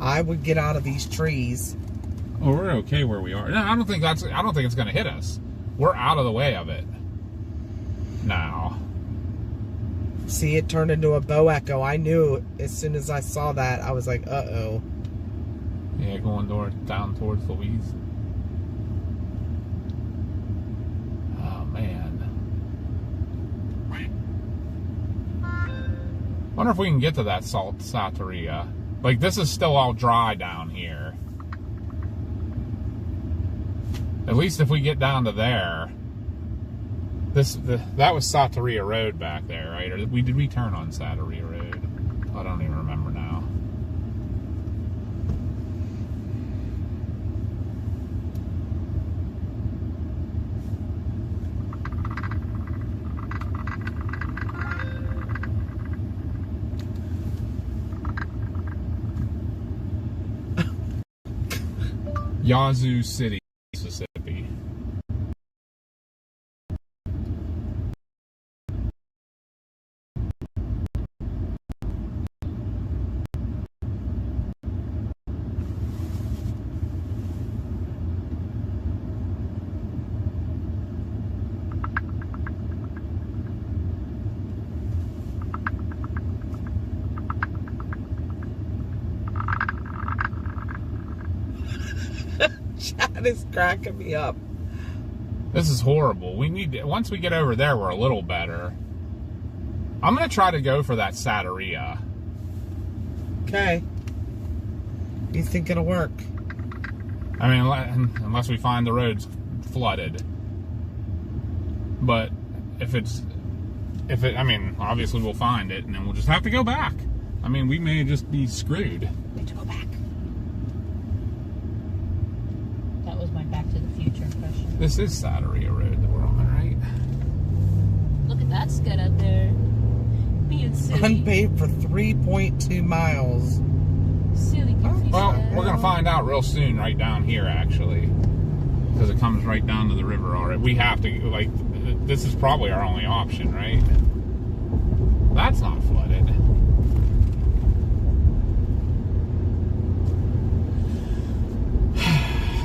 I would get out of these trees. Oh, we're okay where we are. No, I don't think it's going to hit us. We're out of the way of it now. See, it turned into a bow echo. I knew as soon as I saw that, I was like, uh-oh. Yeah, going down towards Louise. Oh, man. Wonder if we can get to that Salteria. Like, this is still all dry down here. At least if we get down to there. That was Salteria Road back there, right? Or did we turn on Salteria Road? I don't even remember now. Yazoo City, Mississippi. Chad is cracking me up. This is horrible. We need to, once we get over there, we're a little better. I'm going to try to go for that Salteria. Okay. You think it'll work? I mean, unless we find the roads flooded. But I mean, obviously we'll find it, and then we'll just have to go back. I mean, we may just be screwed. We have to go back. That was my Back to the Future impression. This is Salteria Road that we're on, right? Look at that scud out there. Being silly. Unpaved for 3.2 miles. Silly, goofy Well, scud. we're going to find out real soon right down here, actually. Because it comes right down to the river already. We have to, like, this is probably our only option, right? That's not flooded.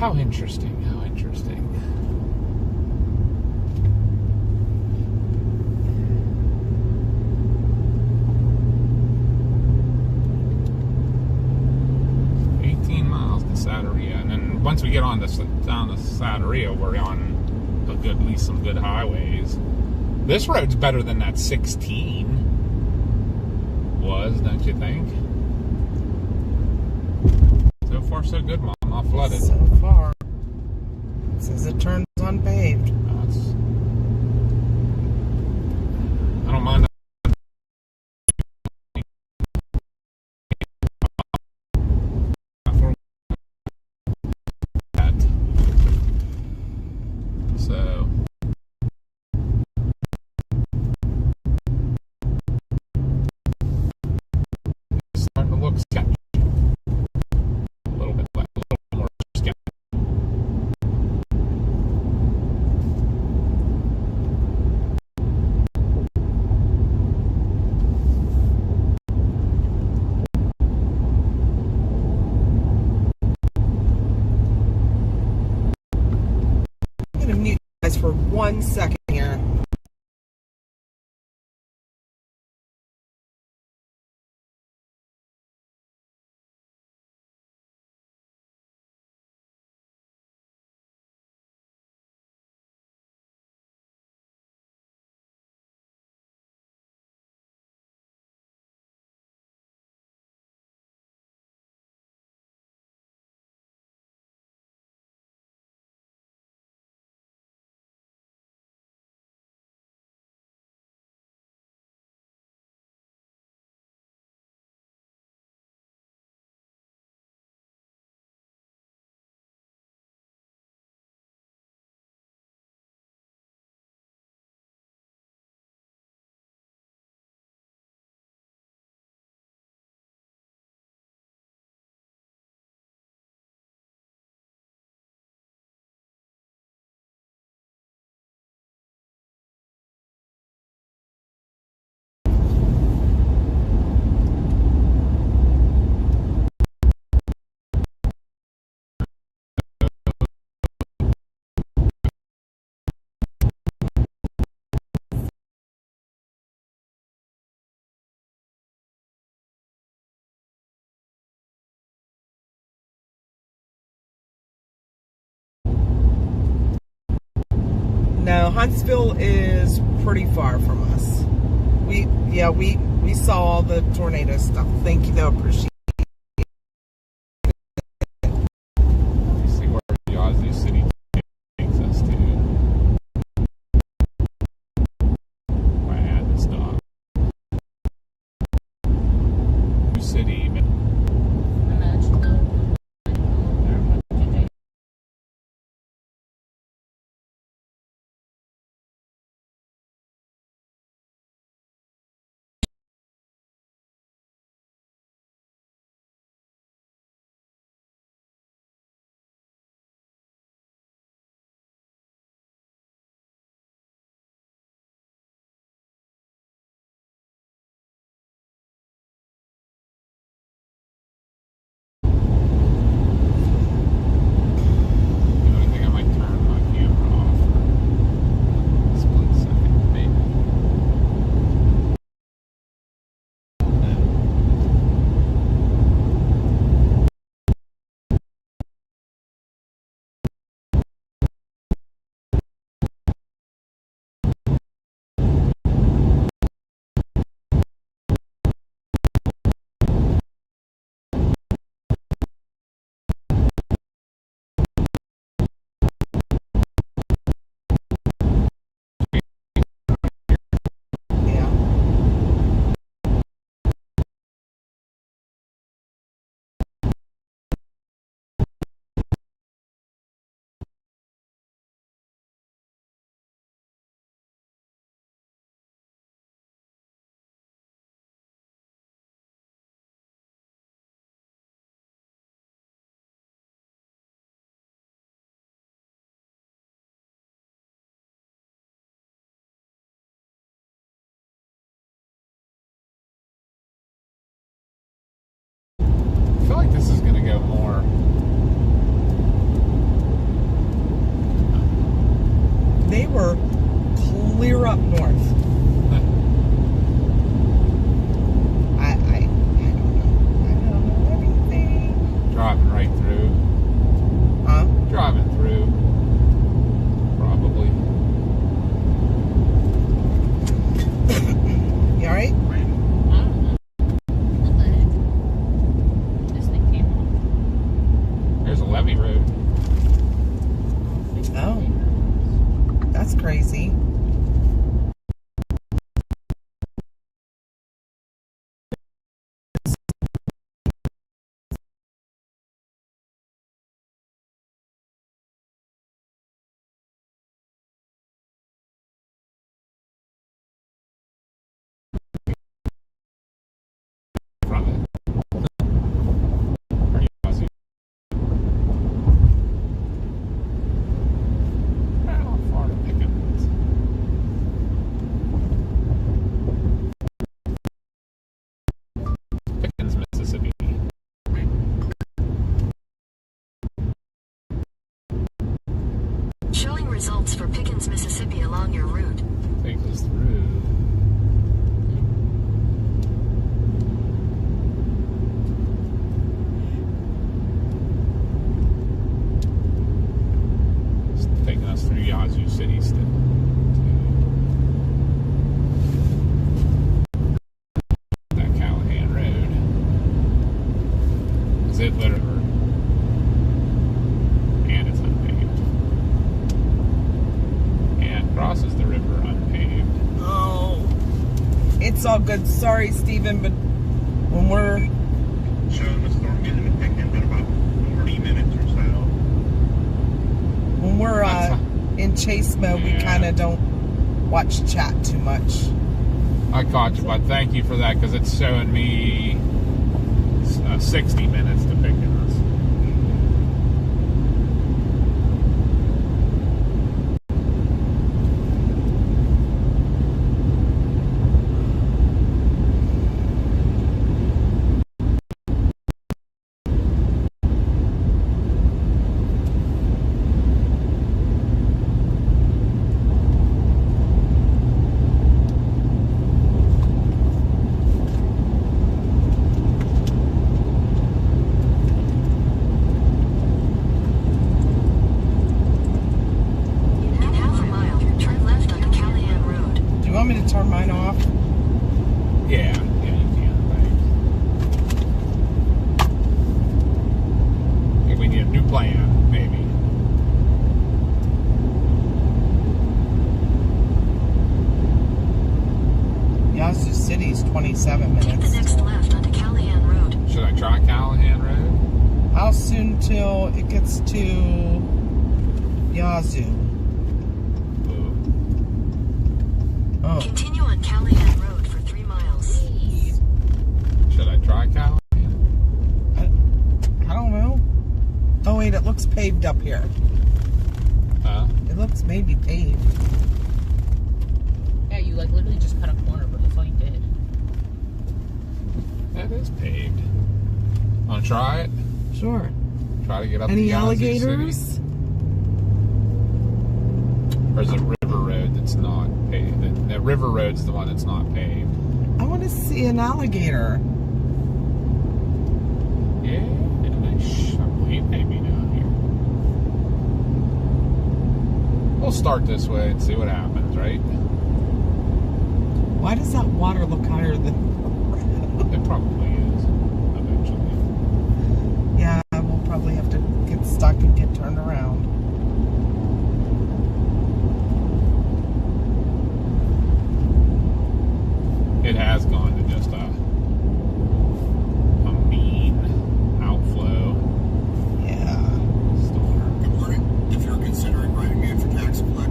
How interesting, how interesting. Salteria, and then once we get on down to Salteria, we're on at least some good highways. This road's better than that 16 was, don't you think? So far, so good, Mom. Not flooded. So far. It says it turns unpaved. I don't mind. So it's starting to look sketchy. A little bit more sketchy. to mute you guys for 1 second here. No, Huntsville is pretty far from us. We saw all the tornado stuff. Thank you, though. Appreciate it. You see where the Ozzy City takes us to. I had to stop. New City. I feel like this is going to go more. They were clear up north. I don't know anything. Driving right through. Huh? Driving through. Probably. You alright? There's a levee road. Oh. That's crazy. From it. Are you Ozzy? How far to Pickens? Pickens, Mississippi. Showing results for Pickens, Mississippi along your route. Take us through. It's taking us through Yazoo City still. That Callahan Road. Is it literally? And it's unpaved. And crosses the river unpaved. Oh, it's all good. Sorry, Stephen, but when we're Showing the storm getting to Pickens in about 40 minutes or so. when we're in chase mode, we Yeah. kind of don't watch chat too much. I caught you, but thank you for that because it's showing me 60 minutes to Pickens. In half a mile, turn left onto Callahan Road. Do you want me to turn mine off? Yeah, you can. Thanks. I think we need a new plan, maybe. Yazoo City's 27 Take the minutes. next left onto Callahan Road. Should I try Callahan Road? How soon till it gets to Yazoo? Ooh. Oh, Continue on Callahan Road for 3 miles. Should I try Callahan? I don't know. Oh wait, it looks paved up here. Huh? It looks maybe paved. Yeah, you like literally just cut a corner, but that's all you did. That is paved. Want to try it? Sure. Try to get up Any to Yazoo alligators? City? Or is it River Road that's not paved? The River Road's the one that's not paved. I want to see an alligator. Yeah, I believe maybe down here. We'll start this way and see what happens, right? Why does that water look higher than? It probably is, eventually. Yeah, we'll probably have to get stuck and get turned around. It has gone to just a mean outflow Yeah. storm. Good morning. If you're considering writing me in for tax collector.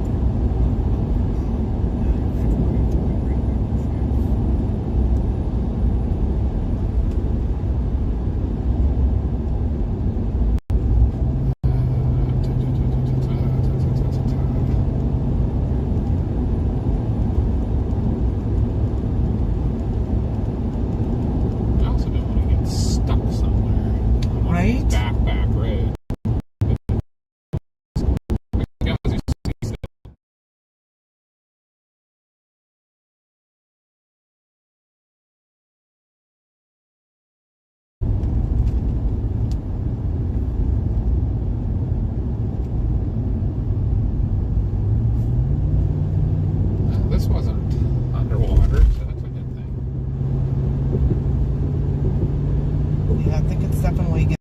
I also don't want to get stuck somewhere. I want Right? back road. This wasn't underwater, so that's a good thing. Yeah, I think it's definitely getting.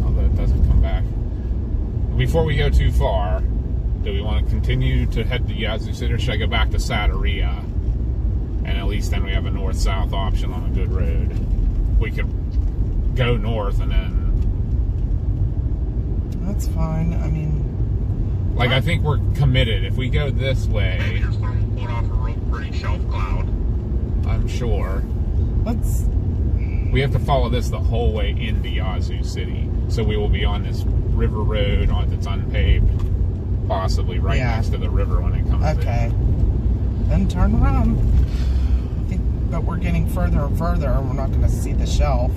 Although it doesn't come back. Before we go too far, do we want to continue to head to Yazoo City, or should I go back to Sataria? And at least then we have a north-south option on a good road. We could go north and then... That's fine. I mean, Like, I think we're committed. If we go this Maybe way, your storm will pull off a real pretty shelf cloud. let's. we We have to follow this the whole way into Yazoo City. So we will be on this river road that's unpaved, possibly right Yeah. next to the river when it comes in. Okay. Then turn around. But we're getting further and further, and we're not going to see the shelf.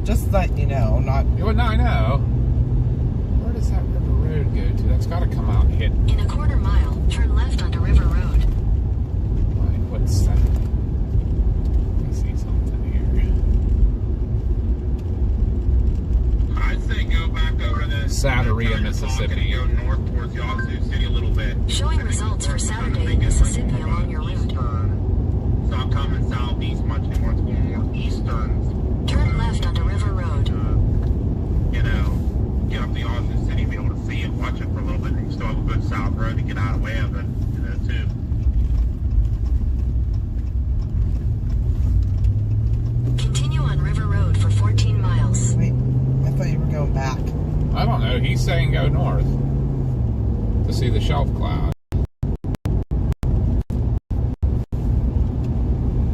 Just letting you know, not... Well, no, I know. Where does that river road go to? That's got to come out and hit. In a quarter mile, turn left onto River Road. Like, what's that? Let me see something here. I'd say go back over to the Saturday, Mississippi. and go north towards Yazoo City a little bit. Showing results for Saturday in Mississippi along your route. It's not coming southeast much anymore. It's going more eastern. Turn left onto River Road. You know, get up to Yazoo City, be able to see it, watch it for a little bit, and you still have a good south road to get out of the way of it, you know, too. Continue on River Road for 14 miles. Wait, I thought you were going back. I don't know. He's saying go north to see the shelf cloud.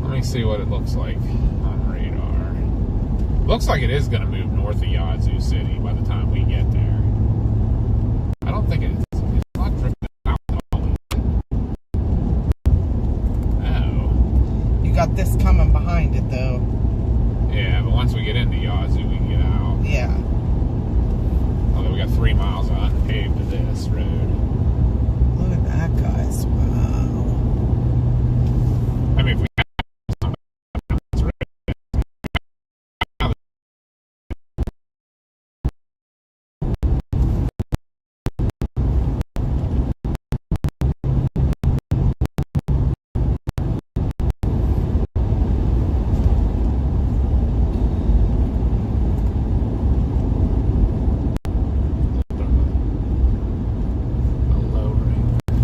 Let me see what it looks like on radar. Looks like it is going to move north of Yazoo City by the time we get there. I don't think it's not drifting out at all. No. You got this coming behind it, though. Yeah, but once we get into Yazoo, we can get out. Yeah. Although we got 3 miles of unpaved to this road. Look at that, guys. Wow. I mean, if we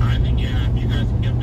I think, yeah, if you guys can get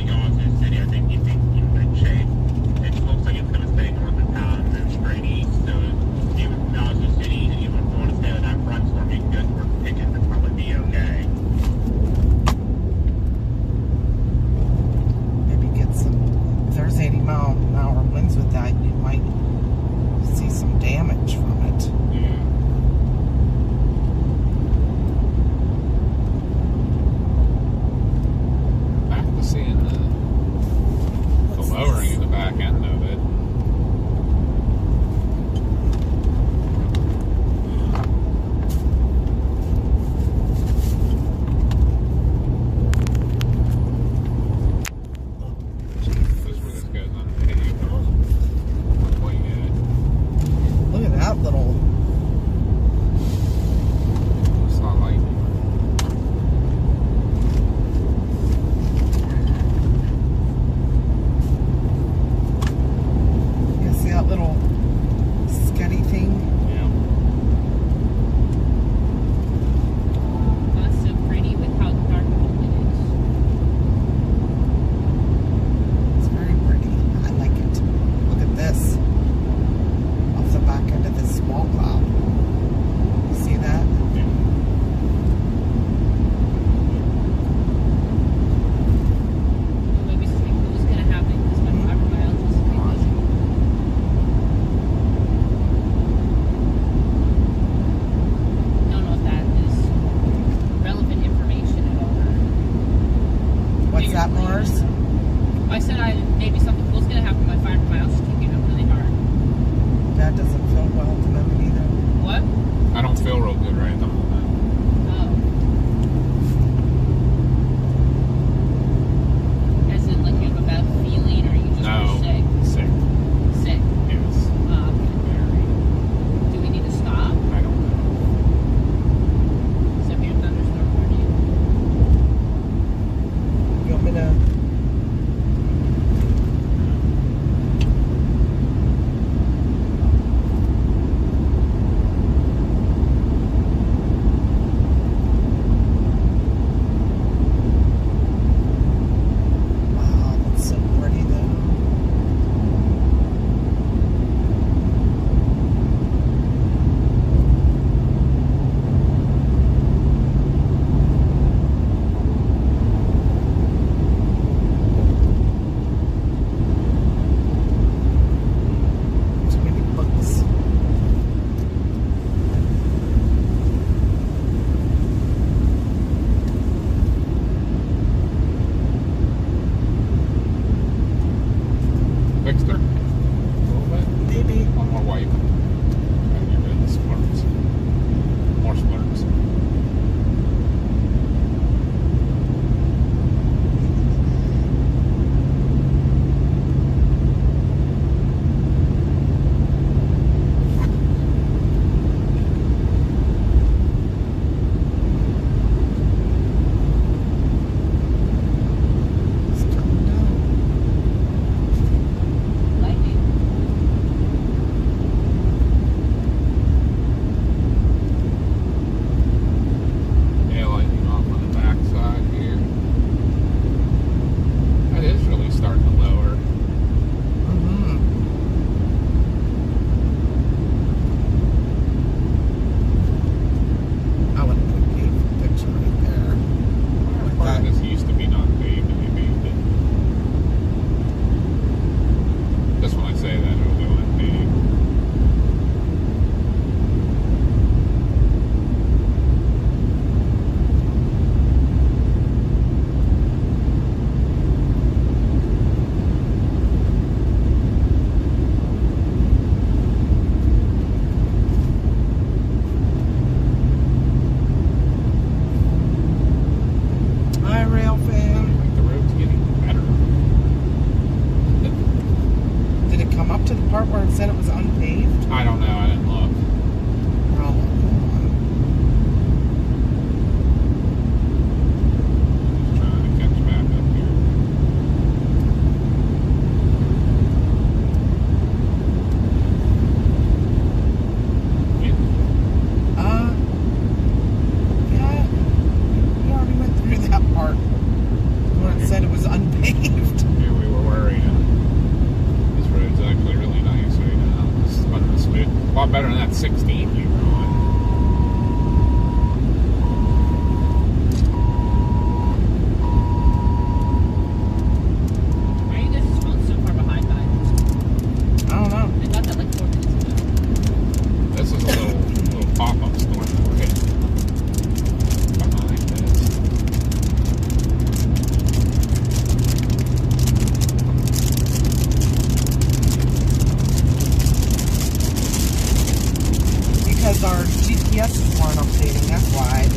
GPSs weren't updating, that's why.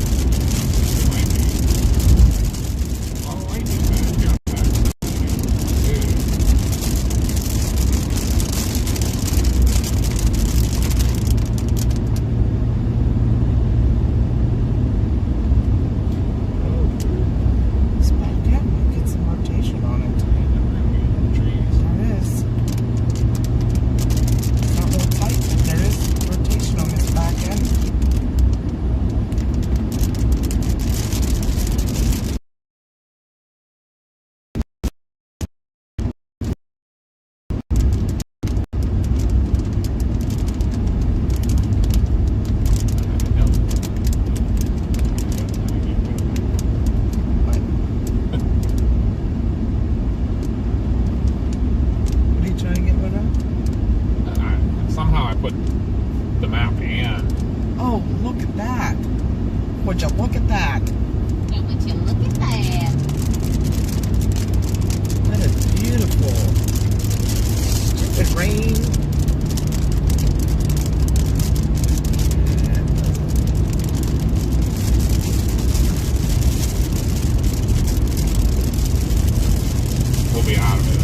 Might be. Oh, lightning back. Yeah, back. Dude. It's back in. Get some rotation on it. Trees. There is. It's not real tight, but there is rotation on this back end. What are you trying to get rid of? Somehow I put the map and Oh, look at that. Would you look at that? Yeah, would you look at that? That is beautiful. Stupid rain. we'll be out of it.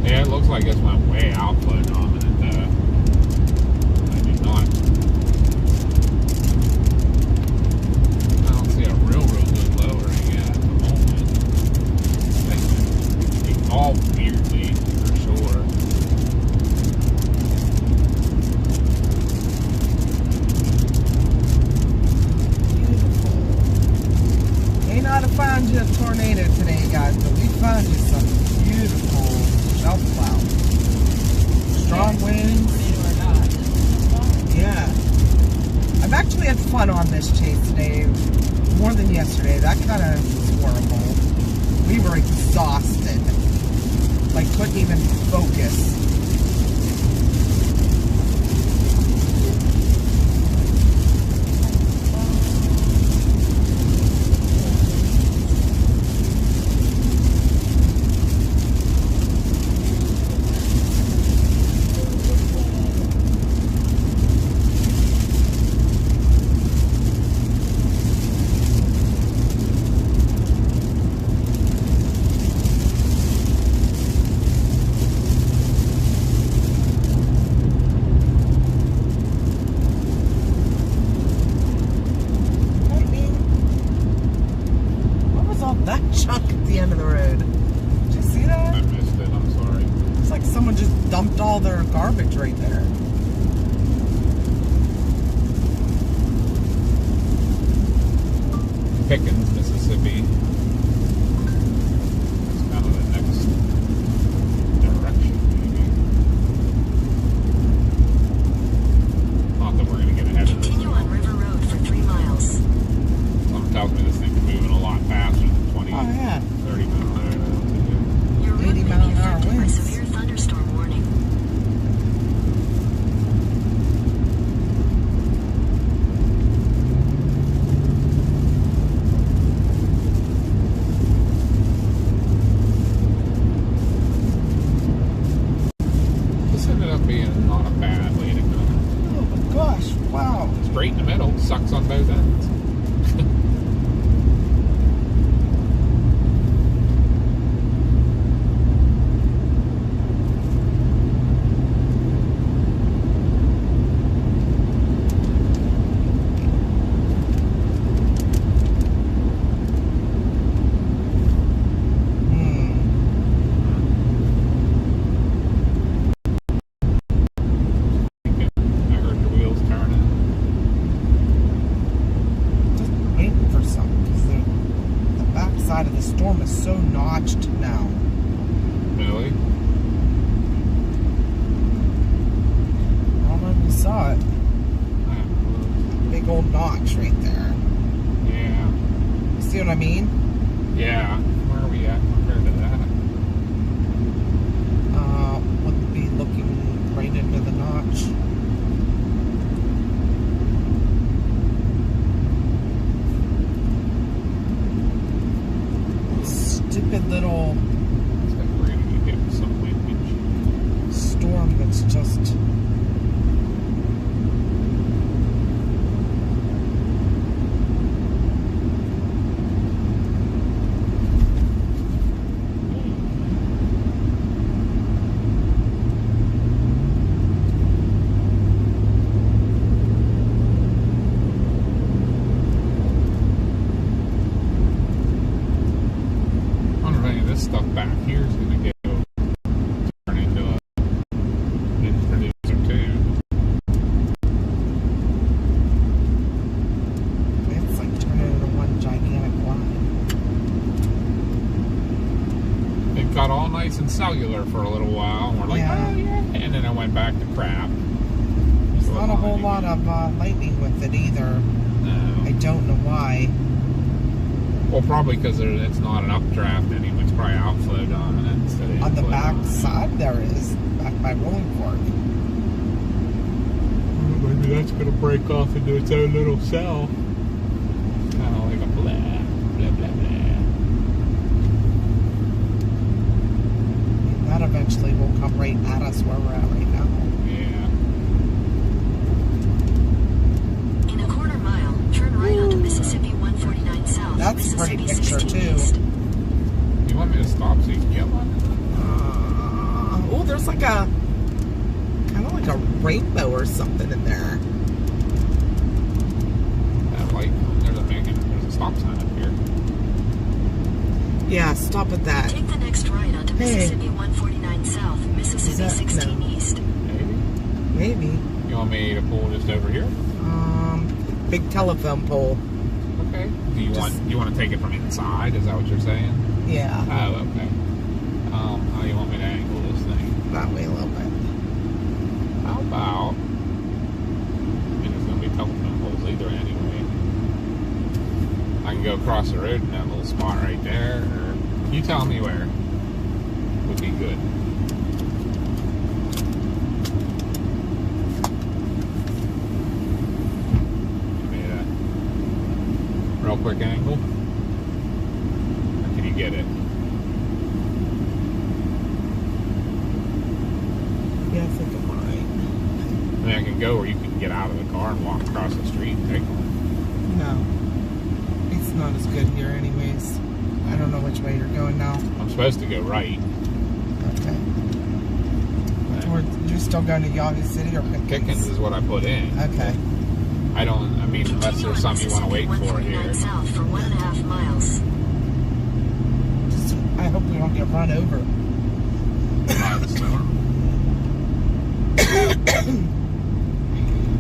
Yeah, it looks like this went way out for a dominant. I do not. I don't see a real good lowering yet at the moment. It's all weirdly, for sure. Beautiful. May not have found you a tornado today, guys, but we found you some beautiful shelf cloud. Strong winds. Tornado or not. Yeah. I've actually had fun on this chase today. More than yesterday. That kind of was horrible. We were exhausted. Like, couldn't even focus. What was all that junk at the end of the road? Did you see I that? missed it, I'm sorry. It's like someone just dumped all their garbage right there. Pickens, Mississippi. That's kind of the next direction, maybe. Not that we're going to get ahead of this. Continue on River Road for 3 miles. Something tells me this thing's moving a lot faster than 20, Oh, yeah. 30 miles an hour. Your route 80 may be mile an hour affected by winds. severe thunderstorm warning. This ended up being not a bad way to go. Oh my gosh, wow. Straight in the middle, sucks on both ends. I heard your wheels turning. Just waiting for something because the back side of the storm is so notched now. Really? I don't know if you saw it. Big old notch right there. Yeah. You see what I mean? Yeah. Where are we at compared to that? Would be looking right into the notch. stupid little It's like we're gonna get hit with some windage. storm that's just. This stuff back here is going to turn into a hinge producer too. It's like turning into one gigantic line. It got all nice and cellular for a little while, and we're like, Yeah. oh yeah, and then it went back to crap. There's not a whole lot of lightning with it either. No. I don't know why. Well, probably because it's not an updraft anymore. It's probably outflow dominant instead of On the inflow back dominant. side there is, back by Rolling Fork. Maybe that's going to break off into its own little cell. Kind of like a blah, blah, blah, blah. That eventually will come right at us where we're at right now. Yeah. In a quarter mile, turn right onto Mississippi 149 South, That's a pretty Mississippi picture, 16 too. East. You want me to stop so you can get one? Oh, there's like a kind of like a rainbow or something in there. That light, there's a stop sign up here. Yeah, stop at that. Take the next right onto Hey. Mississippi 149 South, Mississippi that- 16 no. East. Maybe. Maybe. You want me to pull just over here? Big telephone pole. Okay. Do you Just- want to take it from inside? Is that what you're saying? Yeah, Oh, okay. How do you want me to angle this thing? that way a little bit. How about? I mean, there's going to be telephone poles either anyway. I can go across the road in that little spot right there, or you tell me where would be good. Give me a real quick angle. Or can you get it? Yeah, I think it might. I mean, I can go where you can get out of the car and walk across the street and take one. No. It's not as good here anyways. I don't know which way you're going now. I'm supposed to go right. Okay. You're still going to Yahoo City or Pickens? Pickens is what I put in. Okay. I mean, unless Continue there's on something you want to wait Mississippi for 149 here. South for 1.5 miles. Just, I hope we don't get run over. By the storm.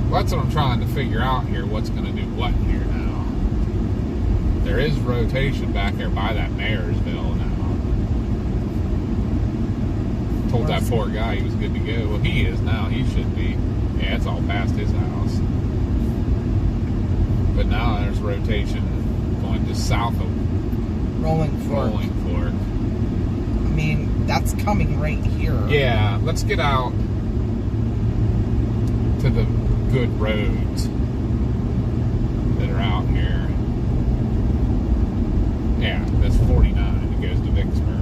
Well, that's what I'm trying to figure out here. What's going to do what here now? There is rotation back there by that Mayersville now. Told that poor guy he was good to go. Well, he is now. He should be. Yeah, it's all past his house. But now there's rotation going just south of Rolling Fork. Rolling Fork. I mean, that's coming right here. Yeah, let's get out to the good roads that are out here. Yeah, that's 49. It goes to Vicksburg.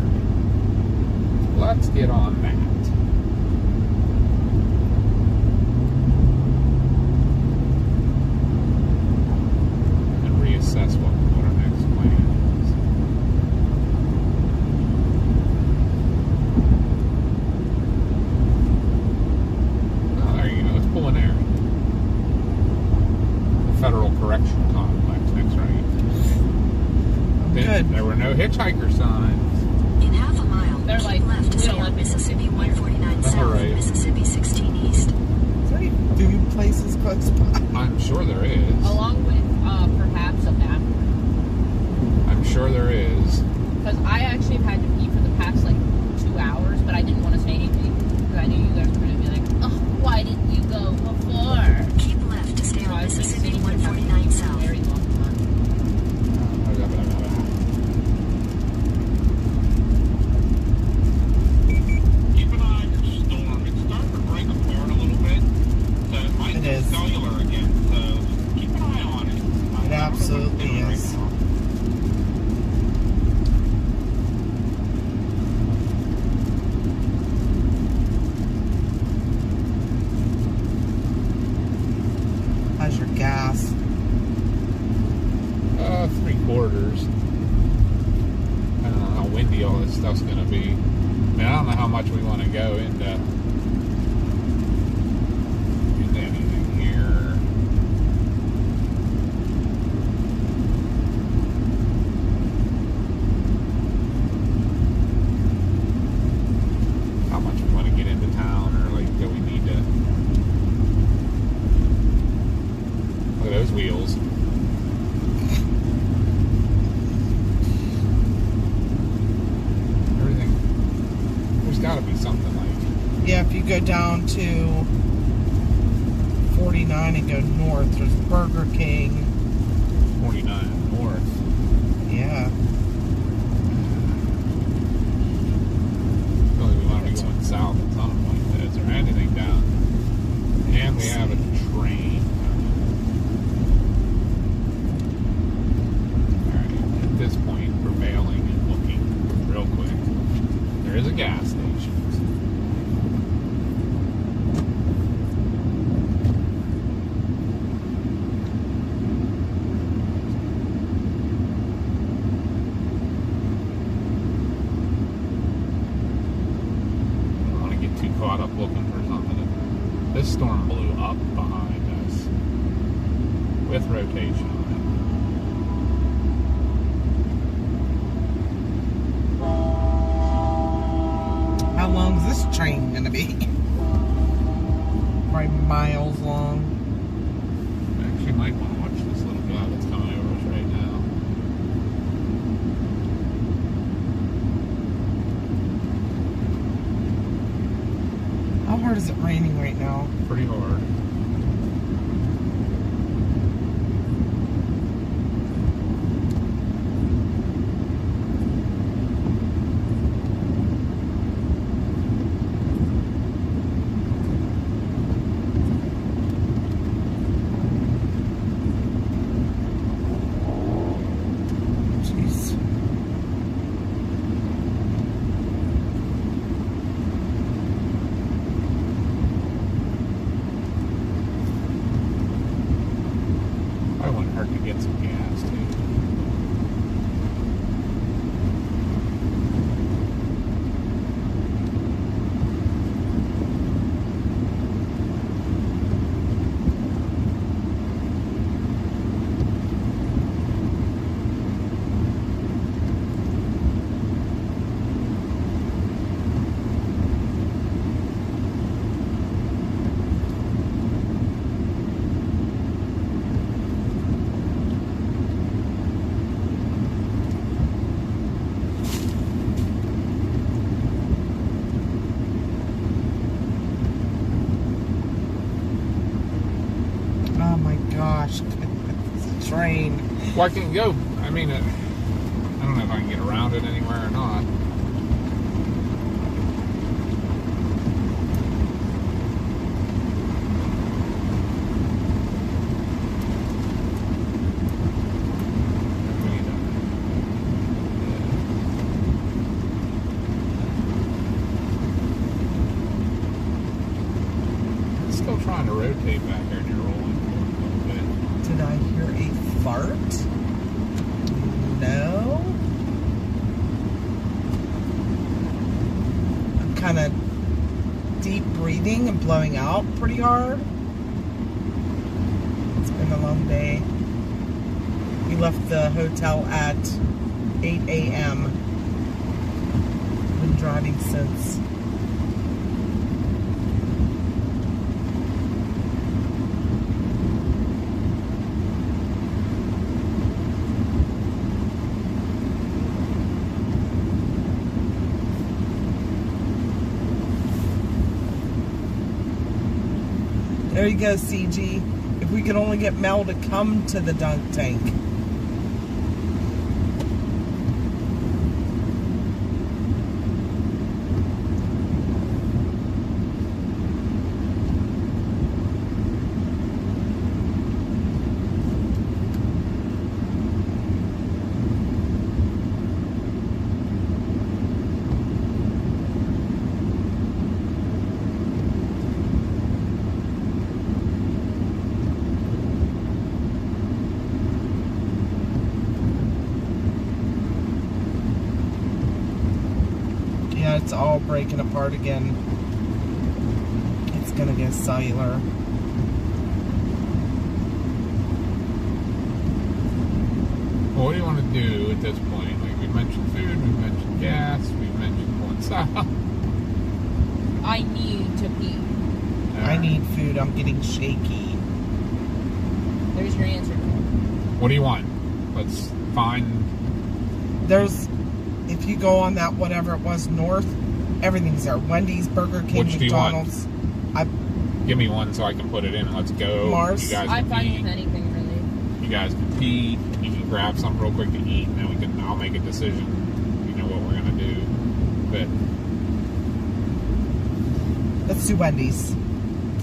Let's get on that. And reassess what our next plan is. Oh, there you go. Let's pull in there. The Federal Correction Complex next right. Good. There were no hitchhiker signs. In half a mile, They're keep like, left to we stay don't on want Mississippi 149 That's South, alright. Mississippi 16 East. Is there any food places close by? I'm sure there is. Along with perhaps a bathroom. I'm sure there is. Because I actually have had to pee for the past like 2 hours, but I didn't want to say anything because I knew you guys were going to be like, oh, why didn't you go before? Keep left to stay So on I was just Mississippi sitting here having 149 a South. very long time. Keep an eye on your storm. It's starting to break apart a little bit, so it might It go is. cellular again. So just keep an eye on it. I don't know what it's absolutely doing right is. now. this stuff's going to be. I mean, I don't know how much we want to go into anything here. How much we want to get into town, or like, do we need to? Look at those wheels. Got to be something like, Yeah, if you go down to 49 and go north, there's Burger King. 49 north. Yeah. Really, we want to be going south at some point. Is there anything down? And we have a train. Alright, at this point, we're bailing and looking real quick. There is a gas station. Caught up looking for something. This storm blew up behind us with rotation on it. How long is this train gonna be? Probably miles long. I actually might want to watch this little guy that's coming over us right now. How hard is it raining right now? Pretty hard. Jeez. To get some gas too. Oh my gosh. Train. Well, I can go. I mean, I don't know if I can get around it anywhere or not. Still trying to rotate back here near rolling a little bit. Did I hear a fart? No. I'm kind of deep breathing and blowing out pretty hard. It's been a long day. We left the hotel at 8 a.m. Been driving since. There you go, CG. If we could only get Mel to come to the dunk tank. Yeah, it's all breaking apart again. It's gonna get cellular. Well, what do you want to do at this point? Like, we mentioned food, we mentioned gas, we mentioned going south. I need to pee. I need food. I'm getting shaky. There's your answer. What do you want? Let's find. There's, if you go on that whatever it was north, everything's there. Wendy's, Burger King, Which do you want? McDonald's. Give me one so I can put it in and let's go. Mars? You guys I'm can fine pee. with anything really. You guys can pee. You can grab something real quick to eat, and then I'll make a decision. You know what we're gonna do. But Let's do Wendy's.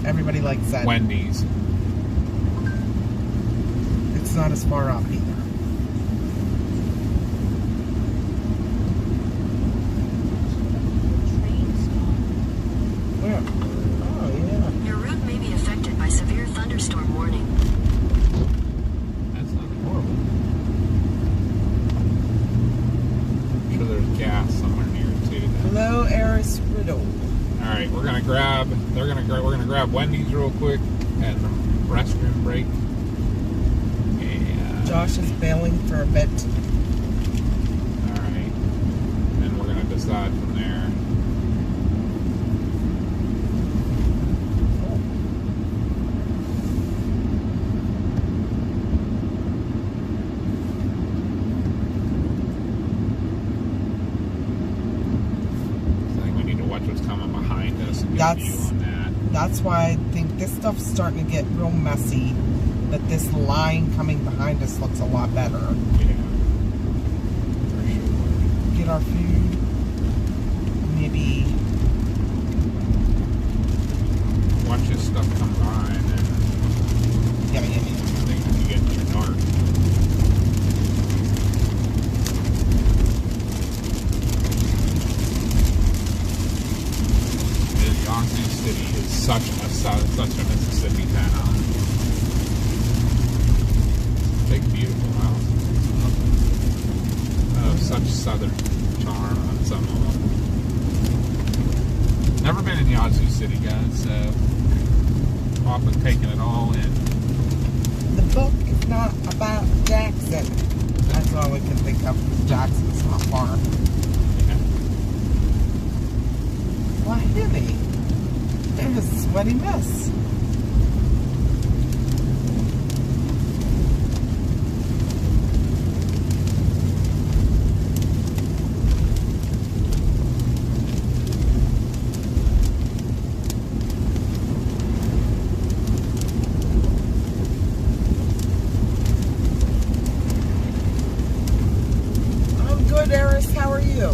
Everybody likes that. Wendy's. It's not as far up either. Train stop. Where? Oh, yeah. Your route may be affected by severe thunderstorm warning. That's not horrible. I'm sure there's gas somewhere near it too. Hello, Eris Riddle. All right, we're gonna grab. We're gonna grab Wendy's real quick and the restroom break. And Josh is bailing for a bit. all right, and we're gonna decide from there. I think we need to watch what's coming behind us and get a view on that. That's why I think this stuff's starting to get real messy. That this line coming behind us looks a lot better. Yeah, for sure. Get our food. Maybe. Watch this stuff come by, and then Yeah. I think when you get too dark. Yazoo City is such a Mississippi town. Big, beautiful house. Oh, such southern charm on some of them. Never been in Yazoo City, guys, so Papa's taking it all in. The book is not about Jackson. That's all we can think of. Jackson's not far. Yeah. Why heavy? It was a sweaty mess. I'm good, Eris. How are you?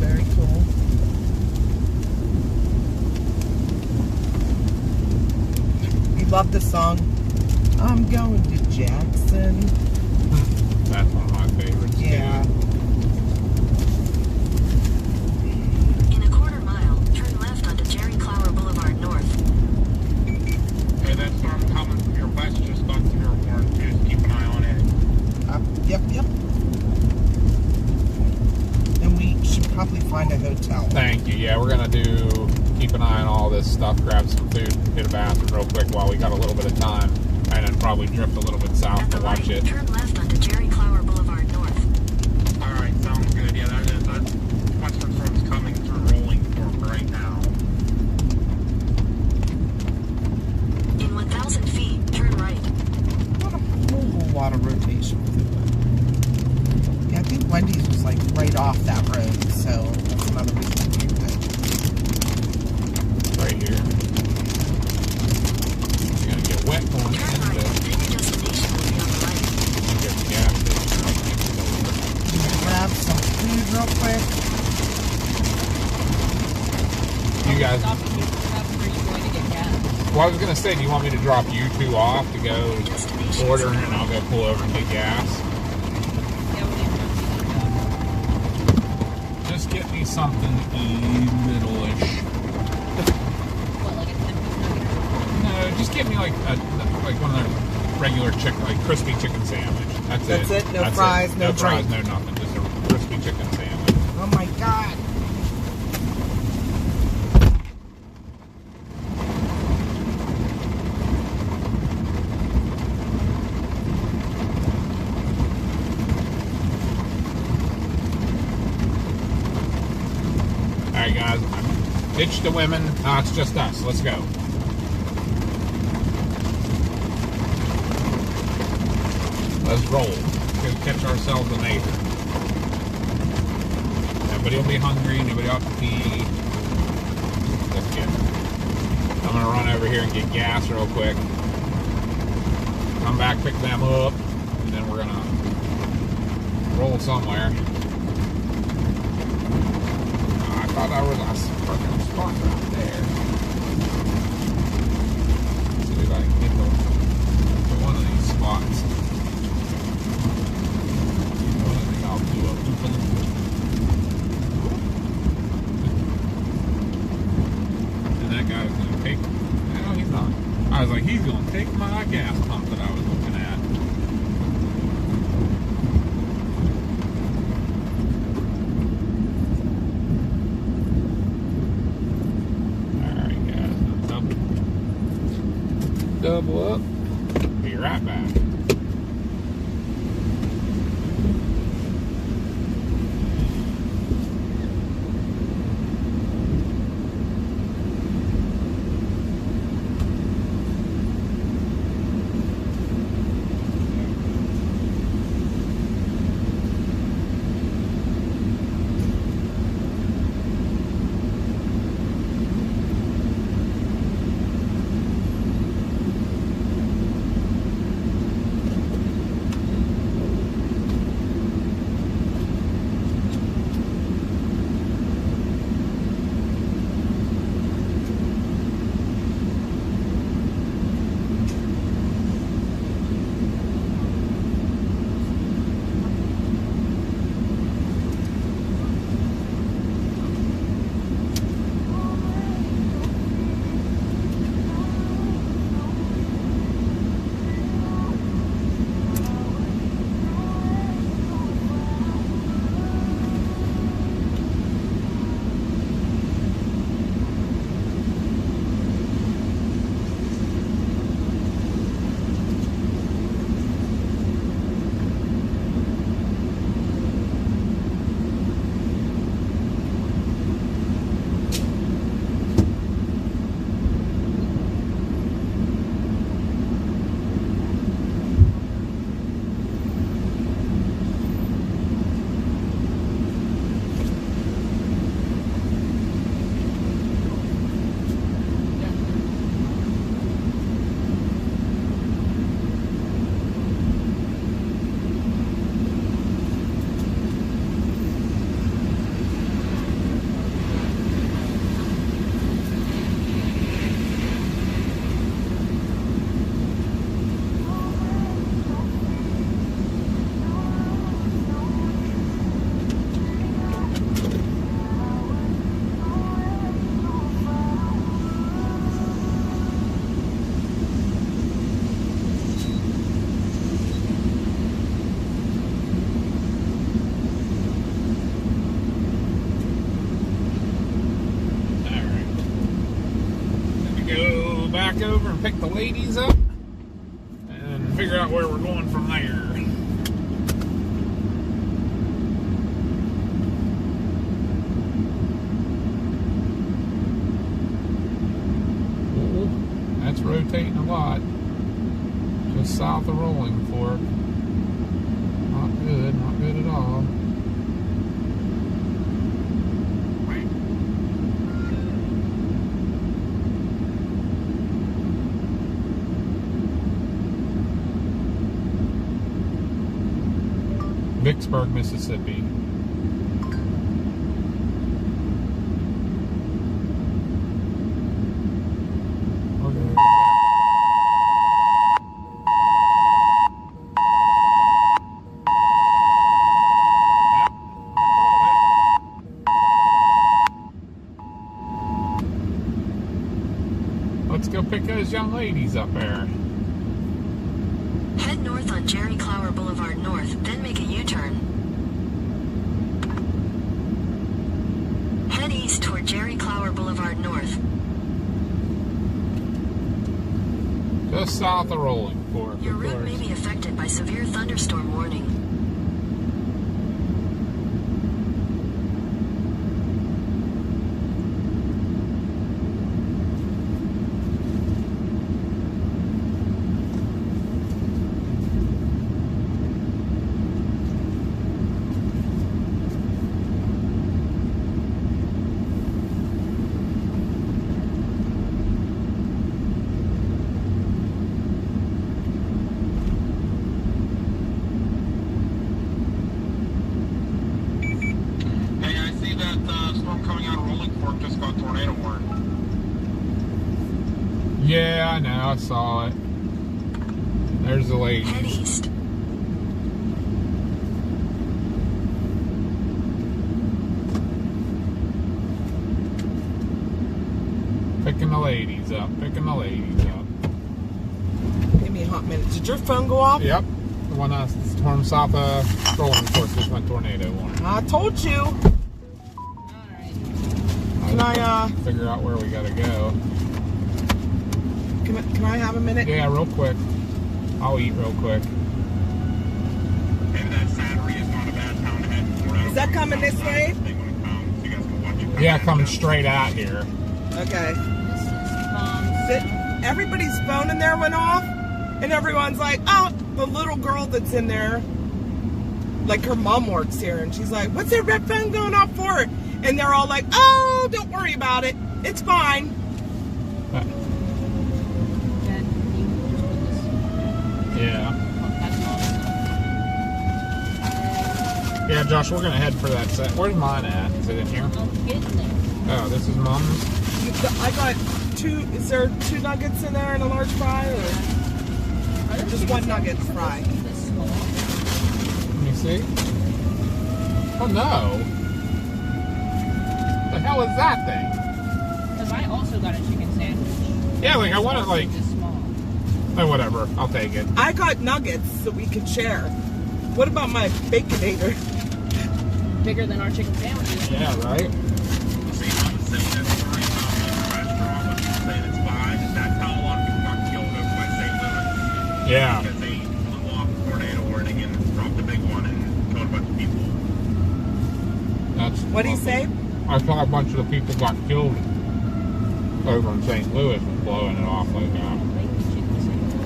Very cool. You love the song? I'm going to Jackson. That's one of my favorites. too. Yeah. In a quarter mile, turn left onto Jerry Clower Boulevard North. Hey, that storm coming from your west just got through your warrant. Just keep an eye on it. Yep. And we should probably find a hotel. Thank you. Yeah, we're gonna keep an eye on all this stuff, grab some food, hit a bathroom real quick while we got a little bit of time, and then probably drift a little bit south At to the watch light, it. turn left onto Jerry Clower Boulevard North. All right, sounds good. Yeah, that western storm's coming through rolling form right now. In 1,000 feet, turn right. Not a whole lot of rotation with it. Yeah, I think Wendy's was like right off that road, so that's another reason to do that. Right here. You're gonna get wet going Turn into right, then your destination will be on the right. get the gas station. Grab some food real quick. You guys, Stop and get stuff where you're going to get gas. well, I was gonna say, do you want me to drop you two off to go Your destination order, is and I'll go pull over and get gas? Yeah, we need to something middle-ish. What, like a 10-piece nugget? No, just give me like one of their regular chicken, like crispy chicken sandwich. That's it. That's it? No That's fries, it. no fries, drink. no nothing. Just a crispy chicken sandwich. Oh my god. All right, guys. Ditch the women. It's just us. Let's go. Let's roll. Go catch ourselves a neighbor. Nobody will be hungry. Nobody ought to pee. Let's get it. I'm going to run over here and get gas real quick. Come back, pick them up, and then we're going to roll somewhere. I thought that was a fucking spot right there. Let's see if I can get to one of these spots. I'll do a loop. And that guy was going to take... No, he's not. I was like, he's going to take my gas pump that I was looking at. Double up. Be right back. Back over and pick the ladies up and figure out where we're going from there. Ooh, that's rotating a lot. Just south of Rolling Fork. Not good at all. Vicksburg, Mississippi. like those young ladies up there. Head north on Jerry Clower Boulevard North, then make a U-turn. Head east toward Jerry Clower Boulevard North. Just south of Rolling Fork, Your of route may course. be affected by severe thunderstorm warning. Hey, I see that storm coming out of Rolling Fork just got tornado warned. Yeah, I know, I saw it. There's the lady. Head east. Picking the ladies up, picking the ladies up. Give me a hot minute. Did your phone go off? Yep. The one that's storm south of Rolling Fork just went tornado warning. I told you. Alright. Can I Figure out where we gotta go. can I have a minute? Yeah, real quick. I'll eat real quick. Maybe that Sattery is not a bad town to head for. Is that coming this way? They want to come, so you guys can watch it. Yeah, coming straight out here. Okay. This is Mom's. Everybody's phone in there went off, and everyone's like, oh, the little girl that's in there, like her mom works here, and she's like, what's that red phone going off for? And they're all like, oh, don't worry about it. It's fine. Uh, Dad, can you just put this? Yeah. Oh, that's Mom's. Yeah, Josh, we're gonna head for that set. Where's mine at? Is it in here? I'm getting there. Oh, this is Mom's? I got two. Is there 2 nuggets in there and a large fry, or just one nugget fry? This small. Let me see. Oh no! The hell is that thing? Because I also got a chicken sandwich. Yeah, like I want it Also like. this small. Oh, whatever. I'll take it. I got nuggets so we could share. What about my Baconator? Bigger than our chicken sandwiches. Yeah, right. See, I'm sitting in the story about the restaurant, but you say it's fine. That's how a lot of people got killed over by St. Louis. Yeah. Because they flew off a tornado warning and dropped a big one and killed a bunch of people. That's. What do you say? I saw a bunch of the people got killed over in St. Louis with blowing it off like that. I like the chicken sandwich.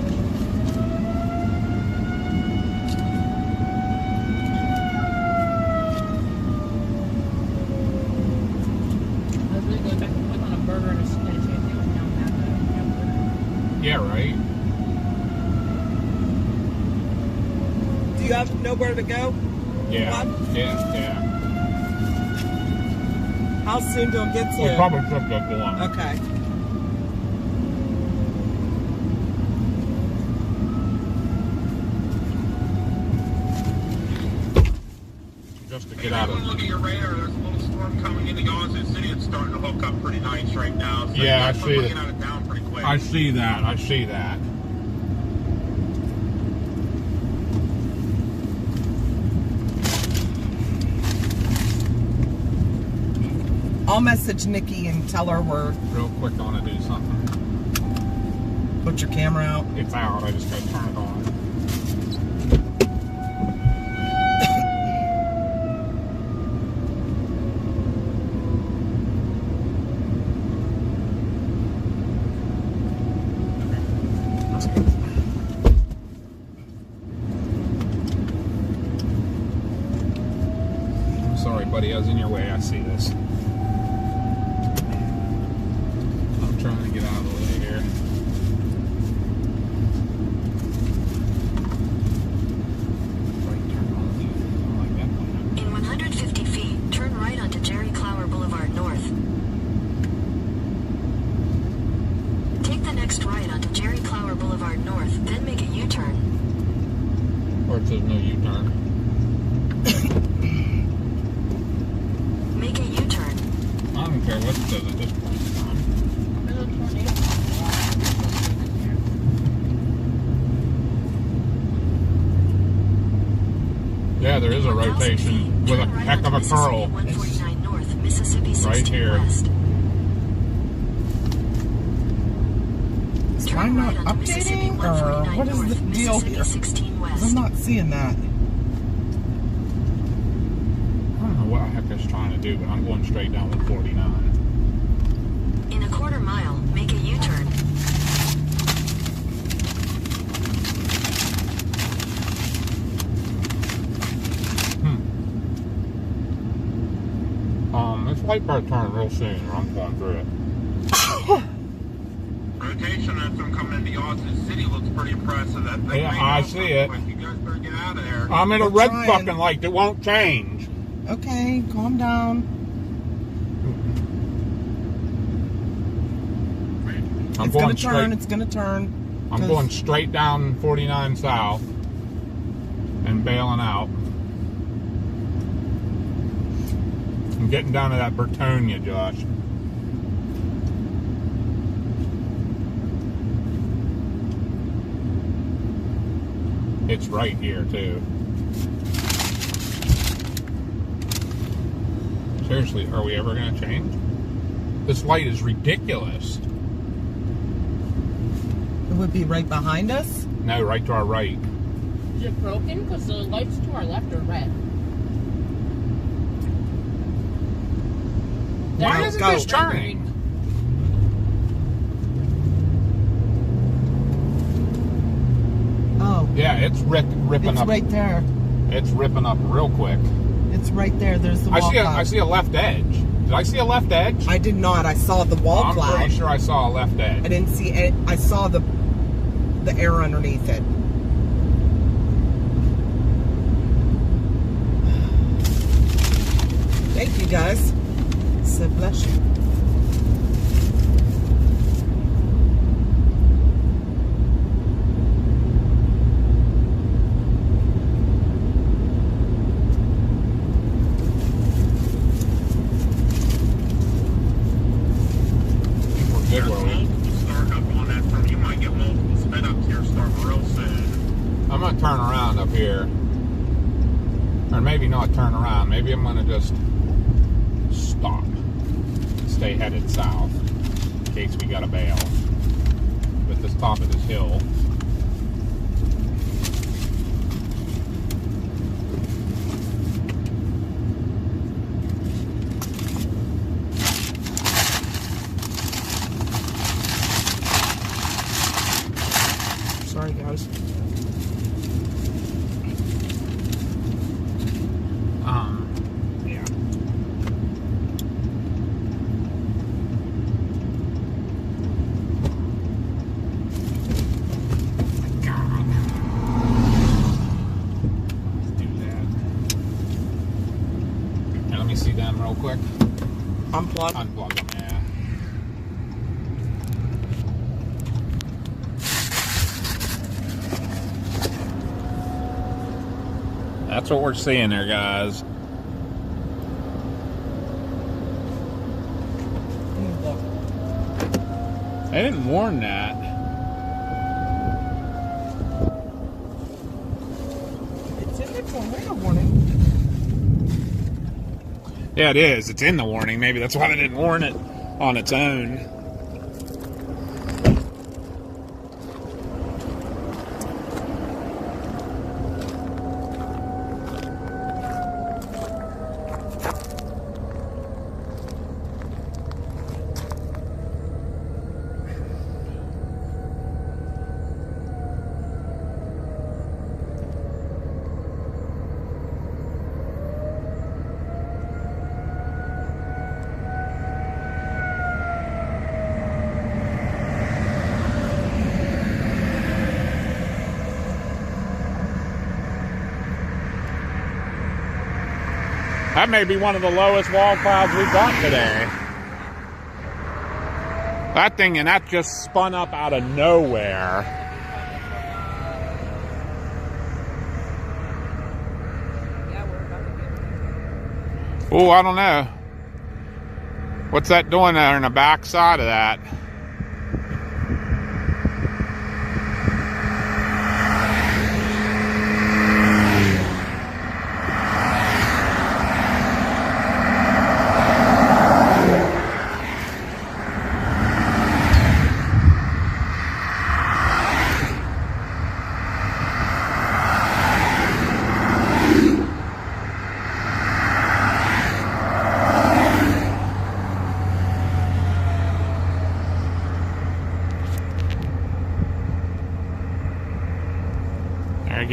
I was really going back and click on a burger and a chicken sandwich. Now I'm having Yeah, right. Do you have nowhere to go? Yeah. What? Yeah. How soon till it gets We here? probably should get going. Okay. Just to Hey, get out everyone of. look at your radar. There's a little storm coming into Gaza City. It's starting to hook up pretty nice right now. So Yeah, I you guys see are that. looking at it down pretty quick. I see that. I see that. I'll message Nikki and tell her we're Real quick, I want to do something. put your camera out. It's out. I just gotta turn it on. I'm sorry, buddy. I was in your way. I see this. I'm trying to get out of the way here. Right turn on. I like that one. In 150 feet, turn right onto Jerry Clower Boulevard North. Take the next right onto Jerry Clower Boulevard North, then make a U-turn. Or it says no U-turn. Make a U-turn. I don't care what it says at this point in time. There's a tornado. Yeah, there is a rotation with a heck of a curl. 149 North, Mississippi Right 16 here. West. Is Turn mine not right onto Mississippi updating, or 149 what is North, the deal Mississippi here? 16 'Cause I'm West. not seeing that. I don't know what the heck it's trying to do, but I'm going straight down 149. In a quarter mile, make a U-turn. This light bar turn real soon, or I'm going through it. Rotation as I'm coming into Austin City looks pretty impressive. That thing Yeah, may I go see it. quick. You guys better get out of there. I'm in a We're red trying. fucking light that won't change. Okay, calm down. I'm It's going gonna turn. straight. It's gonna turn. I'm 'Cause- going straight down 49 south and bailing out. I'm getting down to that Bertonia, Josh. It's right here too. Seriously, are we ever going to change? This light is ridiculous. It would be right behind us. No, right to our right. Is it broken? Because the lights to our left are red. Why There isn't go. this turning? Oh, Yeah, it's ripping it's up. right there. It's ripping up real quick. It's right there. There's the I wall see. cloud. I see a left edge. Did I see a left edge? I did not. I saw the wall I'm cloud. pretty sure I saw a left I edge. didn't see it. I saw the air underneath it. Thank you, guys. So bless you. We're good There's where we. multiple start up on that turn. You might get multiple spin ups here starting real soon. I'm gonna turn around up here, or maybe not turn around. Maybe I'm gonna just stop, stay headed south in case we gotta bail. At this top of this hill. Sorry, guys. Yeah. Let's do that. And let me see them real quick. Unplug. Unplug them, yeah. That's what we're seeing there, guys. They didn't warn that. It's in the tornado warning. Yeah, it is. It's in the warning. Maybe that's why they didn't warn it on its own. That may be one of the lowest wall clouds we've got today. That thing, and that just spun up out of nowhere. Yeah, we're about to get Oh, I don't know. What's that doing there in the back side of that?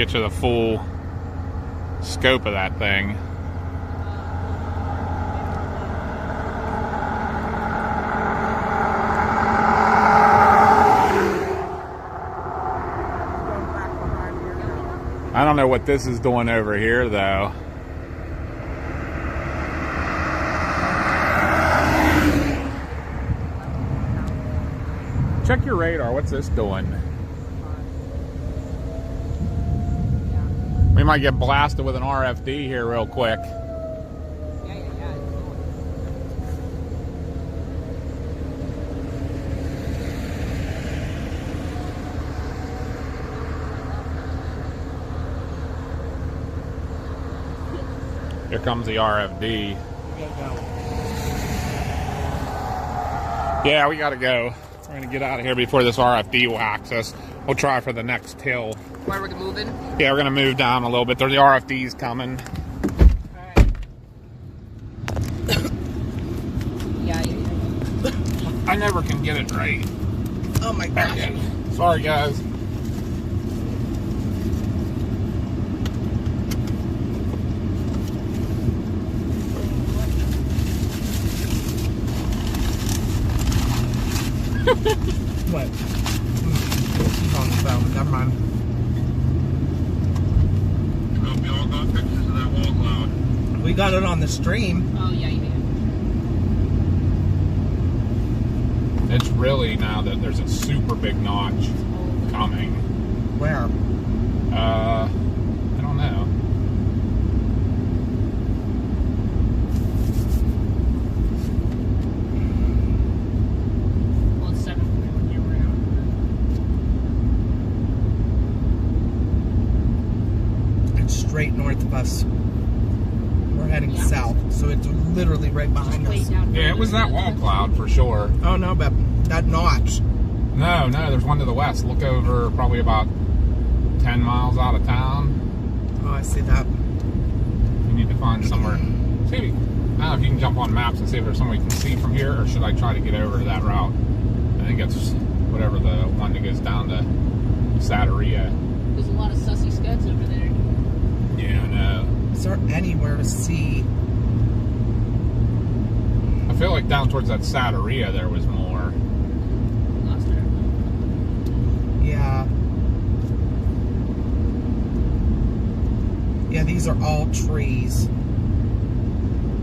get you the full scope of that thing. I don't know what this is doing over here, though. Check your radar. What's this doing? We might get blasted with an RFD here real quick. Here comes the RFD. Yeah, we gotta go. We're gonna get out of here before this RFD whacks us. We'll try for the next hill. Where we're moving? Yeah, we're gonna move down a little bit. There's the RFD's coming. Alright. Yeah. I never can get it right. Oh my gosh. Okay. Sorry, guys. What? He's on the phone. Never mind. Hope you all got pictures of that wall cloud. We got it on the stream. Oh, yeah, you did. It's really now that there's a super big notch coming. Where? I don't know. Well, it's 7:41 here. We're out. It's straight north of us. We're heading south, so it's literally right behind Way us. down Yeah, it was that wall cloud for sure. Oh no, but that notch. No, there's one to the west. Look over probably about 10 miles out of town. Oh, I see that. You need to find somewhere. See, I don't know if you can jump on maps and see if there's somewhere you can see from here, or should I try to get over to that route? I think it's whatever the one that goes down to Santeria. There's a lot of sussy scuds over there. Yeah, I know. Is there anywhere to see? I feel like down towards that Santeria there was more. Lost her. Yeah. Yeah, these are all trees.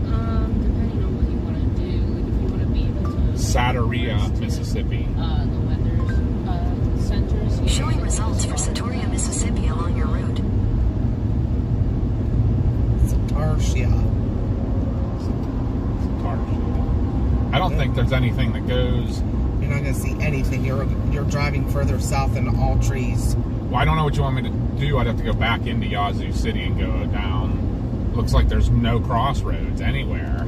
Depending on what you want to do, like if you want to be able to. Santeria, Mississippi. The weather's centers. Here. Showing results for Satoria, Mississippi along your route. Satartia. I don't think there's anything that goes. You're not going to see anything. You're driving further south into all trees. Well, I don't know what you want me to do. I'd have to go back into Yazoo City and go down. Looks like there's no crossroads anywhere.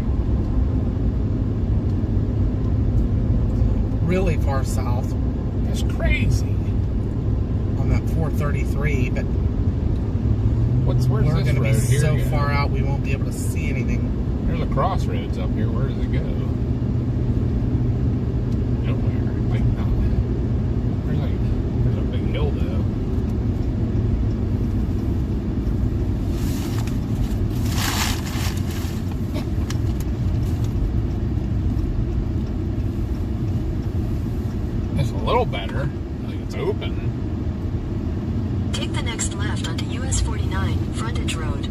Really far south That's crazy. on that 433, but Where's we're this going to be road here? so go? far out we won't be able to see anything. There's a crossroads up here. Where does it go? Nowhere. Like, there's a big hill though. It's a little better. Like it's open. Take the next left onto US 49, Frontage Road. Do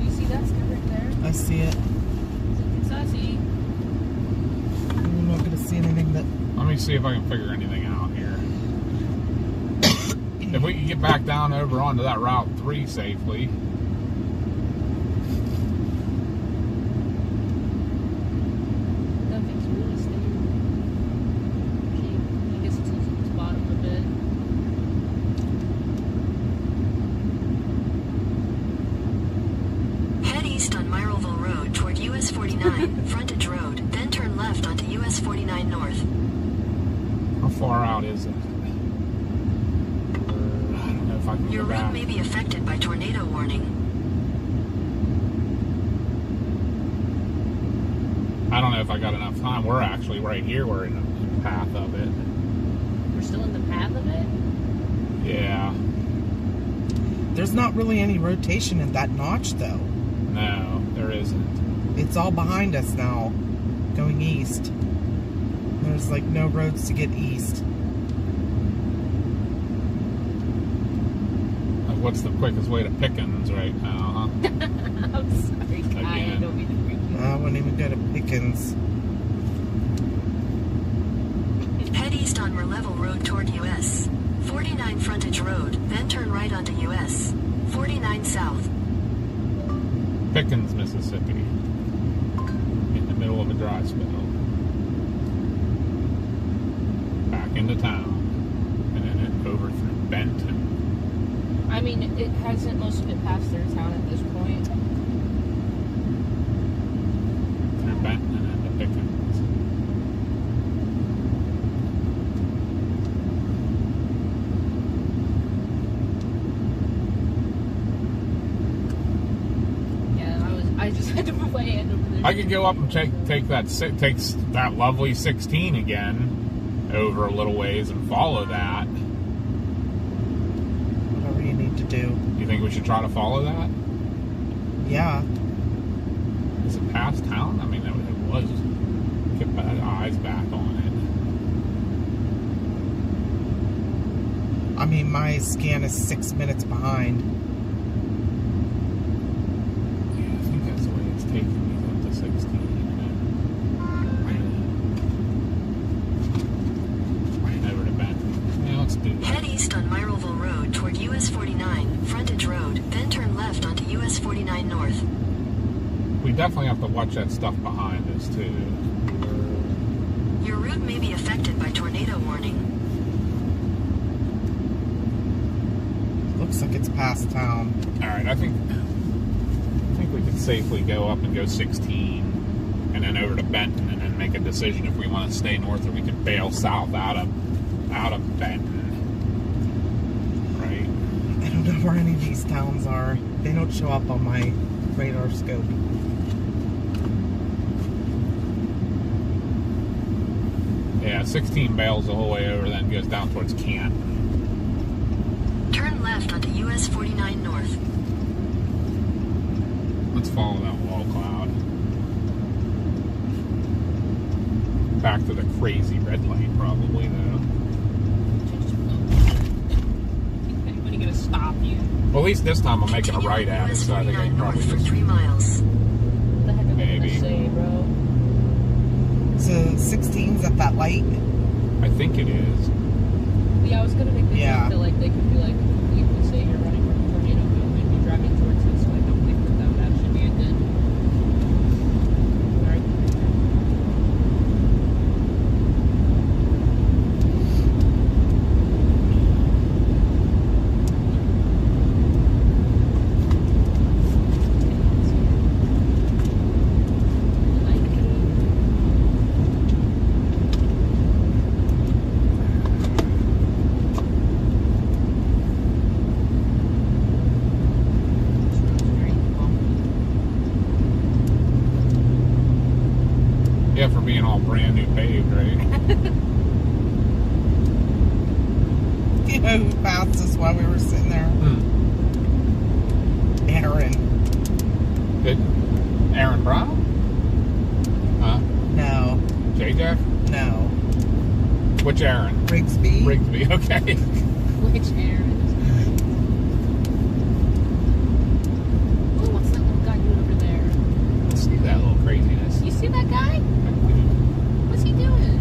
you see that scud right there? I see it. It's sussy. I'm not going to see anything that... Let me see if I can figure anything out here. If we can get back down over onto that Route 3 safely. Nothing's really stable. Okay, I guess it's losing its bottom a bit. Head east on Myrleville Road toward US 49, Frontage Road, then turn left onto US 49 North. How far out is it? I don't know if I can Your go route back. may be affected by tornado warning. I don't know if I got enough time. We're actually right here. We're in the path of it. We're still in the path of it? Yeah. There's not really any rotation in that notch, though. No, there isn't. It's all behind us now, going east. There's like no roads to get east. What's the quickest way to Pickens right now, huh? I'm sorry, Kai. I Again. don't mean to freak you. I wouldn't even go to Pickens. Head east on Merlevel Road toward US. 49 Frontage Road, then turn right onto US. 49 South. Pickens, Mississippi. In the middle of a dry spell. Back into town. And then it over through Benton. I mean, it hasn't most of it passed their town at this point. Through Benton and into Pickens. Yeah, I just had to put my hand over there. I could go up and take that lovely 16 again over a little ways and follow that. Whatever you need to do. You think we should try to follow that? Yeah. Is it past town? I mean, it was. Get my eyes back on it. I mean, my scan is 6 minutes behind. Yeah, I think that's the way it's taking me up to 16. Right over to Benton. Yeah, let's do that. Head east on Myrleville Road toward US 49, Frontage Road, then turn left onto US 49 North. We definitely have to watch that stuff behind us, too. Your route may be affected by tornado warning. Looks like it's past town. Alright, I think we could safely go up and go 16 and then over to Benton and then make a decision if we want to stay north or we could bail south out of Benton. Right? I don't know where any of these towns are. They don't show up on my radar scope. Yeah, 16 bails the whole way over, then goes down towards Canton. Turn left onto US 49 North. Let's follow that wall cloud. Back to the crazy red light, probably, though. Anybody gonna stop you? Well, at least this time I'm making a right at it, US so I think I 49 can North probably for just... 3 miles. What the heck am I Maybe. gonna say, bro? So 16's at that light? I think it is. Yeah, I was gonna make the Yeah. joke that like they could be like, you can say you're running from a tornado and be driving towards it, so I don't think that should be a good. Alright. Yeah, for being all brand new paved, right? You know who passed us while we were sitting there? Aaron. Aaron Brown? Huh? No. J-Jack? No. Which Aaron? Rigsby? Rigsby, okay. Which Aaron? Oh, what's that little guy doing over there? Let's see that little craziness. You see that guy? What's he doing?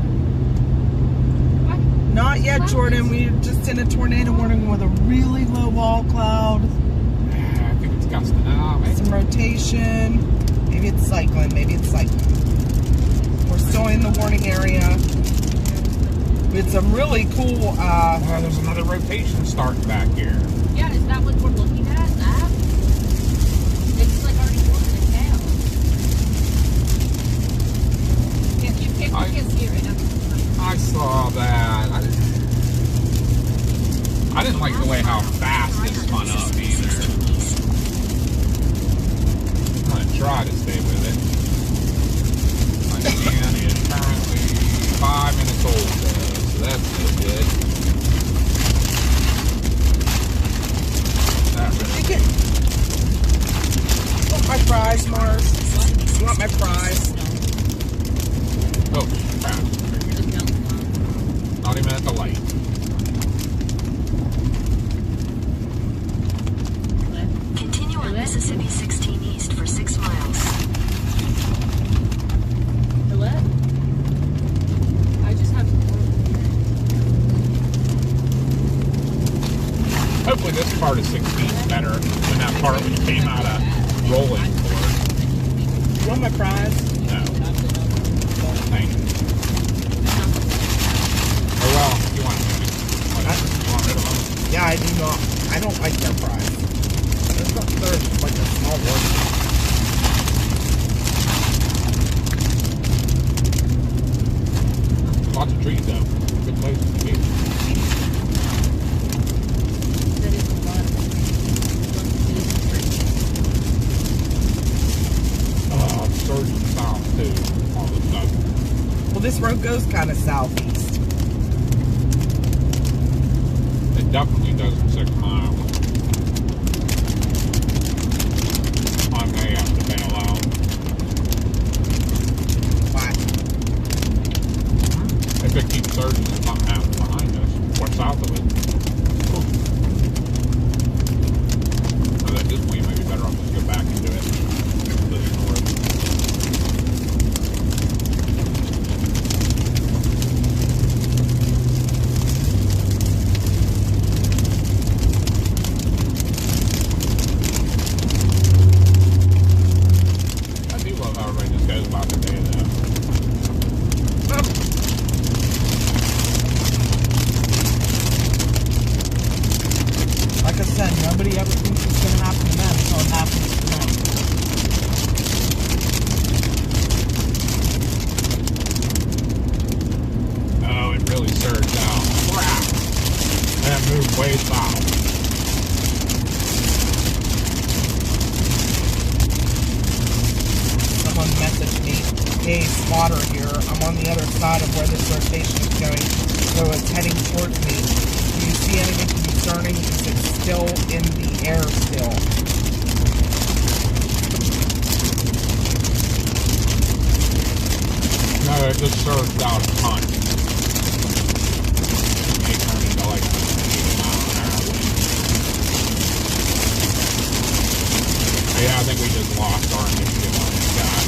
Why? Not yet, Jordan. We're just in a tornado warning with a really low wall cloud. I think it's gusting out, maybe. Some rotation. Maybe it's cycling. Maybe it's cycling. We're still in the warning area. With some really cool, Oh, there's another rotation starting back here. Yeah, is that what we're looking at? That? It's like already moving it down. You can't see it right now. I saw that. I didn't like the way how fast it spun up either. I'm gonna try to stay with it. My scan is currently 5 minutes old though, so that's no good. That really prize, Mars? You want my prize? Oh, crap. Not even at the light. Continue on Mississippi 16 East for 6 miles. The what? I just have Hopefully this part of 16 is better than that part when you came out of rolling for. You want my prize? No. Thank you. Oh well, you want it. Whatever. You want rid of them? Yeah, I do not. I don't like their prize. It's not third, it's like a small one. Lots of trees though. Good place to be. that is a lot of Surgeon south too, all of a sudden. Well, this road goes kind of southeast. It definitely does in 6 miles. I may have to bail out. Why? If it keeps surging and something happens behind us, or south of it. So at this point, you might be better off just go back into it. To the north. I do love how everybody just goes about their day though. Like I said, nobody ever thinks it's going to happen to them until it happens to them. Oh, it really surged out. Crap! That moved way south. Someone messaged me, hey, spotter here. I'm on the other side of where this rotation is going, so it's heading towards me. Do you see anything concerning? Because it's still in the air still. No, it just surged out a ton. It turned into like 80 mile an hour wind. Yeah, I think we just lost our initiative on this guy.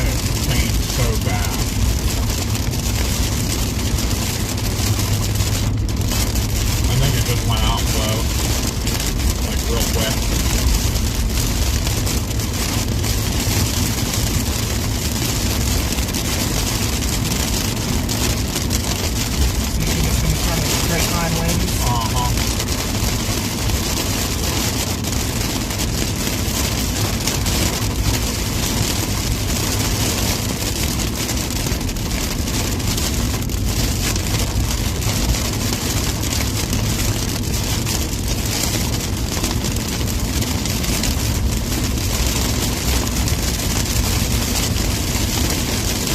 It changed so bad. I think it just went out slow. Like real quick. You think it's going to turn into straight line winds? Uh-huh.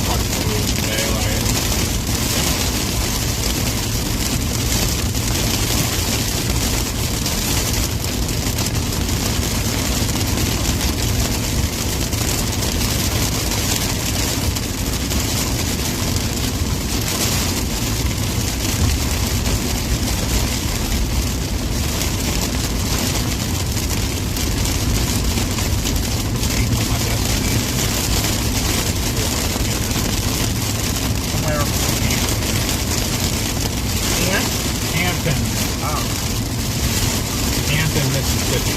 Watch the rules of daylight. On my destiny. Somewhere. And? Hampton. Oh. Hampton, Mississippi.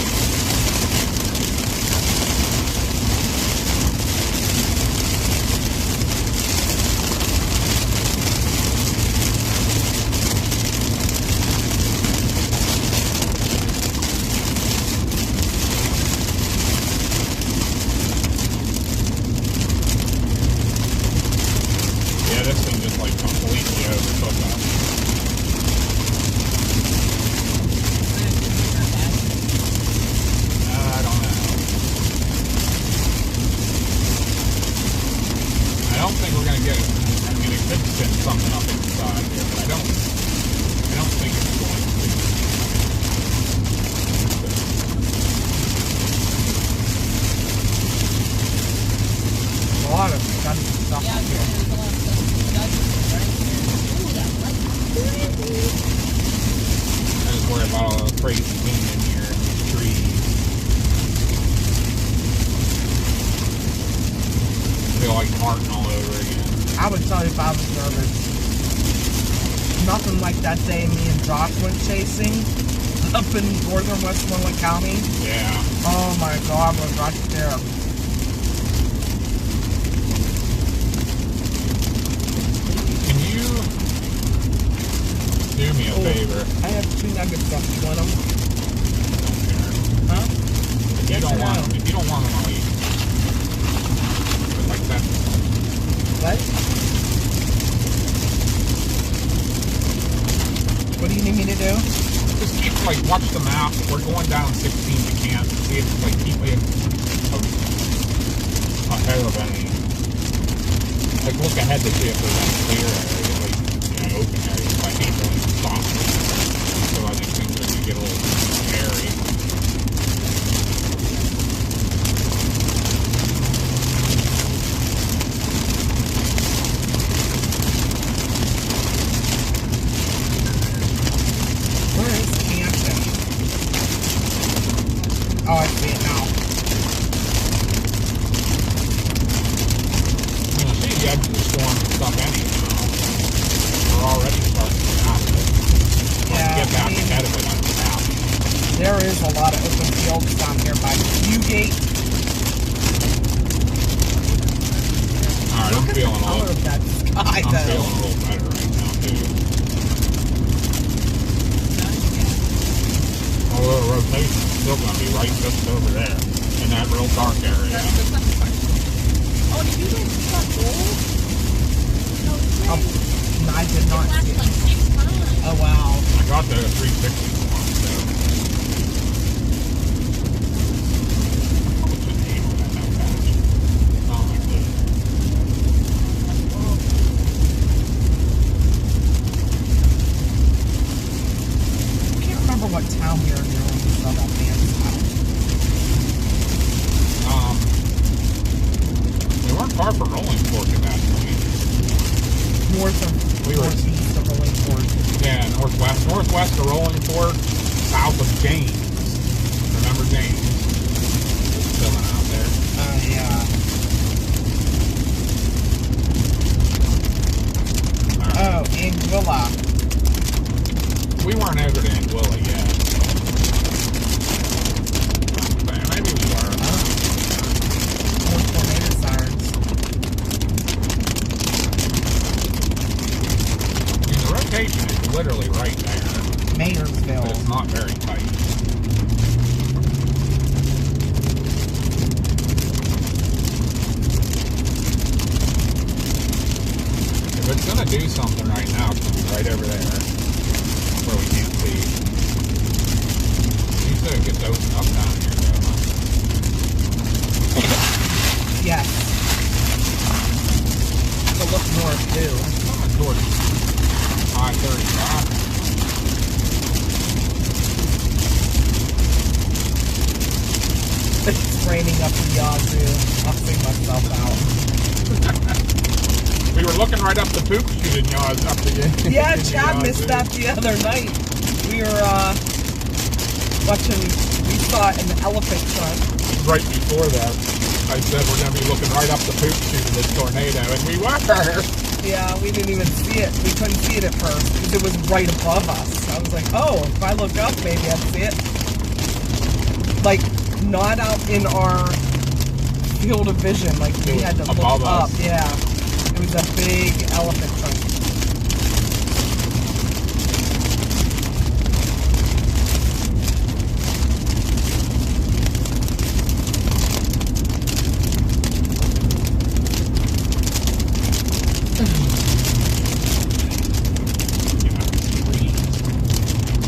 Yeah, this thing just like completely overtook us. crazy wind in here and these trees. I feel like Martin all over again. I would tell you if I was nervous. Nothing like that day me and Josh went chasing up in northern Westmoreland County. Yeah. Oh my God, was right there. Can you do me a favor? I have 2 nuggets left. You want them? I don't care. Huh? If you don't want them, I'll eat them. Like that. What? What do you need me to do? Just keep, like, watch the map. We're going down 16 to camp. See if, like, keep it ahead of any. Like, look ahead to see if there's any clear area, like, open area. I hate going softly. So I think things are going to get a little scary. Where is Canton? Oh, I see it now. See the edge of the storm and stuff anyhow. We're already starting to get out of it. Yeah, Get back I mean, ahead of it on the map. there is a lot of open fields down here by Fugate. Alright, I'm feeling a Color little, of that sky, I'm though. feeling a little better right now, too. Although the rotation is still going to be right just over there, in that real dark area. Oh, did you guys see that gold? No, Oh, no, I did not see it. Like it. 6 times. Oh, wow. I got the 360 one, so. What's the name of that now, patch? Oh, my goodness. I can't remember what town we were in when we saw that man's house. We weren't far from Rolling Fork at that point. Northeast of Rolling Fork. Yeah, northwest of Rolling Fork, south of James. Remember James? Just chilling out there. Yeah. All right. Oh, Anguilla. We weren't over to Anguilla yet. Maybe we were. More tornado sirens. I mean, the rotation is literally right there, but Mayersville. it's not very tight. If it's gonna do something right now, it's gonna be right over there, where we can't see. You said it gets opened up down here, though, huh? Yes. To look north, too. It's coming towards I-35. It's raining up in Yazoo. I'll sing myself out. We were looking right up the poop chute in Yazoo. Up the Yeah, in Chad missed Yazoo. that the other night. We were watching, we saw an elephant trunk. Right before that, I said we're going to be looking right up the poop chute of this tornado, and we were. Yeah, we didn't even see it. We couldn't see it at first because it was right above us. I was like, oh, if I look up, maybe I'd see it. Like, not out in our field of vision. Like, we had to look above up. us. Yeah. It was a big elephant trunk.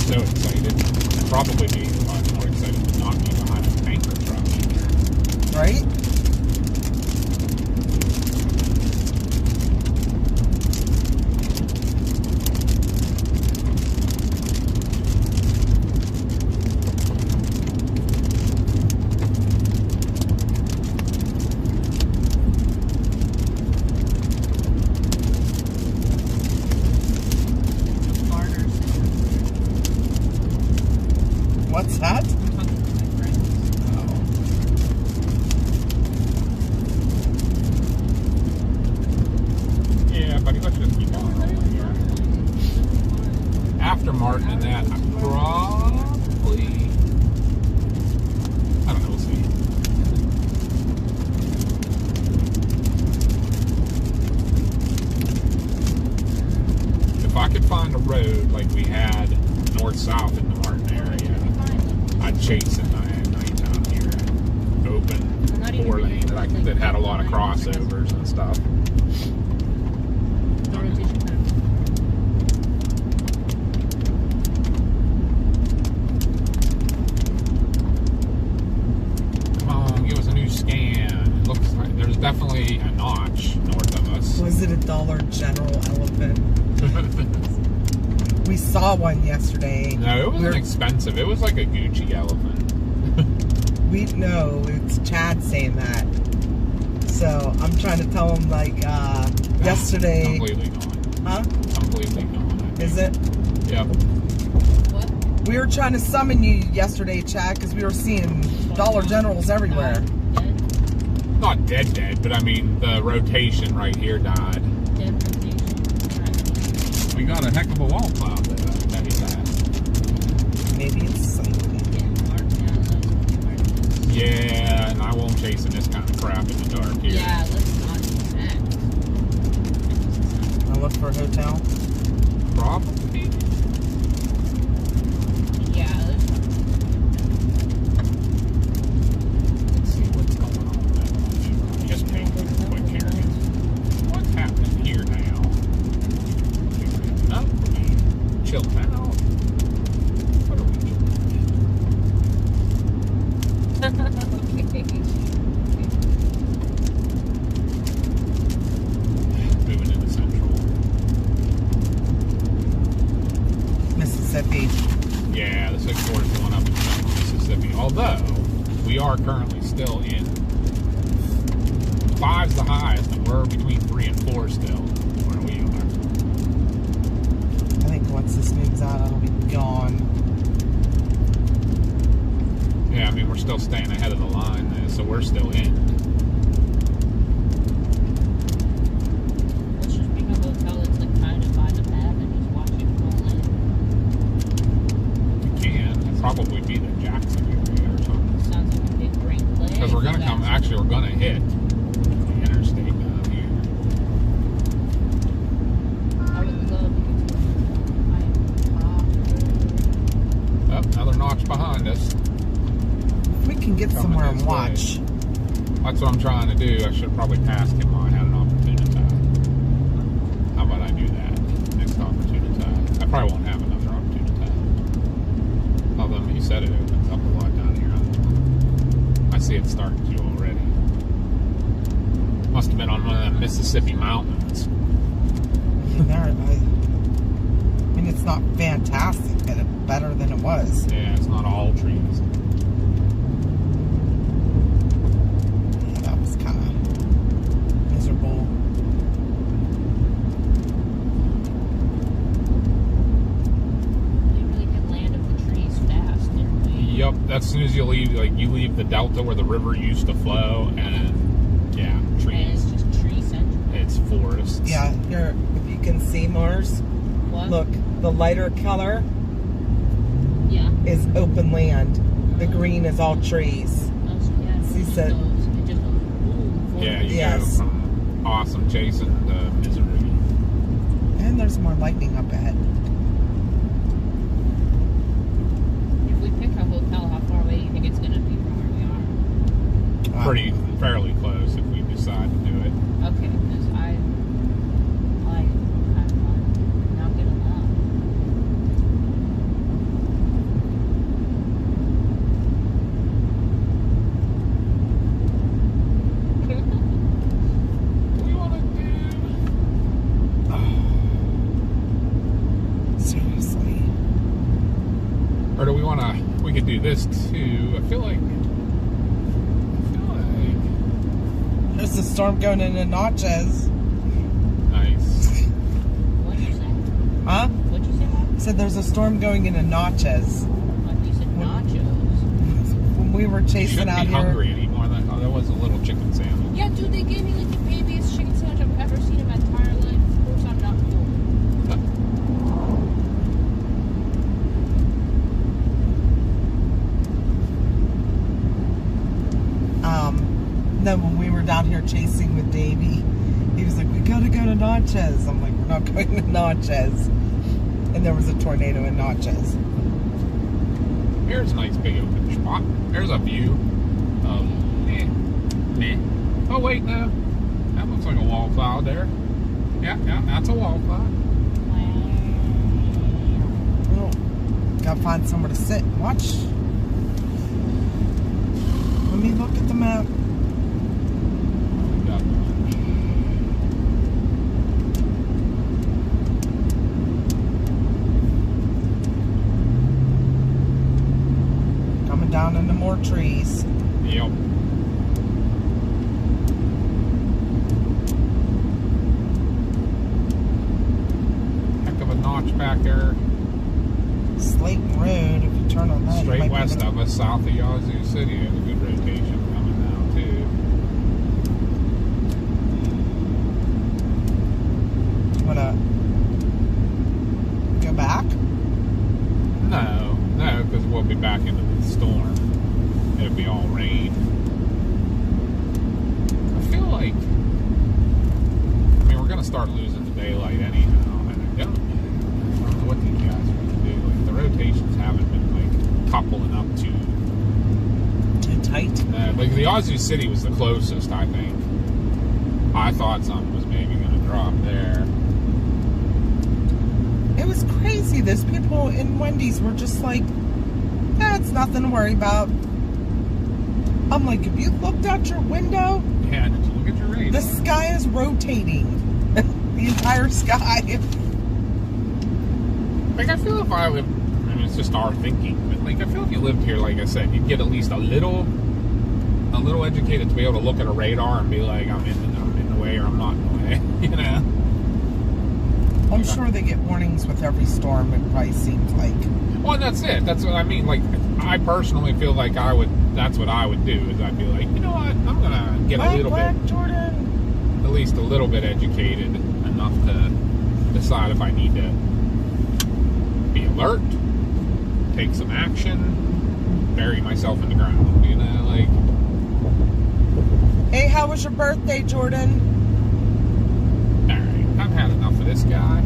So excited. Probably be much more excited to not be behind a tanker truck either. Right? What's that? I'm talking to my friends. Yeah, buddy, let's just keep going over here. After Martin and that, I'm probably... I don't know, we'll see. If I could find a road like we had north-south in the Martin area, I'd chase it nighttime here. Open four lane that had a lot of crossovers and stuff. The rotation pattern. Come on, give us a new scan. It looks like there's definitely a notch north of us. Was it a Dollar General elephant? We saw one yesterday. No, it wasn't expensive. It was like a Gucci elephant. We know it's Chad saying that. So I'm trying to tell him like yesterday. Completely gone. Huh? Completely gone. Is it? Yep. What? We were trying to summon you yesterday, Chad, because we were seeing Dollar Generals everywhere. Dead? Not dead, but I mean the rotation right here died. Dead rotation. Alright. We got a heck of a wall cloud there, I'll tell you that. Maybe it's something. Getting hard now, though. Yeah, and I won't chase in this kind of crap in the dark here. Yeah, let's not do that. I look for a hotel. Probably. Yeah, let's not. Let's see what's going on with that one. Just paint real quick here. What's happening here now? Up, chill out. What are we doing? Moving into Central. Mississippi. Yeah, the 6-4 is going up in Central Mississippi. Although, we are currently still in 5's the highest, and we're between 3 and 4 still, where we are. I think once this moves out, it'll be gone. Yeah, I mean, we're still staying ahead of the line there, so we're still in. Let's just pick a hotel that's like kind of by the map and just watch it roll in. We can. It'd probably be the Jackson area or something. Sounds like a big great place. Because we're going to come, actually, we're going to hit the interstate down here. I would love to get to Oh, another notch behind us. We can get Coming somewhere and this way. watch. That's what I'm trying to do. I should probably pass him while I had an opportunity. How about I do that? Next opportunity. I probably won't have another opportunity. Although he said it opens up a lot down here. I see it starting to already. Must have been on one of them Mississippi mountains. I mean, it's not fantastic, but it's better than it was. Yeah, it's not all trees. Yeah, that was kind of miserable. We really did land of the trees fast, didn't we? Yep, as soon as you leave, like you leave the delta where the river used to flow, and yeah, And it's trees. just tree central. It's forests. Yeah, here, if you can see, Mars, What? look, the lighter color Yeah. is open land. The green is all trees. Oh, so yeah, See, it just so- goes, it just goes boom, forward. Yeah, you Yes. go from awesome chasing to misery. And there's more lightning up ahead. If we pick a hotel, how far away do you think it's going to be from where we are? Pretty fairly close if we decide to do it. Okay, because I kind of want to now get along. What do we want to do? Seriously. Or do we want to? We could do this too. I feel like. There's a storm going into Natchez. Nice. What'd you say? Huh? What'd you say, Mom? Said there's a storm going into Natchez. Like you said, notches. were chasing Shouldn't out be here. hungry anymore. That was a little chicken sandwich. Yeah, dude, they gave me like the babiest chicken sandwich I've ever seen in my entire life. Of course, I'm not full. Then when we were down here chasing with Davey, he was like, "We gotta go to Natchez." I'm like, "We're not going to Natchez." And there was a tornado in Natchez. Here's a nice big open spot. There's a view of meh. Oh wait, no. That looks like a wall cloud there. Yeah, that's a wall cloud. Oh, gotta find somewhere to sit and watch. Let me look at the map. We got Coming down into more trees. Yep. Heck of a notch back there. Slayton Road, if you turn on that. you Straight might be west able of us, south of Yazoo City. There's a good rotation coming now, too. to- You wanna go back? No, because we'll be back into the storm. It'll be all rain. I feel like, we're going to start losing the daylight anyhow. And I don't know what these guys are going to do. Like, the rotations haven't been, coupling up to. Too tight. Like, the Yazoo City was the closest, I think. I thought something was maybe going to drop there. It was crazy. Those people in Wendy's were just like, "That's nothing to worry about." I'm like, "Have you looked out your window? Yeah, did you look at your radar? The sky is rotating. The entire sky." Like, I feel if I lived, it's just our thinking, but I feel if you lived here, like I said, you'd get at least a little educated to be able to look at a radar and be like, I'm in the way or I'm not in the way, you know? I'm sure they get warnings with every storm, it probably seems like. Well, and that's it. That's what I mean. Like, I personally feel like that's what I would do, is I'd be like, you know what, I'm going to get a little bit, Jordan. at least a little bit educated enough to decide if I need to be alert, take some action, bury myself in the ground, you know, like. Hey, how was your birthday, Jordan? Alright, I've had enough of this guy.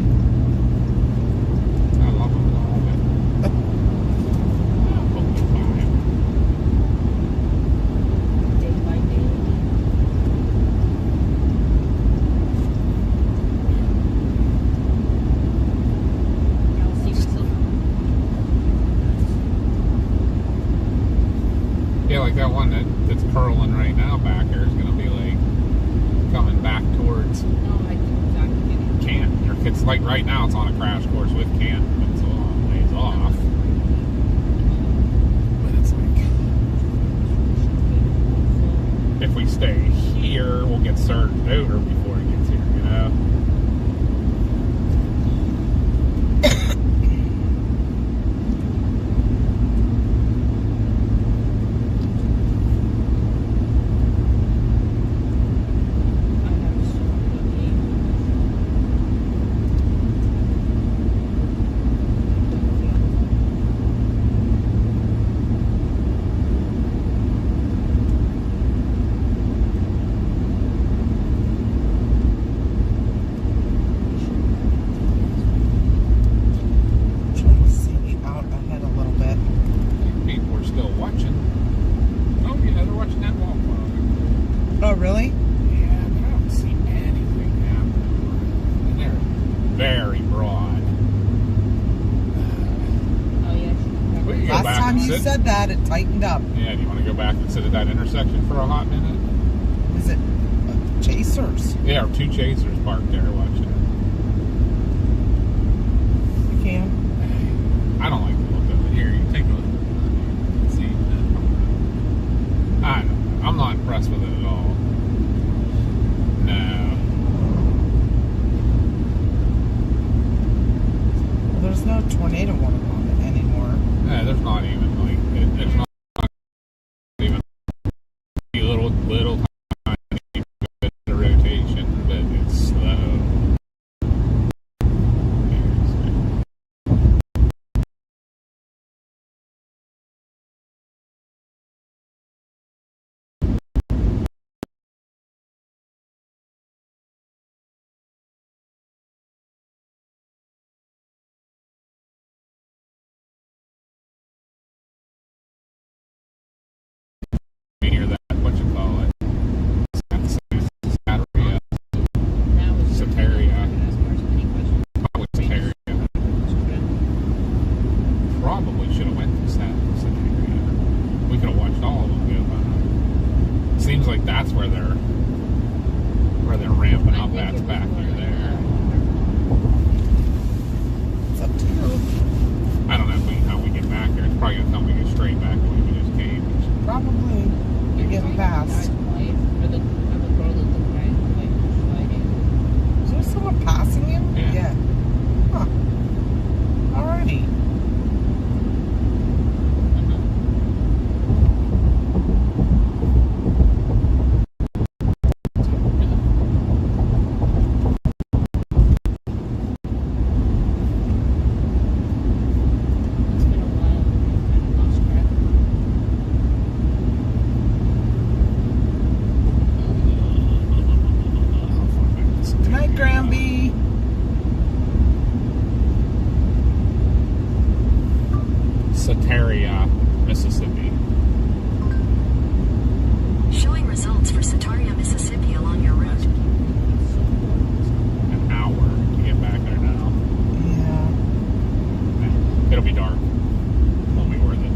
I love him and all, but I'll hope to find him. Day by day. I'll see myself. Yeah, like that one that's curling right now back here is going to be like coming back towards Oh, I do exactly. Canton. Or it's like right now it's on a crash course with Canton, but it's a long ways off. But it's like, if we stay here, we'll get surged over before it gets here, you know? Trying to see out ahead a little bit. People are still watching. Oh, yeah, they're watching that wall clock. Oh, really? Yeah, but I don't see anything happening. And they're very broad. Oh, yeah. We can go Last back time and you sit. said that, it tightened up. Yeah, do you want to go back and sit at that intersection for a hot minute? Is it Chasers? Yeah, or two chasers parked there watching. You can. I don't like the look of it. Here, you take a look. See? I don't know. I'm not impressed with it at all. No. Well, there's no tornado warning on it anymore. Yeah, there's not even like, there's not like that's where they're ramping up. That's back near there. It's up to you. I don't know how we get back there. It's probably gonna tell me to go straight back the way we just came. Probably. You're getting past. Is there someone passing you? Yeah. Huh. Alrighty. Good night, Granby. Sataria, Mississippi. Showing results for Sataria, Mississippi along your route. An hour to get back there now. Yeah. It'll be dark. Won't be worth it.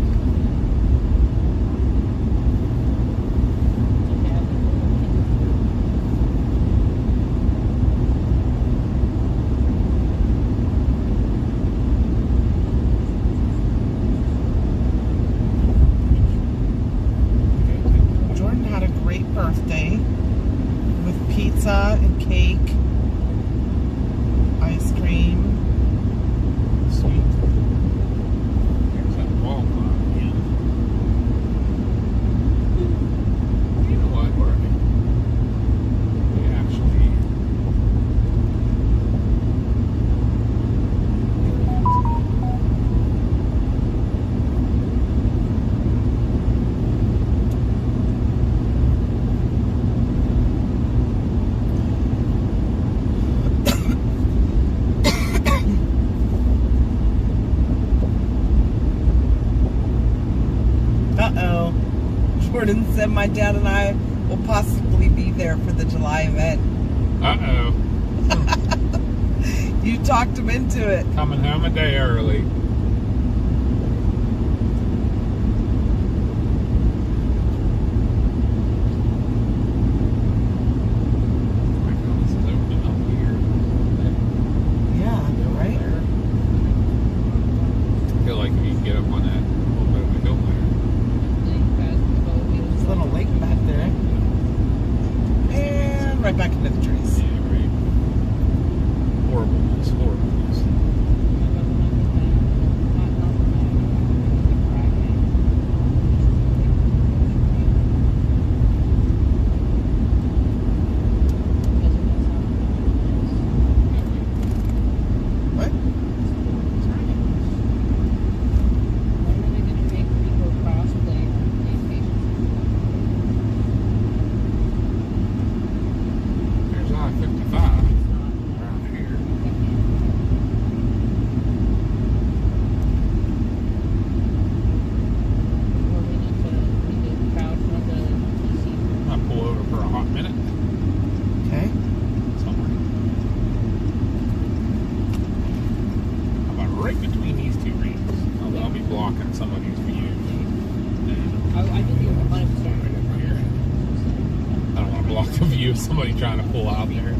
Jordan had a great birthday with pizza and cake, ice cream. Sweet. There's that wall clock again. You know what? We actually. Uh-oh. Jordan said my dad and I will possibly be there for the July event. Uh-oh. You talked him into it. Coming home a day early. My God, this is opening up weird. Yeah, right? I feel like if you can get up on that little bit of a hill There's a little lake back there. And right back into the trees. there. Yeah, right. Horribleness, horribleness. What? There's I-55 around here. I'll pull over for a hot minute Okay. somewhere. How about right between these two rings? I'll be blocking somebody's view. I think you're 100% Right over here. I don't want to block the view of somebody trying to pull out there.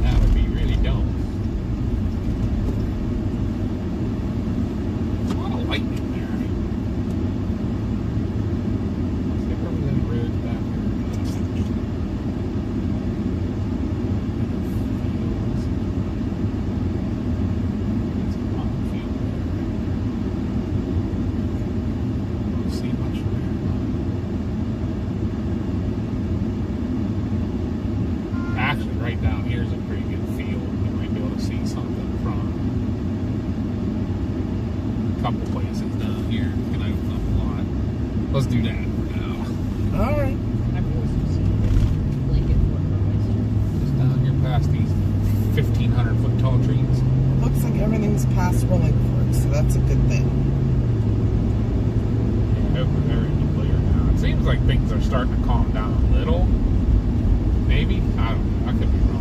That would be really dumb. A lot of lightning there. See if there was any roads back here. It's a lot of field there. Don't see much from there. Actually, right down here is a pretty good field. You might be able to see something from a couple places down here. Can I open up a lot? Let's do that for now. Alright. Just down here past these 1,500 foot tall trees. Looks like everything's past Rolling Fork, so that's a good thing. I hope we're very clear now. It seems like things are starting to calm down a little. Maybe? I don't know. I could be wrong.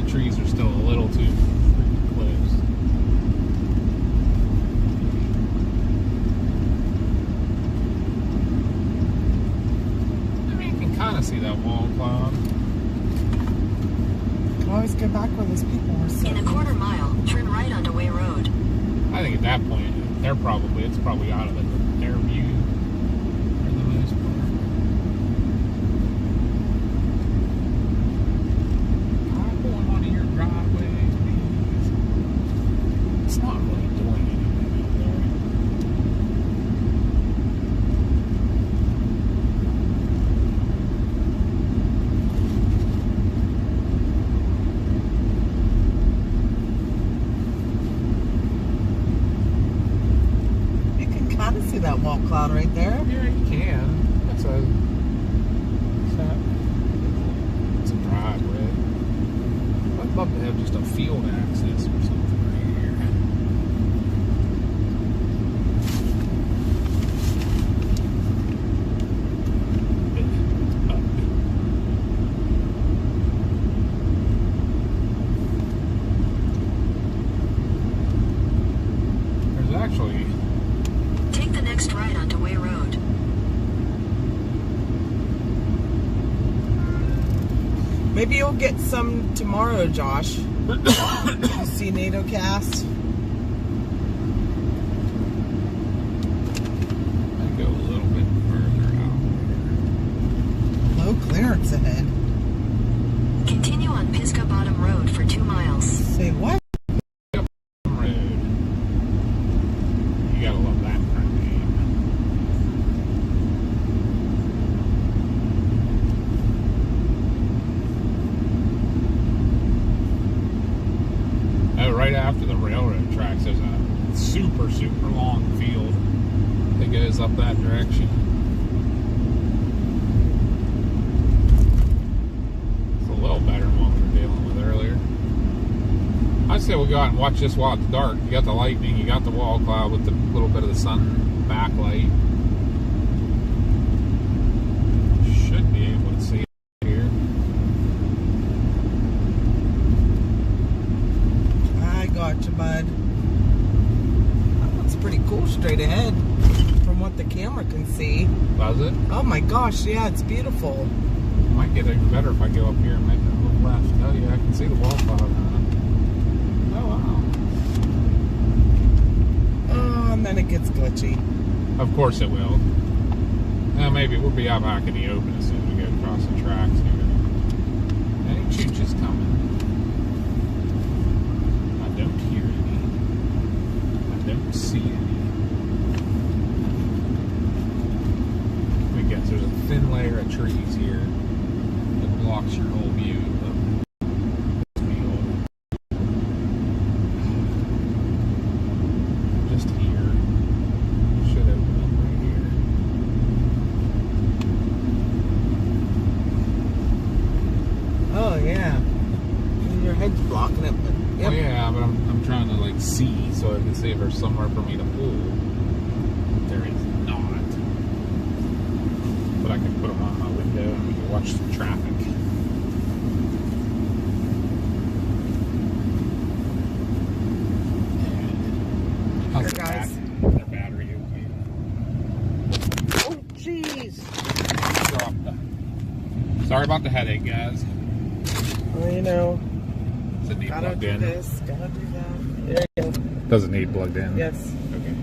the trees are still a little too freaking close. I mean, you can kind of see that wall cloud. Can always go back where those people were In sitting. a quarter mile, turn right onto Way Road. I think at that point, it's probably out of their view for the most part. I'm going onto your driveway, please. It's not really doing anything out there. You can kind of see that wall cloud right there. Yeah, you can. It's a driveway. I'd love to have just a field access or something right here. There's actually Take the next right onto Way Road. Maybe you'll get some tomorrow, Josh. You see NATO cast? I'd go a little bit further out. Low clearance ahead. Continue on Pisgah Bottom Road for 2 miles. Say what? Road. You gotta love that kind of game. Oh, right after the railroad tracks, there's a super, super long field that goes up that direction. It's a little better than what we were dealing with earlier. I'd say we'll go out and watch this while it's dark. You got the lightning, you got the wall cloud with the little bit of the sun backlight. Should be able to see it here. I got you, bud. That looks pretty cool straight ahead from what the camera can see. Does it? Oh my gosh, yeah, it's beautiful. Might get even better if I go up here and make that look left. Oh yeah, I can see the wall cloud now. Oh wow. Oh, and then it gets glitchy. Of course it will. Maybe we'll be out back in the open as soon as we go across the tracks here. Any choo-choos coming? I don't hear any. I don't see any. I guess there's a thin layer of trees here that blocks your whole view of this field. Just here. Should open up right here. Oh yeah. And your head's blocking it, but yep. Well, yeah, but I'm trying to like see so I can see if there's somewhere for me to pull. There is not. But I can put them on my window and we can watch the traffic. How's Here, guys. Their battery okay? Oh jeez. Dropped the. Sorry about the headache, guys. Well, you know, Does it need gotta plugged do in? this, gotta do that. There you go. Does it need plugged in? Yes. Okay.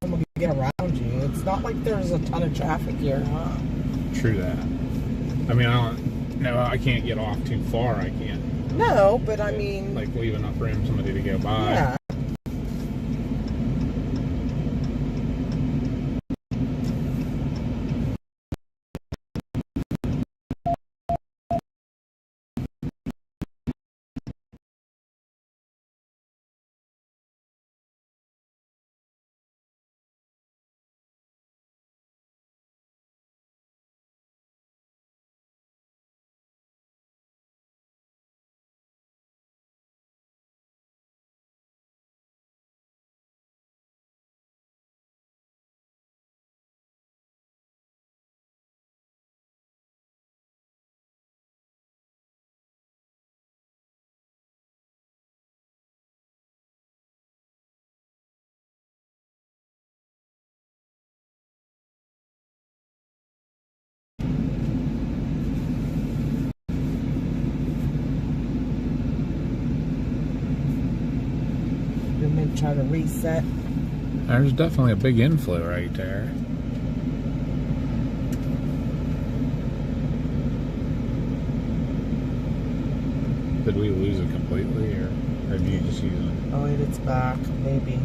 Someone can get around you. It's not like there's a ton of traffic here, huh? True that. I mean, I can't get off too far. I can't. No, but I mean, Like leave enough room for somebody to go by. yeah. try to reset. There's definitely a big inflow right there. Did we lose it completely, or did you just use it? Oh wait, it's back. Maybe.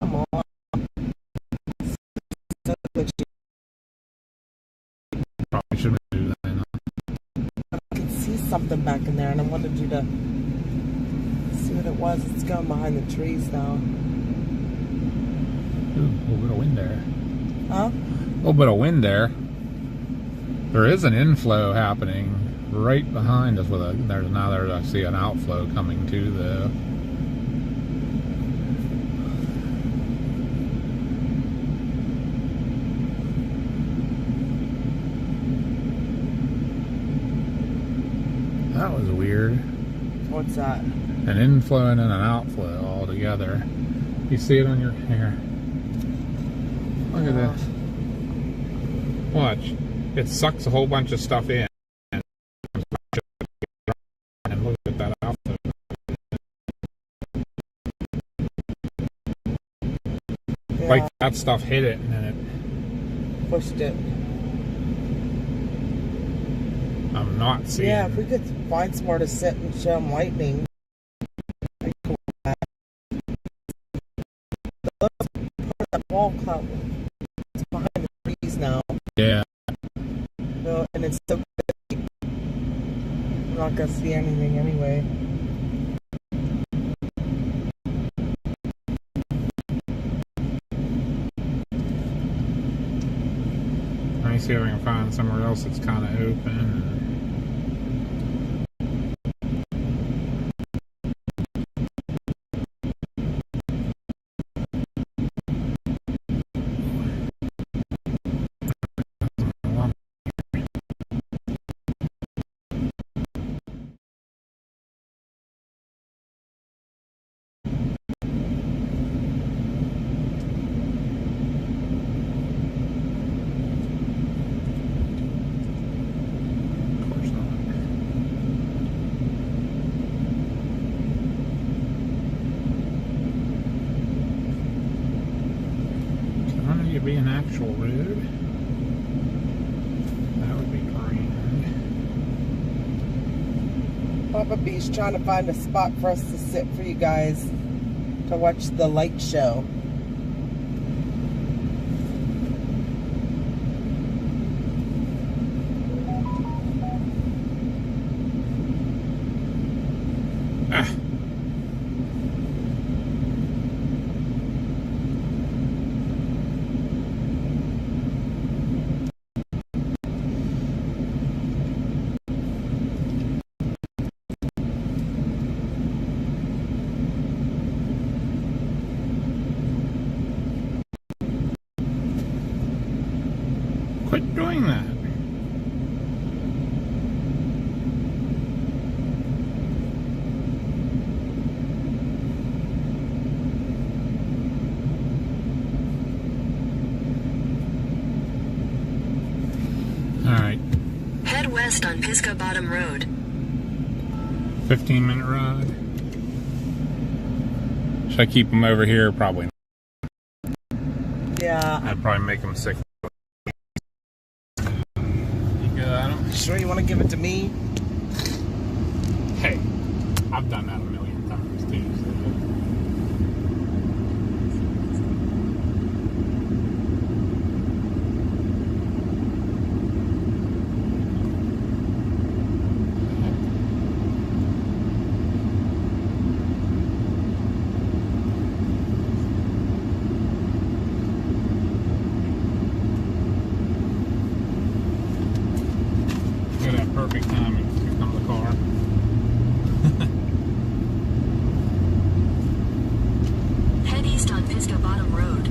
Come on. Probably shouldn't do that. No. I can see something back in there, and I wanted you to see what it was. It's going behind the trees now. Ooh, a little bit of wind there. Huh? A little bit of wind there. There is an inflow happening right behind us. I see an outflow coming too, though. That was weird. What's that? An inflow and an outflow all together. You see it on your hair. Look at this. Watch. It sucks a whole bunch of stuff in. And look at that outflow. Yeah, Like that stuff hit it and then it. pushed it. I'm not seeing. Yeah, if we could find somewhere to sit and show them lightning. Pretty cool. Part of that wall cloud. It's behind the trees now. Yeah. No, and it's so big. We're not gonna see anything anyway. Let me see if I can find somewhere else that's kind of open. Be an actual road. That would be grand. Papa B's trying to find a spot for us to sit for you guys to watch the light show. Ah. Quit doing that. All right. Head west on Pisco Bottom Road. 15-minute ride. Should I keep them over here? Probably not. Yeah. I'd probably make them sick. You got them? Sure you want to give it to me? Hey, I've done that a million times too. perfect timing. Here comes the car. Head east on Pisgah Bottom Road.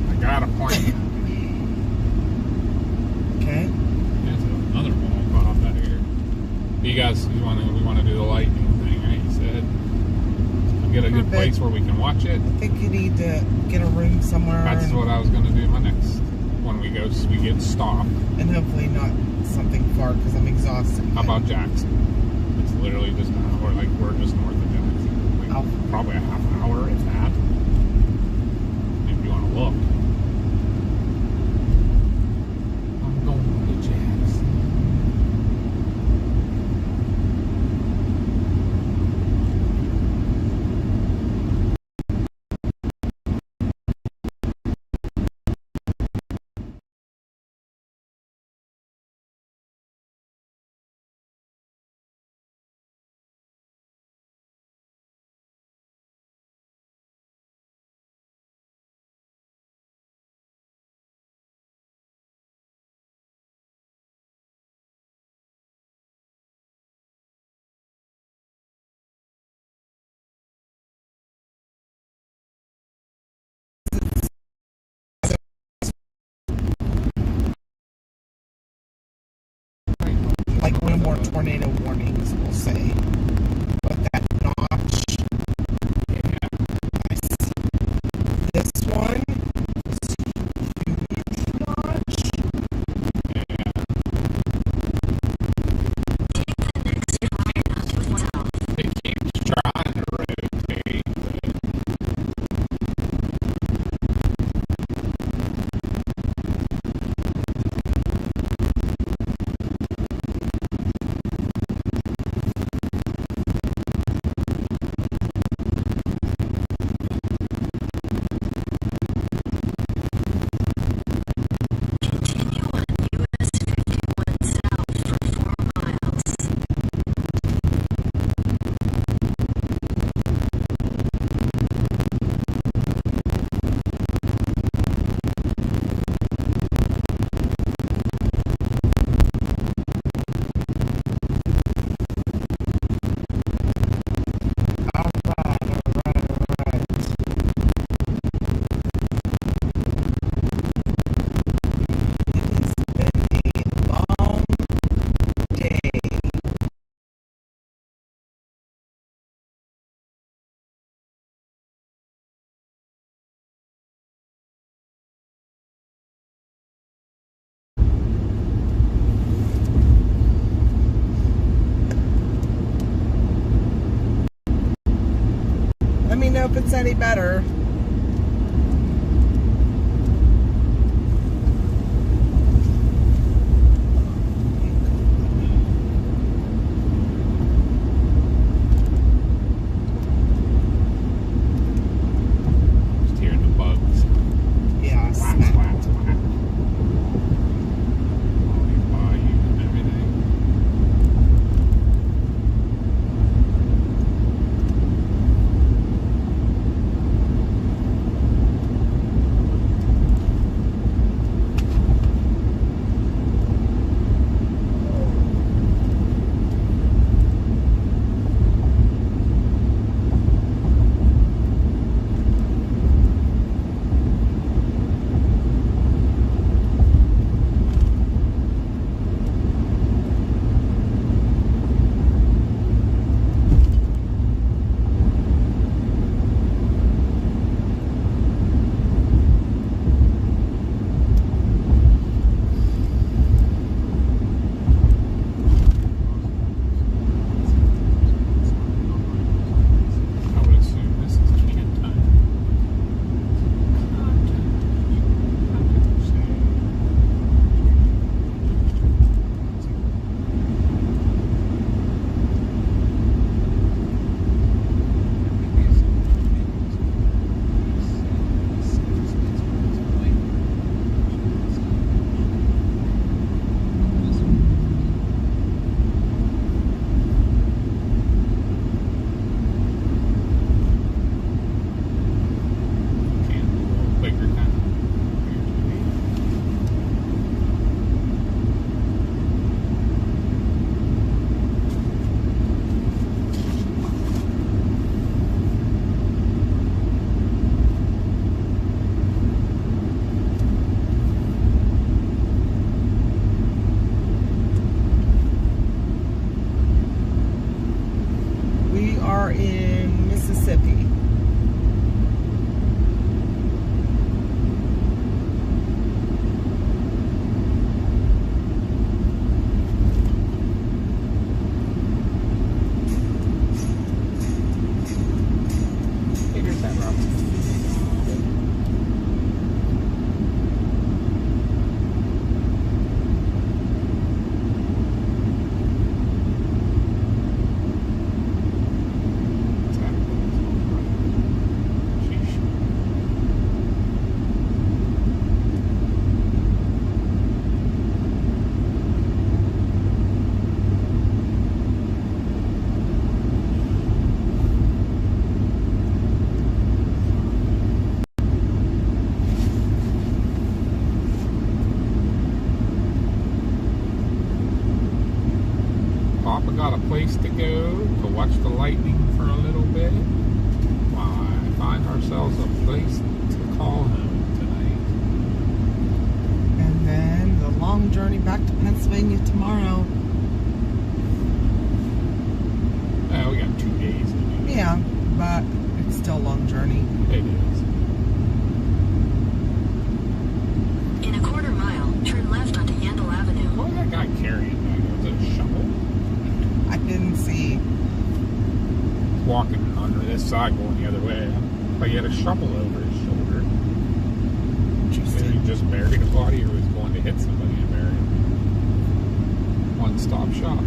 I got a plan. Okay. There's another wall pop out here. You guys, we want to do the lightning thing, right? You said. Get a good place where we can watch it. I think you need to get a room somewhere. That's what I was going to do my next. When we get stopped. And hopefully not something far because I'm exhausted. How about Jackson? It's literally just we're just north of Jackson. Like, probably a half an hour, if that. If you want to look. I'm going to Jackson. Like no more tornado warnings, we'll say. But that notch. Yeah. Nice. This one is huge notch. Yeah. It keeps trying to rotate, but Continue on US 51 south for 4 miles. Alright. It has been a long day. Let me know if it's any better. just hearing the bugs. Yeah, Whack, smack. whack, whack. All these bayous and everything. got a place to go to watch the lightning for a little bit. While I find ourselves a place to call home tonight. And then the long journey back to Pennsylvania tomorrow. Oh, we got 2 days to do. Yeah, but it's still a long journey. It is. In a quarter mile, turn left onto Yandel Avenue. What was that guy carrying back there? Was it a shovel? I didn't see. Walking under this side going the other way. But he had a shovel over his shoulder. Either he just buried a body or was going to hit somebody and bury him. One-stop shop.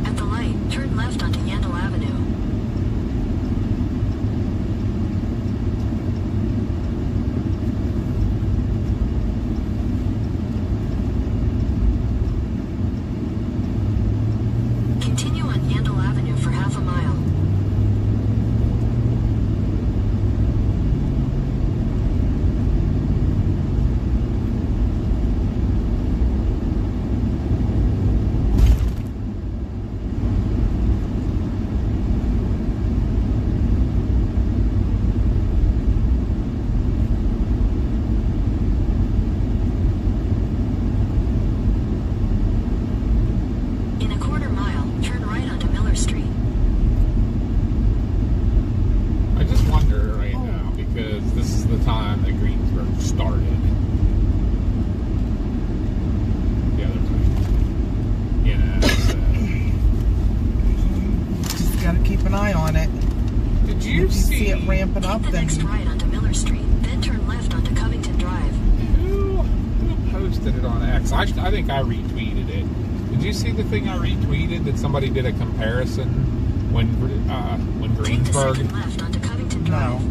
At the light, turn left onto Yandel Avenue. Continue on Yandel Avenue for half a mile. In a quarter mile, turn right onto Miller Street. I just wonder right now, because this is the time that Greensburg started. The other time. You know, so. Just gotta keep an eye on it. Did If you you see it ramping up, Take the then next right onto Miller Street, then turn left onto Covington Drive. Who posted it on X? I think I retweeted it. Did you see the thing I retweeted that somebody did a comparison when Take the Greensburg? second left onto Covington no. Drive.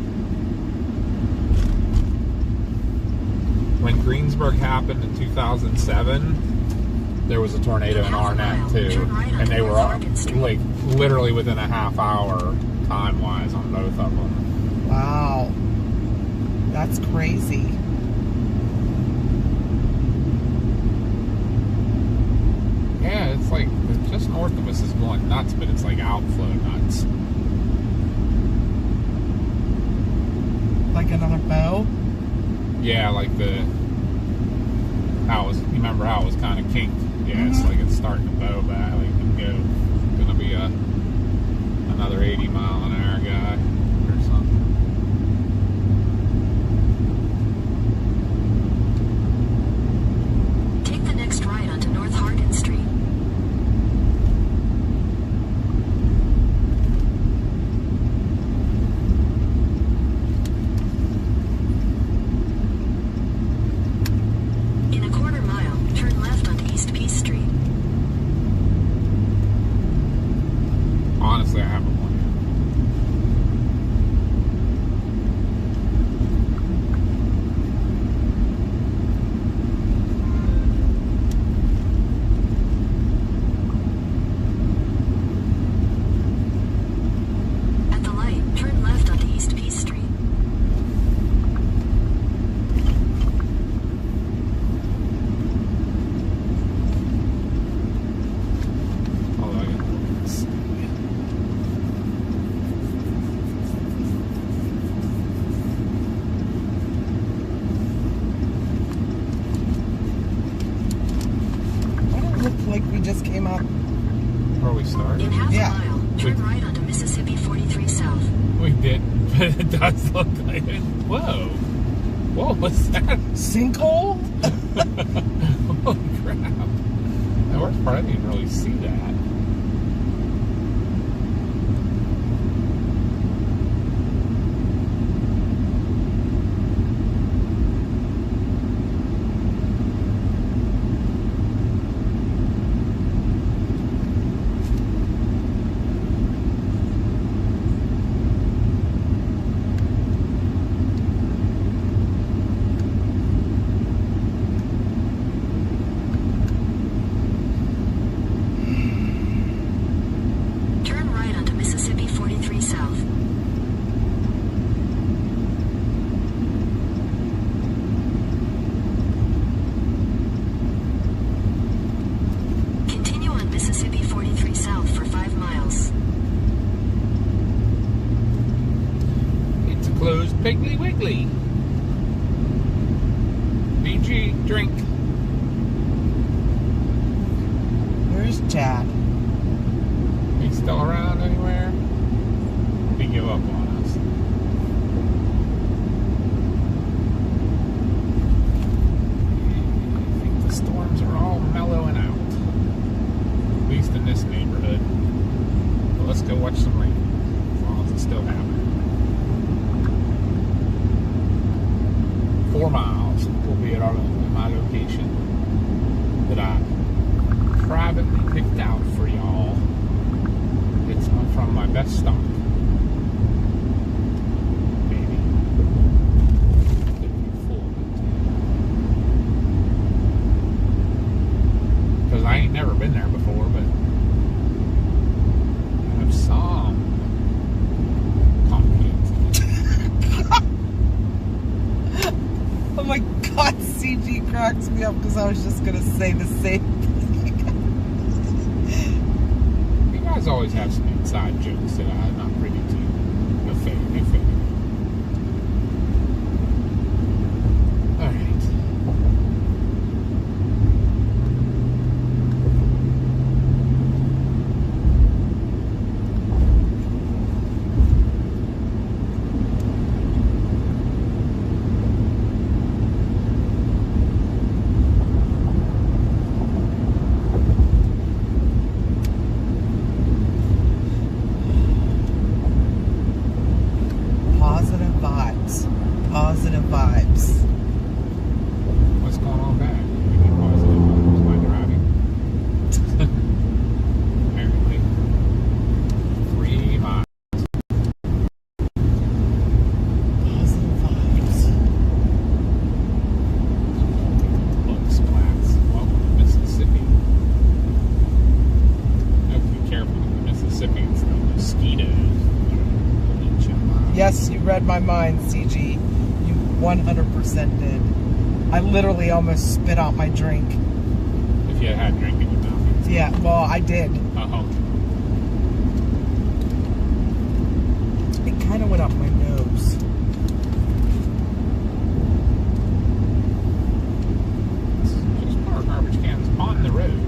When Greensburg happened in 2007, there was a tornado in Arnett too, and they were like literally within a half hour time-wise on both of them. Wow. That's crazy. Yeah, it's like just north of us is going nuts, but it's like outflow nuts. Like another bow? Yeah, like you remember how it was kind of kinked? Yeah, it's like it's starting to bow back. Like it can go, gonna be another 80-mile-an-hour guy or something. Take the next right onto North Hargan Street. In a quarter mile, turn left onto East Peace Street. Honestly, I have a plan. At the light, turn left onto East Peace Street. Although I can see. Well, it looked like we just came up. Where we start? In half Yeah. a mile, turn right onto Mississippi 43 South. We didn't, but it does look like it. Whoa. What was that? Sinkhole? Holy crap. The worst part, I didn't even really see that. Piggly Wiggly. BG, drink. Where's Chad? He's still around anywhere? He give up on us. I think the storms are all mellowing out. At least in this neighborhood. But let's go watch some rain. As long as it's still happening. 4 miles will be at my location that I privately picked out for y'all. It's from my best stock. Maybe. Could be full. Because I ain't never been there before, but I have some confidence in it. Oh my God, CG cracks me up because I was just gonna say the same thing. You guys always have some inside jokes that I'm not privy to. No fair. Alright. Positive vibes. What's going on back? You get positive vibes by driving? Apparently. 3 miles. Positive vibes. Books, plants. Welcome to Mississippi. You have to be careful with the Mississippians, the mosquitoes. Yes, you read my mind, CG. You 100% did. I literally almost spit out my drink. If you had drink in your mouth. Yeah, well, I did. Uh-oh. It kind of went up my nose. Just more garbage cans on the road.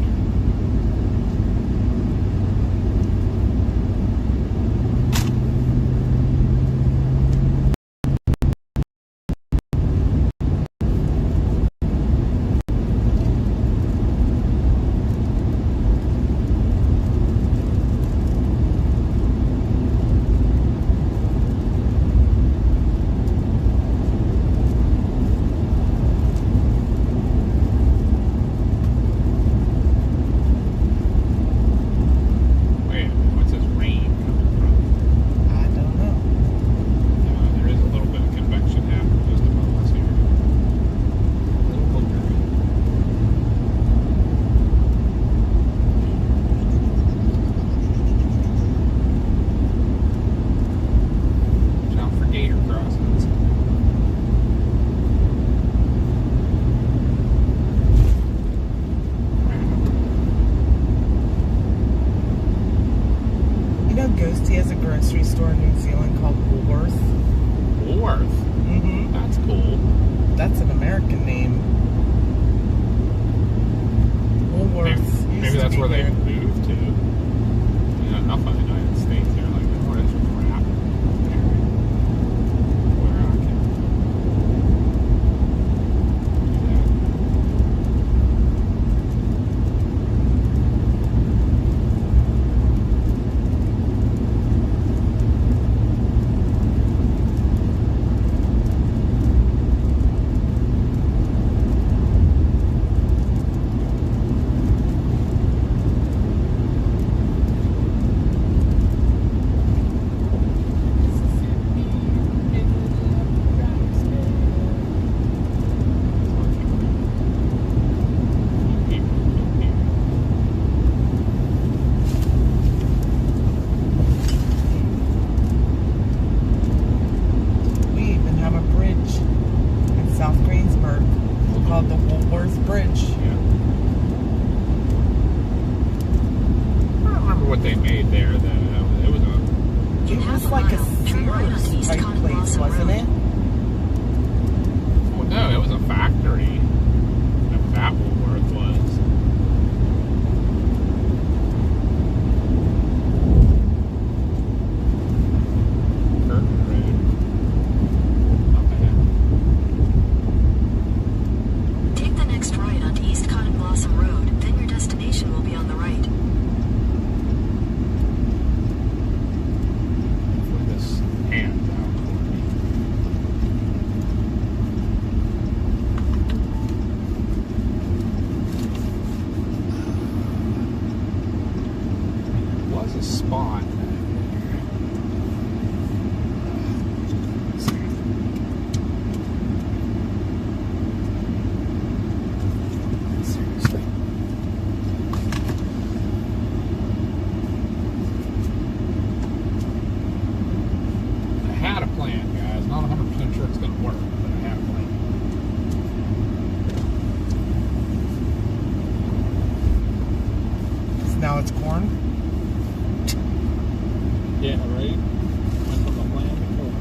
Ghosty has a grocery store in New Zealand called Woolworth. Woolworth? Mm-hmm. That's cool. That's an American name. Woolworth. Maybe that's where they moved to. Yeah, enough of the United States. They're like, oh, that's just crap. Where I can do that. Called the Woolworth Bridge. Yeah. I don't remember what they made there. It was It was like a Sears type place, wasn't it? No, it was a factory. If that Woolworth was. Curtin Road. Not bad. Take the next right onto East Cotton Blossom Road, then your destination will be on the right. Hopefully this hands out for me. There was a spot back there. Seriously. I had a plan, guys. Not 100% sure it's going to work, but I had a plan. So now it's corn. Yeah, right? Went from the plan before.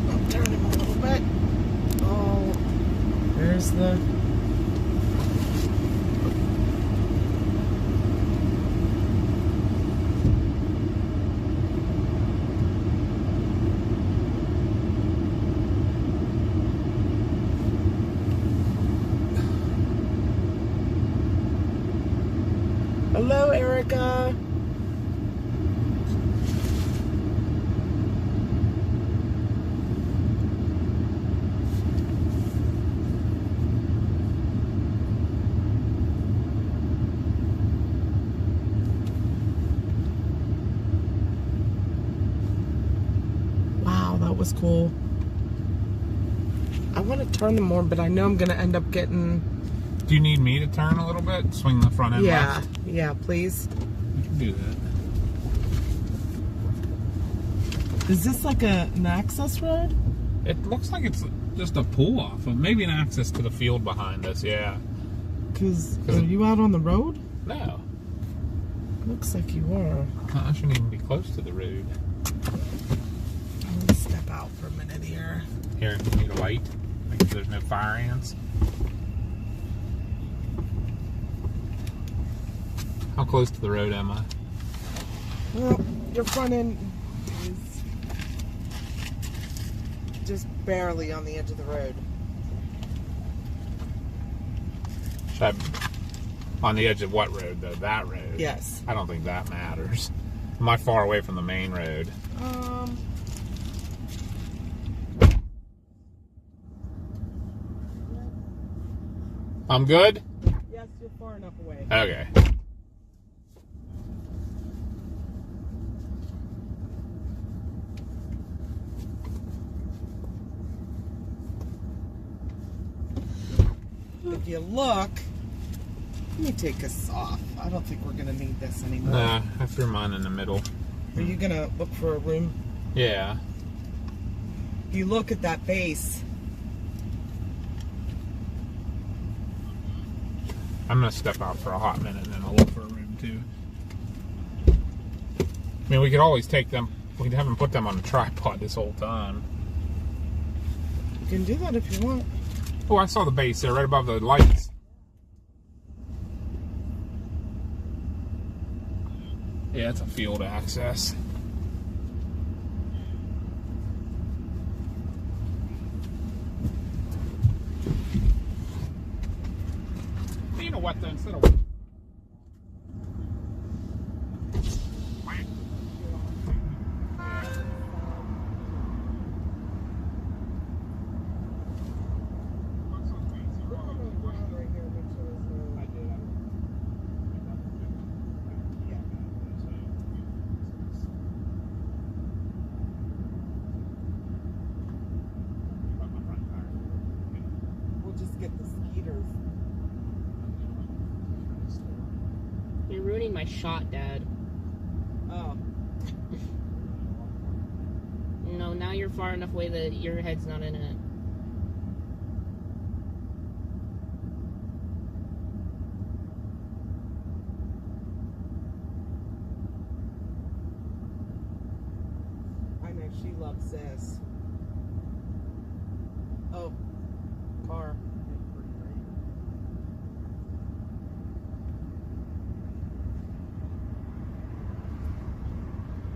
I'll turn him a little bit. Oh, there's the. Hello, Erica. Wow, that was cool. I want to turn them more, but I know I'm going to end up getting. Do you need me to turn a little bit? Swing the front end Yeah, left? yeah, please. You can do that. Is this like an access road? It looks like it's just a pull off, or maybe an access to the field behind us, yeah. Because are you out on the road? No. Looks like you are. I shouldn't even be close to the road. Let me step out for a minute here. Here, you need a light? Make sure there's no fire ants. How close to the road am I? Well, your front end is just barely on the edge of the road. Should I, on the edge of what road, though? That road? Yes. I don't think that matters. Am I far away from the main road? I'm good? Yes, you're far enough away. Okay. If you look, let me take this off. I don't think we're gonna need this anymore. Nah, I threw mine in the middle. Are you gonna look for a room? Yeah. If you look at that base, I'm gonna step out for a hot minute and then I'll look for a room too. I mean, we could always take them, we could have them put them on a tripod this whole time. you can do that if you want. Oh, I saw the base there, right above the lights. Yeah, it's a field access. You know what, though, instead of... We'll just get the skeeters. You're ruining my shot, Dad. Oh. No, now you're far enough away that your head's not in it. What's this? Oh, car.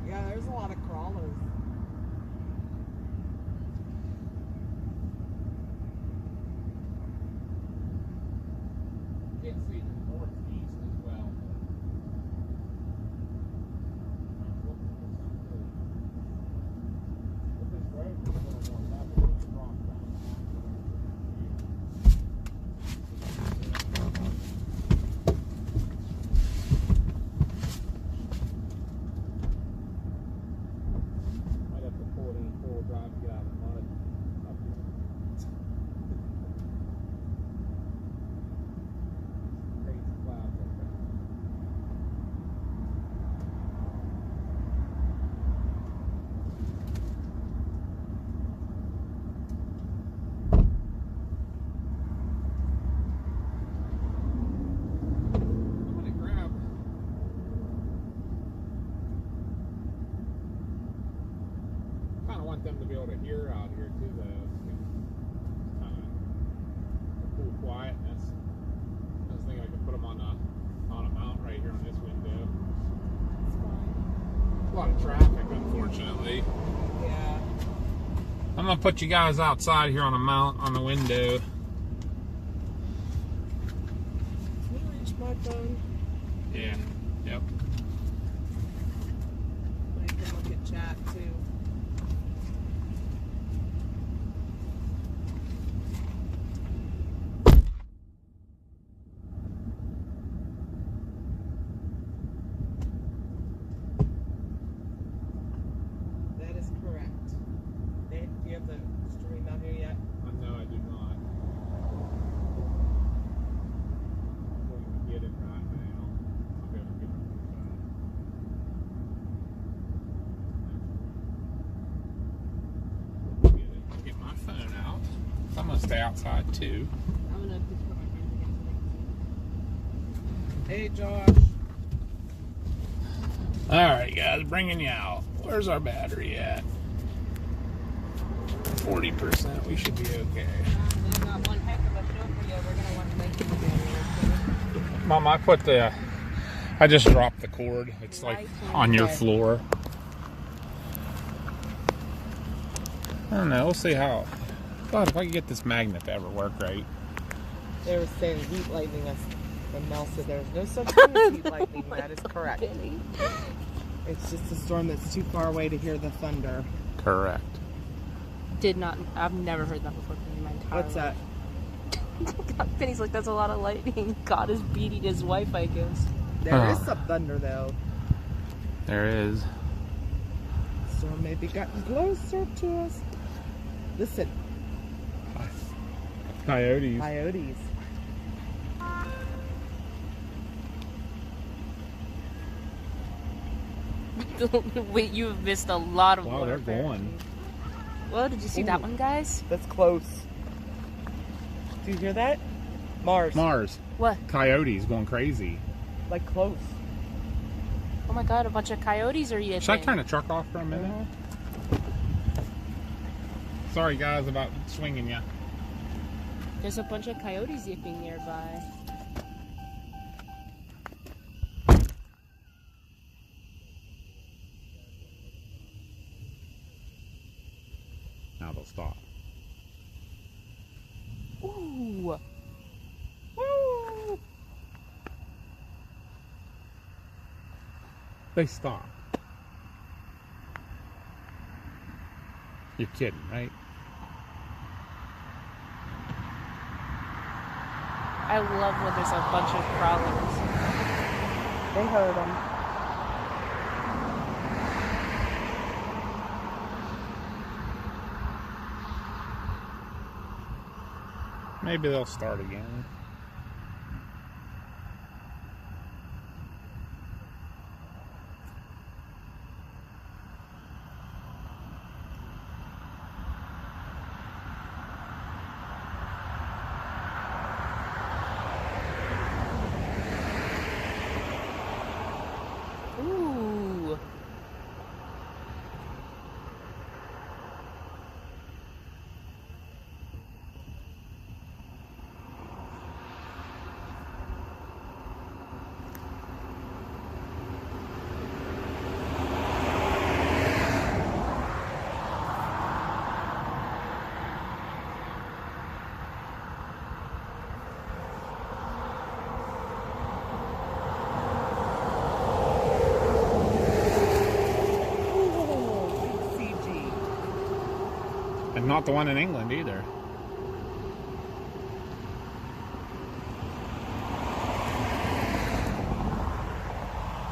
Yeah, there's a lot of crawlers. You can see the northeast as well. Might have to pull it in full drive to get out of the mud. Up here. Crazy clouds up there. I'm gonna grab. Kind of want them to be able to hear out here too, though. Kind of cool quietness. I was thinking I could put them on a mount right here on this window. A lot of traffic, unfortunately. Yeah. I'm gonna put you guys outside here on a mount on the window. Can you reach my phone? Yeah. Yep. I can look at chat too. That is correct. Dave, do you have the stream out here yet? No, I do not. I'm going to get it right now. I'll be able to get it from the side. Get my phone out. I'm going to stay outside too. I'm gonna just put my hands against Hey, Josh. Alright, guys, bringing you out. Where's our battery at? 40%. We should be okay. it. We've got one heck of a show for you. We're gonna want to make it. Mom, I just dropped the cord. It's like on your floor. I don't know. We'll see how. God, if I can get this magnet to ever work right. They were saying heat lightning us. And Mel said there's no such thing as heat lightning. That is correct. It's just a storm that's too far away to hear the thunder. Correct. I've never heard that before in my entire What's that? life. Penny's like, that's a lot of lightning. God is beating his wife, I guess. There is some thunder though. There is. Storm may be getting closer to us. Listen, Coyotes. coyotes. Wait, you have missed a lot of Wow, water. they're going. Well, did you see that one, guys? That's close. Do you hear that? Mars. Mars. What? Coyotes going crazy. Like close. Oh my God, a bunch of coyotes are yipping. Should I turn the truck off for a minute? Sorry, guys, about swinging you. There's a bunch of coyotes yipping nearby. Now they'll stop. Ooh. Woo! They stop. You're kidding, right? I love when there's a bunch of crawlers. They heard them. Maybe they'll start again. Ooh. not the one in England either.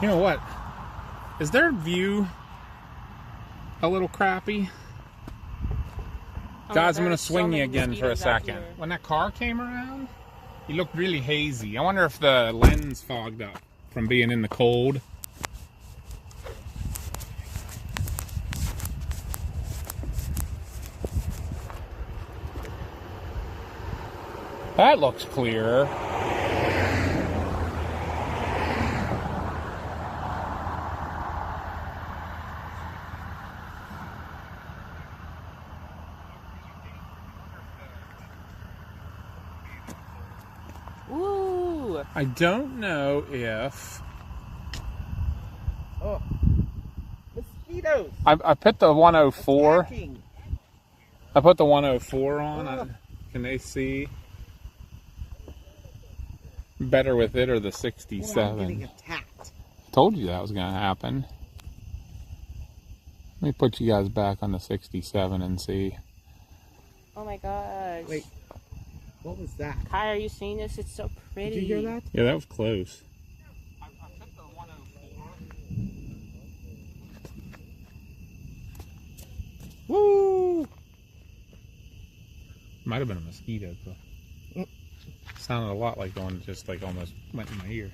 You know what? Is their view a little crappy? Guys, I'm going to swing you again for a second. When that car came around, you looked really hazy. I wonder if the lens fogged up from being in the cold. That looks clearer. Ooh. I don't know if... Oh, mosquitoes. I put the 104. Attacking. I put the 104 on. Oh. Can they see better with it or the Oh, I'm 67? getting attacked. Told you that was going to happen. Let me put you guys back on the 67 and see. Oh my gosh. Wait, what was that? Kai, are you seeing this? It's so pretty. Did you hear that? Yeah, that was close. I put the 104. Woo! Might have been a mosquito, but sounded a lot like one just like almost went in my ear.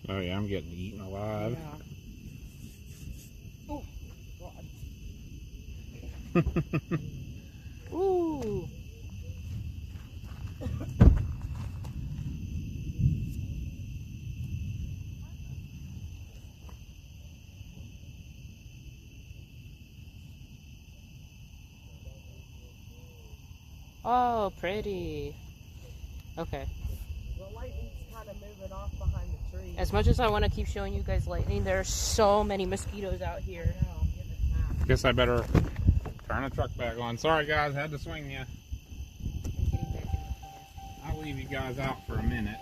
Oh yeah, I'm getting eaten alive. Yeah. Oh, God. Ooh. Oh, pretty. Okay. The lightning's kind of moving off behind the tree. As much as I want to keep showing you guys lightning, there are so many mosquitoes out here. Yeah, I'm getting attacked. Guess I better turn the truck back on. Sorry guys, had to swing you. I'm getting back in the car. I'll leave you guys out for a minute.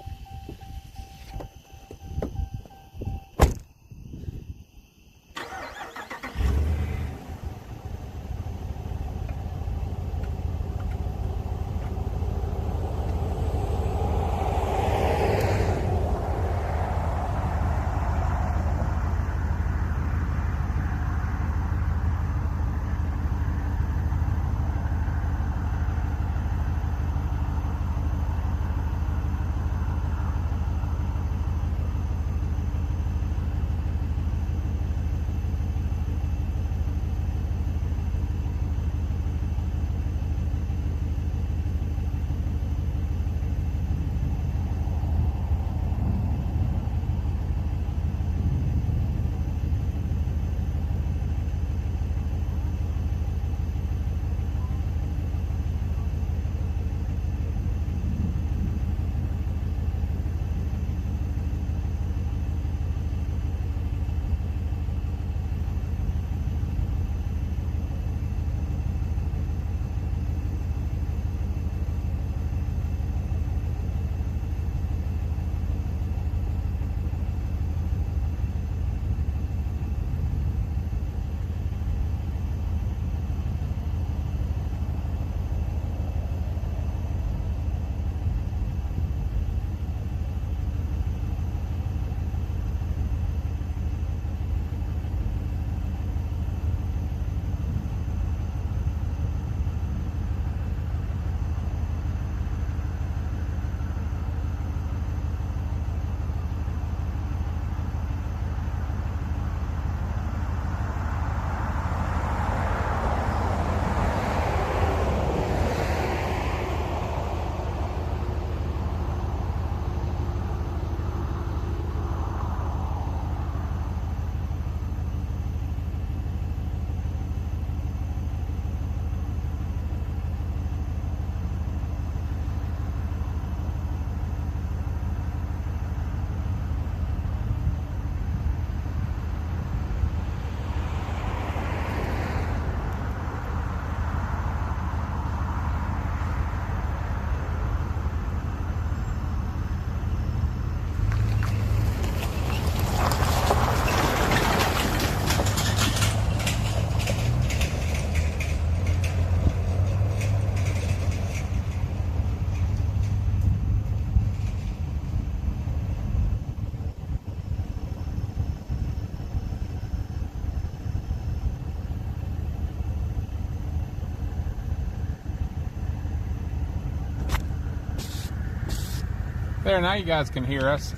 There, now you guys can hear us.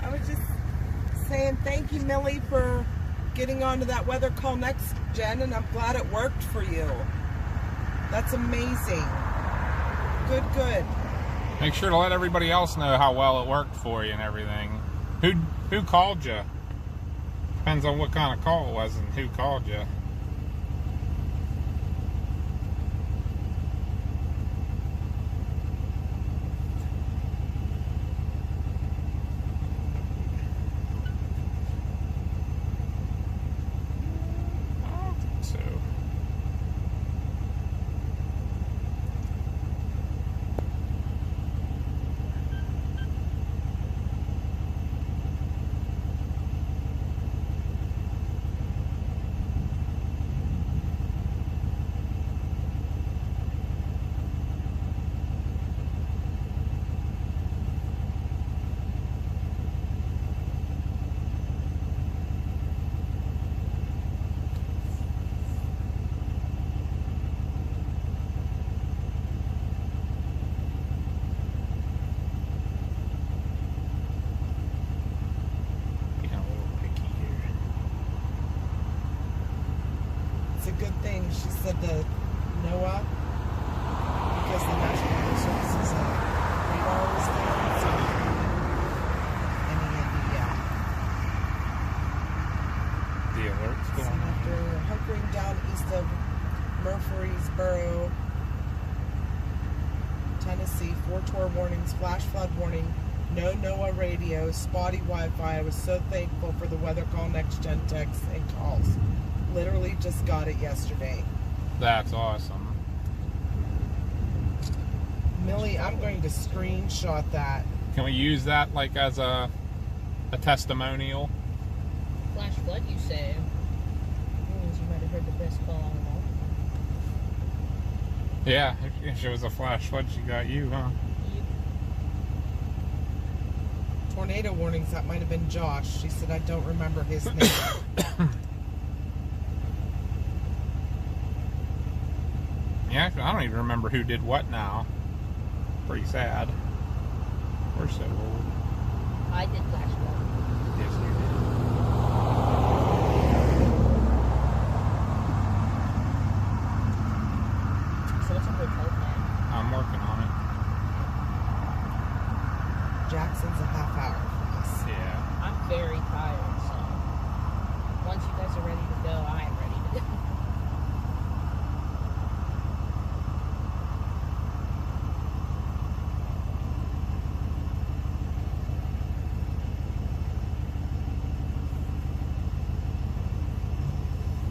I was just saying thank you, Millie, for getting onto that Weather Call Next Gen, and I'm glad it worked for you. That's amazing. Good, good. Make sure to let everybody else know how well it worked for you and everything. Who called you? Depends on what kind of call it was and who called you. So. It's a good thing she said to NOAA because the National Weather Service's radar was down. So The alert's so going on. after hunkering down east of Murfreesboro, Tennessee, 4 torr warnings, flash flood warning, no NOAA radio, spotty Wi-Fi. I was so thankful for the Weather Call Next Gen texts and calls. Literally just got it yesterday. That's awesome. Millie, I'm going to screenshot that. Can we use that like as a testimonial? Flash flood, you say? Means you might have heard the best call on them all. Yeah, if it was a flash flood, she got you, huh? Tornado warnings, that might have been Josh. She said, I don't remember his name. Yeah, I don't even remember who did what now. Pretty sad. We're so old. I did flash flood. Yes, you did. So what's a hotel plan? I'm working on it. Jackson's a half hour from us. Yeah. I'm very tired, so once you guys are ready to go, I am ready to go.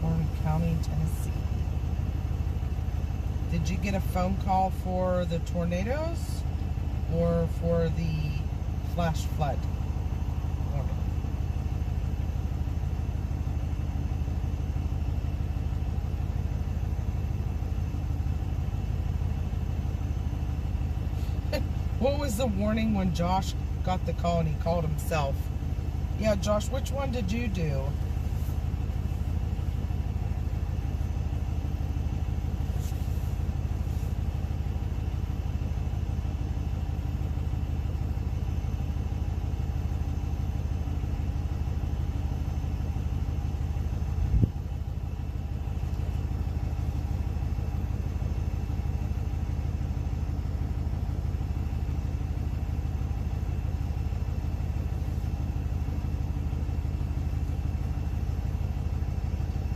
Warren County, Tennessee. Did you get a phone call for the tornadoes or for the flash flood warning? What was the warning when Josh got the call and he called himself? Yeah, Josh, which one did you do?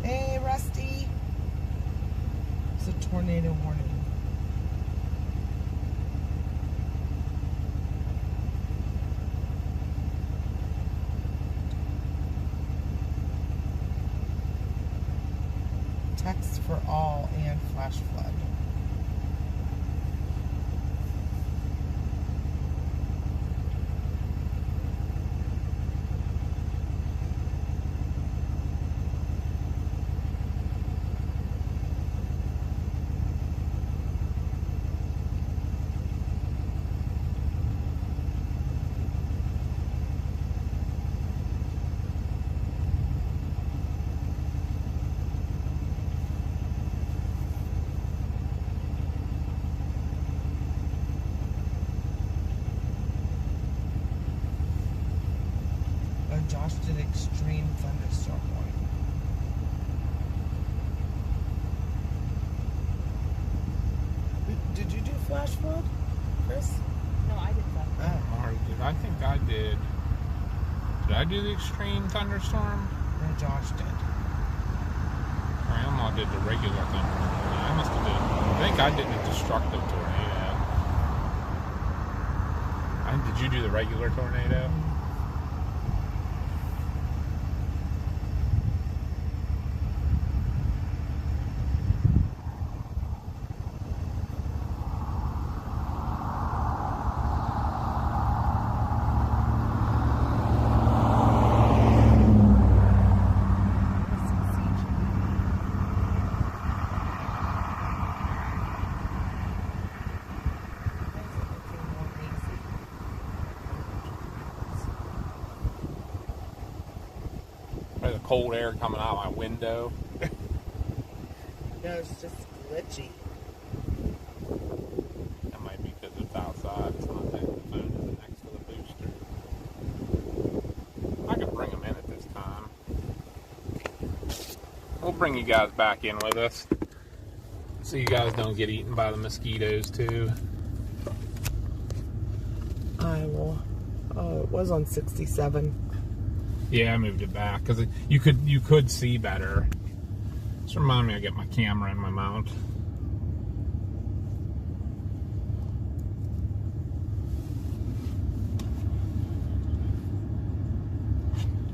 Hey, Rusty. It's a tornado warning. Text for all and flash flood. did extreme thunderstorm warning. Did you do flash flood, Chris? No, I did that. Oh, Or did I think I did? Did I do the extreme thunderstorm? no, Josh did. Grandma did the regular thunderstorm. I must have did. I think I did the destructive tornado. Did you do the regular tornado? The cold air coming out my window. No, it's just glitchy. That might be because it's outside. It's not that the phone is next to the booster. I could bring them in at this time. We'll bring you guys back in with us, so you guys don't get eaten by the mosquitoes too. I will. Oh, it was on 67. Yeah, I moved it back because you could see better. Just remind me I get my camera in my mount.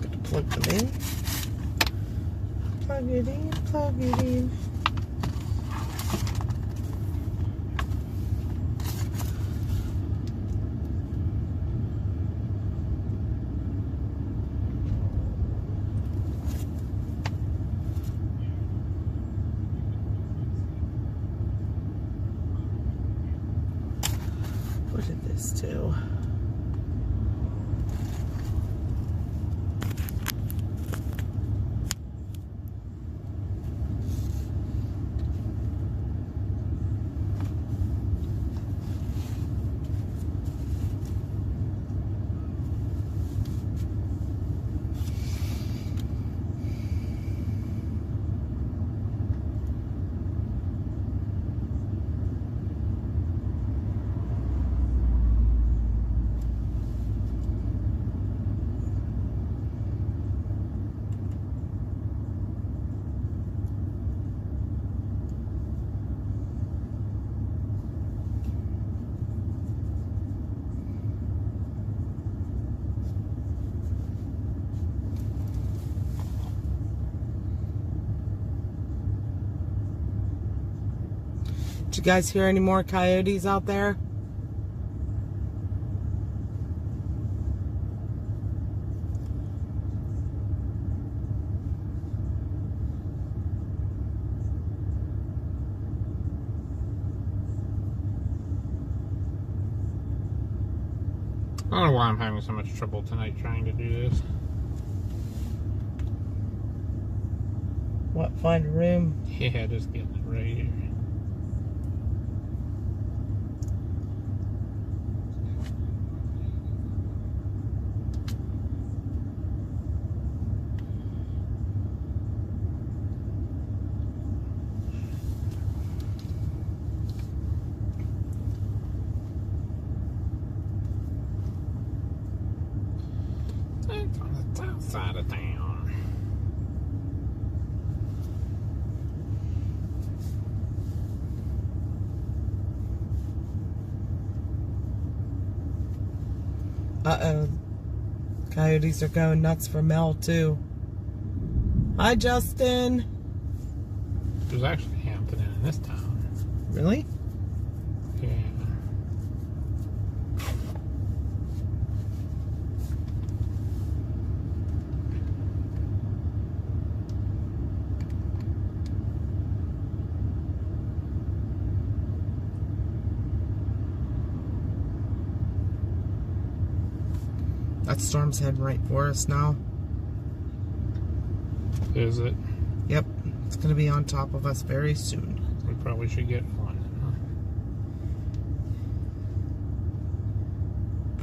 Got to plug them in. Plug it in, plug it in. What did this do? Did you guys hear any more coyotes out there? I don't know why I'm having so much trouble tonight trying to do this. What, find a room? Yeah, just getting it right here. It's on the south side of town. Uh-oh. Coyotes are going nuts for Mel, too. Hi, Justin. There's actually happening in this town. Really? Yeah. That storm's heading right for us now. Is it? Yep. It's going to be on top of us very soon. We probably should get one.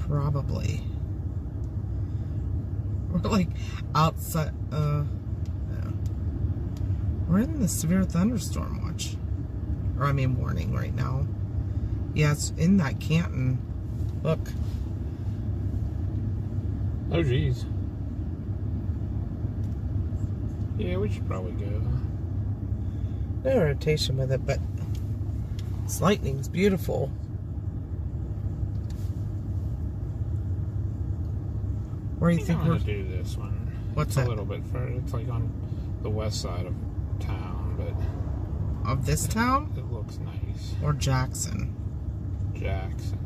Probably. We're like outside. Yeah. We're in the severe thunderstorm watch. Or I mean warning right now. Yeah, it's in that Canton. Look. Oh, geez. Yeah, we should probably go. No irritation with it, but this lightning's beautiful. Where do you think we're we're... gonna do this one? What's it's that? A little bit further. It's like on the west side of town, but Of this town? it looks nice. Or Jackson? Jackson.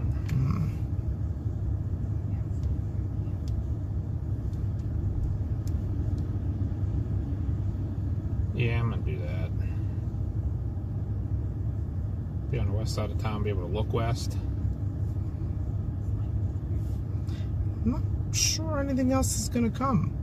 Yeah, I'm gonna do that. Be on the west side of town, be able to look west. I'm not sure anything else is gonna come.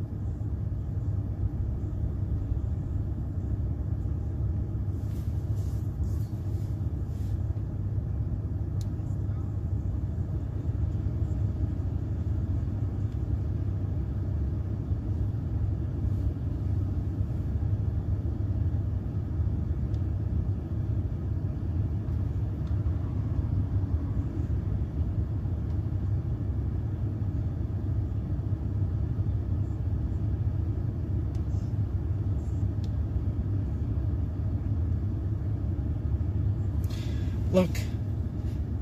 Look,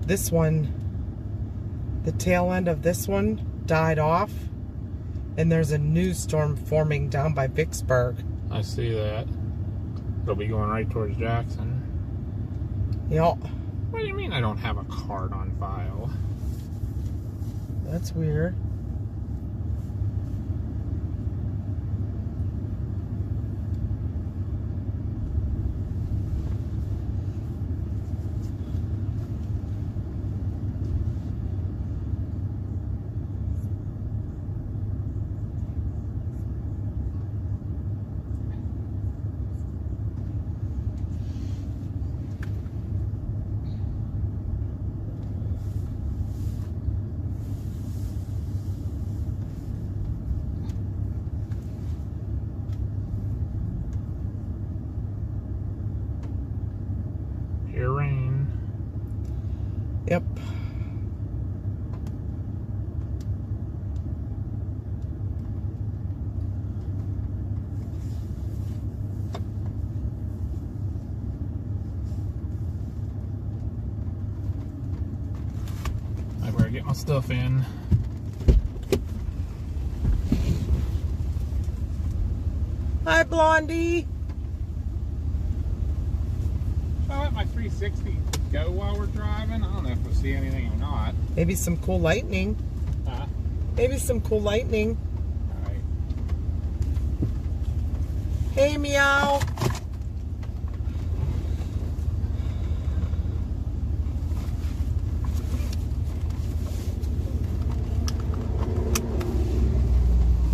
this one, the tail end of this one died off, and there's a new storm forming down by Vicksburg. I see that. It'll be going right towards Jackson. Yep. What do you mean I don't have a card on file? That's weird. Here, rain. Yep. I better get my stuff in. Hi, Blondie. Should I let my 360 go while we're driving? I don't know if we'll see anything or not. Maybe some cool lightning. Huh? Maybe some cool lightning. Alright. Hey, meow.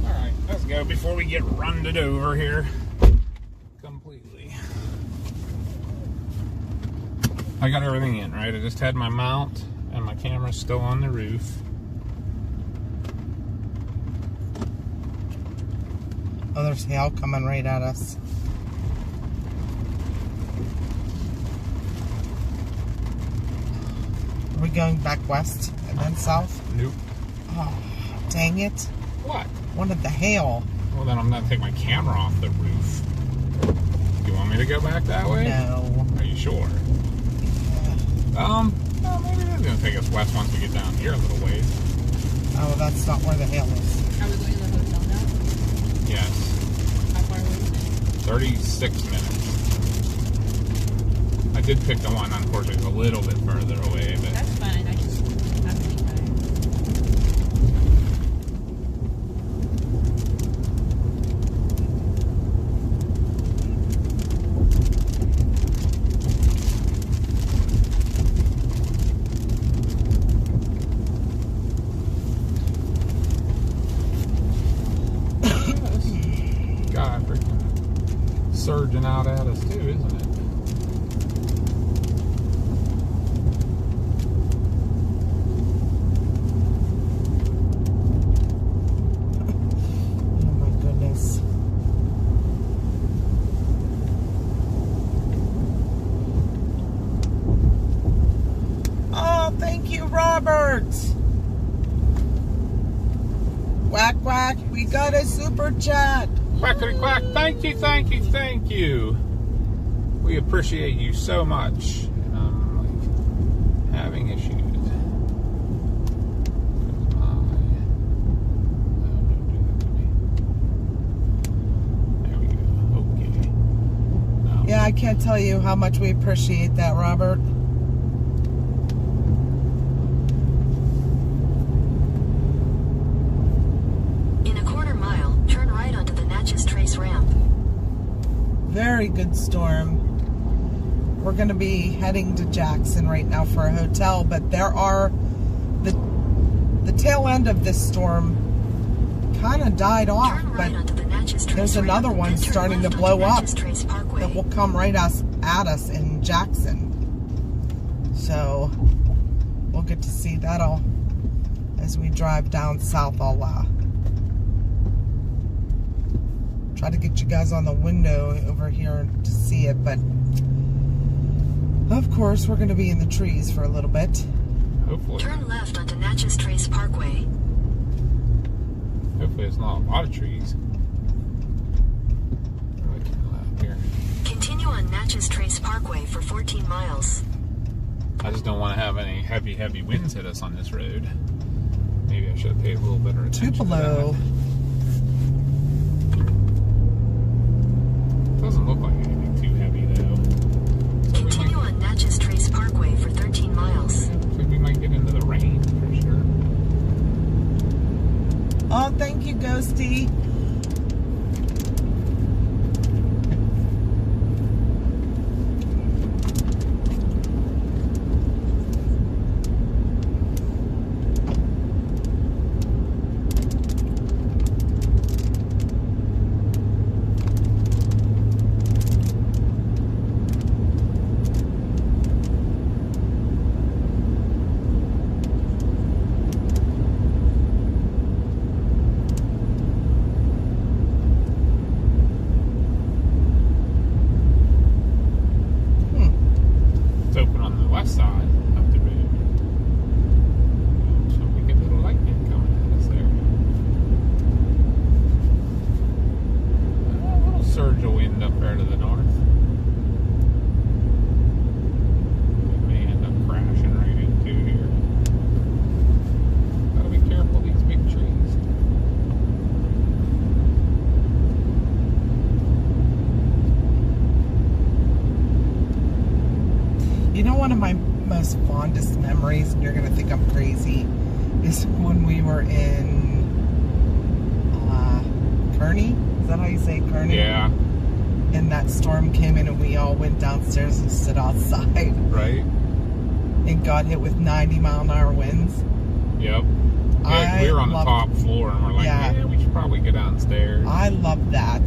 Alright, let's go before we get runded over here completely. I got everything in, right? I just had my mount and my camera's still on the roof. Oh, there's hail coming right at us. Are we going back west and then south? Nope. Oh, dang it. What? Wanted the hail. Well, then I'm gonna take my camera off the roof. You want me to go back that way? No. Are you sure? Well, maybe it is gonna take us west once we get down here a little ways. Oh, that's not where the hail is. Are we going to the hotel now? Yes. How far away is it? 36 minutes. I did pick the one, unfortunately, a little bit further away, but That's fine. I just have to be tired. God, freaking surging out at us too, isn't it? thank you, Robert. Quack, quack. We got a super chat. Quackity quack. Thank you, thank you, thank you. We appreciate you so much. Having issues. There we go. Okay. Now, Yeah, I can't tell you how much we appreciate that, Robert. In a quarter mile, turn right onto the Natchez Trace ramp. Very good storm. We're going to be heading to Jackson right now for a hotel, but there are the tail end of this storm kind of died off, Turn right but onto the Natchez Trace there's ramp, another one then turn starting to left blow onto up Natchez Trace Parkway. that will come right at us in Jackson. So we'll get to see that all as we drive down south. I'll try to get you guys on the window over here to see it, but of course we're going to be in the trees for a little bit. hopefully. Turn left onto Natchez Trace Parkway. Hopefully it's not a lot of trees. Right to the left here. Continue on Natchez Trace Parkway for 14 miles. I just don't want to have any heavy winds hit us on this road. Maybe I should have paid a little better attention to Tupelo. that. Doesn't look like anything too heavy though. So we Continue on Natchez Trace Parkway for 13 miles. looks like we might get into the rain for sure. Oh, thank you, Ghosty. It's open on the west side of the road. So we get a little lightning coming at us there. A little surge of wind up there to the north. We may end up crashing right into here. Gotta be careful of these big trees. You know, one of my most fondest memories, and you're going to think I'm crazy, is when we were in Kearney. Is that how you say Kearney? Yeah, And that storm came in and we all went downstairs and stood outside right? and got hit with 90-mile-an-hour winds. Yep. I We were on the love- top floor and we're like, Yeah. yeah, we should probably go downstairs. I love that.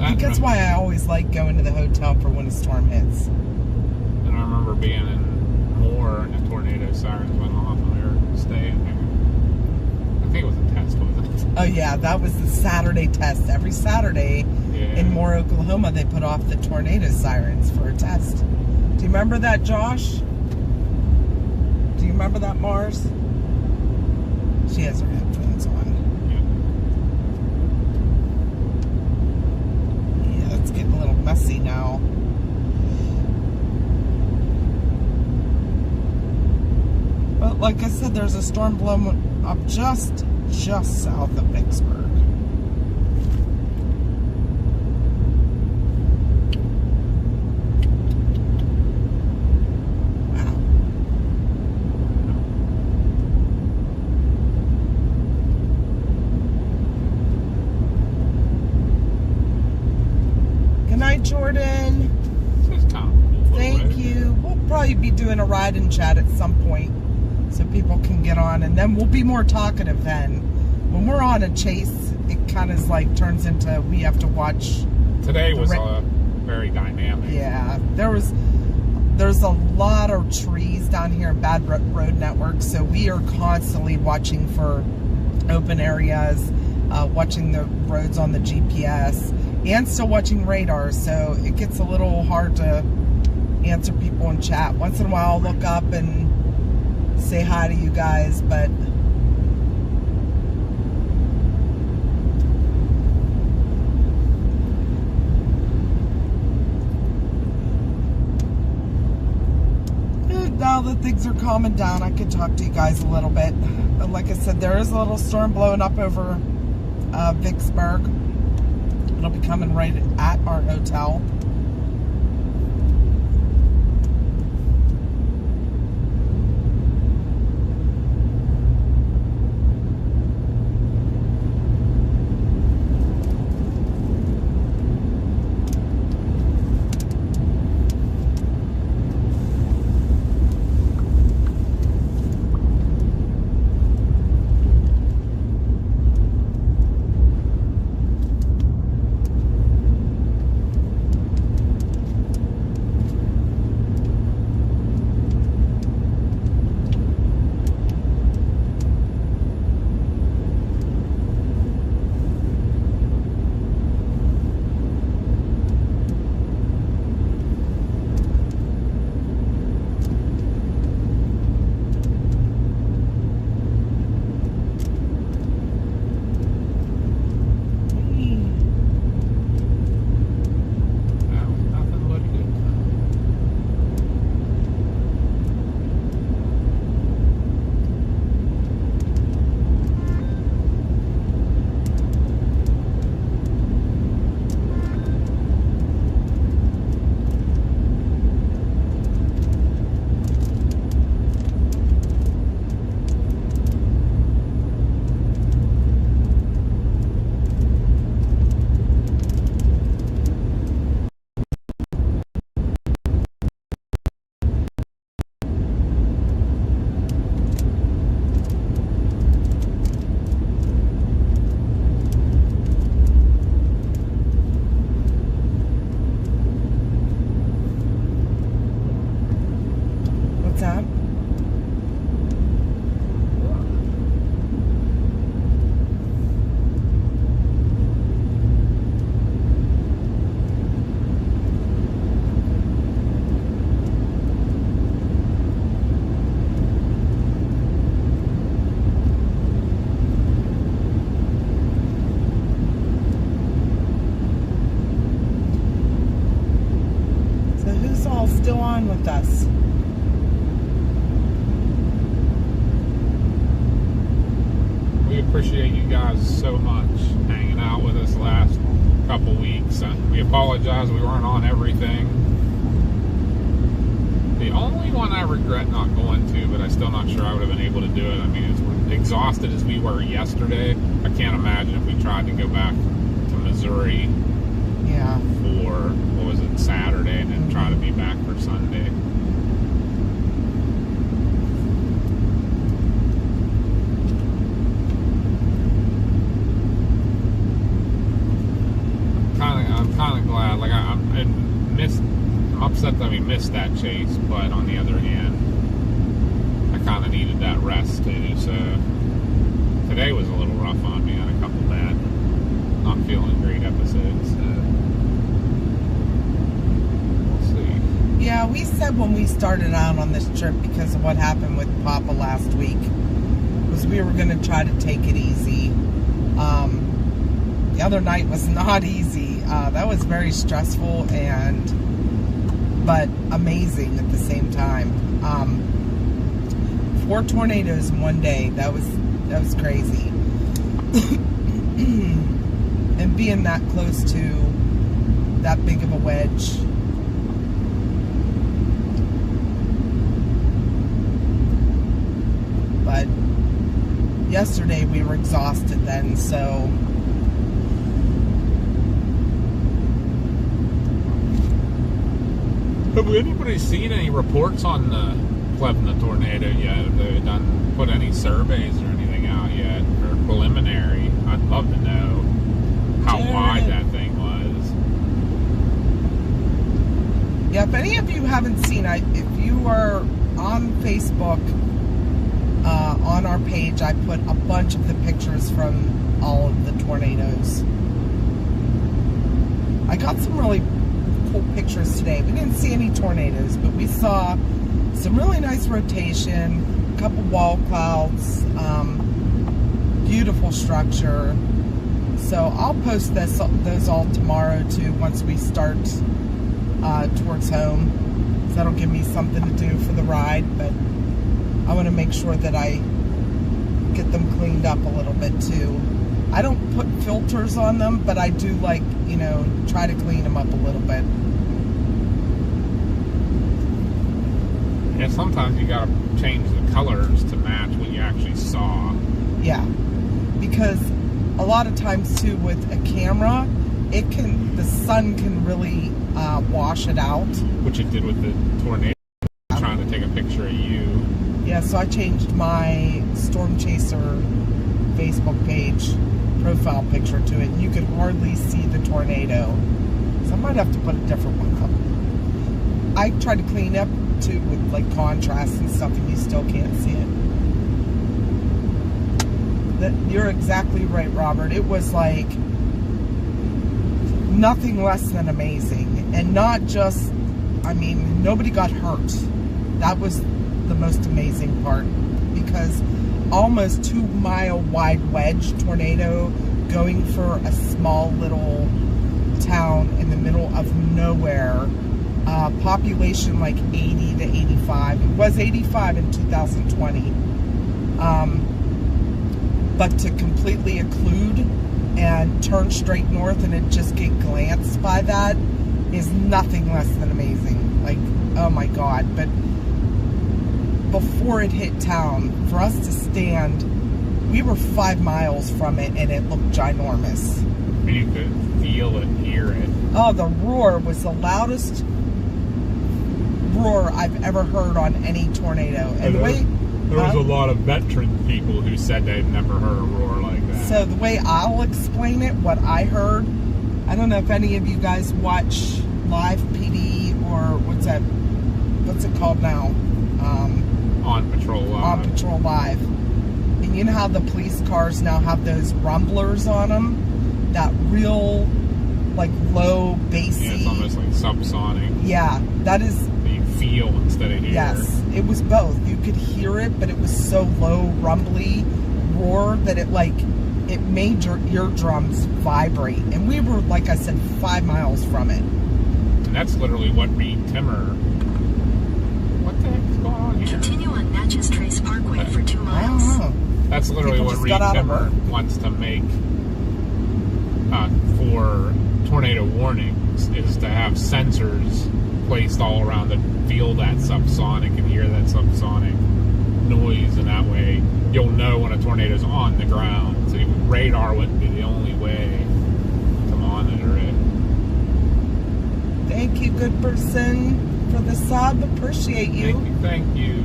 I think that's why I always like going to the hotel for when a storm hits. And I remember being in Moore and the tornado sirens went off and we were staying there. I think it was a test, wasn't it? Oh yeah, that was the Saturday test. Every Saturday Yeah. in Moore, Oklahoma, they put off the tornado sirens for a test. Do you remember that, Josh? Do you remember that, Mars? She has her headphones on. Yeah. Yeah, it's getting a little messy now. But like I said, there's a storm blowing up just south of Vicksburg. Wow. Good night, Jordan. This is kind of cool. little Thank road. you. We'll probably be doing a ride and chat at some point so people can get on, and then we'll be more talkative then. When we're on a chase, it kind of like turns into we have to watch. Today was Ra- very dynamic. Yeah, there's a lot of trees down here in Bad Road Network, so we are constantly watching for open areas, watching the roads on the GPS, and still watching radar. So it gets a little hard to answer people in chat. Once in a while I'll look up and say hi to you guys, but now that things are calming down, I can talk to you guys a little bit. But like I said, there is a little storm blowing up over Vicksburg. It'll be coming right at our hotel. Still on with us. We appreciate you guys so much hanging out with us last couple weeks. We apologize we weren't on everything. The only one I regret not going to, but I'm still not sure I would have been able to do it. I mean, as exhausted as we were yesterday, I can't imagine if we tried to go back to Missouri. Yeah. For, what was it, Saturday, and then try to be back for Sunday. I'm kind of glad. Like I'm upset that we missed that chase, but on the other hand, I kind of needed that rest too. So today was a little rough on me. I had a couple bad, not feeling great episodes. Yeah, we said when we started out on this trip, because of what happened with Papa last week, was we were going to try to take it easy. The other night was not easy. That was very stressful but amazing at the same time. 4 tornadoes in one day. That was crazy. And being that close to that big of a wedge. But yesterday we were exhausted then, so have anybody seen any reports on the Plevna tornado yet? Have they put any surveys or anything out yet, or preliminary? I'd love to know how wide that thing was. Yeah, if any of you haven't seen, if you are on Facebook, on our page, I put a bunch of the pictures from all of the tornadoes. I got some really cool pictures today. We didn't see any tornadoes, but we saw some really nice rotation, a couple wall clouds, beautiful structure. So I'll post those all tomorrow too once we start towards home. So that'll give me something to do for the ride, but I want to make sure that I get them cleaned up a little bit too. I don't put filters on them, but I do like, you know, try to clean them up a little bit. Yeah, sometimes you gotta change the colors to match what you actually saw. Yeah, because a lot of times too with a camera, the sun can really wash it out. Which it did with the tornado, trying to take a picture of you. Yeah, so I changed my Storm Chaser Facebook page profile picture to it. You could hardly see the tornado. So I might have to put a different one up. I tried to clean up too with like contrast and stuff, and you still can't see it. You're exactly right, Robert. It was like nothing less than amazing. And not just, I mean, nobody got hurt. That was the most amazing part, because almost 2 mile wide wedge tornado going for a small little town in the middle of nowhere, population like 80 to 85. It was 85 in 2020. But to completely occlude and turn straight north and it just get glanced by that is nothing less than amazing. Like, oh my God. But before it hit town, for us to stand, we were 5 miles from it and it looked ginormous. You could feel it, hear it. Oh, the roar was the loudest roar I've ever heard on any tornado. And the way there was a lot of veteran people who said they'd never heard a roar like that. So the way I'll explain it, what I heard, I don't know if any of you guys watch Live PD or what's it called now? On Patrol Live. On Patrol Live. And you know how the police cars now have those rumblers on them? That real, like, low, bassy. Yeah, it's almost like subsonic. Yeah, that is. That you feel instead of hear. Yes, it was both. You could hear it, but it was so low, rumbly roar that it made your eardrums vibrate. And we were, like I said, 5 miles from it. And that's literally what Reed Timmer. What the heck is going on here? Continue on Natchez Trace Parkway for 2 miles. I don't know. That's literally People what just Reed got out of Timmer work. wants to make for tornado warnings, is to have sensors placed all around that feel that subsonic and hear that subsonic noise, and that way you'll know when a tornado's on the ground. So radar wouldn't be the only way to monitor it. Thank you, good person, for the sub. Appreciate you. Thank you.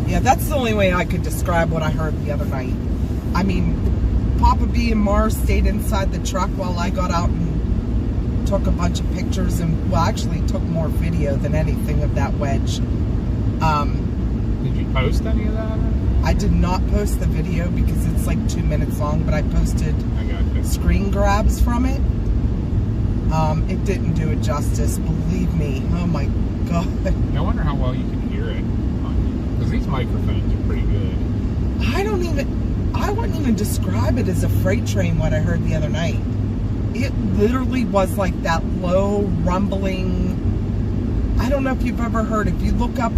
Yeah, that's the only way I could describe what I heard the other night. I mean, Papa B and Mars stayed inside the truck while I got out and took a bunch of pictures and, well, actually took more video than anything of that wedge. Did you post any of that? I did not post the video because it's like 2 minutes long, but I posted screen grabs from it. It didn't do it justice, believe me. Oh my God. I wonder how well you can hear it. Because these microphones are pretty good. I wouldn't even describe it as a freight train, what I heard the other night. It literally was like that low rumbling. I don't know if you've ever heard, if you look up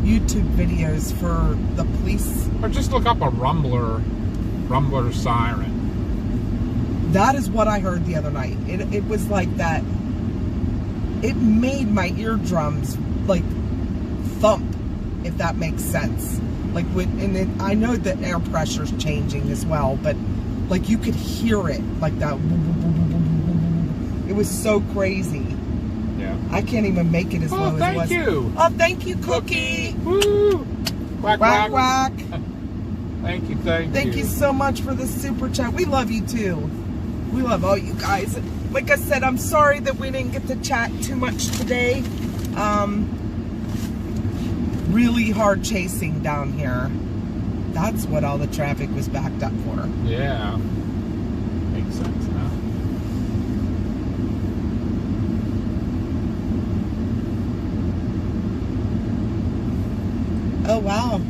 YouTube videos for the police. Or just look up a rumbler siren. That is what I heard the other night. It was like that. It made my eardrums like thump, if that makes sense. Like I know that air pressure's changing as well, but like you could hear it like that. It was so crazy. Yeah. I can't even make it as low as it was. Thank you. Oh, thank you, Cookie. Woo! Quack, quack, quack. Thank you, Thank you so much for the super chat. We love you too. We love all you guys. Like I said, I'm sorry that we didn't get to chat too much today. Really hard chasing down here. That's what all the traffic was backed up for. Yeah. Makes sense now. Wow.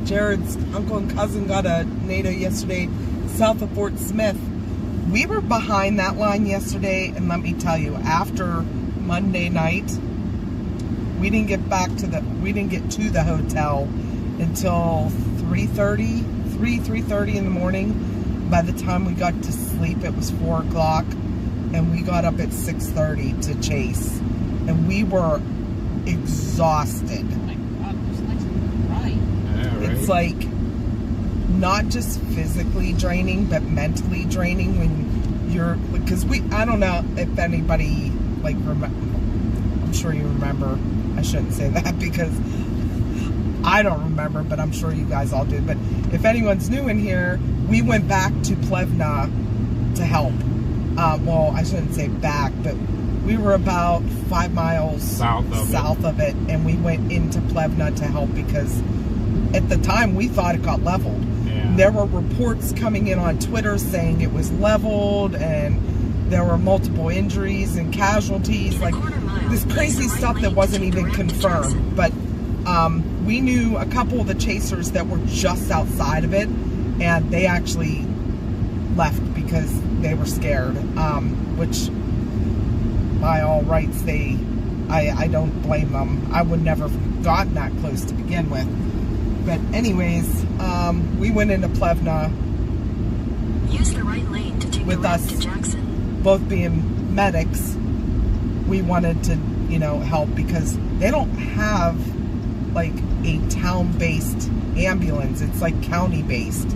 Jared's uncle and cousin got a NATO yesterday south of Fort Smith. We were behind that line yesterday, and let me tell you, after Monday night, we didn't get to the hotel until 3:30 in the morning. By the time we got to sleep, it was 4 o'clock, and we got up at 6:30 to chase, and we were exhausted. Oh my God, there's nice and bright. Yeah, right. It's like not just physically draining, but mentally draining when you're, because I don't know if anybody like I'm sure you remember. I shouldn't say that because I don't remember, but I'm sure you guys all did. But if anyone's new in here, we went back to Plevna to help. Well, I shouldn't say back, but we were about 5 miles south of it, and we went into Plevna to help because at the time we thought it got leveled. Yeah. There were reports coming in on Twitter saying it was leveled, and there were multiple injuries and casualties, like this crazy stuff that wasn't even confirmed. But we knew a couple of the chasers that were just outside of it, and they actually left because they were scared, which by all rights, I don't blame them. I would never have gotten that close to begin with. But anyways, we went into Plevna. Use the right lane to take with the left us to Jackson. Both being medics. We wanted to, help because they don't have like a town-based ambulance. It's like county-based.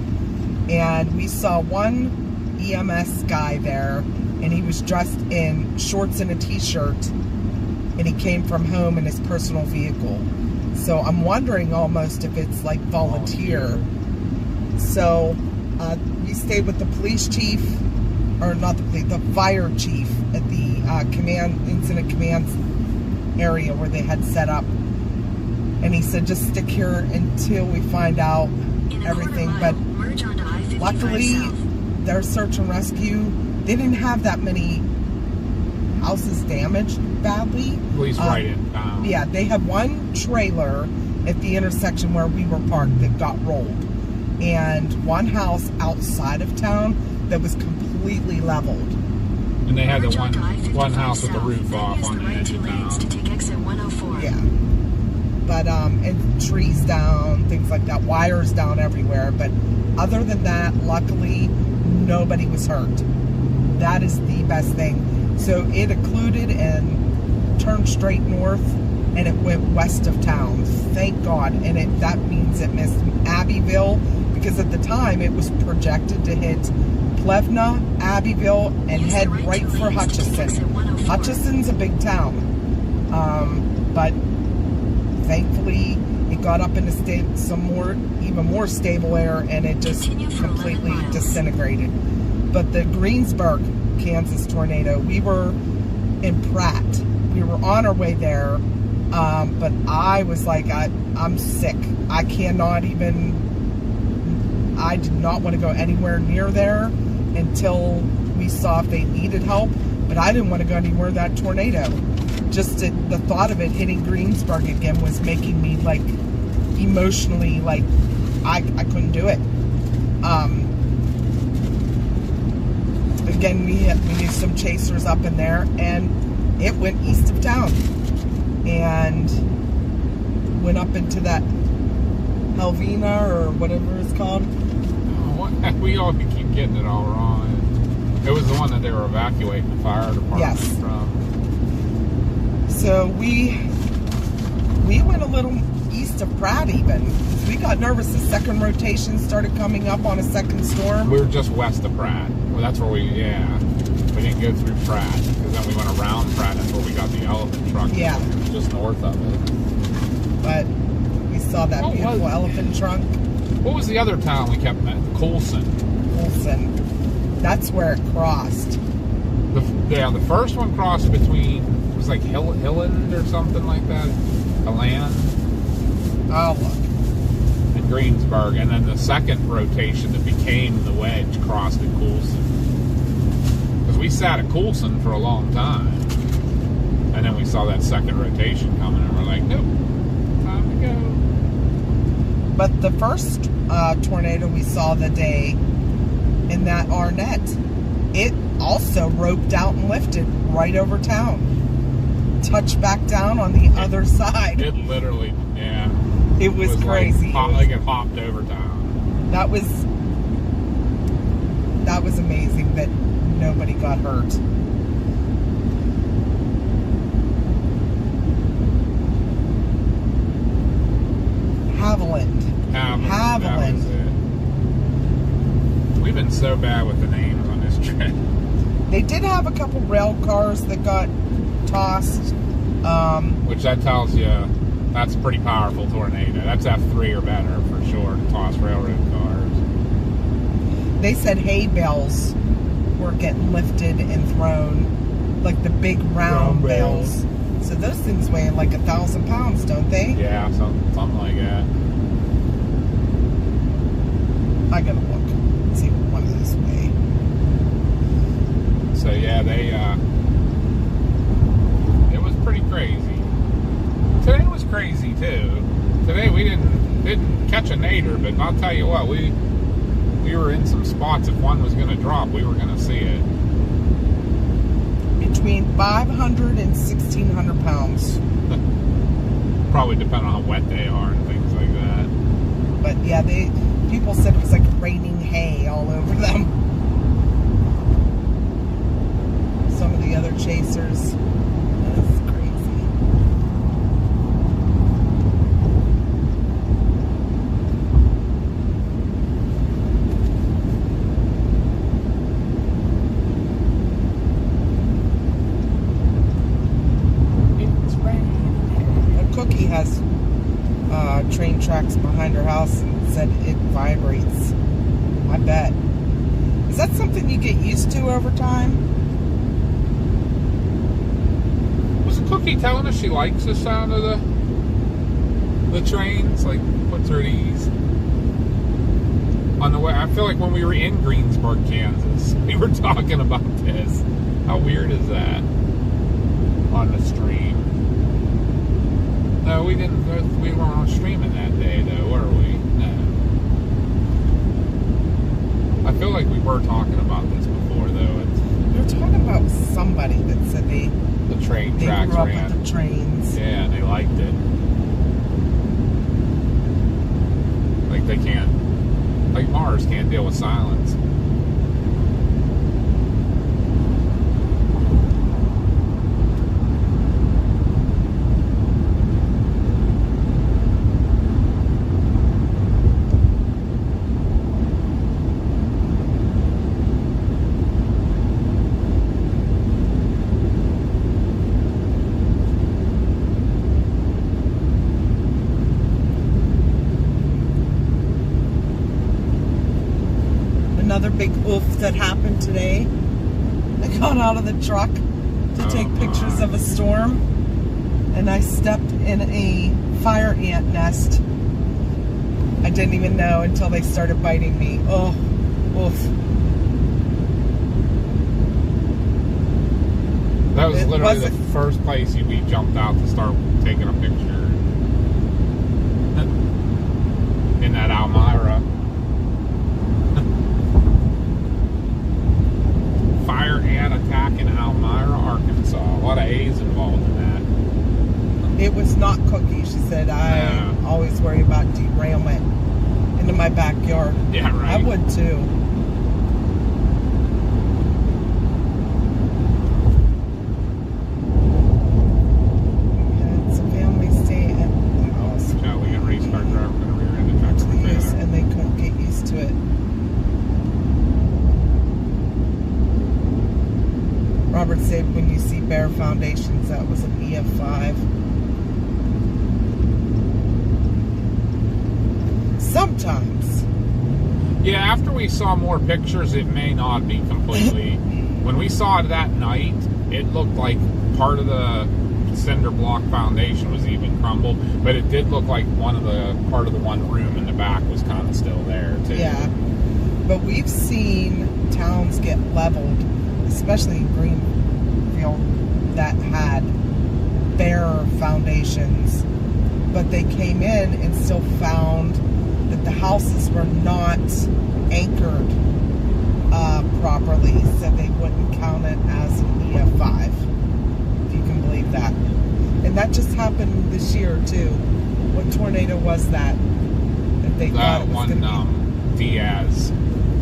And we saw one EMS guy there, and he was dressed in shorts and a t-shirt, and he came from home in his personal vehicle. So I'm wondering almost if it's like volunteer. So we stayed with the police chief, or not the police, the fire chief at the incident command area where they had set up. And he said, just stick here until we find out everything. But luckily, their search and rescue, they didn't have that many houses damaged badly. At least right in town. Yeah, they had one trailer at the intersection where we were parked that got rolled, and one house outside of town that was completely leveled. And they had the one house with the roof off on the edge of town. Yeah. But, and trees down, things like that, wires down everywhere. But other than that, luckily, nobody was hurt. That is the best thing. So it occluded and turned straight north, and it went west of town. Thank God. And that means it missed Abbeville, because at the time it was projected to hit Plevna, Abbeville, and head right for Hutchinson. Hutchinson's a big town. But thankfully it got up into even more stable air, and it just completely disintegrated. But the Greensburg, Kansas tornado, we were in Pratt. We were on our way there, but I was like, I'm sick. I did not want to go anywhere near there until we saw if they needed help, but I didn't want to go anywhere that tornado. Just the thought of it hitting Greensburg again was making me like emotionally, like I couldn't do it. Again, we knew some chasers up in there, and it went east of town and went up into that Helvina or whatever it's called. We all keep getting it all wrong. It was the one that they were evacuating the fire department from. So we went a little east of Pratt even. We got nervous. The second rotation started coming up on a second storm. We were just west of Pratt. Well, that's where we didn't go through Pratt, because then we went around Pratt. That's where we got the elephant truck. Yeah. Just north of it. But we saw that beautiful elephant trunk. What was the other town we kept at? Coulson. That's where it crossed. The first one crossed between, it was like Hilland or something like that. Hilland. Oh, look. And Greensburg. And then the second rotation that became the wedge crossed at Coulson. Because we sat at Coulson for a long time. And then we saw that second rotation coming, and we're like, nope, time to go. But the first tornado we saw the day in that Arnett, it also roped out and lifted right over town. Touched back down on the other side. It literally, yeah. It was crazy. Like it hopped over town. That was amazing that nobody got hurt. Haviland. That was it. We've been so bad with the names on this trip. They did have a couple rail cars that got tossed. Which that tells you that's a pretty powerful tornado. That's F3 or better for sure to toss railroad cars. They said hay bales were getting lifted and thrown, like the big round bales. So those things weigh like 1,000 pounds, don't they? Yeah, something like that. I gotta look. See what one of those weigh. So yeah, it was pretty crazy. Today was crazy too. Today we didn't catch a nadir, but I'll tell you what, we were in some spots. If one was going to drop, we were going to see it. Between 500 and 1,600 pounds. Probably depending on how wet they are and things like that. But yeah, people said it was like raining hay all over them. Some of the other chasers. That's crazy. It's raining. A Cookie has train tracks behind her house and said it vibrates. I bet. Is that something you get used to over time? Was the Cookie telling us she likes the sound of the trains? Like, puts her at ease? On the way, I feel like when we were in Greensburg, Kansas, we were talking about this. How weird is that? On the stream. No, we didn't. We weren't on streaming that day, though, were we? No. I feel like we were talking about this before, though. We were talking about somebody that said the train they tracks grew up ran. with the trains. Yeah, and they liked it. Like they can't. Like Mars can't deal with silence. Another big oof that happened today. I got out of the truck to take pictures of a storm, and I stepped in a fire ant nest. I didn't even know until they started biting me. Oh, oof. That was It literally the wasn't- first place we jumped out to start taking a picture. In that Elmira. Fire ant attack in Elmira, Arkansas. A lot of A's involved in that. It was not Cookie. She said, I always worry about derailment into my backyard. Yeah, right. I would too. Yeah, it's a family stay at the house. Yeah, we got a race car driver going to rear end the tractor Yes, trailer. and they couldn't get used to it. Robert said when you see bare foundations, that was an EF5. Sometimes. Yeah, after we saw more pictures, it may not be completely. When we saw it that night, it looked like part of the cinder block foundation was even crumbled, but it did look like part of the one room in the back was kind of still there too. Yeah. But we've seen towns get leveled, especially in Greenfield, that had bare foundations, but they came in and still found the houses were not anchored properly, so they wouldn't count it as an EF5, if you can believe that. And that just happened this year too. What tornado was that? That they thought it was one, going to be Diaz.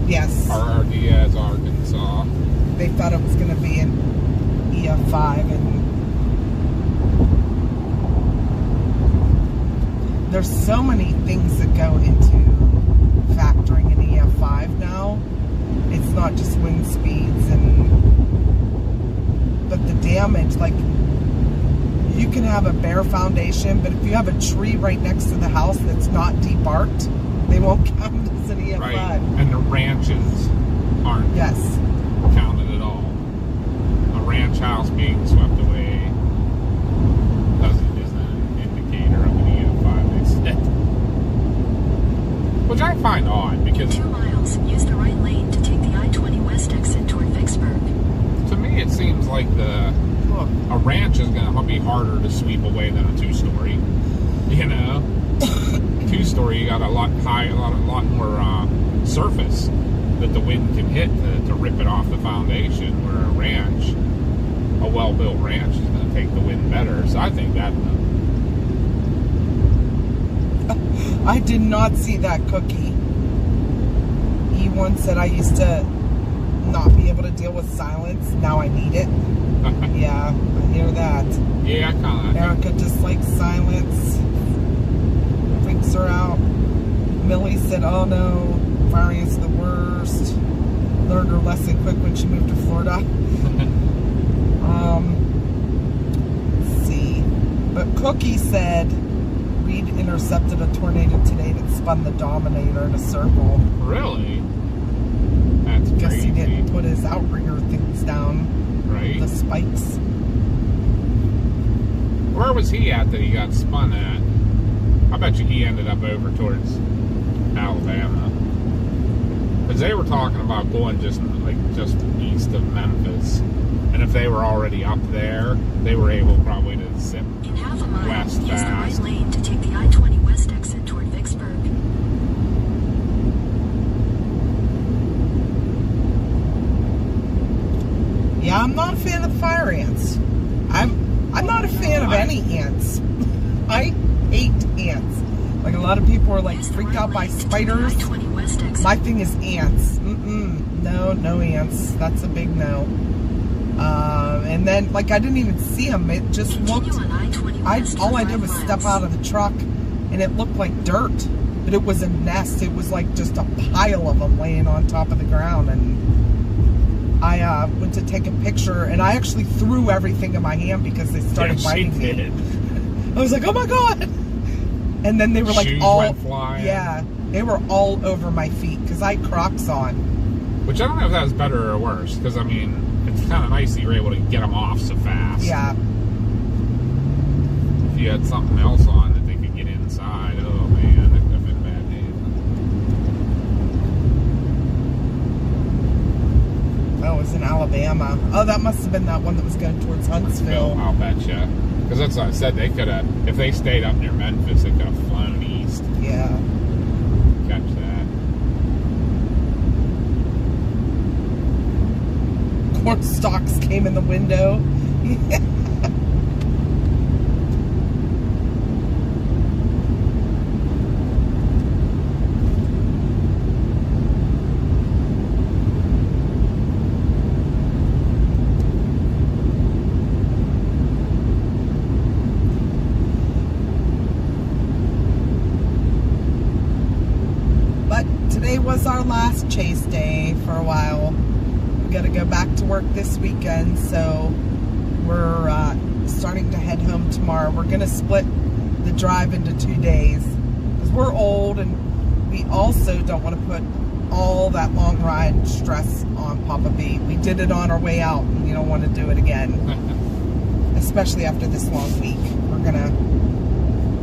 Yes. R.R. Diaz, Arkansas. They thought it was going to be an EF5, and there's so many things that go into factoring an EF5 now. It's not just wind speeds but the damage, like you can have a bare foundation, but if you have a tree right next to the house that's not debarked, they won't count as an EF5. Right. And the ranches aren't Yes. counted at all. A ranch house being swept away isn't an indicator of an EF5, they said. Which I find odd, because 2 miles, use the right lane to take the I-20 West exit toward Vicksburg. to me it seems like a ranch is going to be harder to sweep away than a 2-story. You know? 2-story, you got a lot more surface that the wind can hit to rip it off the foundation, where a ranch, a well-built ranch, is going to take the wind better. So I think that... I did not see that cookie. He once said I used to not be able to deal with silence. Now I need it. Yeah, I hear that. Yeah, I kind of... Erica dislikes silence. Freaks her out. Millie said, oh no, firing is the worst. Learned her lesson quick when she moved to Florida. Let's see. But Cookie said Reed intercepted a tornado today that spun the Dominator in a circle. Really? That's Guess crazy. he didn't put his outrigger things down. Right? The spikes. Where was he at that he got spun at? I bet you he ended up over towards Alabama. Because they were talking about going just east of Memphis. And if they were already up there, they were able probably to zip In half a mile, west use the right fast. lane to take the I-20 West exit toward Vicksburg. Yeah, I'm not a fan of fire ants. I'm not a fan of any ants. I hate ants. Like a lot of people are like Use the freaked right out by lane to take the spiders. I-20 West exit. My thing is ants. No ants. That's a big no. And then like I didn't even see them. It just looked. Continue on I-20 West All for I did 5 was miles. step out of the truck, and it looked like dirt, but it was a nest. It was like just a pile of them laying on top of the ground, and I went to take a picture, and I actually threw everything in my hand because they started biting me. I was like, oh my god! And then they were like Shoes all, went flying. yeah, they were all over my feet because I had Crocs on. Which I don't know if that was better or worse, because I mean, it's kind of nice that you were able to get them off so fast. Yeah. If you had something else on that they could get inside, oh man, that could have been a bad day. That was in Alabama. Oh, that must have been that one that was going towards Huntsville. I'll bet you. Because that's what I said, they could have, if they stayed up near Memphis, they could have flown east. Yeah. Catch that. Corn stalks came in the window. But today was our last chase day for a while. We got to go back to work this weekend, so we're starting to head home tomorrow. We're going to split the drive into 2 days because we're old, and we also don't want to put all that long ride stress on Papa B. We did it on our way out, and we don't want to do it again, especially after this long week. We're going to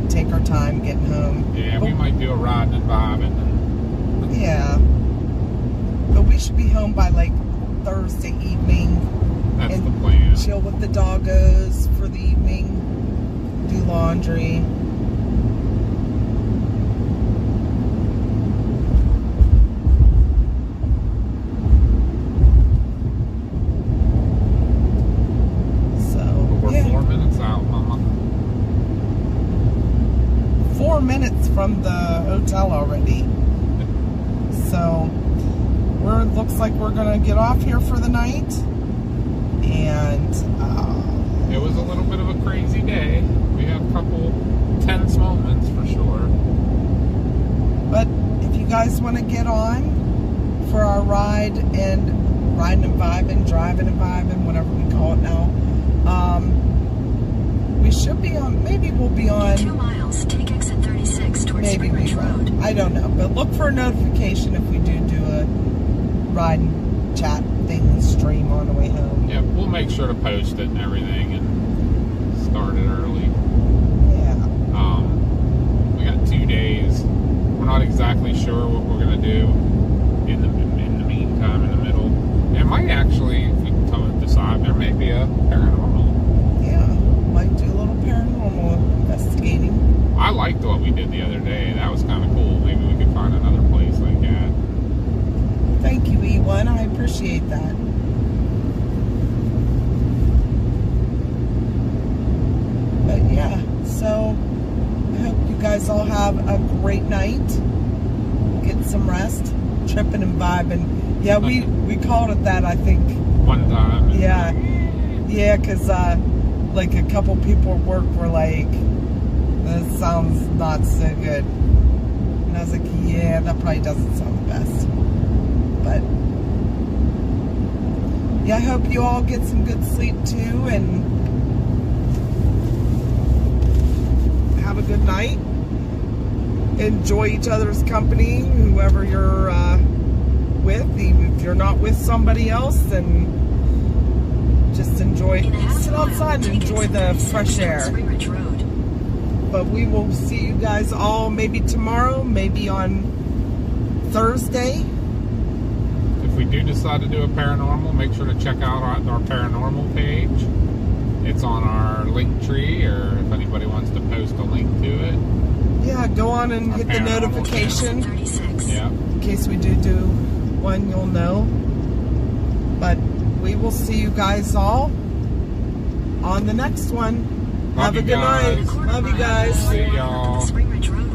take our time getting home. Yeah, But we might do a ride and vibe and then yeah. But we should be home by like Thursday evening. that's and the plan. chill with the doggos for the evening. Do laundry. found the hotel already. So looks like we're gonna get off here for the night. And it was a little bit of a crazy day. We had a couple tense moments for sure. But if you guys want to get on for our riding and vibing, driving and vibing, whatever we call it now, we should be on. Maybe we'll be on. 2 miles, take exit 36 towards Maybe Spring we Ridge will. Road. I don't know, but look for a notification if we do a ride and chat thing stream on the way home. Yeah, we'll make sure to post it and everything and start it early. Yeah. We got 2 days. We're not exactly sure what we're gonna do in the meantime, in the middle. It might actually, if we decide, there may be a paranormal. Yeah, might do a little paranormal investigating. I liked what we did the other day. That was kind of cool. Maybe we could find another place like that. Thank you, E1. I appreciate that. But yeah, so I hope you guys all have a great night. Get some rest, tripping and vibing. Yeah, we called it that, I think. One time. Yeah, because like a couple people at work were like, "This sounds not so good," and I was like, "Yeah, that probably doesn't sound the best." But yeah, I hope you all get some good sleep too, and have a good night. Enjoy each other's company, whoever you're with. Even if you're not with somebody else, then just enjoy. Sit outside and enjoy the fresh air. Spring Ridge Road. But we will see you guys all maybe tomorrow, maybe on Thursday. If we do decide to do a paranormal, make sure to check out our paranormal page. It's on our link tree, or if anybody wants to post a link to it. Yeah, go on and hit the notification. 36. Yeah. In case we do one, you'll know. But we will see you guys all on the next one. Have a good night. Love you guys. See y'all. Spring Ridge Road